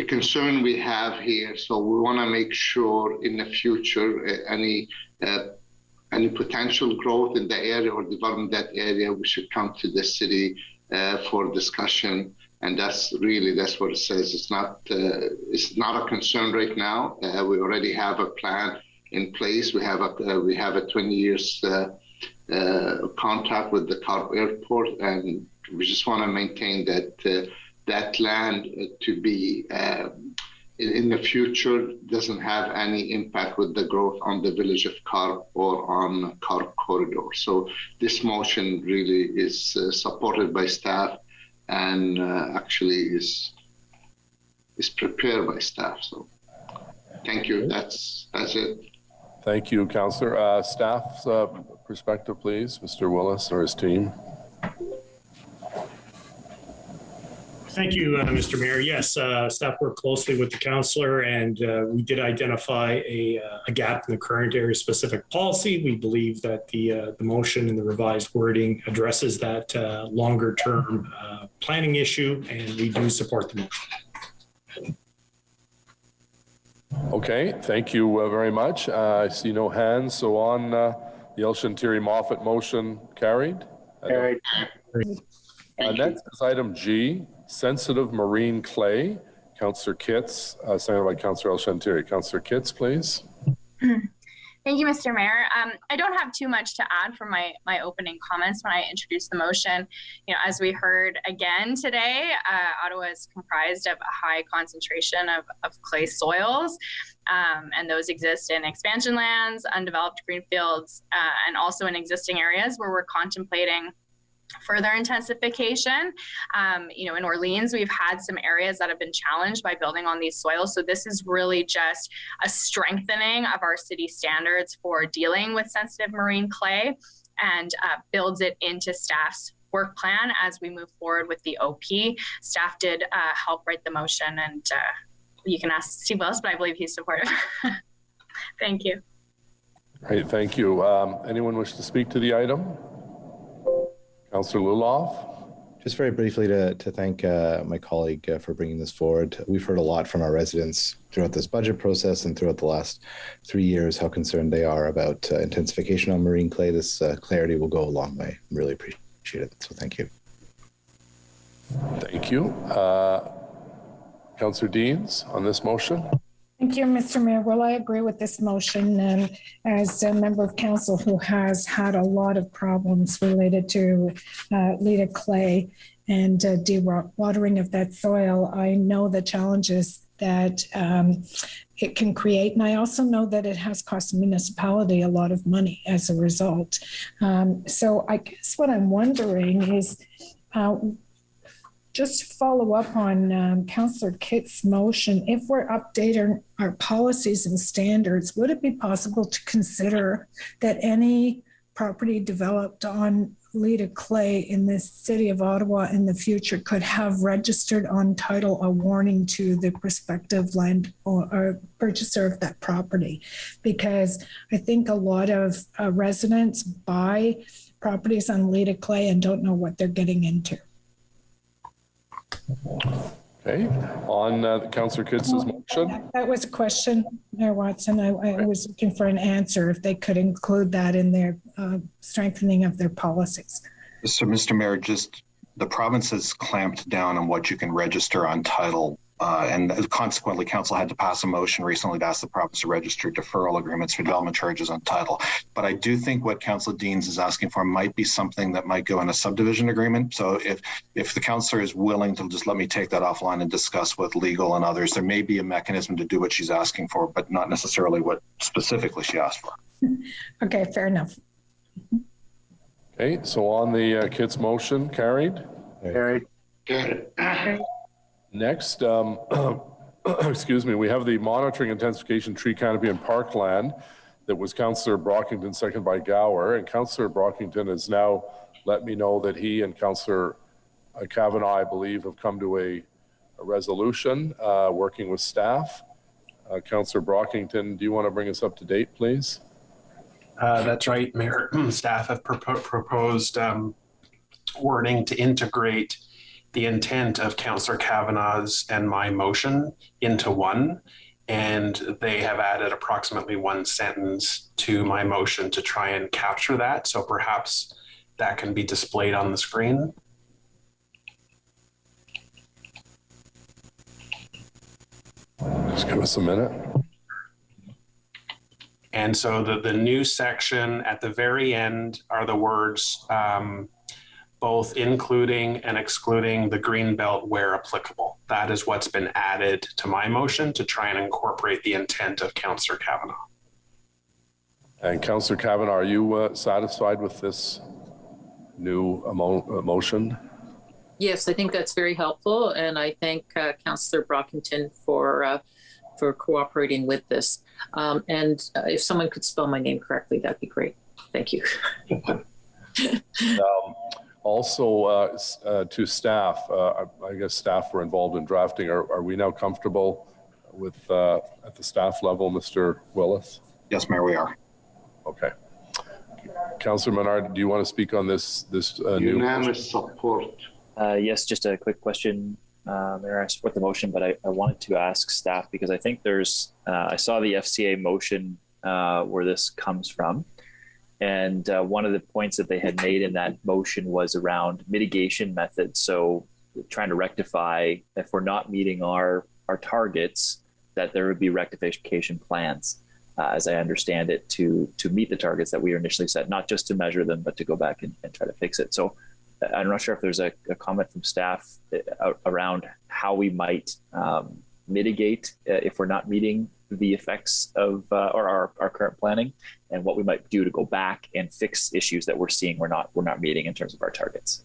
concern we have here, so we want to make sure in the future any potential growth in the area or development that area, we should come to the city for discussion. And that's what it says. It's not a concern right now. We already have a plan in place. We have a 20 years contract with the Carp Airport, and we just want to maintain that land to be in the future doesn't have any impact with the growth on the village of Carp or on Carp corridor. So this motion really is supported by staff and actually is prepared by staff. So thank you. That's it. Thank you, Councillor. Staff's perspective, please, Mr. Willis or his team. Thank you, Mr. Mayor. Yes, staff worked closely with the councillor, and we did identify a gap in the current area-specific policy. We believe that the motion and the revised wording addresses that longer-term planning issue, and we do support the motion. Okay, thank you very much. I see no hands, so on the El Shantiri-Moffat motion carried. Carried. Next is item G, sensitive marine clay. Councillor Kitts, seconded by Councillor El Shantiri. Councillor Kitts, please. Thank you, Mr. Mayor. I don't have too much to add from my opening comments when I introduced the motion. You know, as we heard again today, Ottawa is comprised of a high concentration of clay soils, and those exist in expansion lands, undeveloped greenfields, and also in existing areas where we're contemplating further intensification. You know, in Orleans, we've had some areas that have been challenged by building on these soils. So this is really just a strengthening of our city standards for dealing with sensitive marine clay, and builds it into staff's work plan as we move forward with the OP. Staff did help write the motion, and you can ask Steve Willis, but I believe he's supportive. Thank you. Great, thank you. Anyone wish to speak to the item? Councillor Luloff. Just very briefly to thank my colleague for bringing this forward. We've heard a lot from our residents throughout this budget process and throughout the last 3 years how concerned they are about intensification on marine clay. This clarity will go a long way. Really appreciate it. So thank you. Thank you. Councillor Deans on this motion. Thank you, Mr. Mayor. Well, I agree with this motion. And as a member of council who has had a lot of problems related to Leda clay and dewatering of that soil, I know the challenges that it can create. And I also know that it has cost the municipality a lot of money as a result. So I guess what I'm wondering is, just to follow up on Councillor Kitts' motion, if we're updating our policies and standards, would it be possible to consider that any property developed on Leda clay in the city of Ottawa in the future could have registered on title a warning to the prospective land or purchaser of that property? Because I think a lot of residents buy properties on Leda clay and don't know what they're getting into. Okay, on Councillor Kitts' motion. That was a question, Mayor Watson. I was looking for an answer if they could include that in their strengthening of their policies. So, Mr. Mayor, just the province has clamped down on what you can register on title. And consequently, council had to pass a motion recently to ask the province to register deferral agreements for development charges on title. But I do think what Councillor Deans is asking for might be something that might go in a subdivision agreement. So if the councillor is willing to just let me take that offline and discuss with legal and others, there may be a mechanism to do what she's asking for, but not necessarily what specifically she asked for. Okay, fair enough. Okay, so on the Kitts motion, carried? Carried. Carried. Next, excuse me, we have the monitoring intensification tree canopy and parkland that was Councillor Brockington, seconded by Gower. And Councillor Brockington has now let me know that he and Councillor Kavanagh, I believe, have come to a resolution, working with staff. Councillor Brockington, do you want to bring us up to date, please? That's right, Mayor. Staff have proposed wording to integrate the intent of Councillor Kavanagh's and my motion into one, and they have added approximately one sentence to my motion to try and capture that. So perhaps that can be displayed on the screen. Just give us a minute. And so the new section at the very end are the words both including and excluding the green belt where applicable. That is what's been added to my motion to try and incorporate the intent of Councillor Kavanagh. And Councillor Kavanagh, are you satisfied with this new motion? Yes, I think that's very helpful, and I thank Councillor Brockington for cooperating with this. And if someone could spell my name correctly, that'd be great. Thank you. Also, to staff, I guess staff were involved in drafting. Are we now comfortable with at the staff level, Mr. Willis? Yes, Mayor, we are. Okay. Councillor Menard, do you want to speak on this unanimous support? Yes, just a quick question. Mayor, I support the motion, but I wanted to ask staff because I think there's, I saw the FCA motion where this comes from. And one of the points that they had made in that motion was around mitigation methods. So trying to rectify, if we're not meeting our targets, that there would be rectification plans, as I understand it, to meet the targets that we initially set, not just to measure them, but to go back and try to fix it. So I'm not sure if there's a comment from staff around how we might mitigate if we're not meeting the effects of our current planning, and what we might do to go back and fix issues that we're seeing we're not meeting in terms of our targets.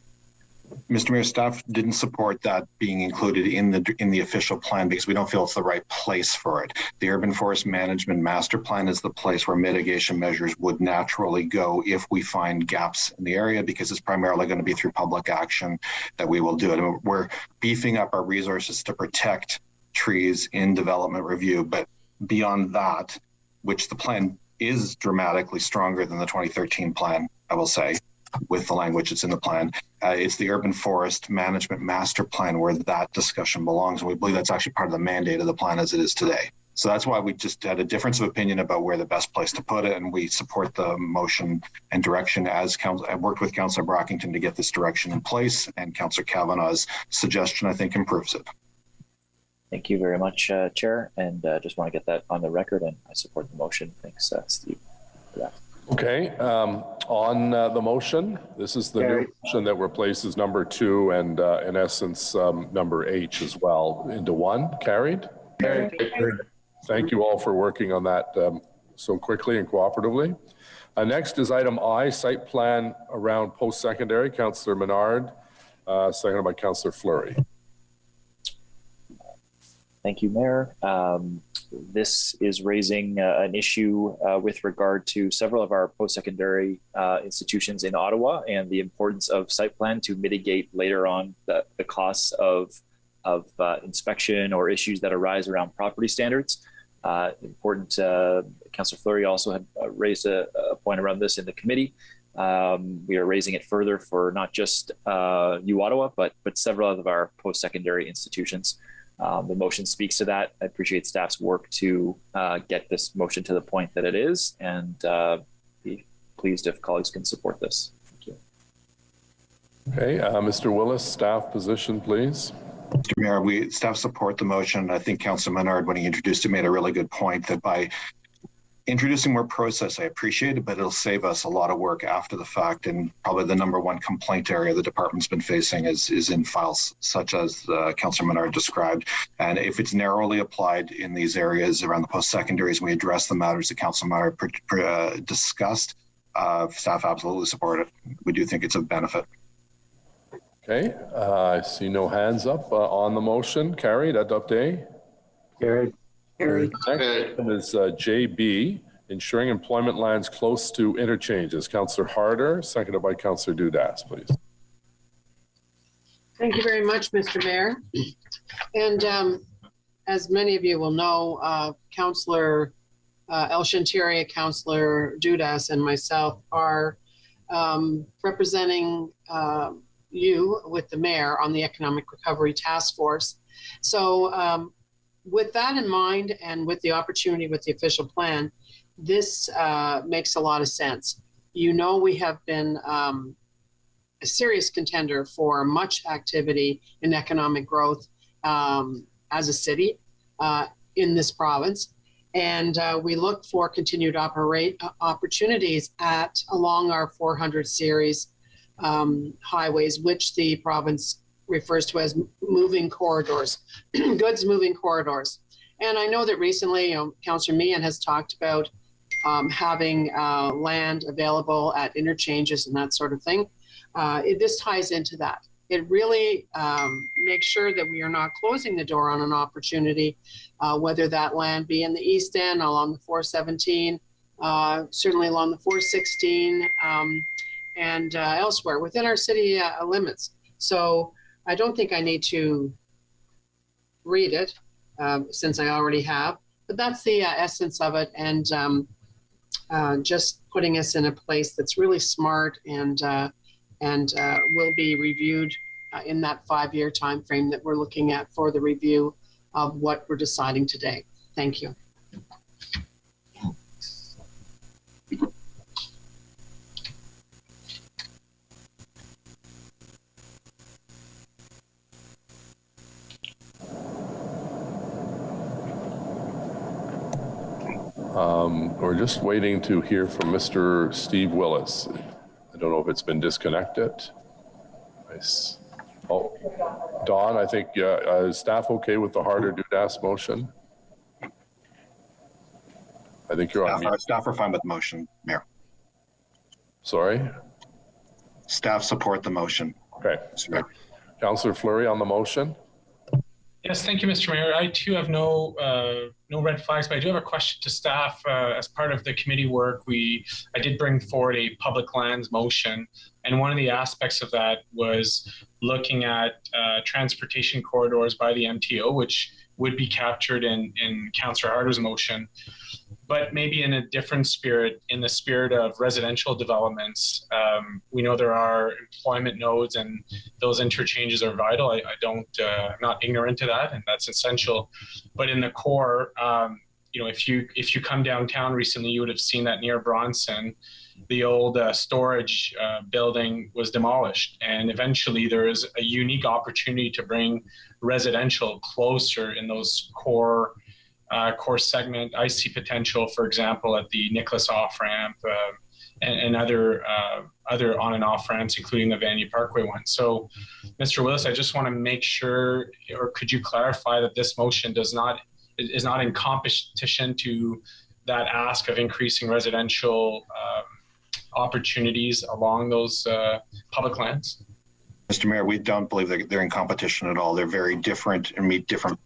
Mr. Mayor, staff didn't support that being included in the official plan because we don't feel it's the right place for it. The Urban Forest Management Master Plan is the place where mitigation measures would naturally go if we find gaps in the area, because it's primarily going to be through public action that we will do it. And we're beefing up our resources to protect trees in development review, but beyond that, which the plan is dramatically stronger than the 2013 plan, I will say, with the language that's in the plan. It's the Urban Forest Management Master Plan where that discussion belongs. And we believe that's actually part of the mandate of the plan as it is today. So that's why we just had a difference of opinion about where the best place to put it. And we support the motion and direction as council. I worked with Councillor Brockington to get this direction in place, and Councillor Kavanagh's suggestion, I think, improves it. Thank you very much, Chair. And just want to get that on the record, and I support the motion. Thanks, Steve, for that. Okay, on the motion, this is the new motion that replaces number 2 and in essence number H as well into one. Carried? Carried. Thank you all for working on that so quickly and cooperatively. Next is item I, site plan around post-secondary. Councillor Menard, seconded by Councillor Fleury. Thank you, Mayor. This is raising an issue with regard to several of our post-secondary institutions in Ottawa and the importance of site plan to mitigate later on the costs of inspection or issues that arise around property standards. Important, Councillor Fleury also had raised a point around this in the committee. We are raising it further for not just U Ottawa, but several of our post-secondary institutions. The motion speaks to that. I appreciate staff's work to get this motion to the point that it is, and be pleased if colleagues can support this. Thank you. Okay, Mr. Willis, staff position, please. Mr. Mayor, staff support the motion. I think Councillor Menard, when he introduced it, made a really good point that by introducing more process, I appreciate it, but it'll save us a lot of work after the fact. And probably the number one complaint area the department's been facing is in files such as Councillor Menard described. And if it's narrowly applied in these areas around the post-secondaries, we address the matters that Councillor Menard discussed, staff absolutely support it. We do think it's of benefit. Okay, I see no hands up on the motion. Carried, adopté. Carried. Next is JB, ensuring employment lands close to interchanges. Councillor Harder, seconded by Councillor Dudas, please. Thank you very much, Mr. Mayor. And as many of you will know, Councillor El Shantiria, Councillor Dudas, and myself are representing you with the mayor on the Economic Recovery Task Force. So with that in mind, and with the opportunity with the official plan, this makes a lot of sense. You know, we have been a serious contender for much activity in economic growth as a city in this province. And we look for continued opportunities along our 400 series highways, which the province refers to as moving corridors, goods moving corridors. And I know that recently, Councillor Meehan has talked about having land available at interchanges and that sort of thing. This ties into that. It really makes sure that we are not closing the door on an opportunity, whether that land be in the East End, along the 417, certainly along the 416, and elsewhere within our city limits. So I don't think I need to read it since I already have, but that's the essence of it, and just putting us in a place that's really smart and will be reviewed in that 5-year time frame that we're looking at for the review of what we're deciding today. Thank you. We're just waiting to hear from Mr. Steve Willis. I don't know if it's been disconnected. Nice. Oh, Don, I think, is staff okay with the Harder-Dudas motion? I think you're on mute. Staff are fine with the motion, Mayor. Sorry? Staff support the motion. Okay. Councillor Fleury on the motion. Yes, thank you, Mr. Mayor. I too have no red flags, but I do have a question to staff. As part of the committee work, I did bring forward a public lands motion, and one of the aspects of that was looking at transportation corridors by the MTO, which would be captured in Councillor Harder's motion, but maybe in a different spirit, in the spirit of residential developments. We know there are employment nodes, and those interchanges are vital. I'm not ignorant to that, and that's essential. But in the core, if you come downtown recently, you would have seen that near Bronson, the old storage building was demolished, and eventually there is a unique opportunity to bring residential closer in those core segment. I see potential, for example, at the Nicholas off-ramp and other on and off ramps, including the Vanier Parkway one. So, Mr. Willis, I just want to make sure, or could you clarify that this motion is not in competition to that ask of increasing residential opportunities along those public lands? Mr. Mayor, we don't believe that they're in competition at all. They're very different and meet different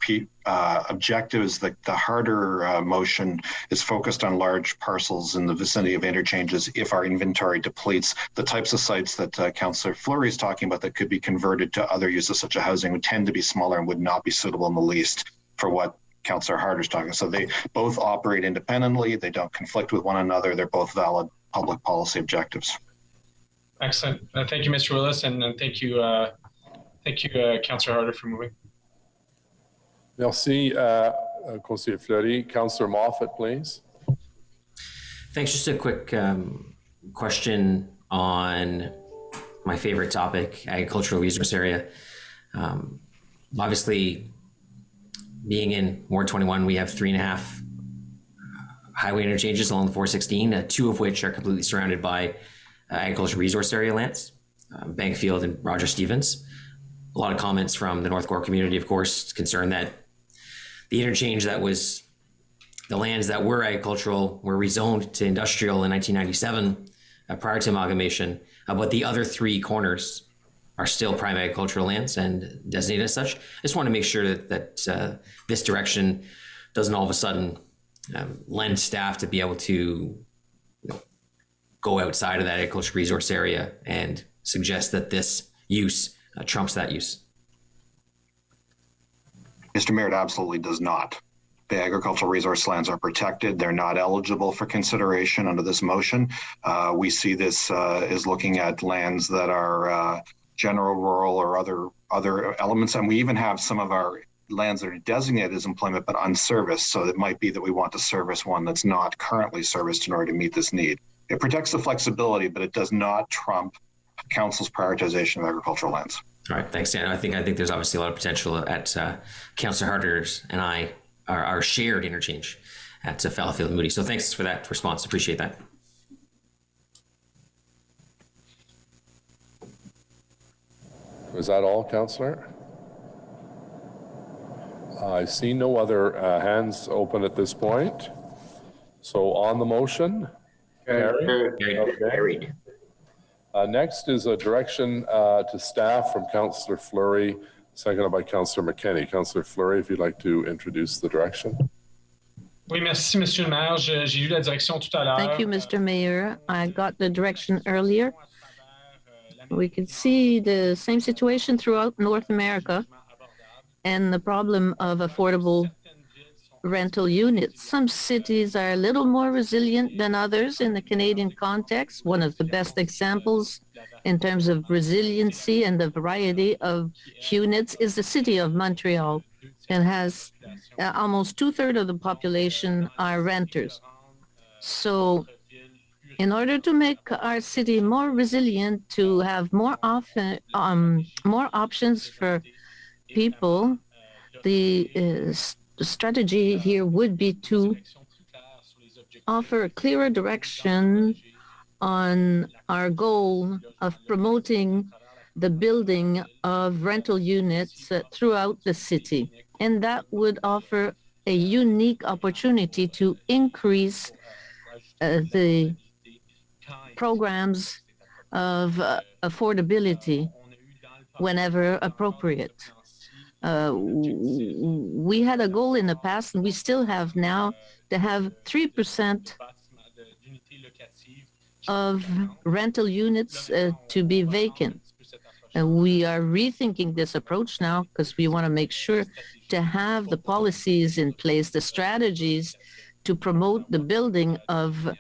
objectives. The harder motion is focused on large parcels in the vicinity of interchanges. If our inventory depletes, the types of sites that Councillor Fleury is talking about that could be converted to other uses such as housing would tend to be smaller and would not be suitable in the least for what Councillor Harder's talking. So they both operate independently. They don't conflict with one another. They're both valid public policy objectives. Excellent. Thank you, Mr. Willis, and thank you, Councillor Harder, for moving. Merci, Councillor Fleury. Councillor Moffat, please. Thanks. Just a quick question on my favorite topic, agricultural resource area. Obviously, being in Ward 21, we have 3.5 highway interchanges along the 416, 2 of which are completely surrounded by agricultural resource area lands, Bankfield and Roger Stevens. A lot of comments from the North Core community, of course, concerned that the interchange that was, the lands that were agricultural were rezoned to industrial in 1997 prior to amalgamation, but the other 3 corners are still prime agricultural lands and designated as such. I just want to make sure that this direction doesn't all of a sudden lend staff to be able to go outside of that agricultural resource area and suggest that this use trumps that use? Mr. Mayor, it absolutely does not. The agricultural resource lands are protected. They're not eligible for consideration under this motion. We see this as looking at lands that are general rural or other elements. And we even have some of our lands that are designated as employment but unserviced. So it might be that we want to service one that's not currently serviced in order to meet this need. It protects the flexibility, but it does not trump Council's prioritization of agricultural lands. All right, thanks, Dan. I think there's obviously a lot of potential at Councillor Harder's and our shared interchange at Fallowfield and Moody. So thanks for that response. Appreciate that. Was that all, Councillor? I see no other hands open at this point. So on the motion? Carried. Next is a direction to staff from Councillor Fleury, seconded by Councillor McKenney. Councillor Fleury, if you'd like to introduce the direction. Oui, merci, Monsieur le Maire. J'ai eu la direction tout à l'heure. Thank you, Mr. Mayor. I got the direction earlier. We could see the same situation throughout North America and the problem of affordable rental units. Some cities are a little more resilient than others in the Canadian context. One of the best examples in terms of resiliency and the variety of units is the city of Montreal, and has almost 2/3 of the population are renters. So in order to make our city more resilient, to have more options for people, the strategy here would be to offer a clearer direction on our goal of promoting the building of rental units throughout the city. And that would offer a unique opportunity to increase the programs of affordability whenever appropriate. We had a goal in the past, and we still have now, to have 3% of rental units to be vacant. And we are rethinking this approach now because we want to make sure to have the policies in place, the strategies to promote the building of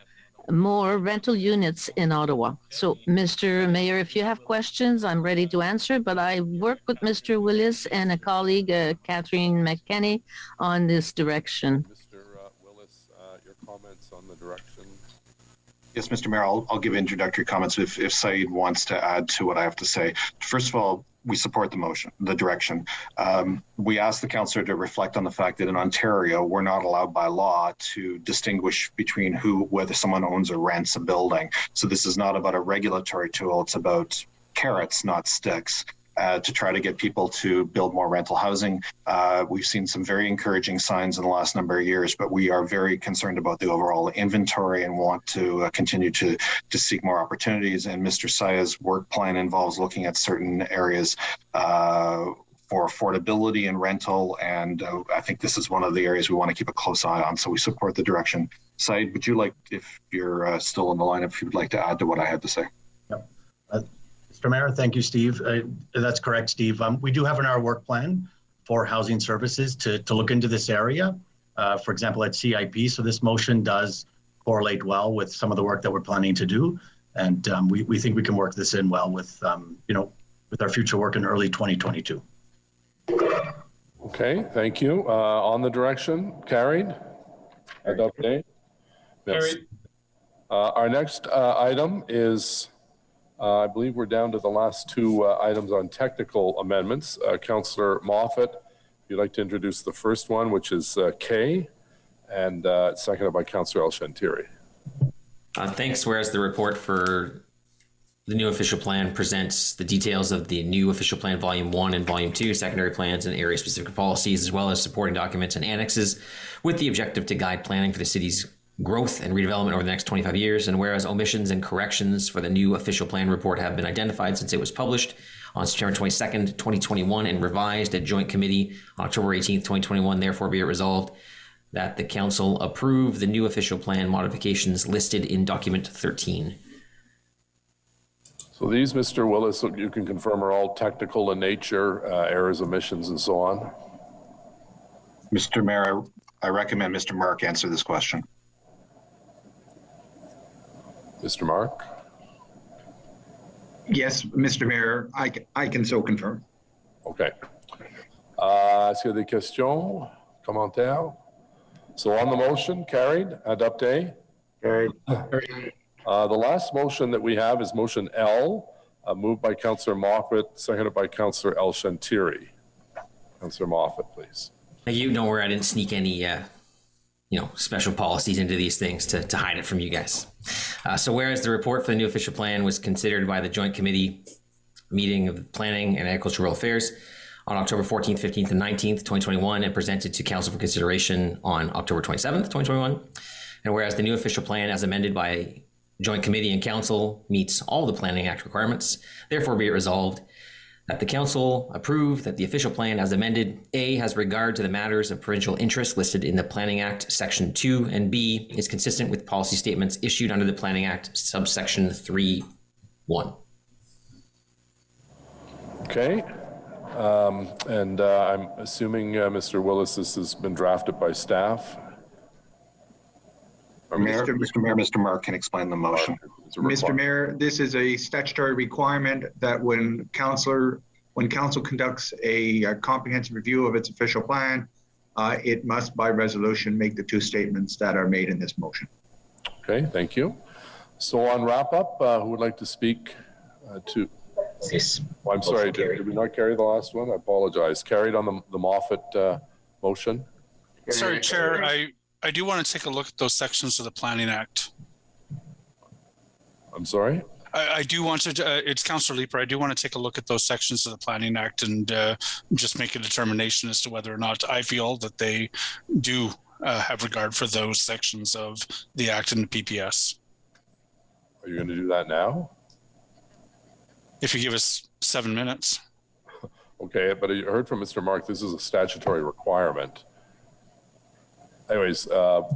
more rental units in Ottawa. So, Mr. Mayor, if you have questions, I'm ready to answer, but I work with Mr. Willis and a colleague, Catherine McKenney, on this direction. Mr. Willis, your comments on the direction? Yes, Mr. Mayor, I'll give introductory comments if Said wants to add to what I have to say. First of all, we support the motion, the direction. We ask the councillor to reflect on the fact that in Ontario, we're not allowed by law to distinguish between whether someone owns or rents a building. So this is not about a regulatory tool, it's about carrots, not sticks. To try to get people to build more rental housing. We've seen some very encouraging signs in the last number of years, but we are very concerned about the overall inventory and want to continue to seek more opportunities. And Mr. Saya's work plan involves looking at certain areas for affordability and rental. And I think this is one of the areas we want to keep a close eye on. So we support the direction. Said, would you like, if you're still on the line, if you'd like to add to what I had to say? Yep. Mr. Mayor, thank you, Steve. That's correct, Steve. We do have in our work plan for housing services to look into this area, for example, at CIP. So this motion does correlate well with some of the work that we're planning to do. And we think we can work this in well with, with our future work in early 2022. Okay, thank you. On the direction, carried? Adopté? Carried. Our next item is, I believe we're down to the last two items on technical amendments. Councillor Moffat, if you'd like to introduce the first one, which is K, and seconded by Councillor El-Shantiri. Thanks. Whereas the report for the new official plan presents the details of the new official plan volume 1 and volume 2, secondary plans and area specific policies, as well as supporting documents and annexes with the objective to guide planning for the city's growth and redevelopment over the next 25 years. And whereas omissions and corrections for the new official plan report have been identified since it was published on September 22nd, 2021 and revised at joint committee on October 18th, 2021, therefore be it resolved that the council approve the new official plan modifications listed in document 13. So these, Mr. Willis, you can confirm are all technical in nature, errors, omissions, and so on? Mr. Mayor, I recommend Mr. Mark answer this question. Mr. Mark? Yes, Mr. Mayor, I can so confirm. Okay. Est-ce qu'il y a des questions, commentaires? So on the motion, carried. Adopté? Carried. The last motion that we have is motion L, moved by Councillor Moffat, seconded by Councillor El Shantiri. Councillor Moffat, please. You don't worry, I didn't sneak any, special policies into these things to hide it from you guys. So whereas the report for the new official plan was considered by the Joint Committee meeting of Planning and Agricultural Affairs on October 14th, 15th, and 19th, 2021, and presented to Council for consideration on October 27th, 2021. And whereas the new official plan as amended by Joint Committee and Council meets all the Planning Act requirements, therefore be it resolved that the Council approve that the official plan as amended, A, has regard to the matters of provincial interest listed in the Planning Act, Section 2, and B, is consistent with policy statements issued under the Planning Act, subsection 3.1. Okay. And I'm assuming, Mr. Willis, this has been drafted by staff? Mr. Mark can explain the motion. Mr. Mayor, this is a statutory requirement that when council conducts a comprehensive review of its official plan, it must by resolution make the two statements that are made in this motion. Okay, thank you. So on wrap up, who would like to speak to? Yes. Oh, I'm sorry, did we not carry the last one? I apologize. Carried on the Moffat motion? Sorry, Chair, I do want to take a look at those sections of the Planning Act. I'm sorry? I do want to, it's Councillor Leeper, I do want to take a look at those sections of the Planning Act and just make a determination as to whether or not I feel that they do have regard for those sections of the Act and the PPS. Are you going to do that now? If you give us 7 minutes. Okay, but you heard from Mr. Mark, this is a statutory requirement. Anyways,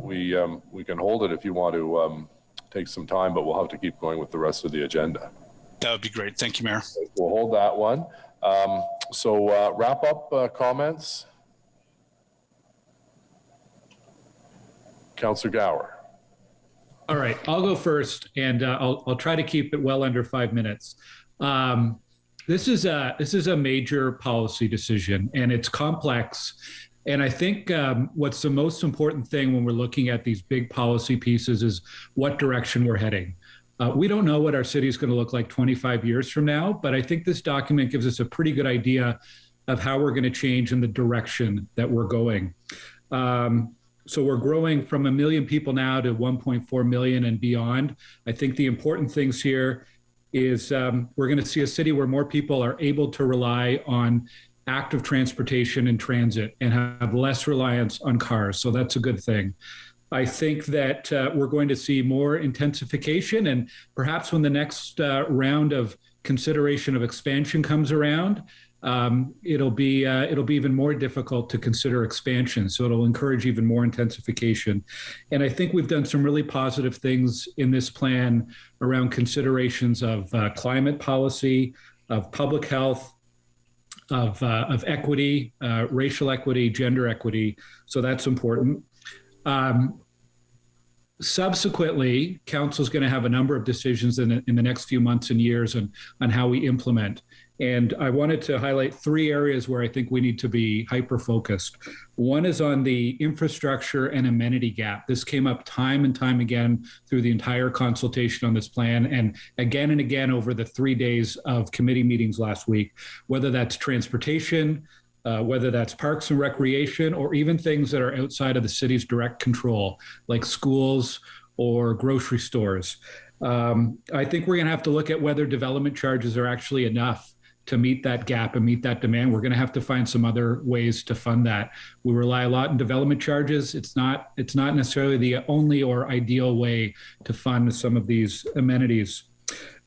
we can hold it if you want to take some time, but we'll have to keep going with the rest of the agenda. That would be great. Thank you, Mayor. We'll hold that one. So wrap up comments. Councillor Gower. All right, I'll go first, and I'll try to keep it well under 5 minutes. This is a major policy decision, and it's complex. And I think what's the most important thing when we're looking at these big policy pieces is what direction we're heading. We don't know what our city is going to look like 25 years from now, but I think this document gives us a pretty good idea of how we're going to change in the direction that we're going. So we're growing from 1 million people now to 1.4 million and beyond. I think the important things here is we're going to see a city where more people are able to rely on active transportation and transit and have less reliance on cars. So that's a good thing. I think that we're going to see more intensification, and perhaps when the next round of consideration of expansion comes around, it'll be even more difficult to consider expansion. So it'll encourage even more intensification. And I think we've done some really positive things in this plan around considerations of climate policy, of public health, of equity, racial equity, gender equity. So that's important. Subsequently, council is going to have a number of decisions in the next few months and years on how we implement. And I wanted to highlight 3 areas where I think we need to be hyper-focused. One is on the infrastructure and amenity gap. This came up time and time again through the entire consultation on this plan, and again over the 3 days of committee meetings last week, whether that's transportation, whether that's parks and recreation, or even things that are outside of the city's direct control, like schools or grocery stores. I think we're going to have to look at whether development charges are actually enough to meet that gap and meet that demand. We're going to have to find some other ways to fund that. We rely a lot on development charges. It's not necessarily the only or ideal way to fund some of these amenities.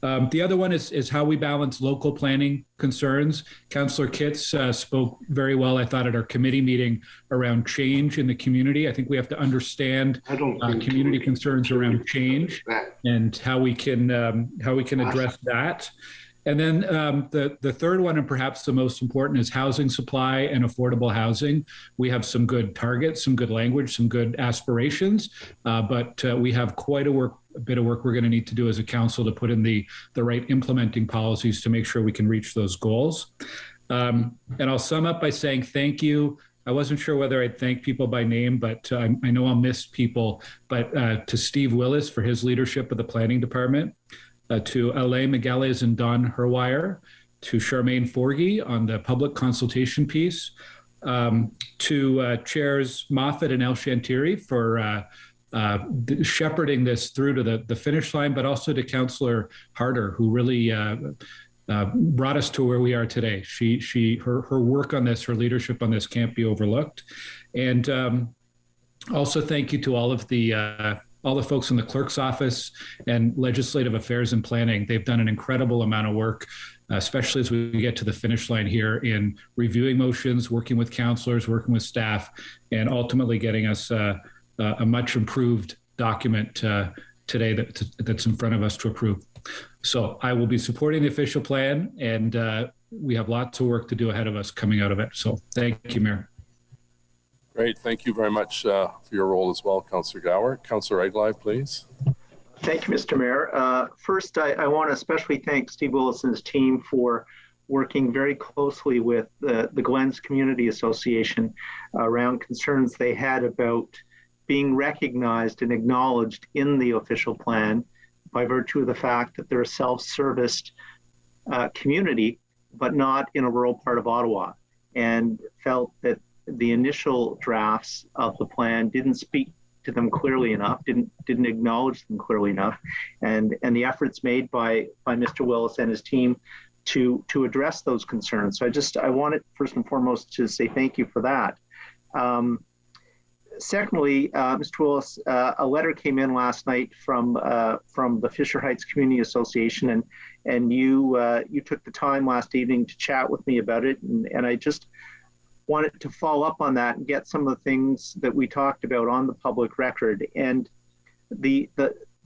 The other one is how we balance local planning concerns. Councillor Kitts spoke very well, I thought, at our committee meeting around change in the community. I think we have to understand community concerns around change and how we can address that. And then the third one, and perhaps the most important, is housing supply and affordable housing. We have some good targets, some good language, some good aspirations, but we have quite a bit of work we're going to need to do as a council to put in the right implementing policies to make sure we can reach those goals. And I'll sum up by saying thank you. I wasn't sure whether I'd thank people by name, but I know I'll miss people. But to Steve Willis for his leadership of the planning department, to Alain Migueles and Don Herwire, to Charmaine Forgy on the public consultation piece, to Chairs Moffat and El Shantiri for shepherding this through to the finish line, but also to Councillor Harder, who really brought us to where we are today. Her work on this, her leadership on this can't be overlooked. And also thank you to all the folks in the clerk's office and legislative affairs and planning. They've done an incredible amount of work, especially as we get to the finish line here in reviewing motions, working with councillors, working with staff, and ultimately getting us a much improved document today that's in front of us to approve. So I will be supporting the official plan, and we have lots of work to do ahead of us coming out of it. So thank you, Mayor. Great. Thank you very much for your role as well, Councillor Gower. Councillor Egli, please. Thank you, Mr. Mayor. First, I want to especially thank Steve Willis and his team for working very closely with the Glens Community Association around concerns they had about being recognized and acknowledged in the official plan by virtue of the fact that they're a self-serviced community, but not in a rural part of Ottawa, and felt that the initial drafts of the plan didn't speak to them clearly enough, didn't acknowledge them clearly enough, and the efforts made by Mr. Willis and his team to address those concerns. So I wanted first and foremost to say thank you for that. Secondly, Mr. Willis, a letter came in last night from the Fisher Heights Community Association, and you took the time last evening to chat with me about it, and I just wanted to follow up on that and get some of the things that we talked about on the public record. And the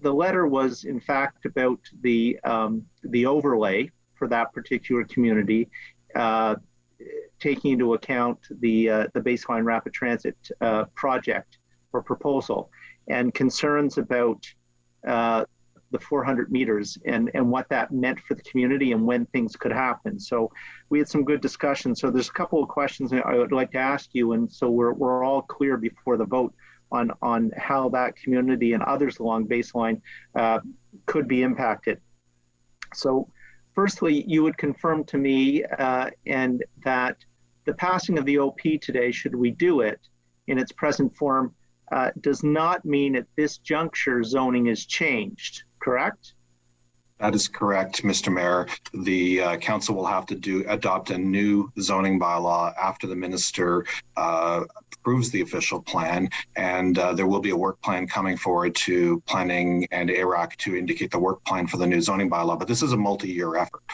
letter was in fact about the overlay for that particular community, taking into account the baseline rapid transit project or proposal, and concerns about the 400 meters and what that meant for the community and when things could happen. So we had some good discussion. So there's a couple of questions I would like to ask you, and so we're all clear before the vote on how that community and others along baseline could be impacted. So firstly, you would confirm to me and that the passing of the OP today, should we do it in its present form, does not mean at this juncture zoning is changed, correct? That is correct, Mr. Mayor. The council will have to adopt a new zoning bylaw after the minister approves the official plan, and there will be a work plan coming forward to planning and ARAC to indicate the work plan for the new zoning bylaw, but this is a multi-year effort.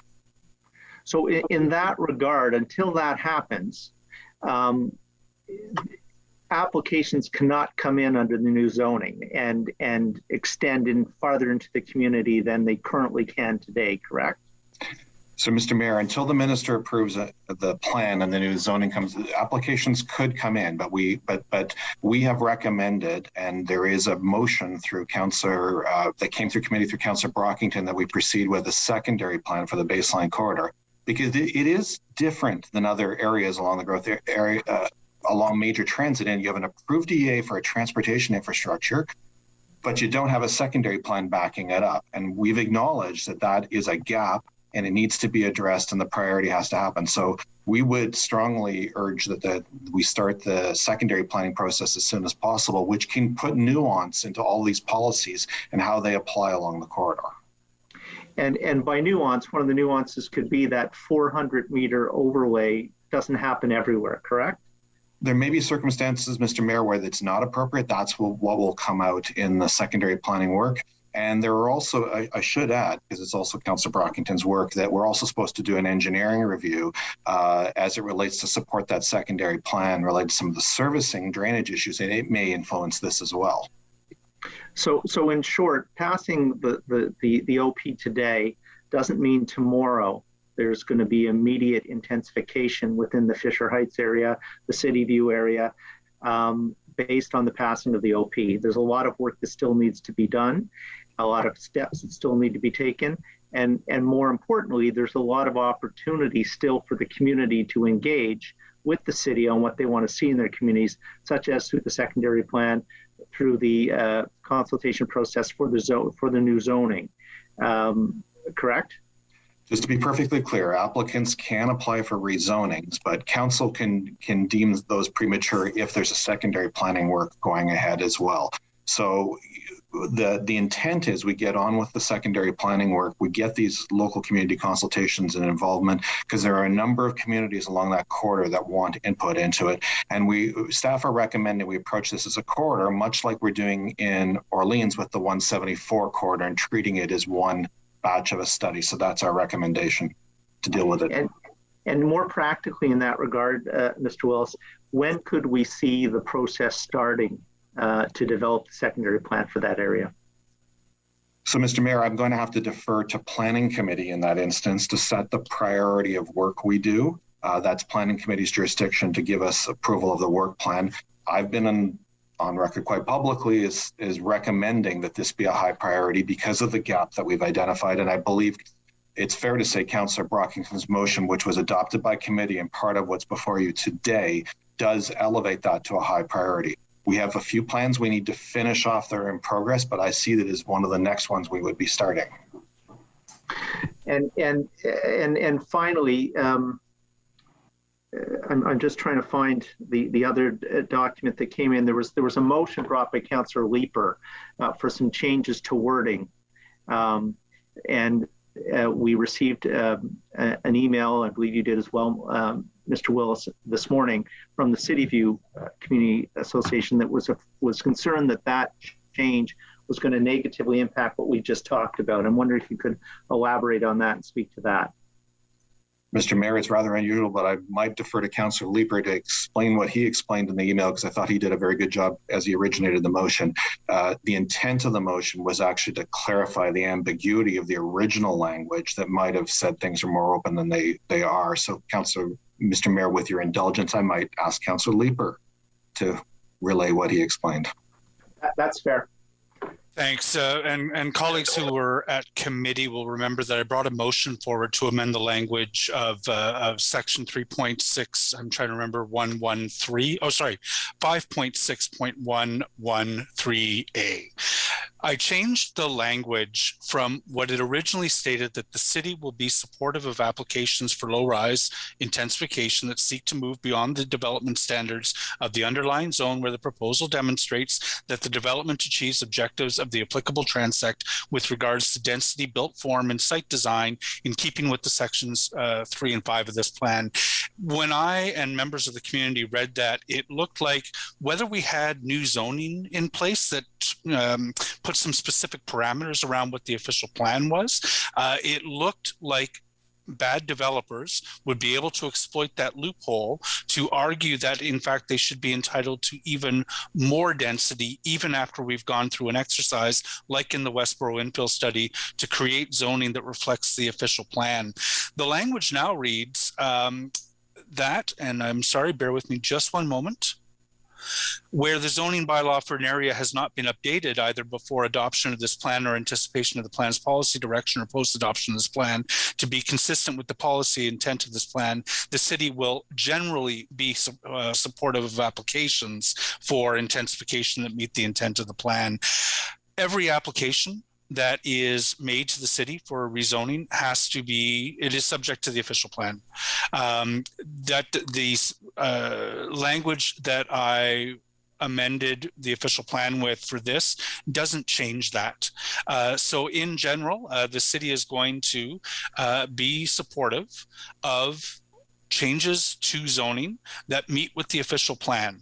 So in that regard, until that happens, applications cannot come in under the new zoning and extend farther into the community than they currently can today, correct? So, Mr. Mayor, until the minister approves the plan and the new zoning comes, applications could come in, but we have recommended, and there is a motion through Councillor that came through committee through Councillor Brockington, that we proceed with a secondary plan for the baseline corridor, because it is different than other areas along the growth area. Along major transit, and you have an approved EA for a transportation infrastructure, but you don't have a secondary plan backing it up. And we've acknowledged that that is a gap and it needs to be addressed and the priority has to happen. So we would strongly urge that we start the secondary planning process as soon as possible, which can put nuance into all these policies and how they apply along the corridor. And by nuance, one of the nuances could be that 400 meter overlay doesn't happen everywhere, correct? There may be circumstances, Mr. Mayor, where it's not appropriate. That's what will come out in the secondary planning work. And there are also, I should add, because it's also Councillor Brockington's work, that we're also supposed to do an engineering review as it relates to support that secondary plan related to some of the servicing drainage issues, and it may influence this as well. So in short, passing the OP today doesn't mean tomorrow there's going to be immediate intensification within the Fisher Heights area, the City View area, based on the passing of the OP. There's a lot of work that still needs to be done, a lot of steps that still need to be taken, and more importantly, there's a lot of opportunity still for the community to engage with the city on what they want to see in their communities, such as through the secondary plan, through the consultation process for the new zoning. Correct? Just to be perfectly clear, applicants can apply for rezonings, but council can deem those premature if there's a secondary planning work going ahead as well. So the intent is we get on with the secondary planning work, we get these local community consultations and involvement, because there are a number of communities along that corridor that want input into it. And staff are recommending we approach this as a corridor, much like we're doing in Orleans with the 174 corridor, and treating it as one batch of a study. So that's our recommendation to deal with it. And more practically in that regard, Mr. Willis, when could we see the process starting to develop the secondary plan for that area? So, Mr. Mayor, I'm going to have to defer to Planning Committee in that instance to set the priority of work we do. That's Planning Committee's jurisdiction to give us approval of the work plan. I've been on record quite publicly is recommending that this be a high priority because of the gap that we've identified. And I believe it's fair to say Councillor Brockington's motion, which was adopted by committee and part of what's before you today, does elevate that to a high priority. We have a few plans we need to finish off that are in progress, but I see that as one of the next ones we would be starting. And finally, I'm just trying to find the other document that came in. There was a motion brought by Councillor Leeper for some changes to wording, and we received an email, I believe you did as well, Mr. Willis, this morning from the City View Community Association that was concerned that change was going to negatively impact what we just talked about. I'm wondering if you could elaborate on that and speak to that. Mr. Mayor, it's rather unusual, but I might defer to Councillor Leeper to explain what he explained in the email, because I thought he did a very good job as he originated the motion. The intent of the motion was actually to clarify the ambiguity of the original language that might have said things are more open than they are. So, Mr. Mayor, with your indulgence, I might ask Councillor Leeper to relay what he explained. That's fair. Thanks. And colleagues who were at committee will remember that I brought a motion forward to amend the language of section 3.6. I'm trying to remember 5.6.113A. I changed the language from what it originally stated, that the city will be supportive of applications for low-rise intensification that seek to move beyond the development standards of the underlying zone, where the proposal demonstrates that the development achieves objectives of the applicable transect with regards to density, built form, and site design in keeping with the sections 3 and 5 of this plan. When I and members of the community read that, it looked like whether we had new zoning in place that put some specific parameters around what the official plan was, it looked like bad developers would be able to exploit that loophole to argue that, in fact, they should be entitled to even more density, even after we've gone through an exercise like in the Westboro infill study to create zoning that reflects the official plan. The language now reads that, and I'm sorry, bear with me just one moment, where the zoning bylaw for an area has not been updated either before adoption of this plan or anticipation of the plan's policy direction or post-adoption of this plan to be consistent with the policy intent of this plan, the city will generally be supportive of applications for intensification that meet the intent of the plan. Every application that is made to the city for rezoning it is subject to the official plan. That the language that I amended the official plan with for this doesn't change that. So in general, the city is going to be supportive of changes to zoning that meet with the official plan.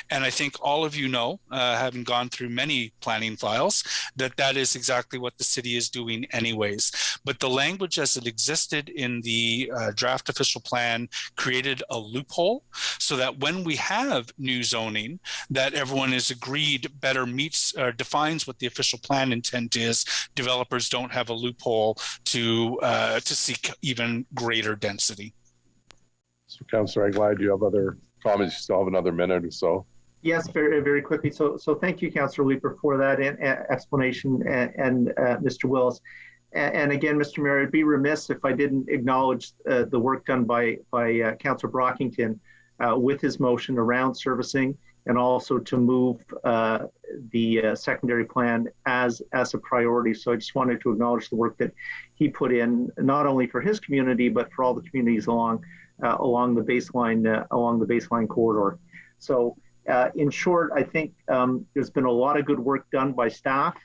And I think all of you know, having gone through many planning files, that that is exactly what the city is doing anyways. But the language as it existed in the draft official plan created a loophole so that when we have new zoning, that everyone is agreed better meets or defines what the official plan intent is. Developers don't have a loophole to seek even greater density. So Councillor Aguilar, do you have other comments? You still have another minute or so. Yes, very, very quickly. So thank you, Councillor Leeper, for that explanation, and Mr. Willis. And again, Mr. Mayor, I'd be remiss if I didn't acknowledge the work done by Councillor Brockington with his motion around servicing, and also to move the secondary plan as a priority. So I just wanted to acknowledge the work that he put in, not only for his community, but for all the communities along the baseline corridor. So in short, I think there's been a lot of good work done by staff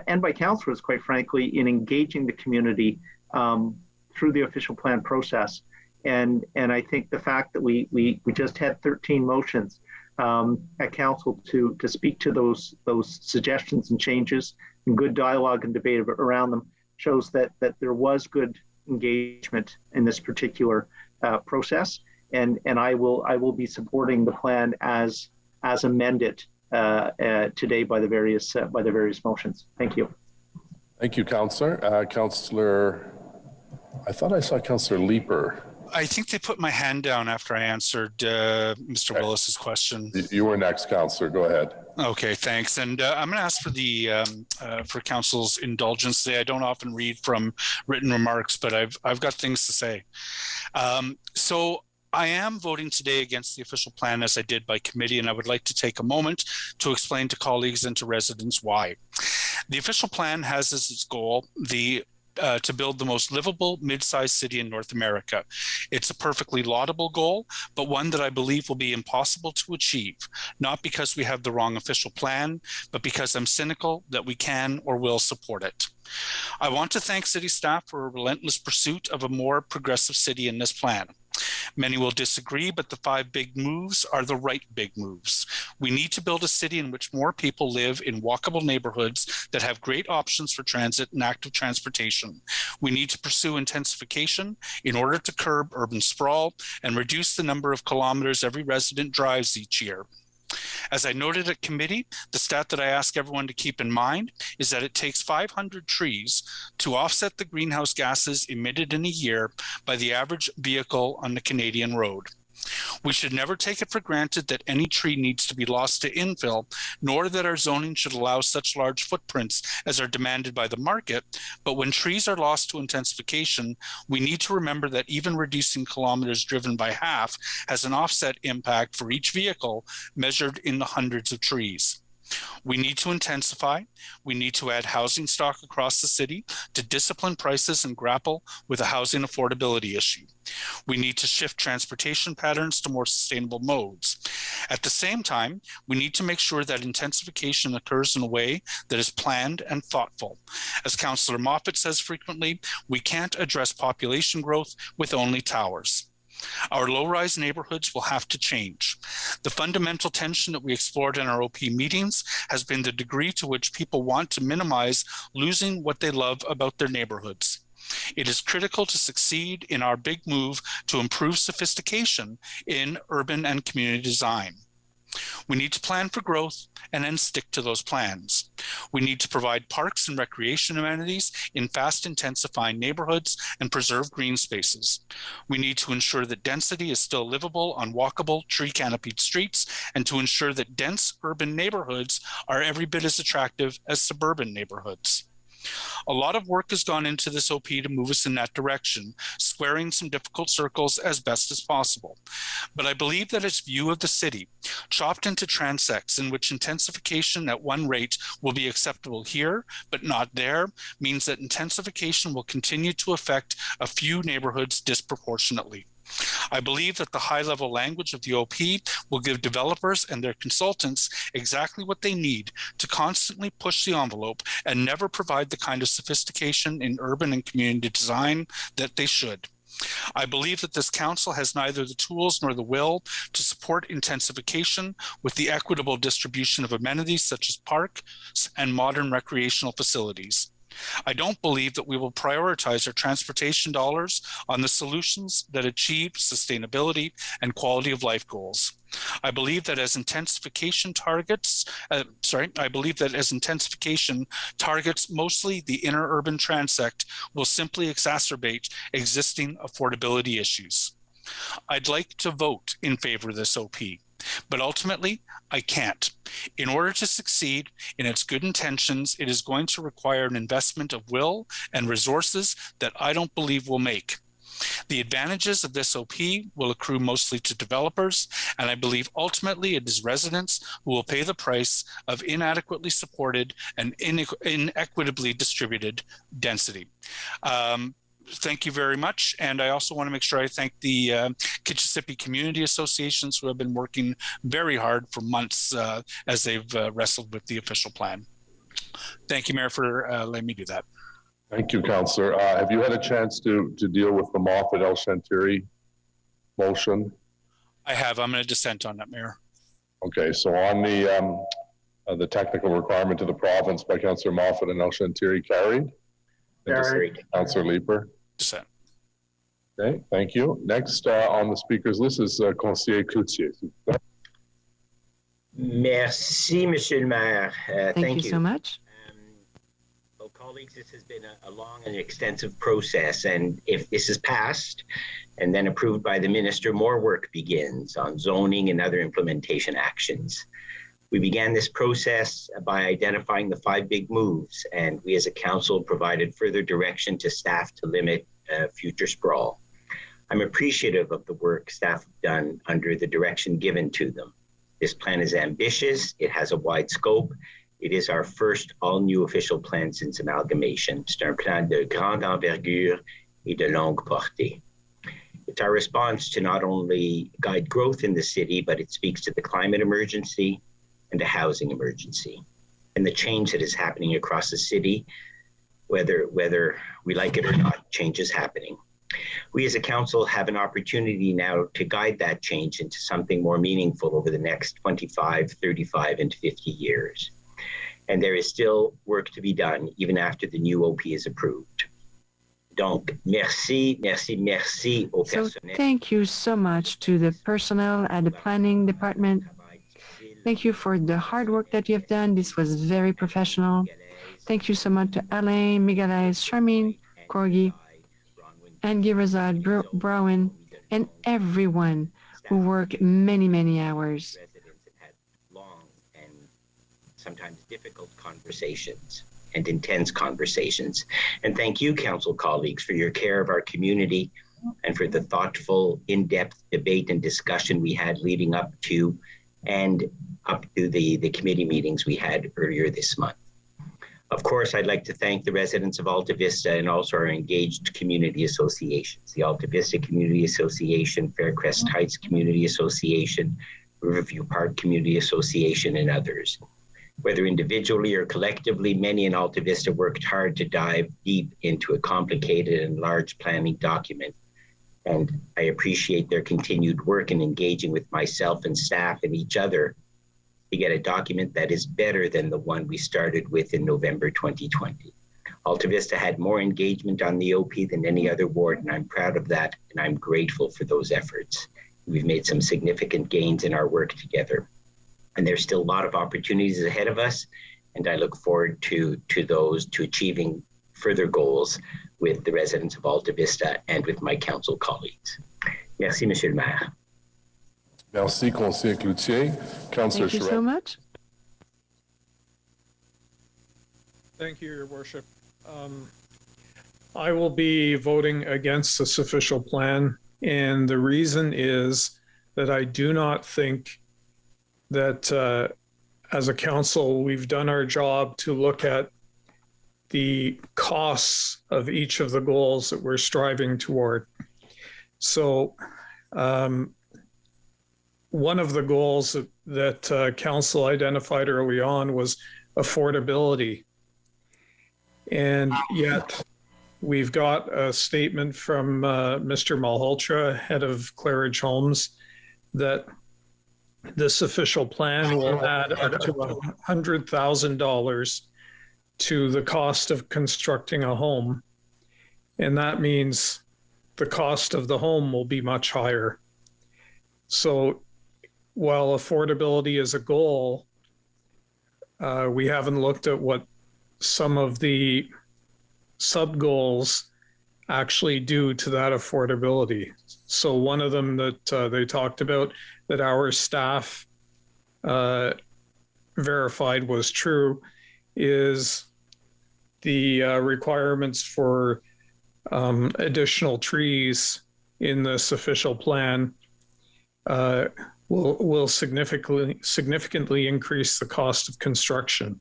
and by councillors, quite frankly, in engaging the community through the official plan process. And I think the fact that we just had 13 motions at council to speak to those suggestions and changes, and good dialogue and debate around them, shows that there was good engagement in this particular process, and I will be supporting the plan as amended today by the various motions. Thank you. Thank you, Councillor. Councillor, I thought I saw Councillor Leeper. I think they put my hand down after I answered Mr. Willis's question. You were next, Councillor. Go ahead. Okay, thanks. And I'm going to ask for Council's indulgence today. I don't often read from written remarks, but I've got things to say. So I am voting today against the official plan as I did by committee, and I would like to take a moment to explain to colleagues and to residents why. The official plan has as its goal to build the most livable mid-sized city in North America. It's a perfectly laudable goal, but one that I believe will be impossible to achieve, not because we have the wrong official plan, but because I'm cynical that we can or will support it. I want to thank city staff for a relentless pursuit of a more progressive city in this plan. Many will disagree, but the 5 big moves are the right big moves. We need to build a city in which more people live in walkable neighborhoods that have great options for transit and active transportation. We need to pursue intensification in order to curb urban sprawl and reduce the number of kilometers every resident drives each year. As I noted at committee, the stat that I ask everyone to keep in mind is that it takes 500 trees to offset the greenhouse gases emitted in a year by the average vehicle on the Canadian road. We should never take it for granted that any tree needs to be lost to infill, nor that our zoning should allow such large footprints as are demanded by the market. But when trees are lost to intensification, we need to remember that even reducing kilometers driven by half has an offset impact for each vehicle measured in the hundreds of trees. We need to intensify. We need to add housing stock across the city to discipline prices and grapple with a housing affordability issue. We need to shift transportation patterns to more sustainable modes. At the same time, we need to make sure that intensification occurs in a way that is planned and thoughtful. As Councillor Moffat says frequently, we can't address population growth with only towers. Our low-rise neighborhoods will have to change. The fundamental tension that we explored in our OP meetings has been the degree to which people want to minimize losing what they love about their neighborhoods. It is critical to succeed in our big move to improve sophistication in urban and community design. We need to plan for growth and then stick to those plans. We need to provide parks and recreation amenities in fast intensifying neighborhoods and preserve green spaces. We need to ensure that density is still livable on walkable, tree-canopied streets, and to ensure that dense urban neighborhoods are every bit as attractive as suburban neighborhoods. A lot of work has gone into this OP to move us in that direction, squaring some difficult circles as best as possible. But I believe that its view of the city, chopped into transects in which intensification at one rate will be acceptable here, but not there, means that intensification will continue to affect a few neighborhoods disproportionately. I believe that the high-level language of the OP will give developers and their consultants exactly what they need to constantly push the envelope and never provide the kind of sophistication in urban and community design that they should. I believe that this council has neither the tools nor the will to support intensification with the equitable distribution of amenities such as parks and modern recreational facilities. I don't believe that we will prioritize our transportation dollars on the solutions that achieve sustainability and quality of life goals. I believe that as intensification targets mostly the inner urban transect will simply exacerbate existing affordability issues. I'd like to vote in favor of this OP, but ultimately I can't. In order to succeed in its good intentions, it is going to require an investment of will and resources that I don't believe we'll make. The advantages of this OP will accrue mostly to developers, and I believe ultimately it is residents who will pay the price of inadequately supported and inequitably distributed density. Thank you very much. And I also want to make sure I thank the Kitchissippi Community Associations who have been working very hard for months as they've wrestled with the official plan. Thank you, Mayor, for letting me do that. Thank you, Councillor. Have you had a chance to deal with the Moffat El Chantiri motion? I have. I'm going to dissent on that, Mayor. Okay, so on the technical requirement to the province by Councillor Moffat and El Chantiri carried. Carried. Councillor Leeper. Dissent. Okay, thank you. Next on the speakers list is Conseiller Cloutier. Merci, Monsieur le Maire. Thank you so much. Well, colleagues, this has been a long and extensive process, and if this is passed and then approved by the Minister, more work begins on zoning and other implementation actions. We began this process by identifying the 5 big moves, and we as a council provided further direction to staff to limit future sprawl. I'm appreciative of the work staff have done under the direction given to them. This plan is ambitious, it has a wide scope. It is our first all-new official plan since amalgamation. C'est un plan de grande envergure et de longue portée. It's our response to not only guide growth in the city, but it speaks to the climate emergency and the housing emergency and the change that is happening across the city, whether we like it or not, change is happening. We as a council have an opportunity now to guide that change into something more meaningful over the next 25, 35, and 50 years. And there is still work to be done even after the new OP is approved. Donc, merci, merci, merci au personnel. Thank you so much to the personnel at the planning department. Thank you for the hard work that you have done. This was very professional. Thank you so much to Alain, Miguelez, Charmine, Corgi, and Girazad, Browen, and everyone who worked many, many hours. Sometimes difficult conversations and intense conversations. And thank you, council colleagues, for your care of our community and for the thoughtful, in-depth debate and discussion we had leading up to the committee meetings we had earlier this month. Of course, I'd like to thank the residents of Alta Vista and also our engaged community associations, the Alta Vista Community Association, Faircrest Heights Community Association, Riverview Park Community Association, and others. Whether individually or collectively, many in Alta Vista worked hard to dive deep into a complicated and large planning document. And I appreciate their continued work in engaging with myself and staff and each other to get a document that is better than the one we started with in November 2020. Alta Vista had more engagement on the OP than any other ward, and I'm proud of that, and I'm grateful for those efforts. We've made some significant gains in our work together. And there's still a lot of opportunities ahead of us, and I look forward to achieving further goals with the residents of Alta Vista and with my council colleagues. Merci, Monsieur le Maire. Merci, Conseiller Cloutier. Councillor Thank you so much. Thank you, Your Worship. I will be voting against this official plan, and the reason is that I do not think that as a council, we've done our job to look at the costs of each of the goals that we're striving toward. So one of the goals that council identified early on was affordability. And yet we've got a statement from Mr. Malhotra, head of Claridge Homes, that this official plan will add up to $100,000 to the cost of constructing a home. And that means the cost of the home will be much higher. So while affordability is a goal, we haven't looked at what some of the sub-goals actually do to that affordability. So one of them that they talked about that our staff verified was true is the requirements for additional trees in this official plan will significantly increase the cost of construction.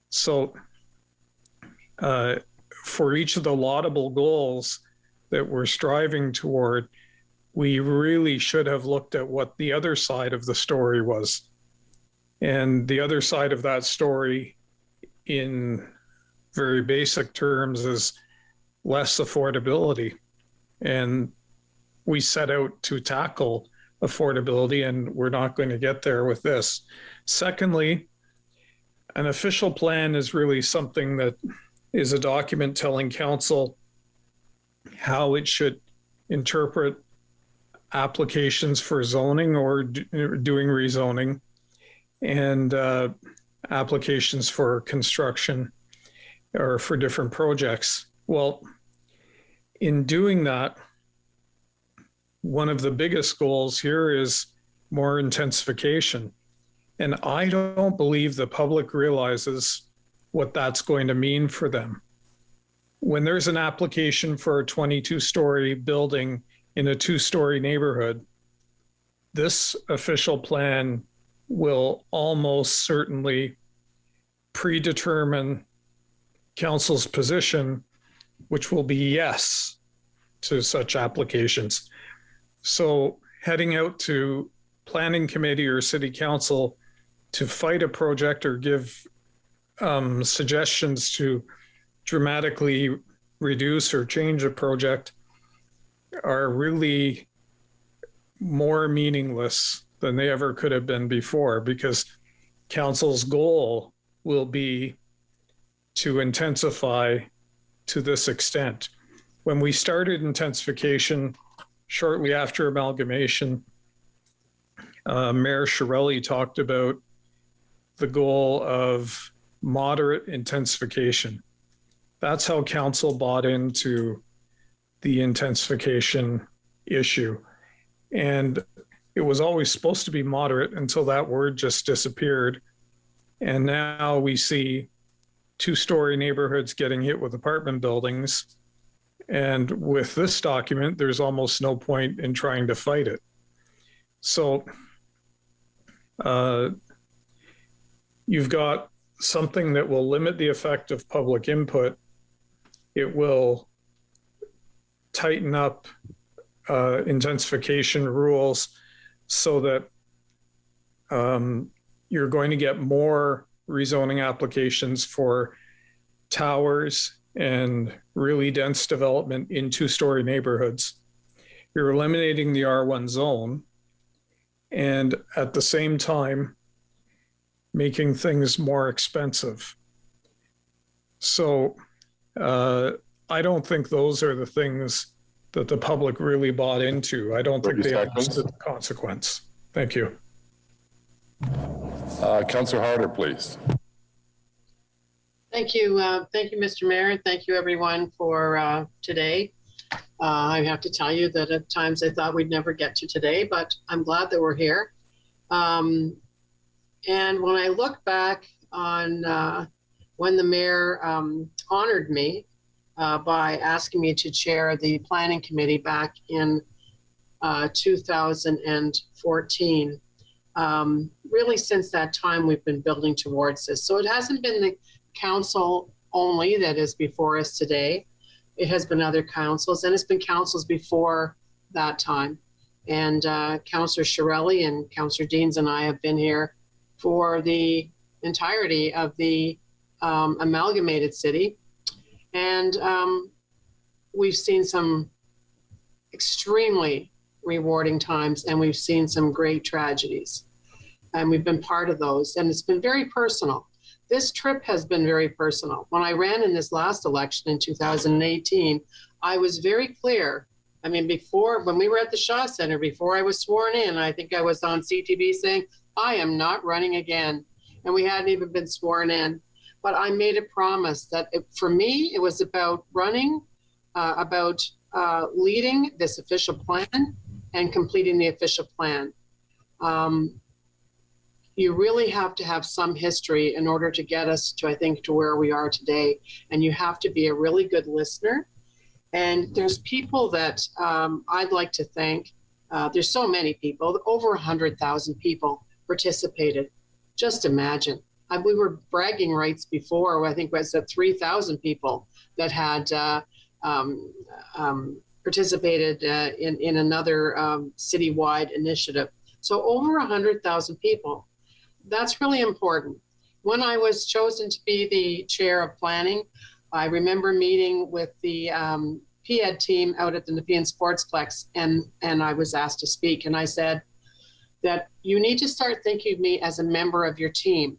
So for each of the laudable goals that we're striving toward, we really should have looked at what the other side of the story was. And the other side of that story, in very basic terms, is less affordability. And we set out to tackle affordability, and we're not going to get there with this. Secondly, an official plan is really something that is a document telling council how it should interpret applications for zoning or doing rezoning, and applications for construction or for different projects. Well, in doing that, one of the biggest goals here is more intensification. And I don't believe the public realizes what that's going to mean for them. When there's an application for a 22-story building in a 2-story neighborhood, this official plan will almost certainly predetermine council's position, which will be yes to such applications. So heading out to planning committee or city council to fight a project or give suggestions to dramatically reduce or change a project are really more meaningless than they ever could have been before, because council's goal will be to intensify to this extent. When we started intensification shortly after amalgamation, Mayor Shirelli talked about the goal of moderate intensification. That's how council bought into the intensification issue. And it was always supposed to be moderate until that word just disappeared. And now we see 2-story neighborhoods getting hit with apartment buildings. And with this document, there's almost no point in trying to fight it. So you've got something that will limit the effect of public input. It will tighten up intensification rules so that you're going to get more rezoning applications for towers and really dense development in 2-story neighborhoods. You're eliminating the R1 zone, and at the same time, making things more expensive. So I don't think those are the things that the public really bought into. I don't think they understood the consequence. Thank you. Councillor Harder, please. Thank you. Thank you, Mr. Mayor. Thank you, everyone, for today. I have to tell you that at times I thought we'd never get to today, but I'm glad that we're here. And when I look back on when the mayor honored me by asking me to chair the planning committee back in 2014, really since that time we've been building towards this. So it hasn't been the council only that is before us today. It has been other councils, and it's been councils before that time. And Councillor Shirelli and Councillor Deans and I have been here for the entirety of the amalgamated city. And we've seen some extremely rewarding times, and we've seen some great tragedies. And we've been part of those, and it's been very personal. This trip has been very personal. When I ran in this last election in 2018, I was very clear. I mean, before, when we were at the Shaw Center, before I was sworn in, I think I was on CTV saying, I am not running again. And we hadn't even been sworn in. But I made a promise that for me, it was about running, leading this official plan and completing the official plan. You really have to have some history in order to get us to, I think, to where we are today. And you have to be a really good listener. And there's people that I'd like to thank. There's so many people, over 100,000 people participated. Just imagine. We were bragging rights before, I think it was 3,000 people that had participated in another citywide initiative. So over 100,000 people. That's really important. When I was chosen to be the chair of planning, I remember meeting with the PED team out at the Nepean Sportsplex, and I was asked to speak. And I said that you need to start thinking of me as a member of your team.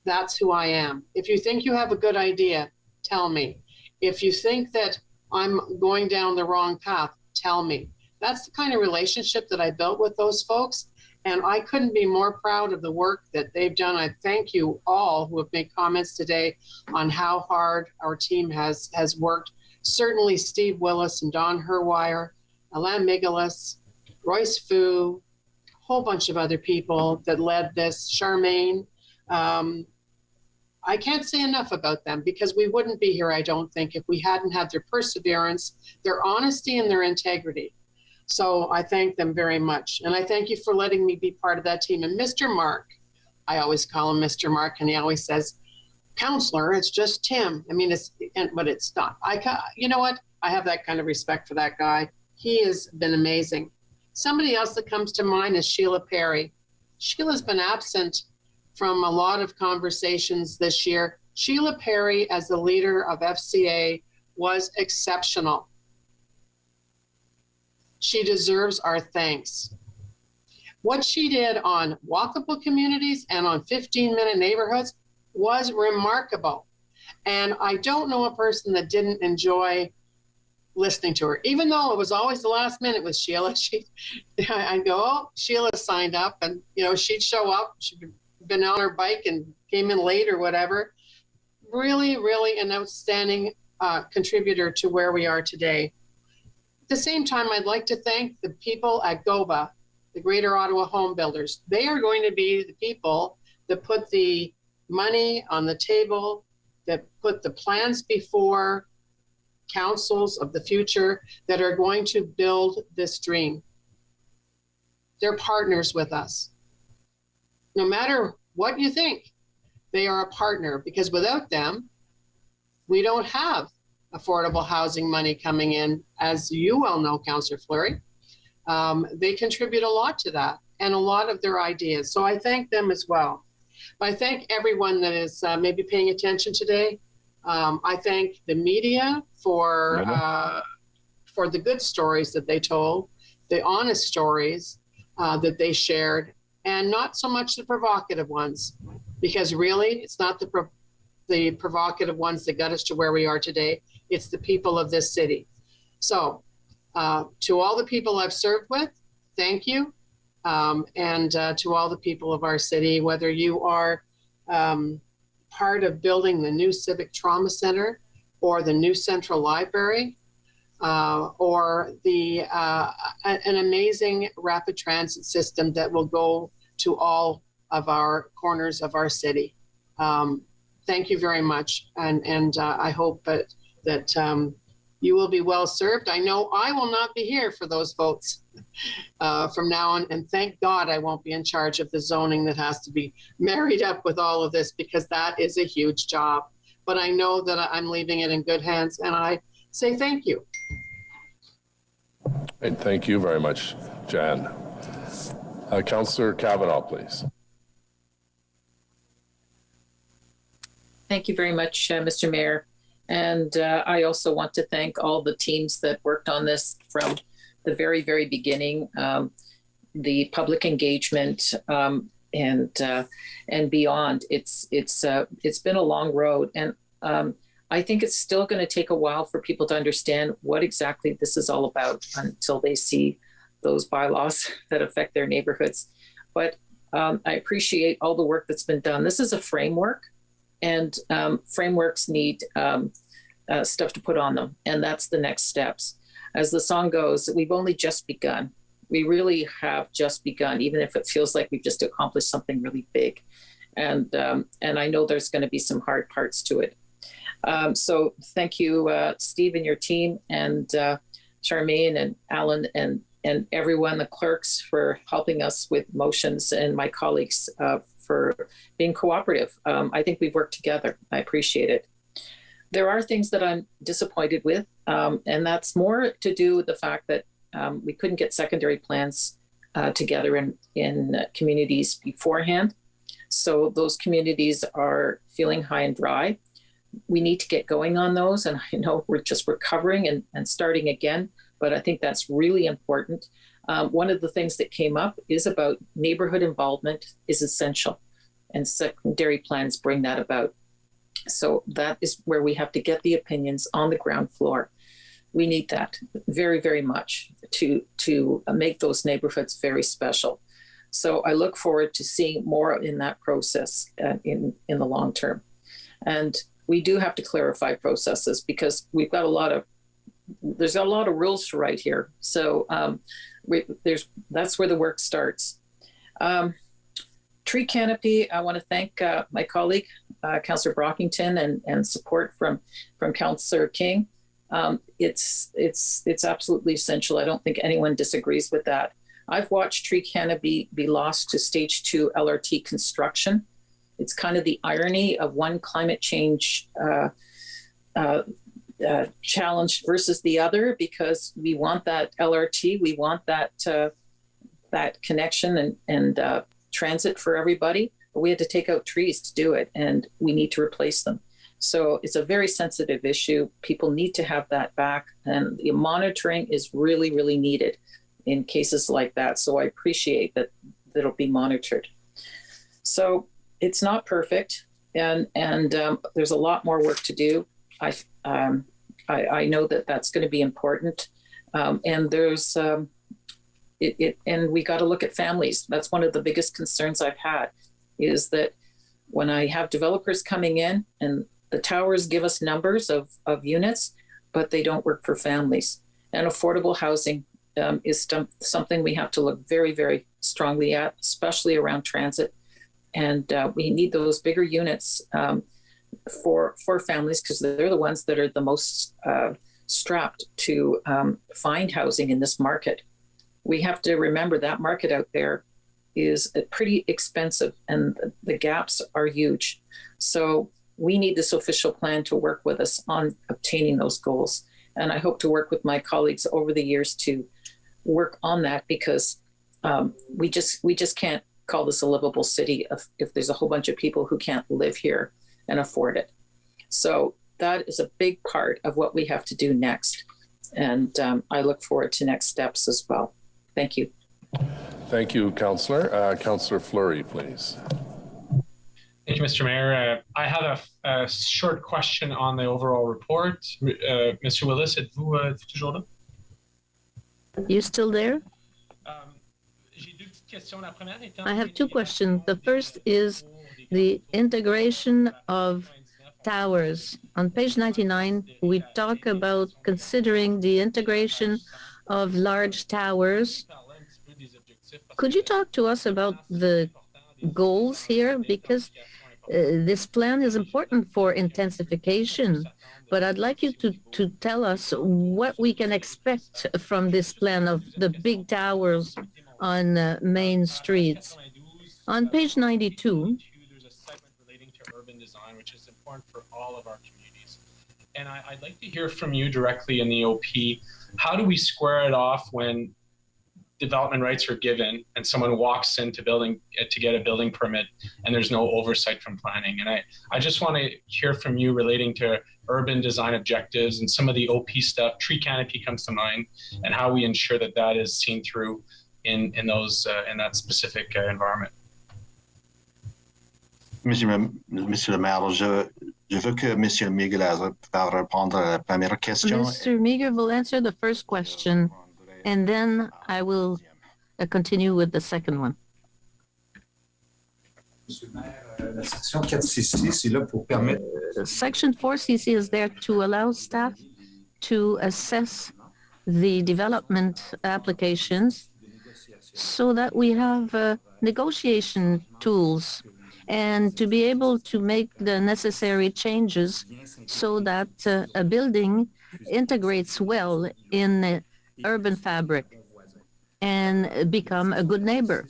That's who I am. If you think you have a good idea, tell me. If you think that I'm going down the wrong path, tell me. That's the kind of relationship that I built with those folks. And I couldn't be more proud of the work that they've done. I thank you all who have made comments today on how hard our team has worked. Certainly Steve Willis and Don Herwire, Alain Migalis, Royce Fu, a whole bunch of other people that led this, Charmaine. I can't say enough about them because we wouldn't be here, I don't think, if we hadn't had their perseverance, their honesty, and their integrity. So I thank them very much. And I thank you for letting me be part of that team. And Mr. Mark, I always call him Mr. Mark, and he always says, Counselor, it's just Tim. I mean, but it's not. You know what? I have that kind of respect for that guy. He has been amazing. Somebody else that comes to mind is Sheila Perry. Sheila's been absent from a lot of conversations this year. Sheila Perry, as the leader of FCA, was exceptional. She deserves our thanks. What she did on walkable communities and on 15-minute neighborhoods was remarkable. And I don't know a person that didn't enjoy listening to her, even though it was always the last minute with Sheila. I'd go, oh, Sheila signed up, and she'd show up. She'd been on her bike and came in late or whatever. Really, really an outstanding contributor to where we are today. At the same time, I'd like to thank the people at GOBA, the Greater Ottawa Home Builders. They are going to be the people that put the money on the table, that put the plans before councils of the future that are going to build this dream. They're partners with us. No matter what you think, they are a partner, because without them, we don't have affordable housing money coming in, as you well know, Councillor Fleury. They contribute a lot to that and a lot of their ideas. So I thank them as well. But I thank everyone that is maybe paying attention today. I thank the media for the good stories that they told, the honest stories that they shared, and not so much the provocative ones, because really it's not the provocative ones that got us to where we are today. It's the people of this city. So to all the people I've served with, thank you. And to all the people of our city, whether you are part of building the new Civic Trauma Center or the new Central Library, or an amazing rapid transit system that will go to all of our corners of our city. Thank you very much. And I hope that you will be well served. I know I will not be here for those votes from now on. And thank God I won't be in charge of the zoning that has to be married up with all of this, because that is a huge job. But I know that I'm leaving it in good hands, and I say thank you. And thank you very much, Jan. Councillor Kavanaugh, please. Thank you very much, Mr. Mayor. And I also want to thank all the teams that worked on this from the very, very beginning, the public engagement and beyond. It's been a long road, and I think it's still going to take a while for people to understand what exactly this is all about until they see those bylaws that affect their neighborhoods. But I appreciate all the work that's been done. This is a framework, and frameworks need stuff to put on them, and that's the next steps. As the song goes, we've only just begun. We really have just begun, even if it feels like we've just accomplished something really big. And I know there's going to be some hard parts to it. So thank you, Steve and your team, and Charmaine and Alan and everyone, the clerks, for helping us with motions, and my colleagues for being cooperative. I think we've worked together. I appreciate it. There are things that I'm disappointed with, and that's more to do with the fact that we couldn't get secondary plans together in communities beforehand. So those communities are feeling high and dry. We need to get going on those, and I know we're just recovering and starting again, but I think that's really important. One of the things that came up is about neighborhood involvement is essential, and secondary plans bring that about. So that is where we have to get the opinions on the ground floor. We need that very, very much to make those neighborhoods very special. So I look forward to seeing more in that process in the long term. And we do have to clarify processes because we've got there's a lot of rules to write here. So that's where the work starts. Tree canopy, I want to thank my colleague, Councillor Brockington, and support from Councillor King. It's absolutely essential. I don't think anyone disagrees with that. I've watched tree canopy be lost to stage 2 LRT construction. It's kind of the irony of one climate change challenge versus the other, because we want that LRT, we want that connection and transit for everybody, but we had to take out trees to do it, and we need to replace them. So it's a very sensitive issue. People need to have that back, and the monitoring is really, really needed in cases like that. So I appreciate that it'll be monitored. So it's not perfect, and there's a lot more work to do. I know that that's going to be important, and there's and we got to look at families. That's one of the biggest concerns I've had, is that when I have developers coming in and the towers give us numbers of units, but they don't work for families. And affordable housing is something we have to look very, very strongly at, especially around transit. And we need those bigger units for families, because they're the ones that are the most strapped to find housing in this market. We have to remember that market out there is pretty expensive, and the gaps are huge. So we need this official plan to work with us on obtaining those goals. And I hope to work with my colleagues over the years to work on that, because we just can't call this a livable city if there's a whole bunch of people who can't live here and afford it. So that is a big part of what we have to do next. And I look forward to next steps as well. Thank you. Thank you, Councillor. Councillor Fleury, please. Thank you, Mr. Mayor. I have a short question on the overall report. Mr. Willis, êtes-vous toujours là? You still there? I have two questions. The first is the integration of towers. On page 99, we talk about considering the integration of large towers. Could you talk to us about the goals here? Because this plan is important for intensification, but I'd like you to tell us what we can expect from this plan of the big towers on main streets. On page 92, there's a segment relating to urban design, which is important for all of our communities. And I'd like to hear from you directly in the OP. How do we square it off when development rights are given and someone walks into building to get a building permit and there's no oversight from planning? And I just want to hear from you relating to urban design objectives and some of the OP stuff. Tree canopy comes to mind, and how we ensure that that is seen through in that specific environment. Monsieur le maire, je veux que Monsieur Miguel va répondre à la première question. Mr. Meager will answer the first question, and then I will continue with the second one. Section 4CC, c'est là pour permettre. Section 4CC is there to allow staff to assess the development applications so that we have negotiation tools and to be able to make the necessary changes so that a building integrates well in the urban fabric and become a good neighbor.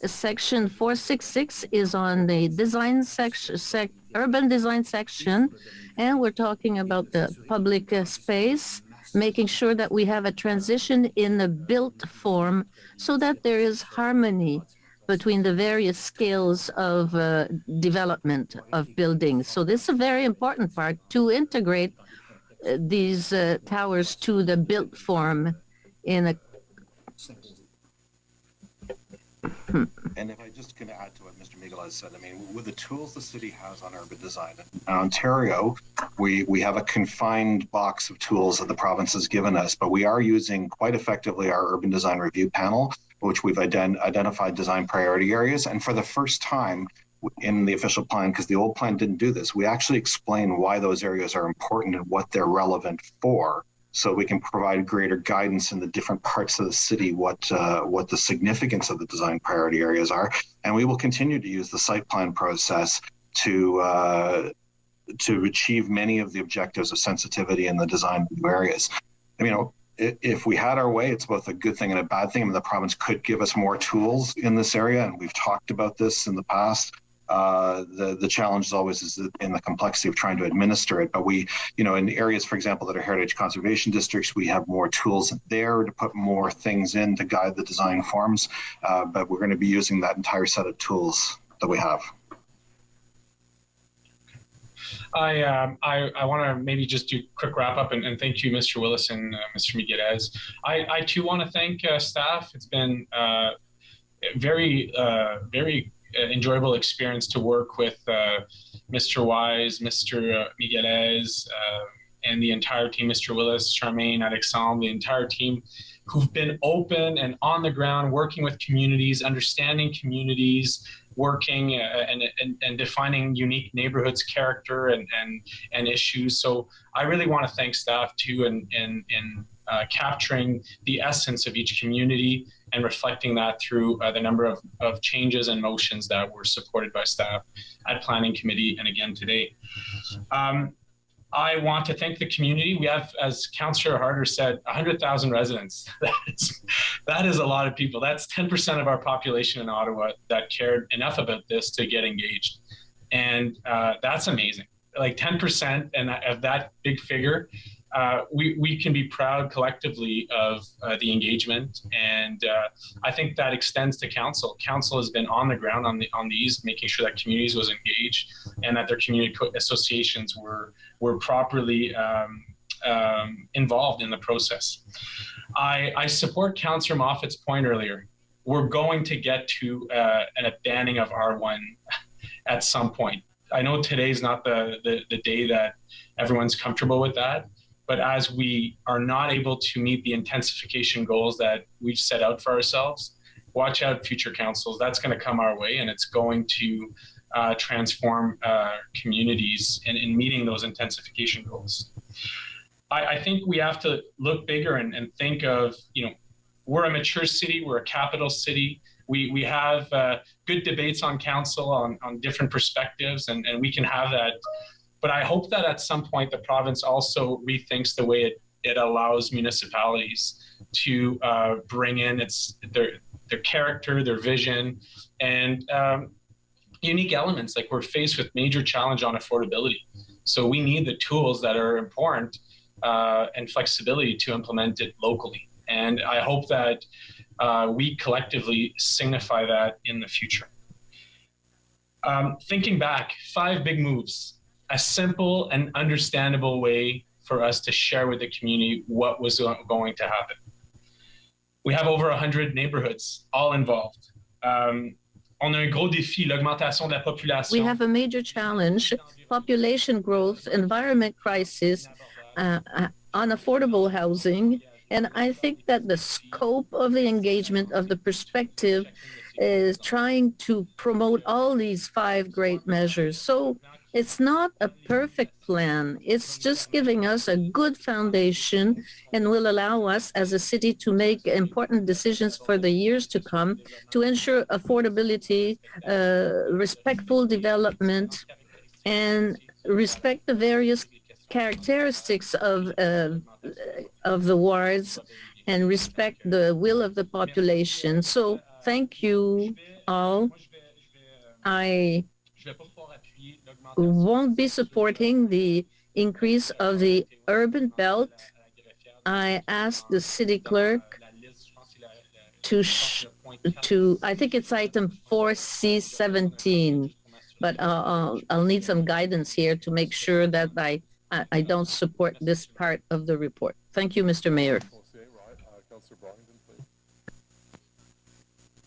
Section 466 is on the design section, urban design section, and we're talking about the public space, making sure that we have a transition in the built form so that there is harmony between the various scales of development of buildings. So this is a very important part to integrate these towers to the built form in a And if I just can add to what Mr. Miguel has said, I mean, with the tools the city has on urban design, in Ontario, we have a confined box of tools that the province has given us, but we are using quite effectively our urban design review panel, which we've identified design priority areas. And for the first time in the official plan, because the old plan didn't do this, we actually explain why those areas are important and what they're relevant for, so we can provide greater guidance in the different parts of the city, what the significance of the design priority areas are. And we will continue to use the site plan process to achieve many of the objectives of sensitivity in the design of new areas. I mean, if we had our way, it's both a good thing and a bad thing. I mean, the province could give us more tools in this area, and we've talked about this in the past. The challenge is always in the complexity of trying to administer it. But we, in areas, for example, that are heritage conservation districts, we have more tools there to put more things in to guide the design forms. But we're going to be using that entire set of tools that we have. I want to maybe just do a quick wrap up and thank you, Mr. Willis and Mr. Miguelez. I too want to thank staff. It's been very enjoyable experience to work with Mr. Wise, Mr. Miguelez, and the entire team, Mr. Willis, Charmaine, Alexandre, the entire team who've been open and on the ground, working with communities, understanding communities, working and defining unique neighborhoods, character and issues. So I really want to thank staff too in capturing the essence of each community and reflecting that through the number of changes and motions that were supported by staff at Planning Committee and again today. I want to thank the community. We have, as Councillor Harder said, 100,000 residents. That is a lot of people. That's 10% of our population in Ottawa that cared enough about this to get engaged. And that's amazing. Like 10% and of that big figure, we can be proud collectively of the engagement, and I think that extends to council. Council has been on the ground on these, making sure that communities was engaged and that their community associations were properly involved in the process. I support Councillor Moffat's point earlier. We're going to get to a banning of R1 at some point. I know today's not the day that everyone's comfortable with that. But as we are not able to meet the intensification goals that we've set out for ourselves, watch out, future councils. That's going to come our way, and it's going to transform communities in meeting those intensification goals. I think we have to look bigger and think of, we're a mature city, we're a capital city. We have good debates on council on different perspectives, and we can have that. But I hope that at some point the province also rethinks the way it allows municipalities to bring in their character, their vision, and unique elements. Like, we're faced with major challenge on affordability. So we need the tools that are important and flexibility to implement it locally. And I hope that we collectively signify that in the future. Thinking back, 5 big moves. a simple and understandable way for us to share with the community what was going to happen. We have over 100 neighborhoods all involved. On a un gros défi, l'augmentation de la population. We have a major challenge, population growth, environment crisis, unaffordable housing. And I think that the scope of the engagement of the perspective is trying to promote all these 5 great measures. So it's not a perfect plan. It's just giving us a good foundation and will allow us as a city to make important decisions for the years to come to ensure affordability, respectful development, and respect the various characteristics of the wards and respect the will of the population. So thank you all. I won't be supporting the increase of the urban belt. I asked the city clerk to I think it's item 4C17, but I'll need some guidance here to make sure that I don't support this part of the report. Thank you, Mr. Mayor.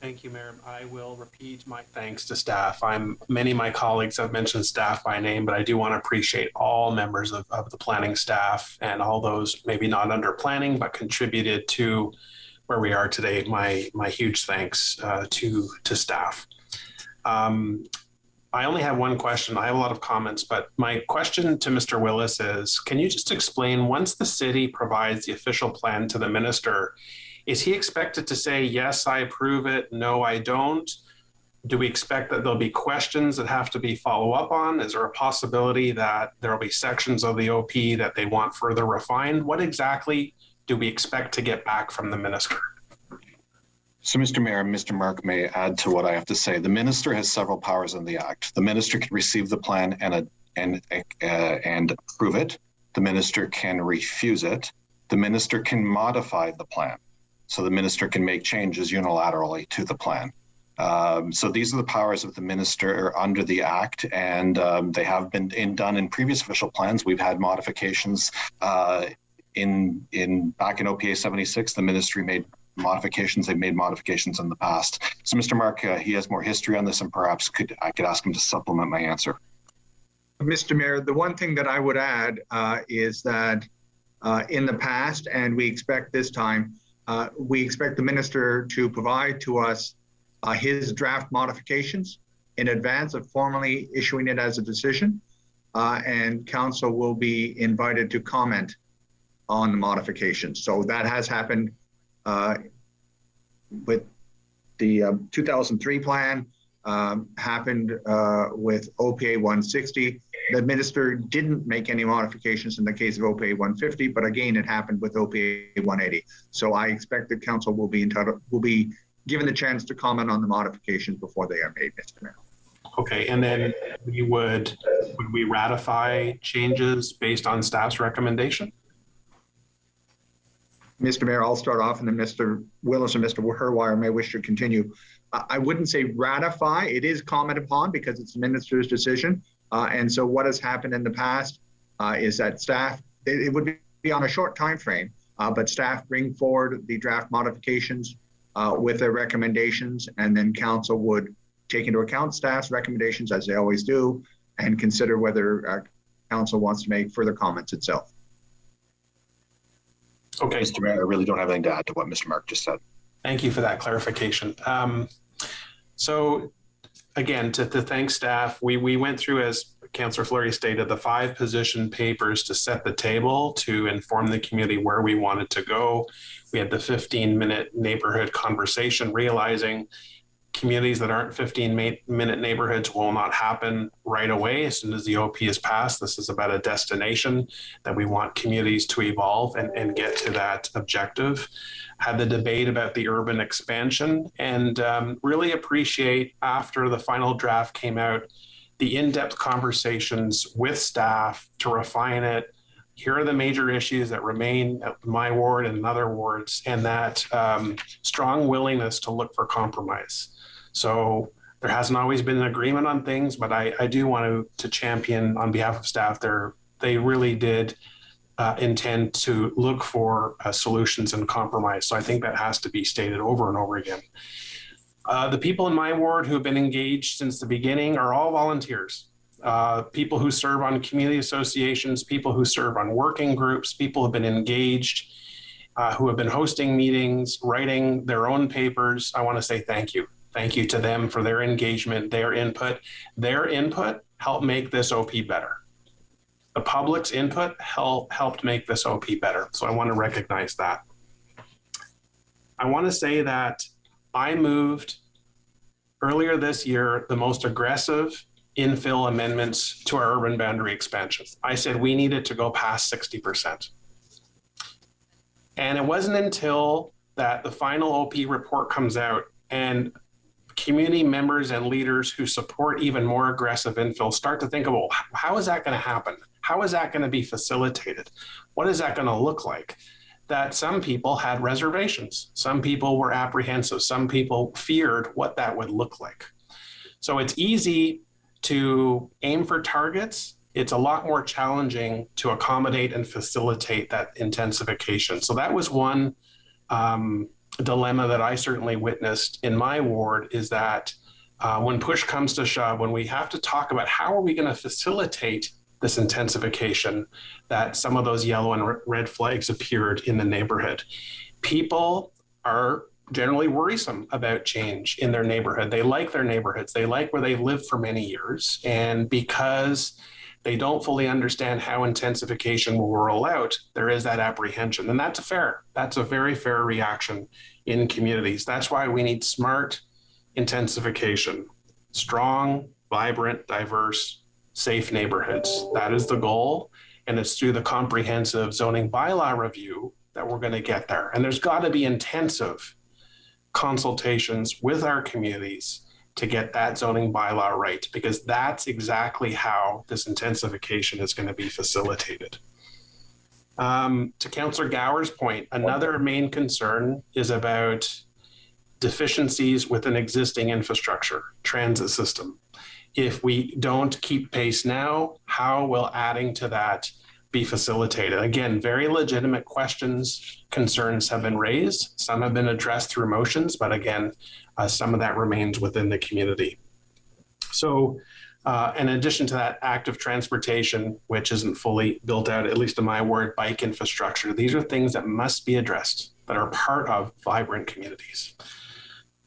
Thank you, Mayor. I will repeat my thanks to staff. Many of my colleagues have mentioned staff by name, but I do want to appreciate all members of the planning staff and all those maybe not under planning, but contributed to where we are today. My huge thanks to staff. I only have one question. I have a lot of comments, but my question to Mr. Willis is, can you just explain, once the city provides the official plan to the minister, is he expected to say, yes, I approve it, no, I don't? Do we expect that there'll be questions that have to be followed up on? Is there a possibility that there'll be sections of the OP that they want further refined? What exactly do we expect to get back from the minister? So, Mr. Mayor, Mr. Mark may add to what I have to say. The minister has several powers in the Act. The minister can receive the plan and approve it. The minister can refuse it. The minister can modify the plan. So the minister can make changes unilaterally to the plan. So these are the powers of the minister under the Act, and they have been done in previous official plans. We've had modifications back in OPA 76. The ministry made modifications. They've made modifications in the past. So Mr. Mark, he has more history on this, and perhaps I could ask him to supplement my answer. Mr. Mayor, the one thing that I would add is that in the past, and we expect this time, we expect the minister to provide to us his draft modifications in advance of formally issuing it as a decision, and council will be invited to comment on the modifications. So that has happened with the 2003 plan, happened with OPA 160. The minister didn't make any modifications in the case of OPA 150, but again, it happened with OPA 180. So I expect the council will be given the chance to comment on the modifications before they are made, Mr. Mayor. Okay, and then would we ratify changes based on staff's recommendation? Mr. Mayor, I'll start off, and then Mr. Willis and Mr. Herwire may wish to continue. I wouldn't say ratify. It is commented upon because it's the minister's decision. And so what has happened in the past is that staff, it would be on a short time frame, but staff bring forward the draft modifications with their recommendations, and then council would take into account staff's recommendations, as they always do, and consider whether council wants to make further comments itself. Okay. Mr. Mayor, I really don't have anything to add to what Mr. Mark just said. Thank you for that clarification. So again, to thank staff, we went through, as Councillor Fleury stated, the 5 position papers to set the table to inform the community where we wanted to go. We had the 15-minute neighborhood conversation, realizing communities that aren't 15-minute neighborhoods will not happen right away as soon as the OP is passed. This is about a destination that we want communities to evolve and get to that objective. Had the debate about the urban expansion, and really appreciate, after the final draft came out, the in-depth conversations with staff to refine it. Here are the major issues that remain at my ward and other wards, and that strong willingness to look for compromise. So There hasn't always been an agreement on things, but I do want to champion on behalf of staff there. They really did intend to look for solutions and compromise. So I think that has to be stated over and over again. The people in my ward who have been engaged since the beginning are all volunteers. People who serve on community associations, people who serve on working groups, people who have been engaged, who have been hosting meetings, writing their own papers. I want to say thank you. Thank you to them for their engagement, their input. Their input helped make this OP better. The public's input helped make this OP better. So I want to recognize that. I want to say that I moved earlier this year the most aggressive infill amendments to our urban boundary expansion. I said we needed to go past 60%. And it wasn't until that the final OP report comes out and community members and leaders who support even more aggressive infill start to think about, how is that going to happen? How is that going to be facilitated? What is that going to look like? That some people had reservations. Some people were apprehensive. Some people feared what that would look like. So it's easy to aim for targets. It's a lot more challenging to accommodate and facilitate that intensification. So that was one dilemma that I certainly witnessed in my ward, is that when push comes to shove, when we have to talk about how are we going to facilitate this intensification, that some of those yellow and red flags appeared in the neighborhood. People are generally worrisome about change in their neighborhood. They like their neighborhoods. They like where they've lived for many years. And because they don't fully understand how intensification will roll out, there is that apprehension. And that's fair. That's a very fair reaction in communities. That's why we need smart intensification, strong, vibrant, diverse, safe neighborhoods. That is the goal. And it's through the comprehensive zoning bylaw review that we're going to get there. And there's got to be intensive consultations with our communities to get that zoning bylaw right, because that's exactly how this intensification is going to be facilitated. To Councillor Gower's point, another main concern is about deficiencies with an existing infrastructure, transit system. If we don't keep pace now, how will adding to that be facilitated? Again, very legitimate questions, concerns have been raised. Some have been addressed through motions, but again, some of that remains within the community. So in addition to that, active transportation, which isn't fully built out, at least in my ward, bike infrastructure, these are things that must be addressed, that are part of vibrant communities.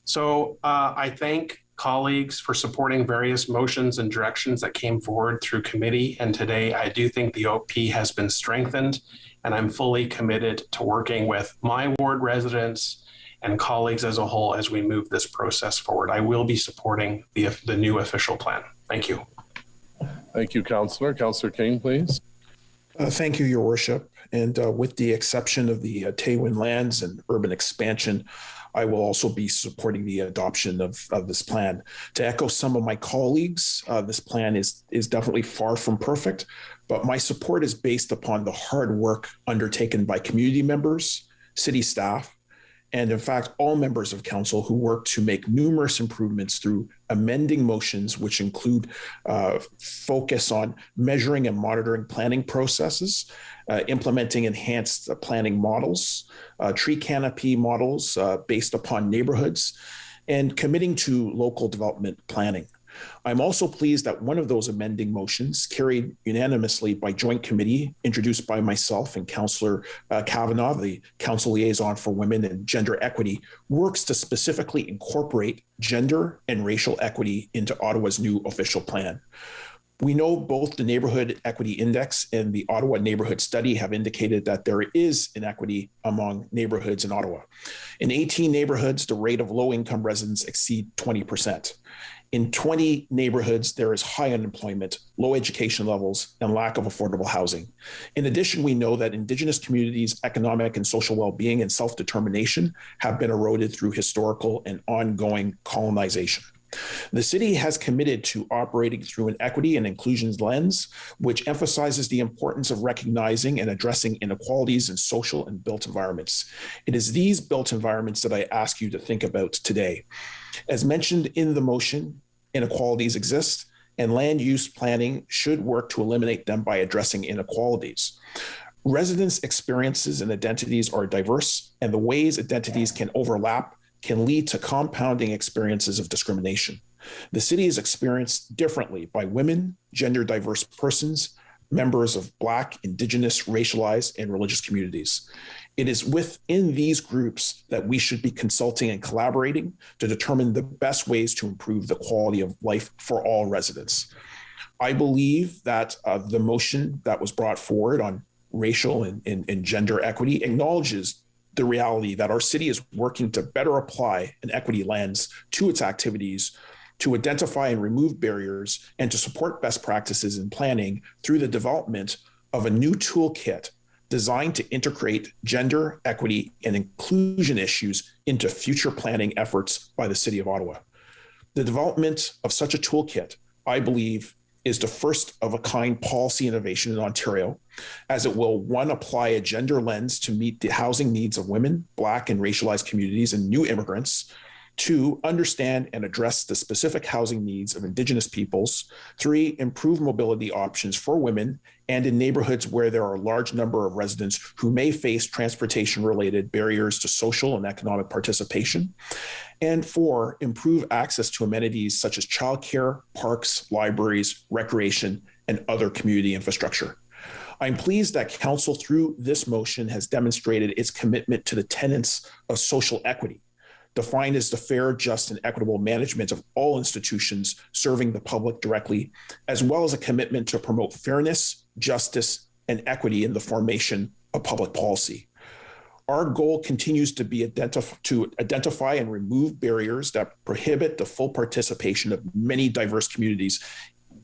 So I thank colleagues for supporting various motions and directions that came forward through committee. And today, I do think the OP has been strengthened, and I'm fully committed to working with my ward residents and colleagues as a whole as we move this process forward. I will be supporting the new official plan. Thank you. Thank you, Councillor. Councillor King, please. Thank you, Your Worship. And with the exception of the Taywin lands and urban expansion, I will also be supporting the adoption of this plan. To echo some of my colleagues, this plan is definitely far from perfect, but my support is based upon the hard work undertaken by community members, city staff, and in fact, all members of council who work to make numerous improvements through amending motions, which include focus on measuring and monitoring planning processes, implementing enhanced planning models, tree canopy models based upon neighborhoods, and committing to local development planning. I'm also pleased that one of those amending motions, carried unanimously by joint committee, introduced by myself and Councillor Kavanagh, the Council Liaison for Women and Gender Equity, works to specifically incorporate gender and racial equity into Ottawa's new official plan. We know both the Neighborhood Equity Index and the Ottawa Neighborhood Study have indicated that there is inequity among neighborhoods in Ottawa. In 18 neighborhoods, the rate of low-income residents exceed 20%. In 20 neighborhoods, there is high unemployment, low education levels, and lack of affordable housing. In addition, we know that Indigenous communities' economic and social well-being and self-determination have been eroded through historical and ongoing colonization. The city has committed to operating through an equity and inclusion lens, which emphasizes the importance of recognizing and addressing inequalities in social and built environments. It is these built environments that I ask you to think about today. As mentioned in the motion, inequalities exist, and land use planning should work to eliminate them by addressing inequalities. Residents' experiences and identities are diverse, and the ways identities can overlap can lead to compounding experiences of discrimination. The city is experienced differently by women, gender diverse persons, members of Black, Indigenous, racialized, and religious communities. It is within these groups that we should be consulting and collaborating to determine the best ways to improve the quality of life for all residents. I believe that the motion that was brought forward on racial and gender equity acknowledges the reality that our city is working to better apply an equity lens to its activities, to identify and remove barriers, and to support best practices in planning through the development of a new toolkit designed to integrate gender, equity, and inclusion issues into future planning efforts by the City of Ottawa. The development of such a toolkit, I believe, is the first of a kind policy innovation in Ontario, as it will, one, apply a gender lens to meet the housing needs of women, Black, and racialized communities and new immigrants. Two, understand and address the specific housing needs of Indigenous peoples. Three, improve mobility options for women and in neighborhoods where there are a large number of residents who may face transportation-related barriers to social and economic participation. And four, improve access to amenities such as childcare, parks, libraries, recreation, and other community infrastructure. I'm pleased that Council, through this motion, has demonstrated its commitment to the tenets of social equity, defined as the fair, just, and equitable management of all institutions serving the public directly, as well as a commitment to promote fairness, justice, and equity in the formation of public policy. Our goal continues to be to identify and remove barriers that prohibit the full participation of many diverse communities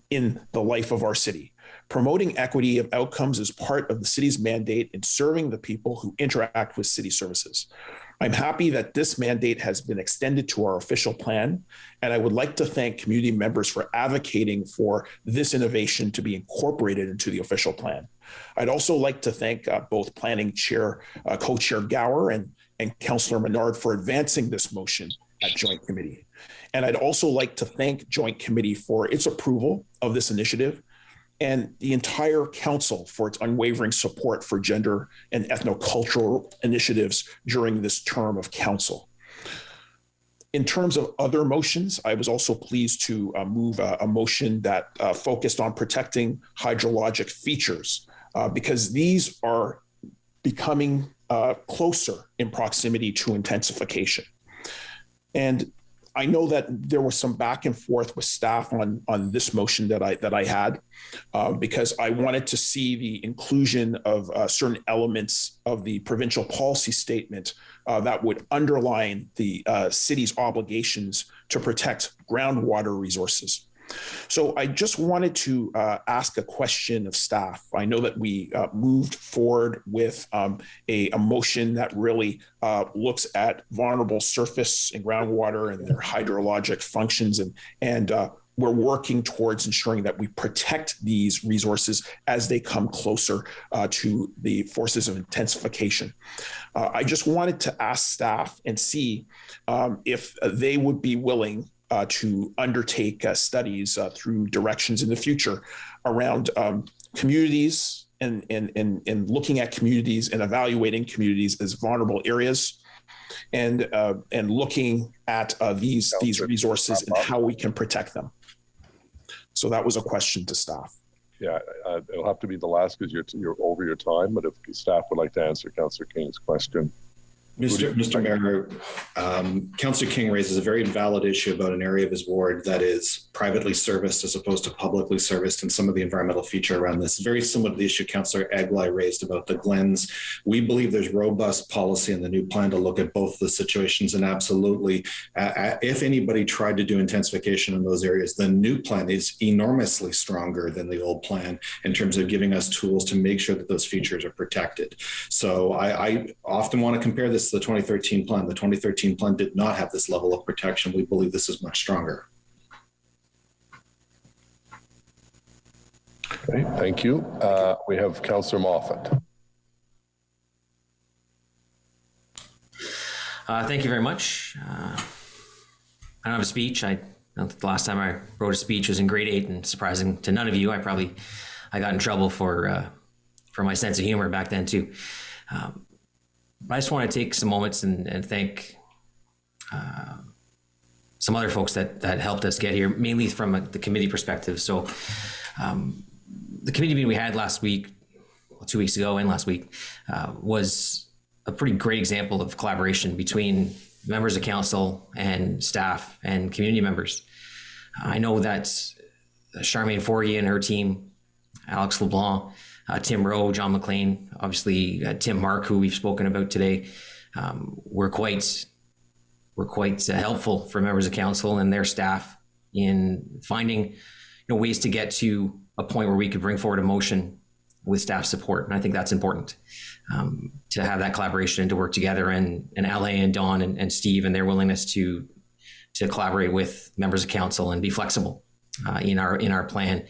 in the life of our city. Promoting equity of outcomes is part of the city's mandate in serving the people who interact with city services. I'm happy that this mandate has been extended to our official plan, and I would like to thank community members for advocating for this innovation to be incorporated into the official plan. I'd also like to thank both Planning Chair, Co-Chair Gower and Councillor Menard for advancing this motion at Joint Committee. And I'd also like to thank Joint Committee for its approval of this initiative and the entire council for its unwavering support for gender and ethnocultural initiatives during this term of council. In terms of other motions, I was also pleased to move a motion that focused on protecting hydrologic features because these are becoming closer in proximity to intensification. And I know that there was some back and forth with staff on this motion that I had because I wanted to see the inclusion of certain elements of the provincial policy statement that would underline the city's obligations to protect groundwater resources. So I just wanted to ask a question of staff. I know that we moved forward with a motion that really looks at vulnerable surface and groundwater and their hydrologic functions, and we're working towards ensuring that we protect these resources as they come closer to the forces of intensification. I just wanted to ask staff and see if they would be willing to undertake studies through directions in the future around communities and looking at communities and evaluating communities as vulnerable areas and looking at these resources and how we can protect them. So that was a question to staff. Yeah, it'll have to be the last because you're over your time, but if staff would like to answer Councillor King's question. Mr. Mayor, Councillor King raises a very valid issue about an area of his ward that is privately serviced as opposed to publicly serviced, and some of the environmental feature around this. Very similar to the issue Councillor Aglai raised about the Glens. We believe there's robust policy in the new plan to look at both the situations, and absolutely, if anybody tried to do intensification in those areas, the new plan is enormously stronger than the old plan in terms of giving us tools to make sure that those features are protected. So I often want to compare this to the 2013 plan. The 2013 plan did not have this level of protection. We believe this is much stronger. Okay, thank you. We have Councillor Moffat. Thank you very much. I don't have a speech. I The last time I wrote a speech was in grade 8, and surprising to none of you, I got in trouble for my sense of humor back then too. But I just want to take some moments and thank some other folks that helped us get here, mainly from the committee perspective. So the committee meeting we had last week, 2 weeks ago and last week, was a pretty great example of collaboration between members of council and staff and community members. I know that Charmaine Forgy and her team, Alex LeBlanc, Tim Rowe, John McLean, obviously Tim Mark, who we've spoken about today, were quite helpful for members of council and their staff in finding ways to get to a point where we could bring forward a motion with staff support. And I think that's important, to have that collaboration and to work together, and LA and Don and Steve and their willingness to collaborate with members of council and be flexible in our plan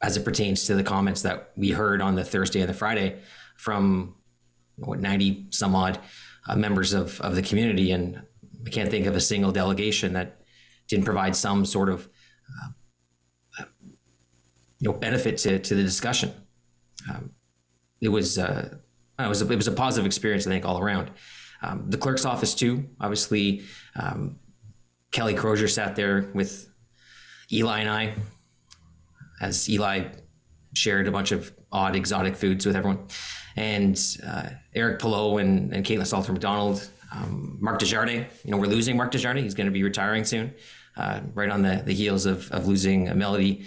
as it pertains to the comments that we heard on the Thursday and the Friday from 90 some odd members of the community. And I can't think of a single delegation that didn't provide some sort of benefit to the discussion. It was a positive experience, I think, all around. The clerk's office too, obviously. Kelly Crozier sat there with Eli and I, as Eli shared a bunch of odd exotic foods with everyone, and Eric Pillow and Caitlin Salter McDonald, Mark Desjardins. We're losing Mark Desjardins. He's going to be retiring soon, right on the heels of losing Melody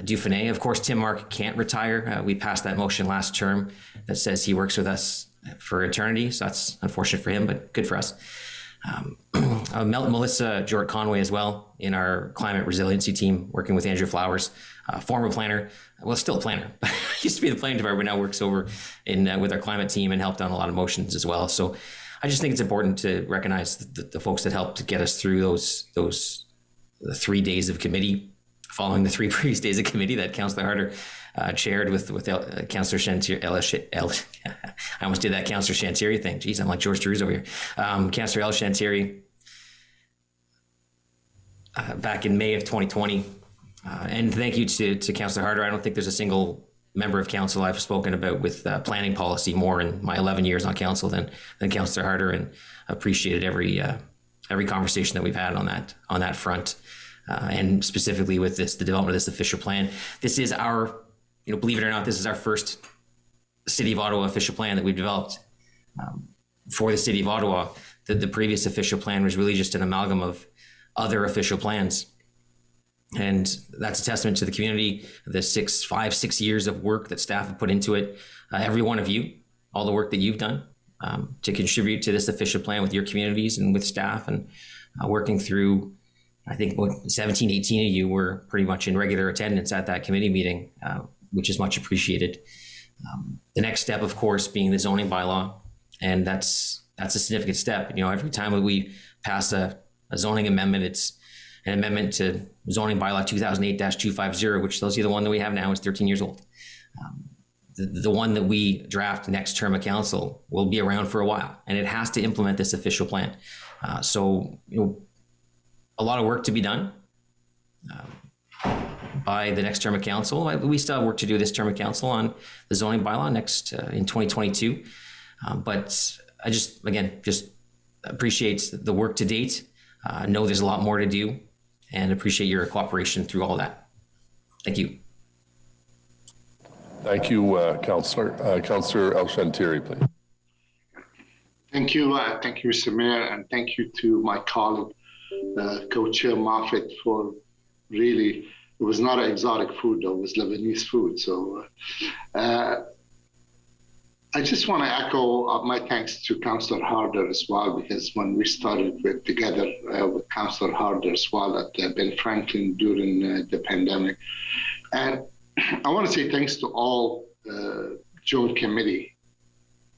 Dufresne. Of course, Tim Mark can't retire. We passed that motion last term that says he works with us for eternity. So that's unfortunate for him, but good for us. Melissa Jort Conway as well in our climate resiliency team, working with Andrew Flowers, former planner, well, still a planner, used to be the planning department, now works over with our climate team and helped on a lot of motions as well. So I just think it's important to recognize the folks that helped to get us through the 3 days of committee, following the 3 previous days of committee that Councillor Harder chaired with Councillor Chantier. I almost did that Councillor Chantieri thing. Geez, I'm like George Drews over here. Councillor El Chantieri back in May of 2020. And thank you to Councillor Harder. I don't think there's a single member of council I've spoken about with planning policy more in my 11 years on council than Councillor Harder, and appreciated every conversation that we've had on that front. And specifically with the development of this official plan. This is our, believe it or not, this is our first City of Ottawa official plan that we've developed for the City of Ottawa. The previous official plan was really just an amalgam of other official plans. And that's a testament to the community, the 6 years of work that staff have put into it. Every one of you, all the work that you've done to contribute to this official plan with your communities and with staff, and working through, I think 17, 18 of you were pretty much in regular attendance at that committee meeting, which is much appreciated. The next step, of course, being the zoning bylaw. And that's a significant step. Every time that we pass a zoning amendment, it's an amendment to zoning bylaw 2008-250, which tells you the one that we have now is 13 years old. The one that we draft next term of council will be around for a while, and it has to implement this official plan. So a lot of work to be done by the next term of council. We still have work to do this term of council on the zoning bylaw next in 2022. But I just appreciate the work to date. Know there's a lot more to do, and appreciate your cooperation through all that. Thank you. Thank you, Councillor. Councillor El Chantieri, please. Thank you, Mr. Mayor, and thank you to my colleague, Co-Chair Moffat, for really, it was not an exotic food though, it was Lebanese food. So I just want to echo my thanks to Councillor Harder as well, because when we started together with Councillor Harder as well at Ben Franklin during the pandemic. And I want to say thanks to all joint committee,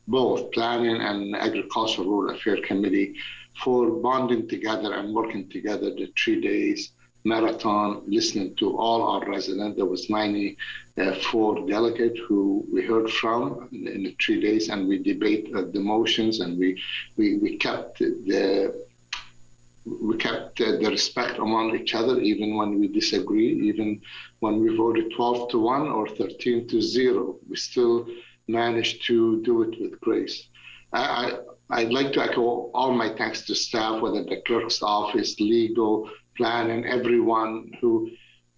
both Planning and Agricultural Rural Affairs Committee, for bonding together and working together the 3 days marathon, listening to all our residents. There was 94 delegates who we heard from in the 3 days, and we debate the motions, and we kept the we kept the respect among each other, even when we disagree, even when we voted 12-1 or 13-0, we still managed to do it with grace. I'd like to echo all my thanks to staff, whether the clerk's office, legal, plan, and everyone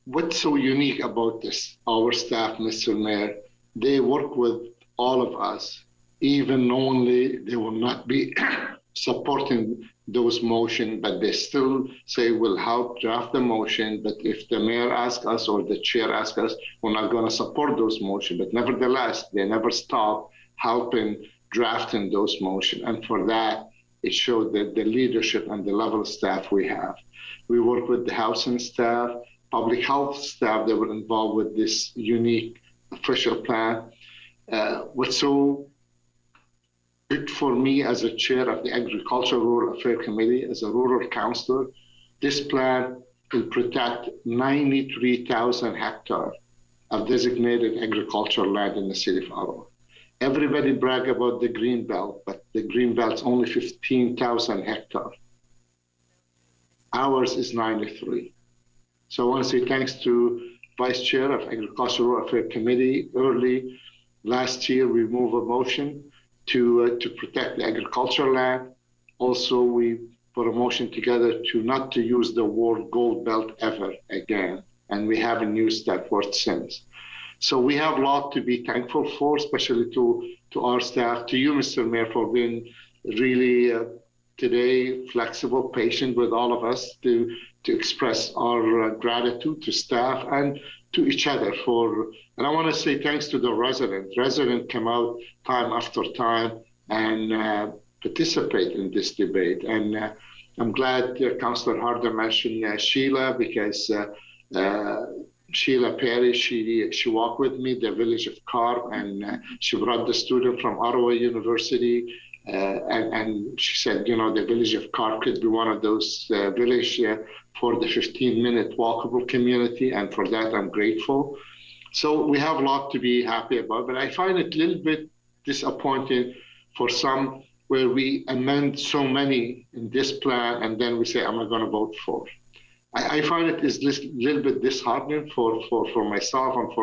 what's so unique about this, our staff, Mr. Mayor, they work with all of us, even knowingly they will not be supporting those motions, but they still say we'll help draft the motion. But if the mayor asks us or the chair asks us, we're not going to support those motions. But nevertheless, they never stop helping drafting those motions. And for that, it showed that the leadership and the level of staff we have. We work with the housing staff, public health staff that were involved with this unique official plan. What's so good for me as a chair of the Agricultural Rural Affairs Committee, as a rural councillor, this plan will protect 93,000 hectares of designated agricultural land in the city of Ottawa. Everybody brag about the green belt, but the green belt's only 15,000 hectares. Ours is 93. So I want to say thanks to Vice Chair of Agricultural Rural Affairs Committee. Early last year, we moved a motion to protect the agricultural land. Also, we put a motion together not to use the word gold belt ever again, and we haven't used that word since. So we have a lot to be thankful for, especially to our staff, to you, Mr. Mayor, for being really today flexible, patient with all of us to express our gratitude to staff and to each other and I want to say thanks to the residents. Residents come out time after time and participate in this debate. And I'm glad Councillor Harder mentioned Sheila, because Sheila Perry, she walked with me the village of Carp, and she brought the student from Ottawa University. And she said, the village of Carp could be one of those villages for the 15-minute walkable community, and for that I'm grateful. So we have a lot to be happy about, but I find it a little bit disappointing for some where we amend so many in this plan and then we say, I'm not going to vote for. I find it is a little bit disheartening for myself and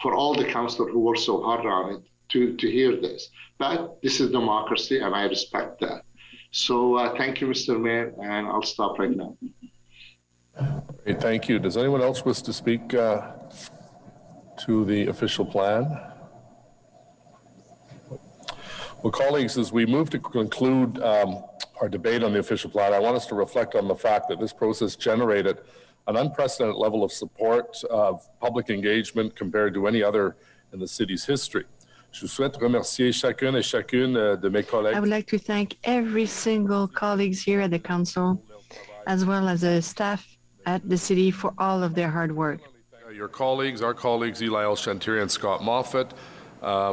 for all the councillors who work so hard on it to hear this. But this is democracy, and I respect that. So thank you, Mr. Mayor, and I'll stop right now. Great, thank you. Does anyone else wish to speak to the official plan? Well, colleagues, as we move to conclude our debate on the official plan, I want us to reflect on the fact that this process generated an unprecedented level of support of public engagement compared to any other in the city's history. Je souhaite remercier chacune et chacune de mes collègues. I would like to thank every single colleagues here at the council, as well as the staff at the city, for all of their hard work. Your colleagues, our colleagues, Eli El-Shantiri and Scott Moffat,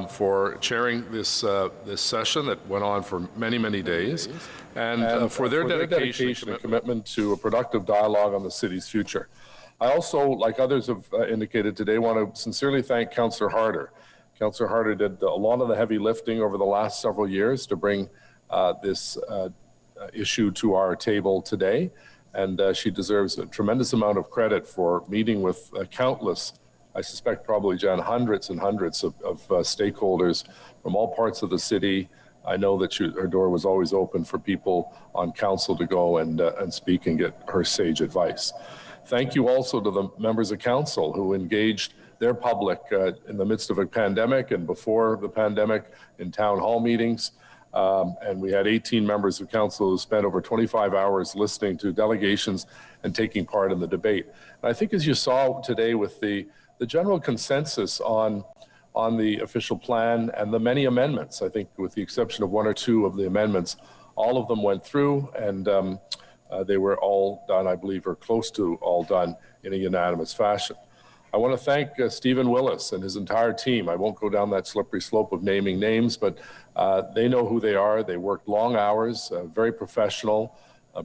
for chairing this session that went on for many, many days, and for their dedication and commitment to a productive dialogue on the city's future. I also, like others have indicated today, want to sincerely thank Councillor Harder. Councillor Harder did a lot of the heavy lifting over the last several years to bring this issue to our table today, and she deserves a tremendous amount of credit for meeting with countless, I suspect probably, Jan, hundreds and hundreds of stakeholders from all parts of the city. I know that her door was always open for people on council to go and speak and get her sage advice. Thank you also to the members of council who engaged their public in the midst of a pandemic and before the pandemic in town hall meetings. And we had 18 members of council who spent over 25 hours listening to delegations and taking part in the debate. And I think, as you saw today with the general consensus on the official plan and the many amendments, I think with the exception of one or two of the amendments, all of them went through, and they were all done, I believe, or close to all done in a unanimous fashion. I want to thank Stephen Willis and his entire team. I won't go down that slippery slope of naming names, but they know who they are. They worked long hours, very professional,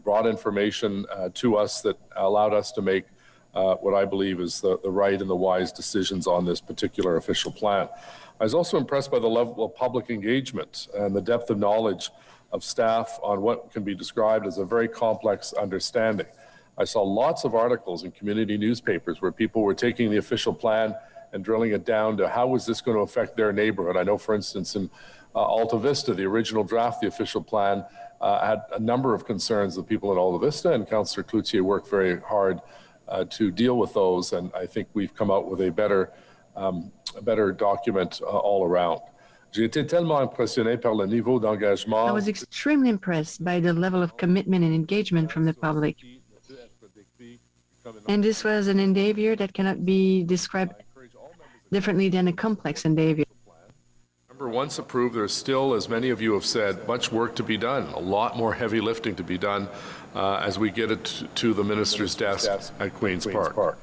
brought information to us that allowed us to make what I believe is the right and the wise decisions on this particular official plan. I was also impressed by the level of public engagement and the depth of knowledge of staff on what can be described as a very complex understanding. I saw lots of articles in community newspapers where people were taking the official plan and drilling it down to how is this going to affect their neighborhood. I know, for instance, in Alta Vista, the original draft, the official plan, had a number of concerns of people in Alta Vista, and Councillor Cloutier worked very hard to deal with those, and I think we've come out with a better document all around. I was extremely impressed by the level of commitment and engagement from the public. And this was an endeavor that cannot be described differently than a complex endeavor. Remember, once approved, there's still, as many of you have said, much work to be done, a lot more heavy lifting to be done as we get it to the minister's desk at Queen's Park.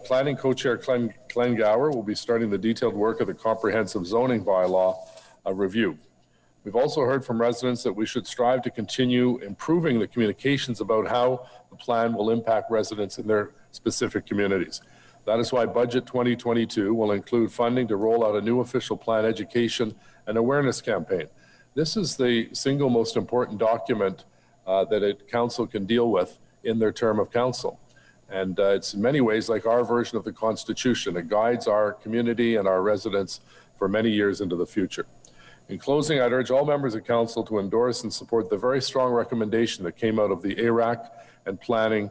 Planning co-chair Glenn Gower will be starting the detailed work of the comprehensive zoning bylaw review. We've also heard from residents that we should strive to continue improving the communications about how the plan will impact residents in their specific communities. That is why Budget 2022 will include funding to roll out a new official plan education and awareness campaign. This is the single most important document that a council can deal with in their term of council. And it's in many ways like our version of the Constitution. It guides our community and our residents for many years into the future. In closing, I'd urge all members of council to endorse and support the very strong recommendation that came out of the ARAC and planning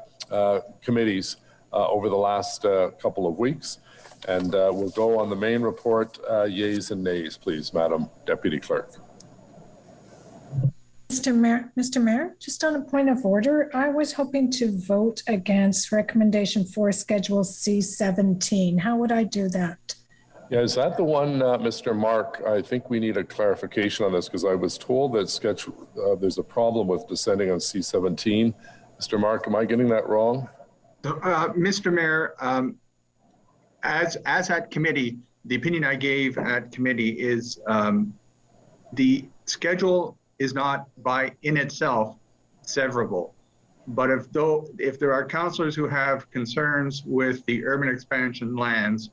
committees over the last couple of weeks. And we'll go on the main report, yeas and nays, please, Madam Deputy Clerk. Mr. Mayor, just on a point of order, I was hoping to vote against recommendation for Schedule C17. How would I do that? Yeah, is that the one, Mr. Mark? I think we need a clarification on this because I was told that there's a problem with descending on C17. Mr. Mark, am I getting that wrong? Mr. Mayor, as at committee, the opinion I gave at committee is the schedule is not in itself severable. But if there are councillors who have concerns with the urban expansion lands,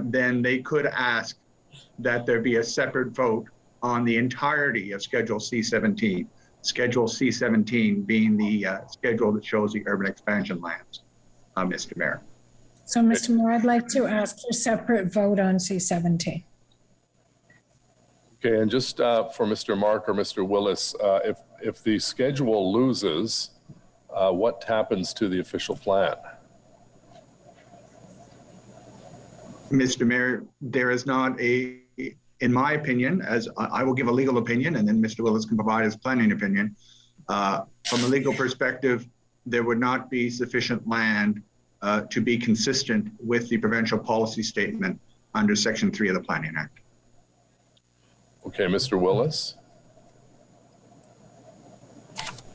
then they could ask that there be a separate vote on the entirety of Schedule C17. Schedule C17 being the schedule that shows the urban expansion lands, Mr. Mayor. So, Mr. Mayor, I'd like to ask for a separate vote on C17. Okay, and just for Mr. Mark or Mr. Willis, if the schedule loses, what happens to the official plan? Mr. Mayor, there is not in my opinion, as I will give a legal opinion, and then Mr. Willis can provide his planning opinion. From a legal perspective, there would not be sufficient land to be consistent with the provincial policy statement under Section 3 of the Planning Act. Okay, Mr. Willis.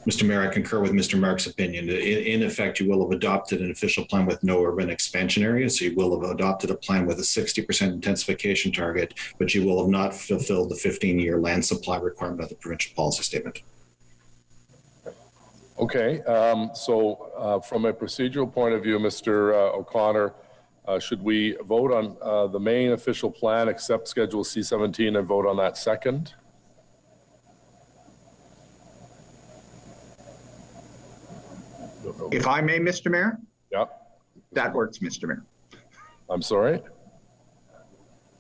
Mr. Mayor, I concur with Mr. Mark's opinion. In effect, you will have adopted an official plan with no urban expansion area. So you will have adopted a plan with a 60% intensification target, but you will have not fulfilled the 15-year land supply requirement of the provincial policy statement. Okay, so from a procedural point of view, Mr. O'Connor, should we vote on the main official plan, accept Schedule C17, and vote on that second? If I may, Mr. Mayor? Yeah. That works, Mr. Mayor. I'm sorry?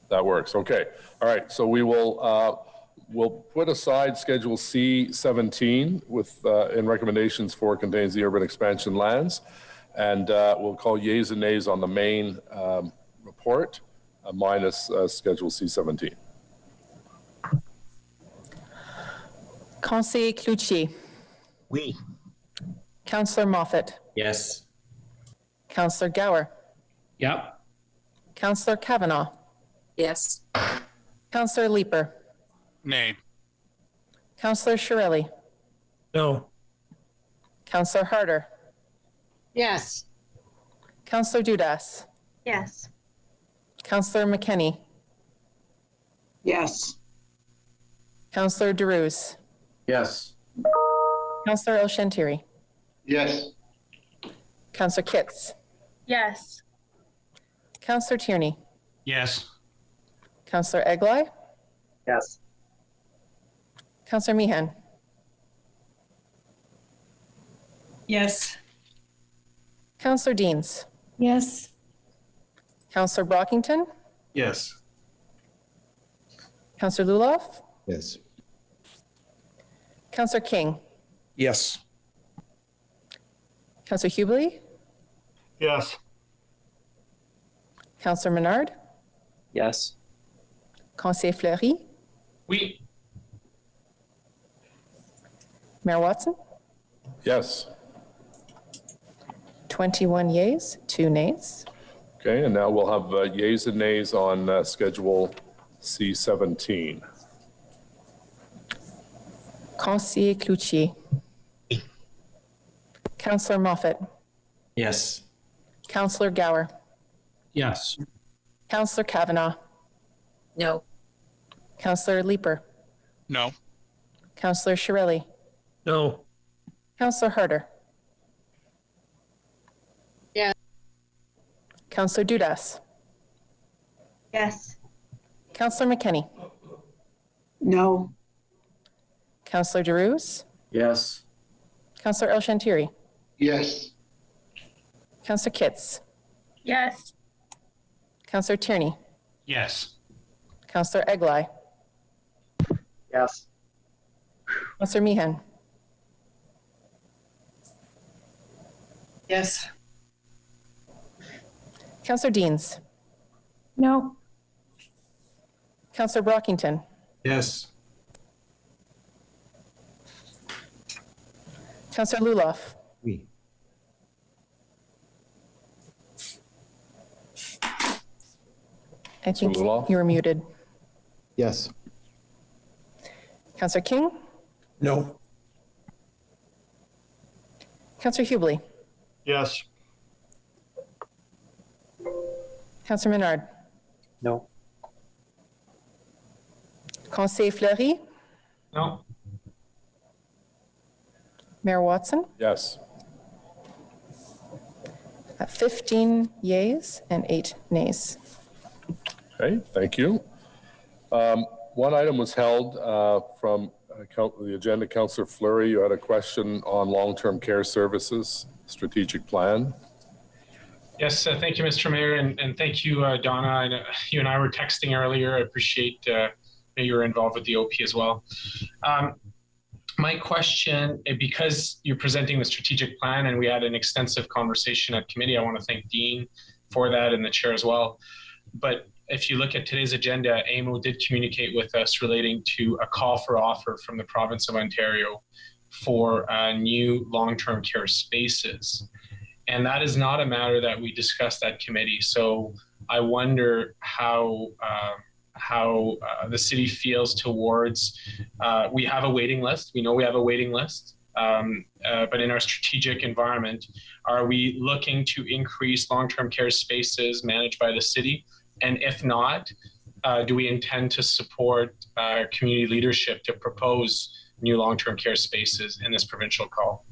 That works, okay. All right, so we will we'll put aside Schedule C17 with in recommendations for contains the urban expansion lands, and we'll call yeas and nays on the main report minus Schedule C17. Conseiller Cloutier. Oui. Councillor Moffat. Yes. Councillor Gower. Yep. Councillor Kavanaugh. Yes. Councillor Leeper. Nay. Councillor Shirelli. No. Councillor Harder. Yes. Councillor Dudas. Yes. Councillor McKenney. Yes. Councillor DeRuse. Yes. Councillor El Shantiri. Yes. Councillor Kitts, Yes. Councillor Tierney, Yes. Councillor Eglai, Yes. Councillor Meehan, Yes. Councillor Deans, Yes. Councillor Brockington, Yes. Councillor Luloff, Yes. Councillor King, Yes. Councillor Hubley, Yes. Councillor Menard, Yes. Conseiller Fleury, Oui. Mayor Watson, Yes. 21 yeas, 2 nays. Okay, and now we'll have yeas and nays on Schedule C17. Conseiller Cloutier, Councillor Moffat, Yes. Councillor Gower, Yes. Councillor Kavanaugh, No. Councillor Leeper, No. Councillor Shirelli, No. Councillor Harder, Yes. Councillor Dudas, Yes. Councillor McKenney, No. Councillor Derues, Yes. Councillor El Shantiri, Yes. Councillor Kitts, Yes. Councillor Tierney, Yes. Councillor Eglai, Yes. Councillor Meehan, Yes. Councillor Deans, No. Councillor Brockington, Yes. Councillor Luloff, Oui. I think Luloff? you were muted. Yes. Councillor King, No. Councillor Hubley, Yes. Councillor Menard, No. Conseiller Fleury, No. Mayor Watson, Yes. 15 yeas and 8 nays. Okay, thank you. One item was held from the agenda. Councillor Fleury, you had a question on long-term care services strategic plan. Yes, thank you, Mr. Mayor, and thank you, Donna. I know you and I were texting earlier. I appreciate that you were involved with the OP as well. My question, because you're presenting the strategic plan and we had an extensive conversation at committee, I want to thank Dean for that and the chair as well. But if you look at today's agenda, AMO did communicate with us relating to a call for offer from the province of Ontario for new long-term care spaces. And that is not a matter that we discussed at committee. So I wonder how the city feels towards, we have a waiting list. We know we have a waiting list, but in our strategic environment, are we looking to increase long-term care spaces managed by the city? And if not, do we intend to support community leadership to propose new long-term care spaces in this provincial call?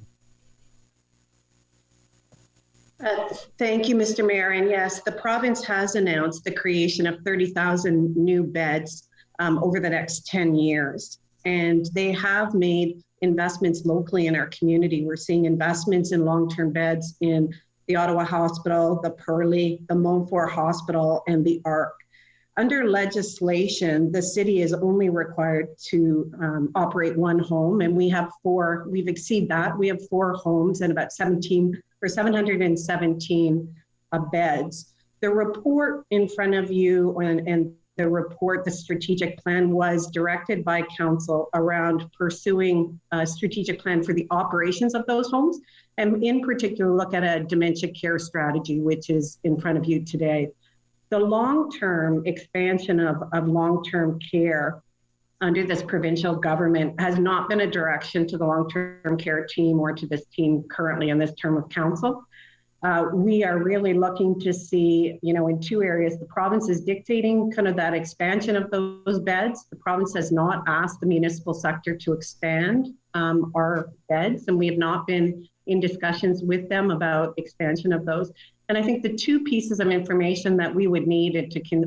Thank you, Mr. Mayor. And yes, the province has announced the creation of 30,000 new beds over the next 10 years. And they have made investments locally in our community. We're seeing investments in long-term beds in the Ottawa Hospital, the Pearly, the Montfort Hospital, and the ARC. Under legislation, the city is only required to operate one home, and we have 4, we've exceeded that. We have 4 homes and about 717 beds. The report in front of you and the report, the strategic plan, was directed by council around pursuing a strategic plan for the operations of those homes, and in particular look at a dementia care strategy, which is in front of you today. The long-term expansion of long-term care under this provincial government has not been a direction to the long-term care team or to this team currently in this term of council. we are really looking to see, in two areas. The province is dictating kind of that expansion of those beds. The province has not asked the municipal sector to expand our beds, and we have not been in discussions with them about expansion of those. And I think the two pieces of information that we would need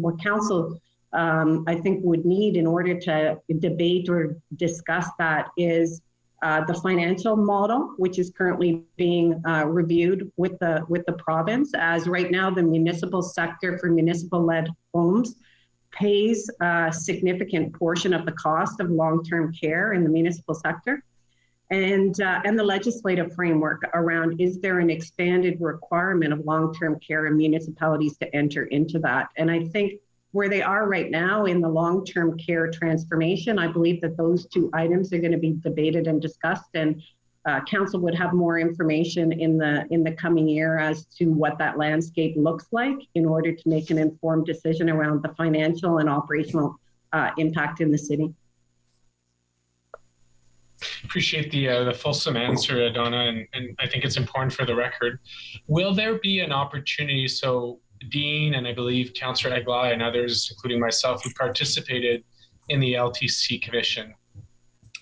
or council, I think, would need in order to debate or discuss that is the financial model, which is currently being reviewed with the province, as right now the municipal sector for municipal-led homes pays a significant portion of the cost of long-term care in the municipal sector. And the legislative framework around, is there an expanded requirement of long-term care in municipalities to enter into that? And I think where they are right now in the long-term care transformation, I believe that those two items are going to be debated and discussed, and council would have more information in the coming year as to what that landscape looks like in order to make an informed decision around the financial and operational impact in the city. Appreciate the fulsome answer, Donna, and I think it's important for the record. Will there be an opportunity? So Dean and I believe Councillor Aguilar and others, including myself, who participated in the LTC commission.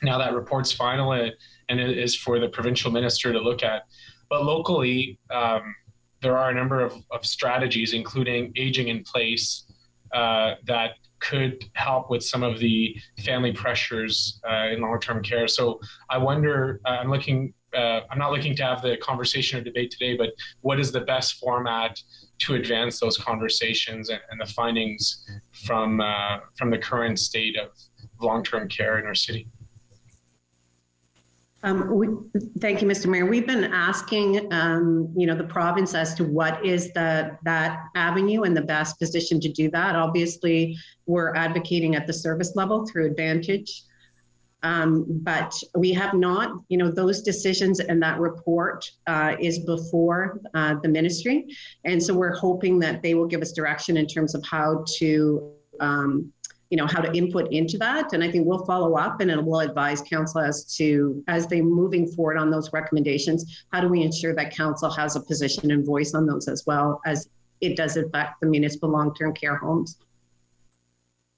Now that report's final and it is for the provincial minister to look at. But locally, there are a number of strategies, including aging in place, that could help with some of the family pressures in long-term care. So I wonder, I'm not looking to have the conversation or debate today, but what is the best format to advance those conversations and the findings from the current state of long-term care in our city? Thank you, Mr. Mayor. We've been asking, the province as to what is that avenue and the best position to do that. Obviously, we're advocating at the service level through Advantage, but we have not, those decisions and that report is before the ministry. And so we're hoping that they will give us direction in terms of how to how to input into that. And I think we'll follow up and we'll advise council as they moving forward on those recommendations, how do we ensure that council has a position and voice on those as well as it does affect the municipal long-term care homes.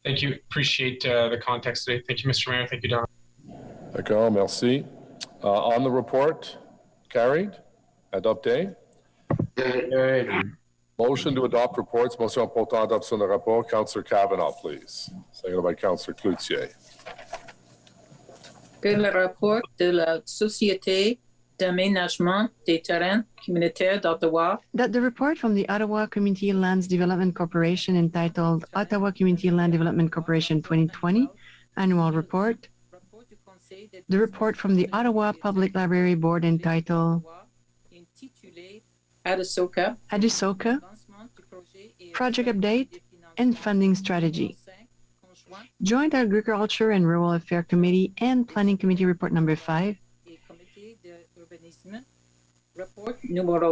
Thank you. Appreciate the context today. Thank you, Mr. Mayor. Thank you, Donna. D'accord, merci. On the report, carried. Adopté. Motion to adopt reports. Motion portant adoption de rapport. Councillor Kavanaugh, please. Seconded by Councillor Cloutier. Que le rapport de la Société d'aménagement des terrains communautaires d'Ottawa. That the report from the Ottawa Community Lands Development Corporation entitled Ottawa Community Land Development Corporation 2020 Annual Report. The report from the Ottawa Public Library Board entitled Adusoka, Project Update and Funding Strategy. Joint Agriculture and Rural Affairs Committee and Planning Committee Report number 5.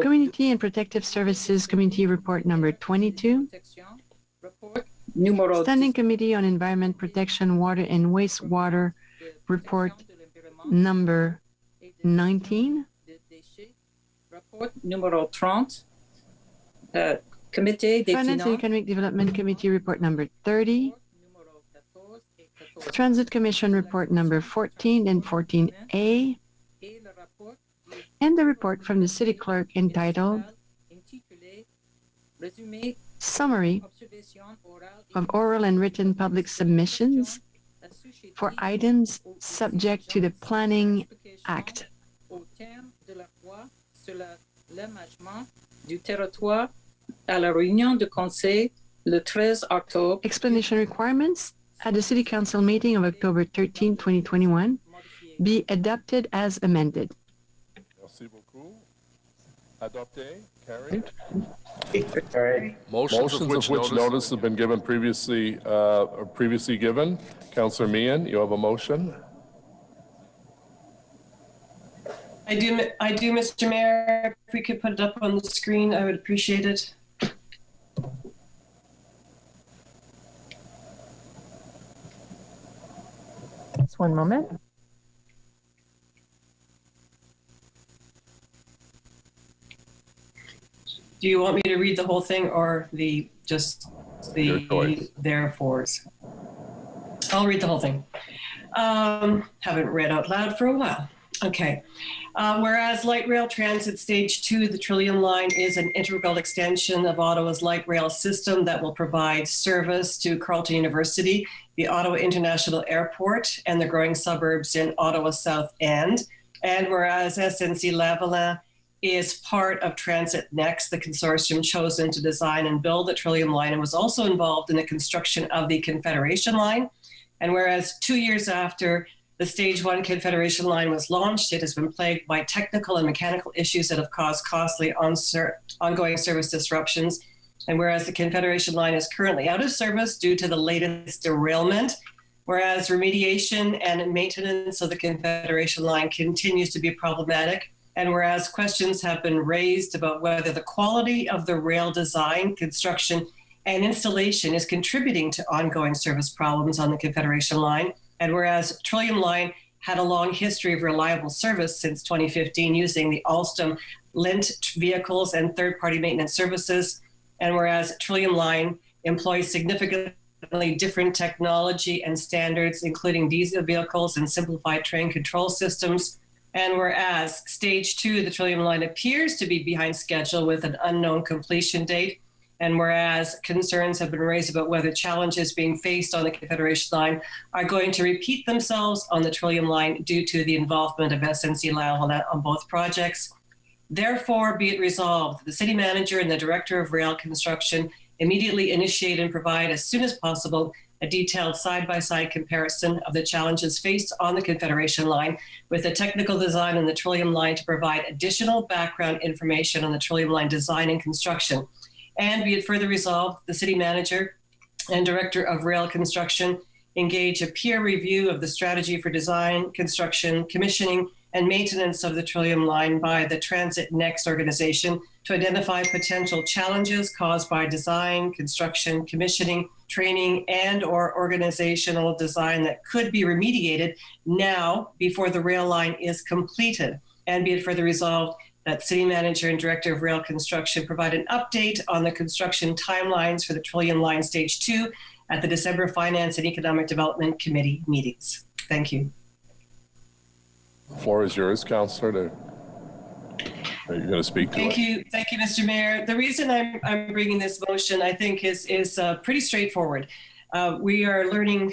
Community and Protective Services Committee Report number 22. Standing Committee on Environment Protection, Water and Wastewater Report number 19. Numéro 30. Comité des Finance and Economic Development Committee Report number 30. Transit Commission Report number 14 and 14A. And the report from the City Clerk entitled Summary of Oral and Written Public Submissions for items subject to the Planning Act. Du territoire à la réunion de conseil le 13 octobre. Explanation requirements at the City Council meeting of October 13, 2021 be adopted as amended. Merci beaucoup. Adopté. Carried. Motions of which notice have been given previously given. Councillor Meehan, you have a motion. I do, Mr. Mayor. If we could put it up on the screen, I would appreciate it. Just one moment. Do you want me to read the whole thing or just the therefores? I'll read the whole thing. Haven't read out loud for a while. Okay. Whereas light rail transit stage 2, the Trillium Line, is an integral extension of Ottawa's light rail system that will provide service to Carleton University, the Ottawa International Airport, and the growing suburbs in Ottawa South End. And whereas SNC-Lavalin is part of Transit Next, the consortium chosen to design and build the Trillium Line, and was also involved in the construction of the Confederation Line. And whereas 2 years after the Stage 1 Confederation Line was launched, it has been plagued by technical and mechanical issues that have caused costly ongoing service disruptions. And whereas the Confederation Line is currently out of service due to the latest derailment, whereas remediation and maintenance of the Confederation Line continues to be problematic, and whereas questions have been raised about whether the quality of the rail design, construction, and installation is contributing to ongoing service problems on the Confederation Line, and whereas Trillium Line had a long history of reliable service since 2015 using the Alstom Lint vehicles and third-party maintenance services, and whereas Trillium Line employs significantly different technology and standards, including diesel vehicles and simplified train control systems, and whereas Stage 2, the Trillium Line, appears to be behind schedule with an unknown completion date, and whereas concerns have been raised about whether challenges being faced on the Confederation Line are going to repeat themselves on the Trillium Line due to the involvement of SNC-Lavalin on both projects. Therefore, be it resolved, the City Manager and the Director of Rail Construction immediately initiate and provide as soon as possible a detailed side-by-side comparison of the challenges faced on the Confederation Line with the technical design on the Trillium Line to provide additional background information on the Trillium Line design and construction. And be it further resolved, the City Manager and Director of Rail Construction engage a peer review of the strategy for design, construction, commissioning, and maintenance of the Trillium Line by the Transit Next organization to identify potential challenges caused by design, construction, commissioning, training, and or organizational design that could be remediated now before the rail line is completed. And be it further resolved that City Manager and Director of Rail Construction provide an update on the construction timelines for the Trillium Line Stage 2 at the December Finance and Economic Development Committee meetings. Thank you. The floor is yours, Councillor. Are you going to speak to Thank you, Mr. Mayor. The reason I'm bringing this motion, I think, is pretty straightforward. We are learning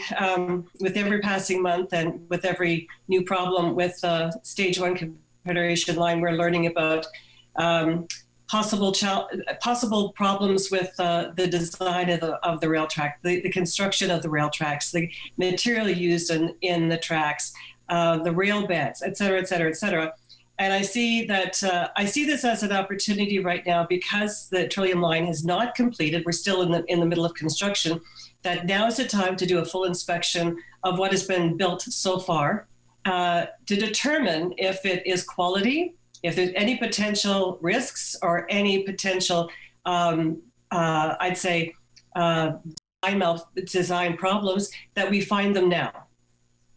with every passing month and with every new problem with Stage 1 Confederation Line, we're learning about possible problems with the design of the rail track, the construction of the rail tracks, the material used in the tracks, the rail beds, et cetera, et cetera, et cetera. And I see that I see this as an opportunity right now because the Trillium Line is not completed. We're still in the middle of construction. That now is the time to do a full inspection of what has been built so far to determine if it is quality, if there's any potential risks or any potential, I'd say, design problems, that we find them now.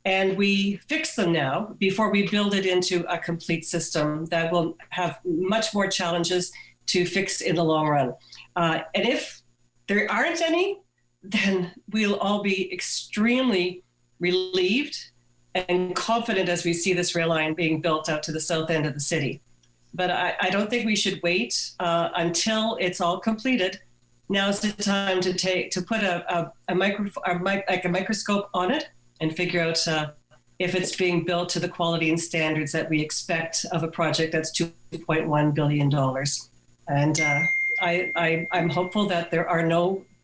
And we fix them now before we build it into a complete system that will have much more challenges to fix in the long run. And if there aren't any, then we'll all be extremely relieved and confident as we see this rail line being built out to the south end of the city. But I don't think we should wait until it's all completed. Now's the time to put a microscope on it and figure out if it's being built to the quality and standards that we expect of a project that's $2.1 billion. And I'm hopeful that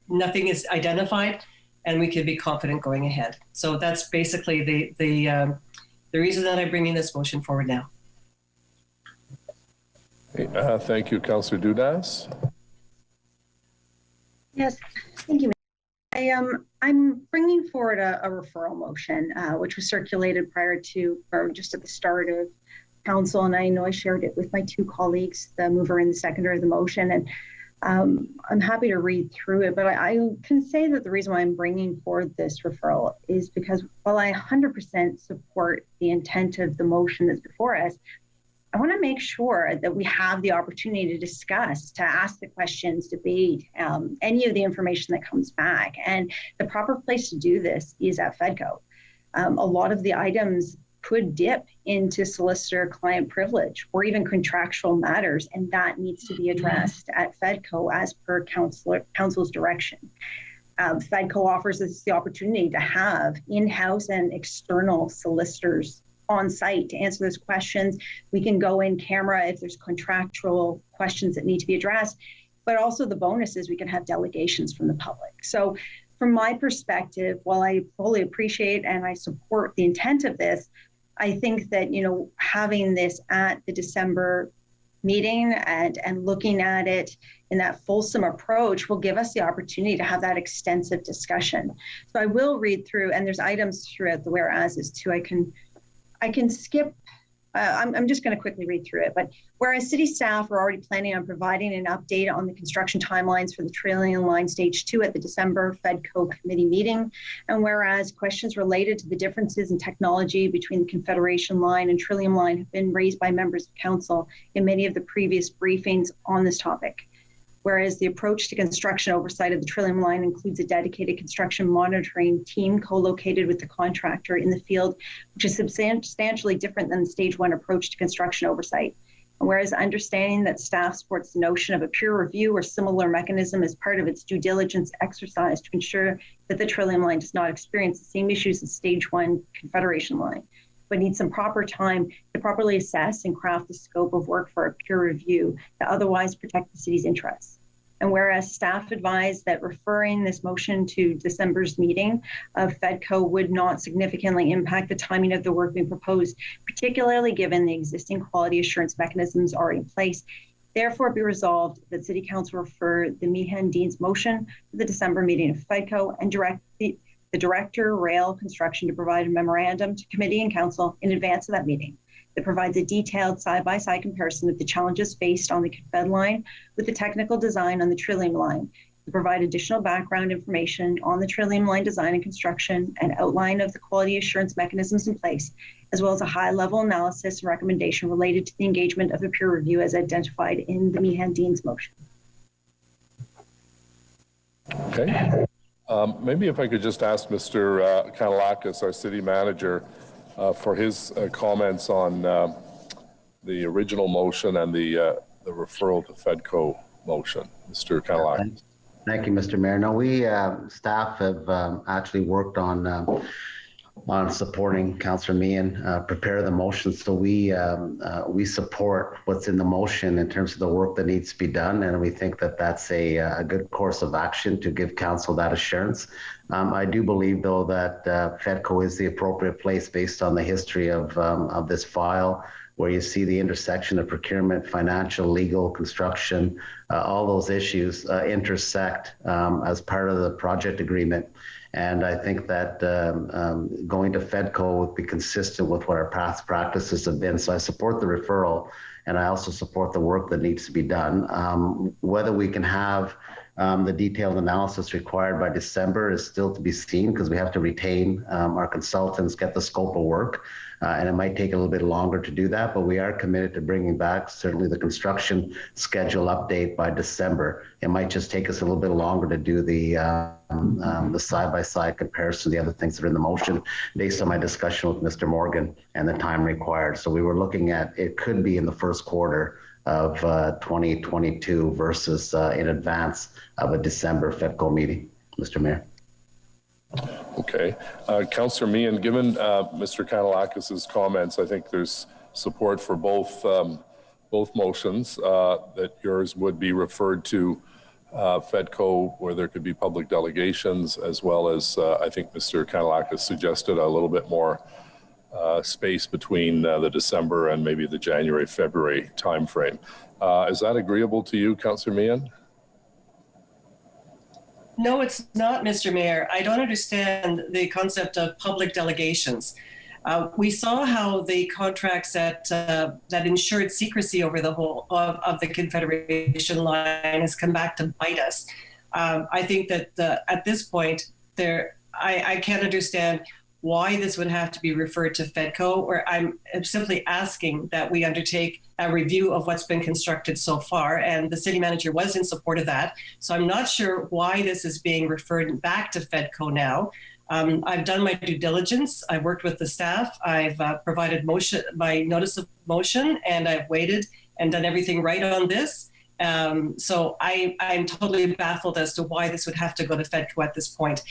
nothing is identified and we can be confident going ahead. So that's basically the reason that I'm bringing this motion forward now. Thank you, Councillor Dudas. Yes, thank you. I'm bringing forward a referral motion, which was circulated prior to, or just at the start of council, and I know I shared it with my two colleagues, the mover and the seconder of the motion, and I'm happy to read through it, but I can say that the reason why I'm bringing forward this referral is because while I 100% support the intent of the motion that's before us, I want to make sure that we have the opportunity to discuss, to ask the questions, debate any of the information that comes back. And the proper place to do this is at FEDCO. A lot of the items could dip into solicitor-client privilege or even contractual matters, and that needs to be addressed at FEDCO as per council's direction. FEDCO offers us the opportunity to have in-house and external solicitors on site to answer those questions. We can go in camera if there's contractual questions that need to be addressed, but also the bonus is we can have delegations from the public. So from my perspective, while I fully appreciate and I support the intent of this, I think that, having this at the December meeting and looking at it in that fulsome approach will give us the opportunity to have that extensive discussion. So I will read through, and there's items throughout the whereases too. I can skip, I'm just going to quickly read through it, but whereas city staff are already planning on providing an update on the construction timelines for the Trillium Line Stage 2 at the December FEDCO committee meeting, and whereas questions related to the differences in technology between the Confederation Line and Trillium Line have been raised by members of council in many of the previous briefings on this topic. Whereas the approach to construction oversight of the Trillium Line includes a dedicated construction monitoring team co-located with the contractor in the field, which is substantially different than the Stage 1 approach to construction oversight. And whereas understanding that staff supports the notion of a peer review or similar mechanism as part of its due diligence exercise to ensure that the Trillium Line does not experience the same issues as Stage 1 Confederation Line, but needs some proper time to properly assess and craft the scope of work for a peer review to otherwise protect the city's interests. And whereas staff advised that referring this motion to December's meeting of FEDCO would not significantly impact the timing of the work being proposed, particularly given the existing quality assurance mechanisms already in place, therefore be resolved that City Council refer the Meehan Dean's motion to the December meeting of FEDCO and direct the Director, Rail Construction to provide a memorandum to committee and council in advance of that meeting that provides a detailed side-by-side comparison of the challenges faced on the Confed line with the technical design on the Trillium Line, to provide additional background information on the Trillium Line design and construction and outline of the quality assurance mechanisms in place, as well as a high-level analysis and recommendation related to the engagement of a peer review as identified in the Meehan Dean's motion. Okay. Maybe if I could just ask Mr. Kanalakis, our city manager, for his comments on the original motion and the referral to FEDCO motion. Mr. Kanalakis. Thank you, Mr. Mayor. No, we staff have actually worked on supporting Councillor Meehan prepare the motion. So we support what's in the motion in terms of the work that needs to be done, and we think that that's a good course of action to give council that assurance. I do believe, though, that FEDCO is the appropriate place based on the history of this file, where you see the intersection of procurement, financial, legal, construction, all those issues intersect as part of the project agreement. And I think that going to FEDCO would be consistent with what our past practices have been. So I support the referral, and I also support the work that needs to be done. Whether we can have the detailed analysis required by December is still to be seen, because we have to retain our consultants, get the scope of work, and it might take a little bit longer to do that, but we are committed to bringing back certainly the construction schedule update by December. It might just take us a little bit longer to do the side-by-side comparison to the other things that are in the motion based on my discussion with Mr. Morgan and the time required. So we were looking at, it could be in the first quarter of 2022 versus in advance of a December FEDCO meeting, Mr. Mayor. Okay. Councillor Meehan, given Mr. Kanalakis' comments, I think there's support for both motions, that yours would be referred to FEDCO, where there could be public delegations, as well as I think Mr. Kanalakis suggested a little bit more space between the December and maybe the January, February timeframe. Is that agreeable to you, Councillor Meehan? No, it's not, Mr. Mayor. I don't understand the concept of public delegations. We saw how the contracts that ensured secrecy over the whole of the Confederation Line has come back to bite us. I think that at this point, I can't understand why this would have to be referred to FEDCO, or I'm simply asking that we undertake a review of what's been constructed so far. And the city manager was in support of that. So I'm not sure why this is being referred back to FEDCO now. I've done my due diligence. I've worked with the staff. I've provided my notice of motion, and I've waited and done everything right on this. So I'm totally baffled as to why this would have to go to FEDCO at this point.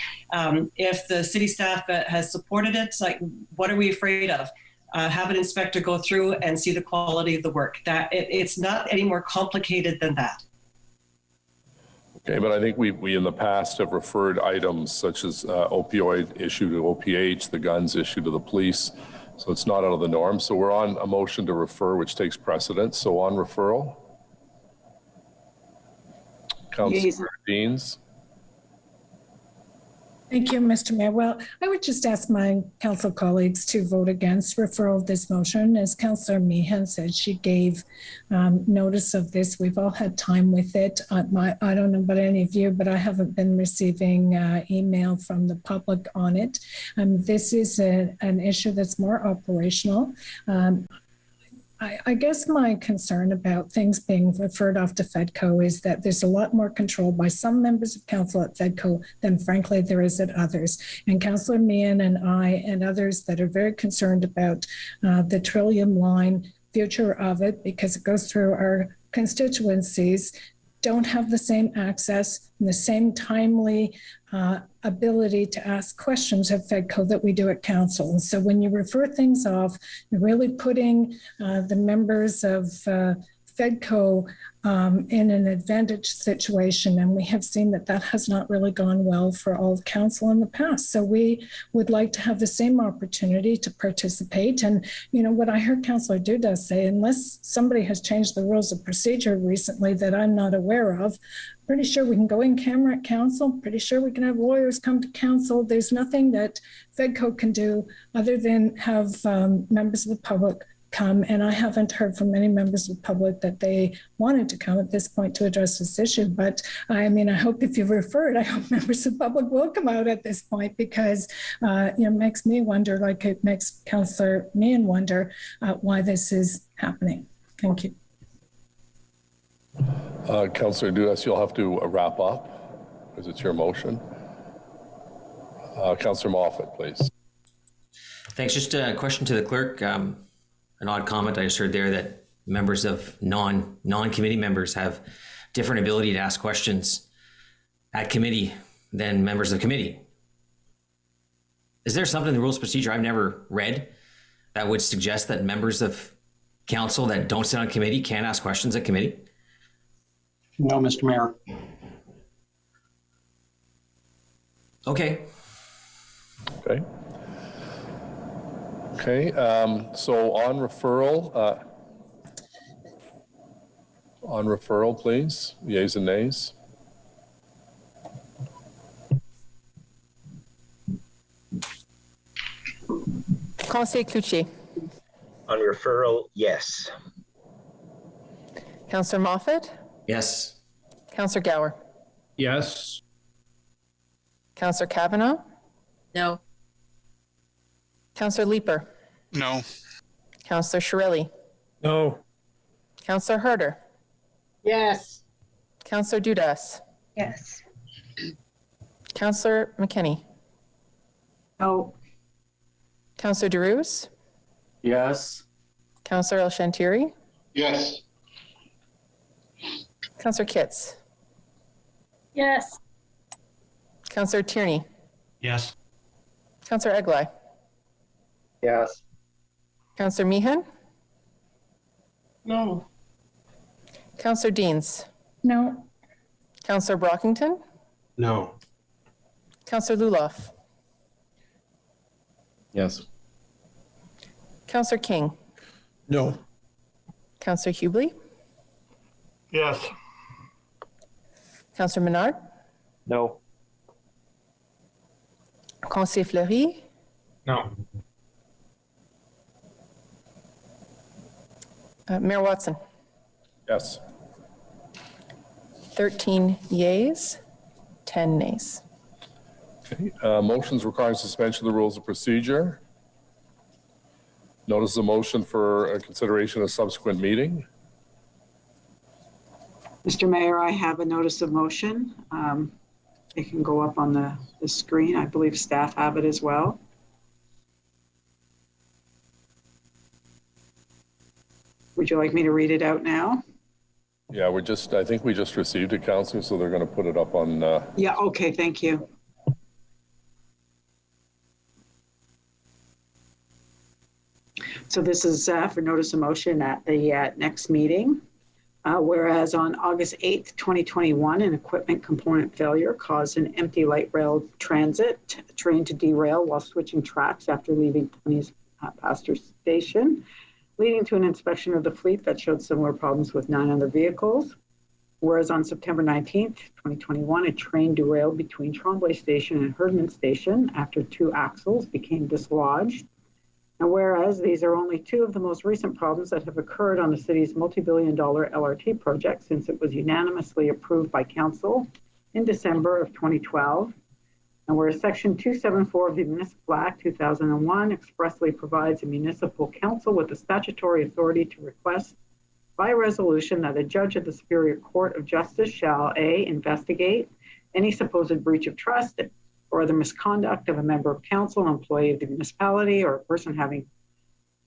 If the city staff has supported it, like, what are we afraid of? Have an inspector go through and see the quality of the work. It's not any more complicated than that. Okay, but I think we in the past have referred items such as opioid issue to OPH, the guns issue to the police. So it's not out of the norm. So we're on a motion to refer, which takes precedence. So on referral. Councillor Deans. Thank you, Mr. Mayor. Well, I would just ask my council colleagues to vote against referral of this motion. As Councillor Meehan said, she gave notice of this. We've all had time with it. I don't know about any of you, but I haven't been receiving email from the public on it. This is an issue that's more operational. I guess my concern about things being referred off to FEDCO is that there's a lot more control by some members of council at FEDCO than frankly there is at others. And Councillor Meehan and I and others that are very concerned about the Trillium line, future of it, because it goes through our constituencies, don't have the same access and the same timely ability to ask questions of FEDCO that we do at council. And so when you refer things off, you're really putting the members of FEDCO in an advantage situation. And we have seen that that has not really gone well for all of council in the past. So we would like to have the same opportunity to participate. And, you know, what I heard Councillor Duda say, unless somebody has changed the rules of procedure recently that I'm not aware of, pretty sure we can go in camera at council, pretty sure we can have lawyers come to council. There's nothing that FEDCO can do other than have members of the public come, and I haven't heard from many members of the public that they wanted to come at this point to address this issue. But I mean, I hope if you refer it, I hope members of the public will come out at this point, because it makes me wonder, like it makes Councillor Meehan wonder why this is happening. Thank you. Councillor Dudas, you'll have to wrap up because it's your motion. Councillor Moffat, please. Thanks. Just a question to the clerk. An odd comment I just heard there that members of non-committee members have different ability to ask questions at committee than members of committee. Is there something in the rules of procedure I've never read that would suggest that members of council that don't sit on committee can't ask questions at committee? No, Mr. Mayor. Okay. Okay, so on referral, please, yeas and nays. Conseiller Cloutier. On referral, yes. Councillor Moffat. Yes. Councillor Gower. Yes. Councillor Kavanaugh. No. Councillor Leeper. No. Councillor Shirelli. No. Councillor Herder. Yes. Councillor Dudas. Yes. Councillor McKinney. No. Councillor DeRuse. Yes. Councillor El Shantiri. Yes. Councillor Kitts. Yes. Councillor Tierney. Yes. Councillor Eglai. Yes. Councillor Meehan. No. Councillor Deans. No. Councillor Brockington. No. Councillor Luloff. Yes. Councillor King. No. Councillor Hubley. Yes. Councillor Menard. No. Conseiller Fleury. No. Mayor Watson. Yes. 13 yeas, 10 nays. Okay. Motions requiring suspension of the rules of procedure. Notice the motion for consideration of subsequent meeting. Mr. Mayor, I have a notice of motion. It can go up on the screen. I believe staff have it as well. Would you like me to read it out now? Yeah, I think we just received it, Councillor, so they're going to put it up on. Yeah, okay, thank you. So this is for notice of motion at the next meeting. Whereas on August 8th, 2021, an equipment component failure caused an empty light rail transit train to derail while switching tracks after leaving Tony's Pastor Station, leading to an inspection of the fleet that showed similar problems with 9 other vehicles. Whereas on September 19th, 2021, a train derailed between Tremblay Station and Herdman Station after 2 axles became dislodged. And whereas these are only 2 of the most recent problems that have occurred on the city's multi-billion-dollar LRT project since it was unanimously approved by council in December of 2012. And whereas Section 274 of the Municipal Act 2001 expressly provides a municipal council with the statutory authority to request by resolution that a judge of the Superior Court of Justice shall A, investigate any supposed breach of trust or the misconduct of a member of council, employee of the municipality, or a person having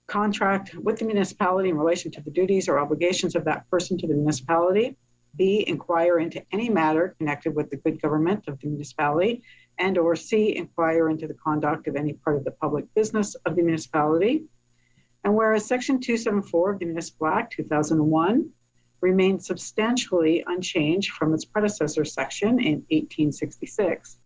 contract with the municipality in relation to the duties or obligations of that person to the municipality. B, inquire into any matter connected with the good government of the municipality, and or C, inquire into the conduct of any part of the public business of the municipality. And whereas Section 274 of the Municipal Act 2001 remains substantially unchanged from its predecessor section in 1866.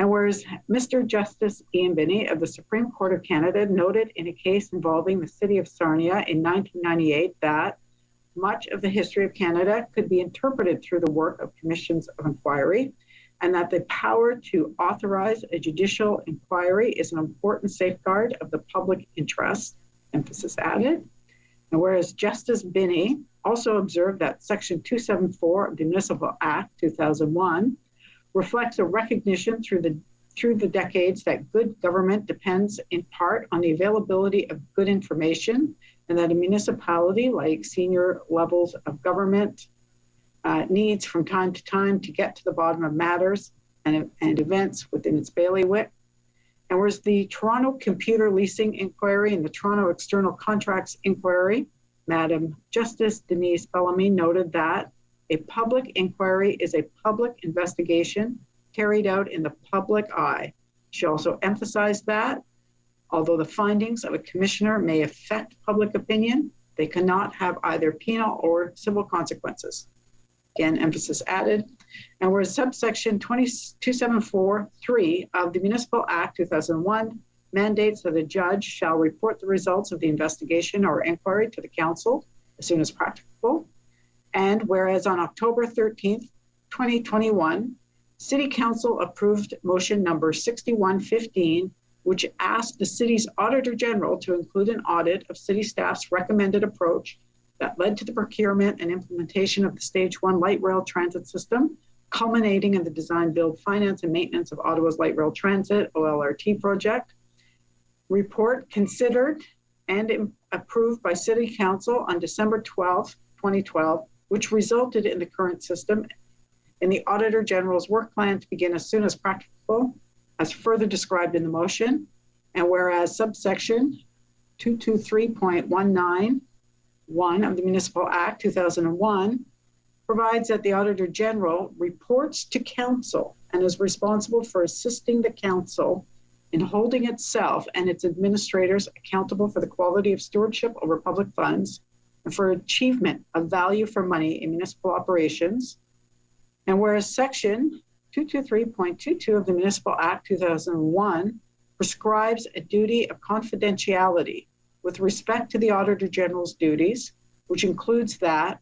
And whereas Mr. Justice Ian Binney of the Supreme Court of Canada noted in a case involving the city of Sarnia in 1998 that much of the history of Canada could be interpreted through the work of commissions of inquiry, and that the power to authorize a judicial inquiry is an important safeguard of the public interest, emphasis added. And whereas Justice Binney also observed that Section 274 of the Municipal Act 2001 reflects a recognition through the decades that good government depends in part on the availability of good information, and that a municipality, like senior levels of government, needs from time to time to get to the bottom of matters and events within its bailiwick. And whereas the Toronto Computer Leasing Inquiry and the Toronto External Contracts Inquiry, Madam Justice Denise Bellamy noted that a public inquiry is a public investigation carried out in the public eye. She also emphasized that although the findings of a commissioner may affect public opinion, they cannot have either penal or civil consequences. Again, emphasis added. And whereas subsection 274(3) of the Municipal Act 2001 mandates that a judge shall report the results of the investigation or inquiry to the council as soon as practicable. And whereas on October 13th, 2021, City Council approved motion number 6115, which asked the city's Auditor General to include an audit of city staff's recommended approach that led to the procurement and implementation of the Stage 1 light rail transit system, culminating in the design, build, finance, and maintenance of Ottawa's light rail transit, OLRT project. Report considered and approved by City Council on December 12th, 2012, which resulted in the current system in the Auditor General's work plan to begin as soon as practicable, as further described in the motion. And whereas subsection 223.191 of the Municipal Act 2001 provides that the Auditor General reports to Council and is responsible for assisting the Council in holding itself and its administrators accountable for the quality of stewardship over public funds and for achievement of value for money in municipal operations. And whereas Section 223.22 of the Municipal Act 2001 prescribes a duty of confidentiality with respect to the Auditor General's duties, which includes that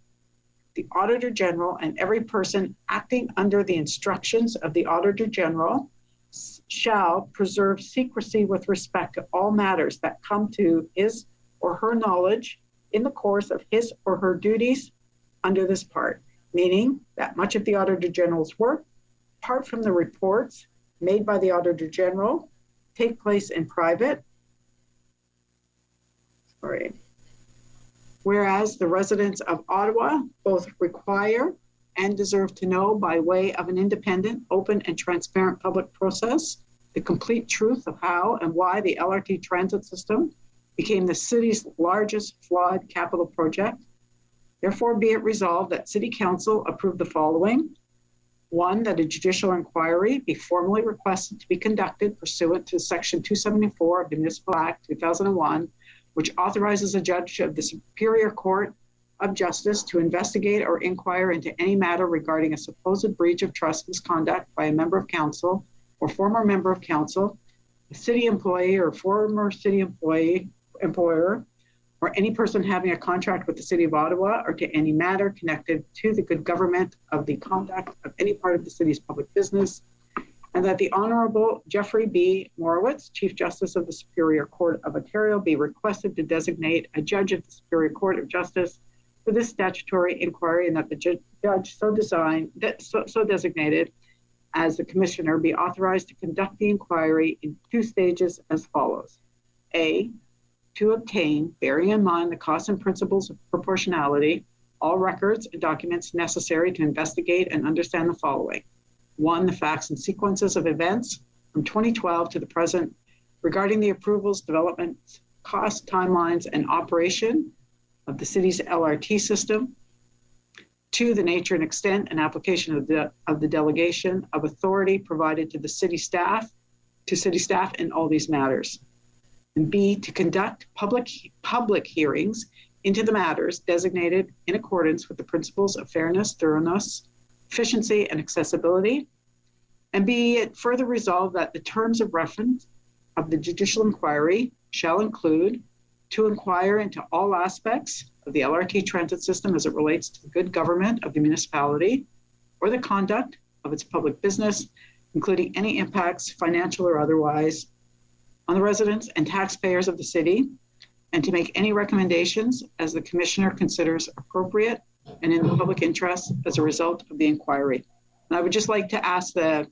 the Auditor General and every person acting under the instructions of the Auditor General shall preserve secrecy with respect to all matters that come to his or her knowledge in the course of his or her duties under this part, meaning that much of the Auditor General's work, apart from the reports made by the Auditor General take place in private. Sorry. Whereas the residents of Ottawa both require and deserve to know by way of an independent, open, and transparent public process the complete truth of how and why the LRT transit system became the city's largest flawed capital project. Therefore, be it resolved that City Council approve the following. 1, that a judicial inquiry be formally requested to be conducted pursuant to Section 274 of the Municipal Act 2001, which authorizes a judge of the Superior Court of Justice to investigate or inquire into any matter regarding a supposed breach of trust misconduct by a member of council or former member of council, a city employee or former city employer, or any person having a contract with the City of Ottawa, or to any matter connected to the good government of the conduct of any part of the city's public business, and that the Honorable Jeffrey B. Morowitz, Chief Justice of the Superior Court of Ontario, be requested to designate a judge of the Superior Court of Justice for this statutory inquiry, and that the judge so designated as the commissioner be authorized to conduct the inquiry in 2 stages as follows. A, to obtain, bearing in mind the costs and principles of proportionality, all records and documents necessary to investigate and understand the following. 1, the facts and sequences of events from 2012 to the present regarding the approvals, development, cost, timelines, and operation of the city's LRT system. 2, the nature and extent and application of the delegation of authority provided to the city staff in all these matters. And B, to conduct public hearings into the matters designated in accordance with the principles of fairness, thoroughness, efficiency, and accessibility. And be it further resolved that the terms of reference of the judicial inquiry shall include to inquire into all aspects of the LRT transit system as it relates to the good government of the municipality or the conduct of its public business, including any impacts, financial or otherwise, on the residents and taxpayers of the city, and to make any recommendations as the commissioner considers appropriate and in the public interest as a result of the inquiry. And I would just like to ask the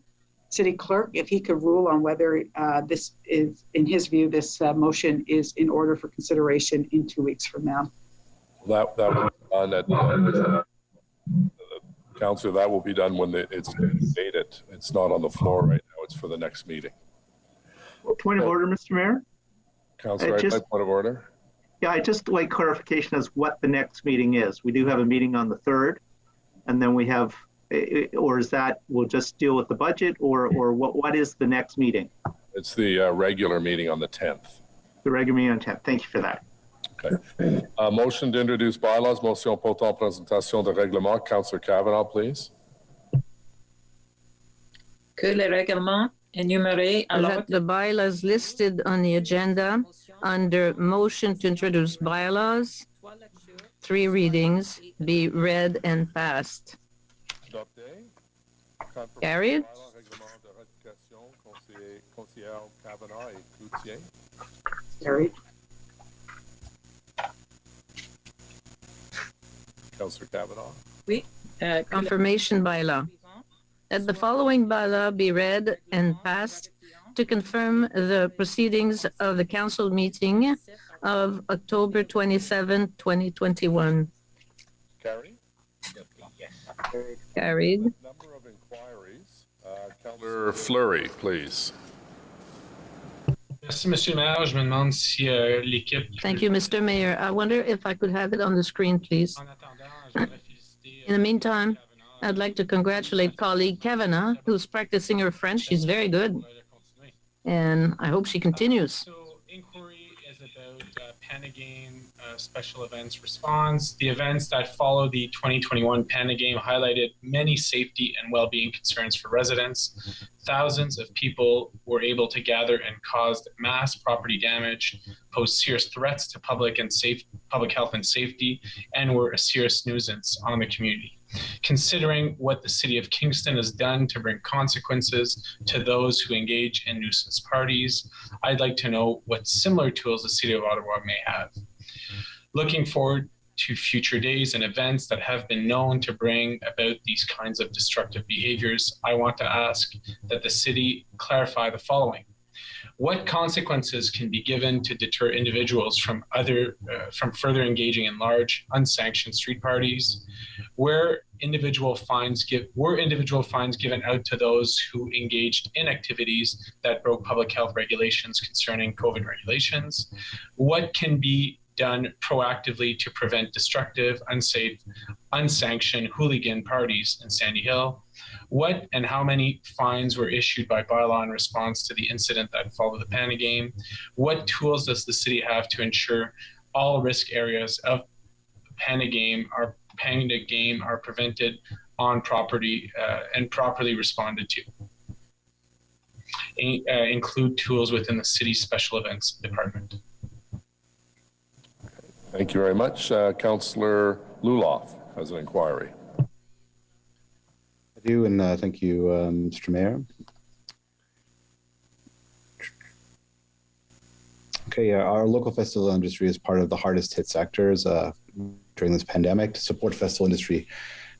city clerk if he could rule on whether this is, in his view, this motion is in order for consideration in 2 weeks from now. That will be done at Councillor, that will be done when it's debated. It's not on the floor right now. It's for the next meeting. Point of order, Mr. Mayor. Councillor, point of order. Yeah, I just like clarification as what the next meeting is. We do have a meeting on the 3rd, and then we have, or is that we'll just deal with the budget, or what is the next meeting? It's the regular meeting on the 10th. The regular meeting on the 10th. Thank you for that. Okay. Motion to introduce bylaws. Motion portant présentation de règlement. Councillor Kavanagh, please. Que le règlement énuméré that the bylaws listed on the agenda under motion to introduce bylaws, 3 readings, be read and passed. Carried. Carried. Councillor Kavanagh. Oui. Confirmation bylaw. That the following bylaw be read and passed to confirm the proceedings of the council meeting of October 27, 2021. Carried. Carried. Number of inquiries. Councillor Fleury, please. Merci, Monsieur le Maire. Je me demande si l'équipe. Thank you, Mr. Mayor. I wonder if I could have it on the screen, please. In the meantime, I'd like to congratulate colleague Kavanagh, who's practicing her French. She's very good. And I hope she continues. So inquiry is about Panagame special events response. The events that follow the 2021 Panagame highlighted many safety and well-being concerns for residents. Thousands of people were able to gather and caused mass property damage, posed serious threats to public health and safety, and were a serious nuisance on the community. Considering what the City of Kingston has done to bring consequences to those who engage in nuisance parties, I'd like to know what similar tools the City of Ottawa may have. Looking forward to future days and events that have been known to bring about these kinds of destructive behaviors, I want to ask that the city clarify the following. What consequences can be given to deter individuals from further engaging in large, unsanctioned street parties? Were individual fines given out to those who engaged in activities that broke public health regulations concerning COVID regulations? What can be done proactively to prevent destructive, unsafe, unsanctioned hooligan parties in Sandy Hill? What and how many fines were issued by bylaw in response to the incident that followed the Panda Game? What tools does the city have to ensure all risk areas of Panda Game are prevented on property and properly responded to? Include tools within the city's special events department. Thank you very much. Councillor Luloff has an inquiry. I do, and thank you, Mr. Mayor. Okay, our local festival industry is part of the hardest hit sectors during this pandemic. To support festival industry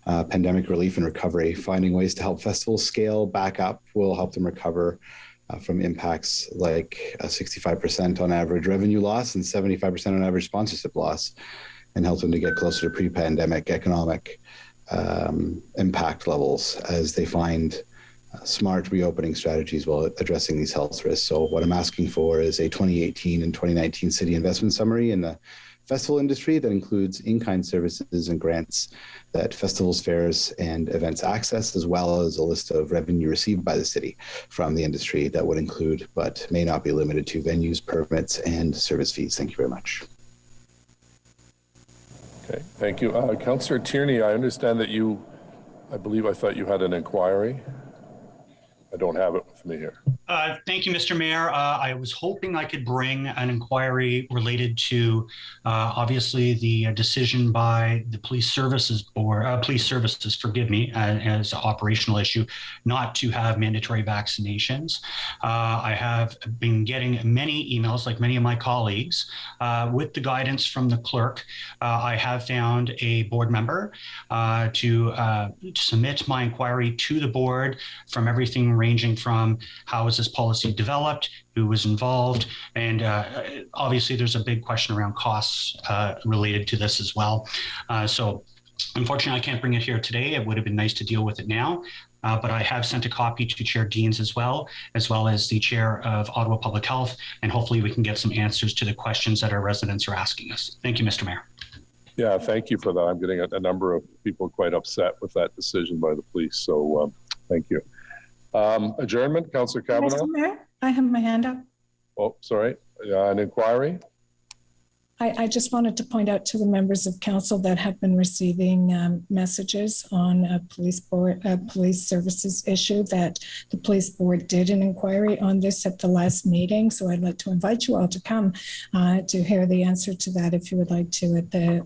pandemic relief and recovery, finding ways to help festivals scale back up will help them recover from impacts like a 65% on average revenue loss and 75% on average sponsorship loss, and help them to get closer to pre-pandemic economic impact levels as they find smart reopening strategies while addressing these health risks. So what I'm asking for is a 2018 and 2019 city investment summary in the festival industry that includes in-kind services and grants that festivals, fairs, and events access, as well as a list of revenue received by the city from the industry that would include, but may not be limited to, venues, permits, and service fees. Thank you very much. Okay, thank you. Councillor Tierney, I understand that I thought you had an inquiry. I don't have it with me here. Thank you, Mr. Mayor. I was hoping I could bring an inquiry related to obviously the decision by the police services forgive me, as an operational issue, not to have mandatory vaccinations. I have been getting many emails, like many of my colleagues, with the guidance from the clerk. I have found a board member to submit my inquiry to the board, from everything ranging from how is this policy developed, who was involved, and obviously there's a big question around costs related to this as well. So unfortunately, I can't bring it here today. It would have been nice to deal with it now, but I have sent a copy to Chair Deans as well as the Chair of Ottawa Public Health, and hopefully we can get some answers to the questions that our residents are asking us. Thank you, Mr. Mayor. Yeah, thank you for that. I'm getting a number of people quite upset with that decision by the police, so thank you. Adjournment, Councillor Kavanaugh. Mr. Mayor, I have my hand up. Oh, sorry, an inquiry? I just wanted to point out to the members of council that have been receiving messages on a police services issue that the police board did an inquiry on this at the last meeting. So I'd like to invite you all to come to hear the answer to that if you would like to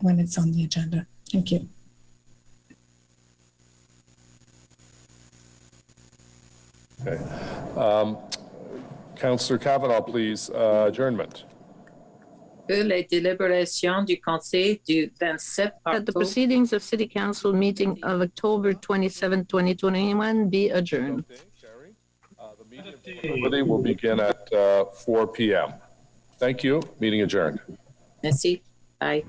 when it's on the agenda. Thank you. Okay. Councillor Kavanaugh, please, adjournment. Les délibérations du Conseil du 27 That the proceedings of City Council meeting of October 27, 2021 be adjourned. The meeting will begin at 4 p.m. Thank you. Meeting adjourned. Merci. Bye.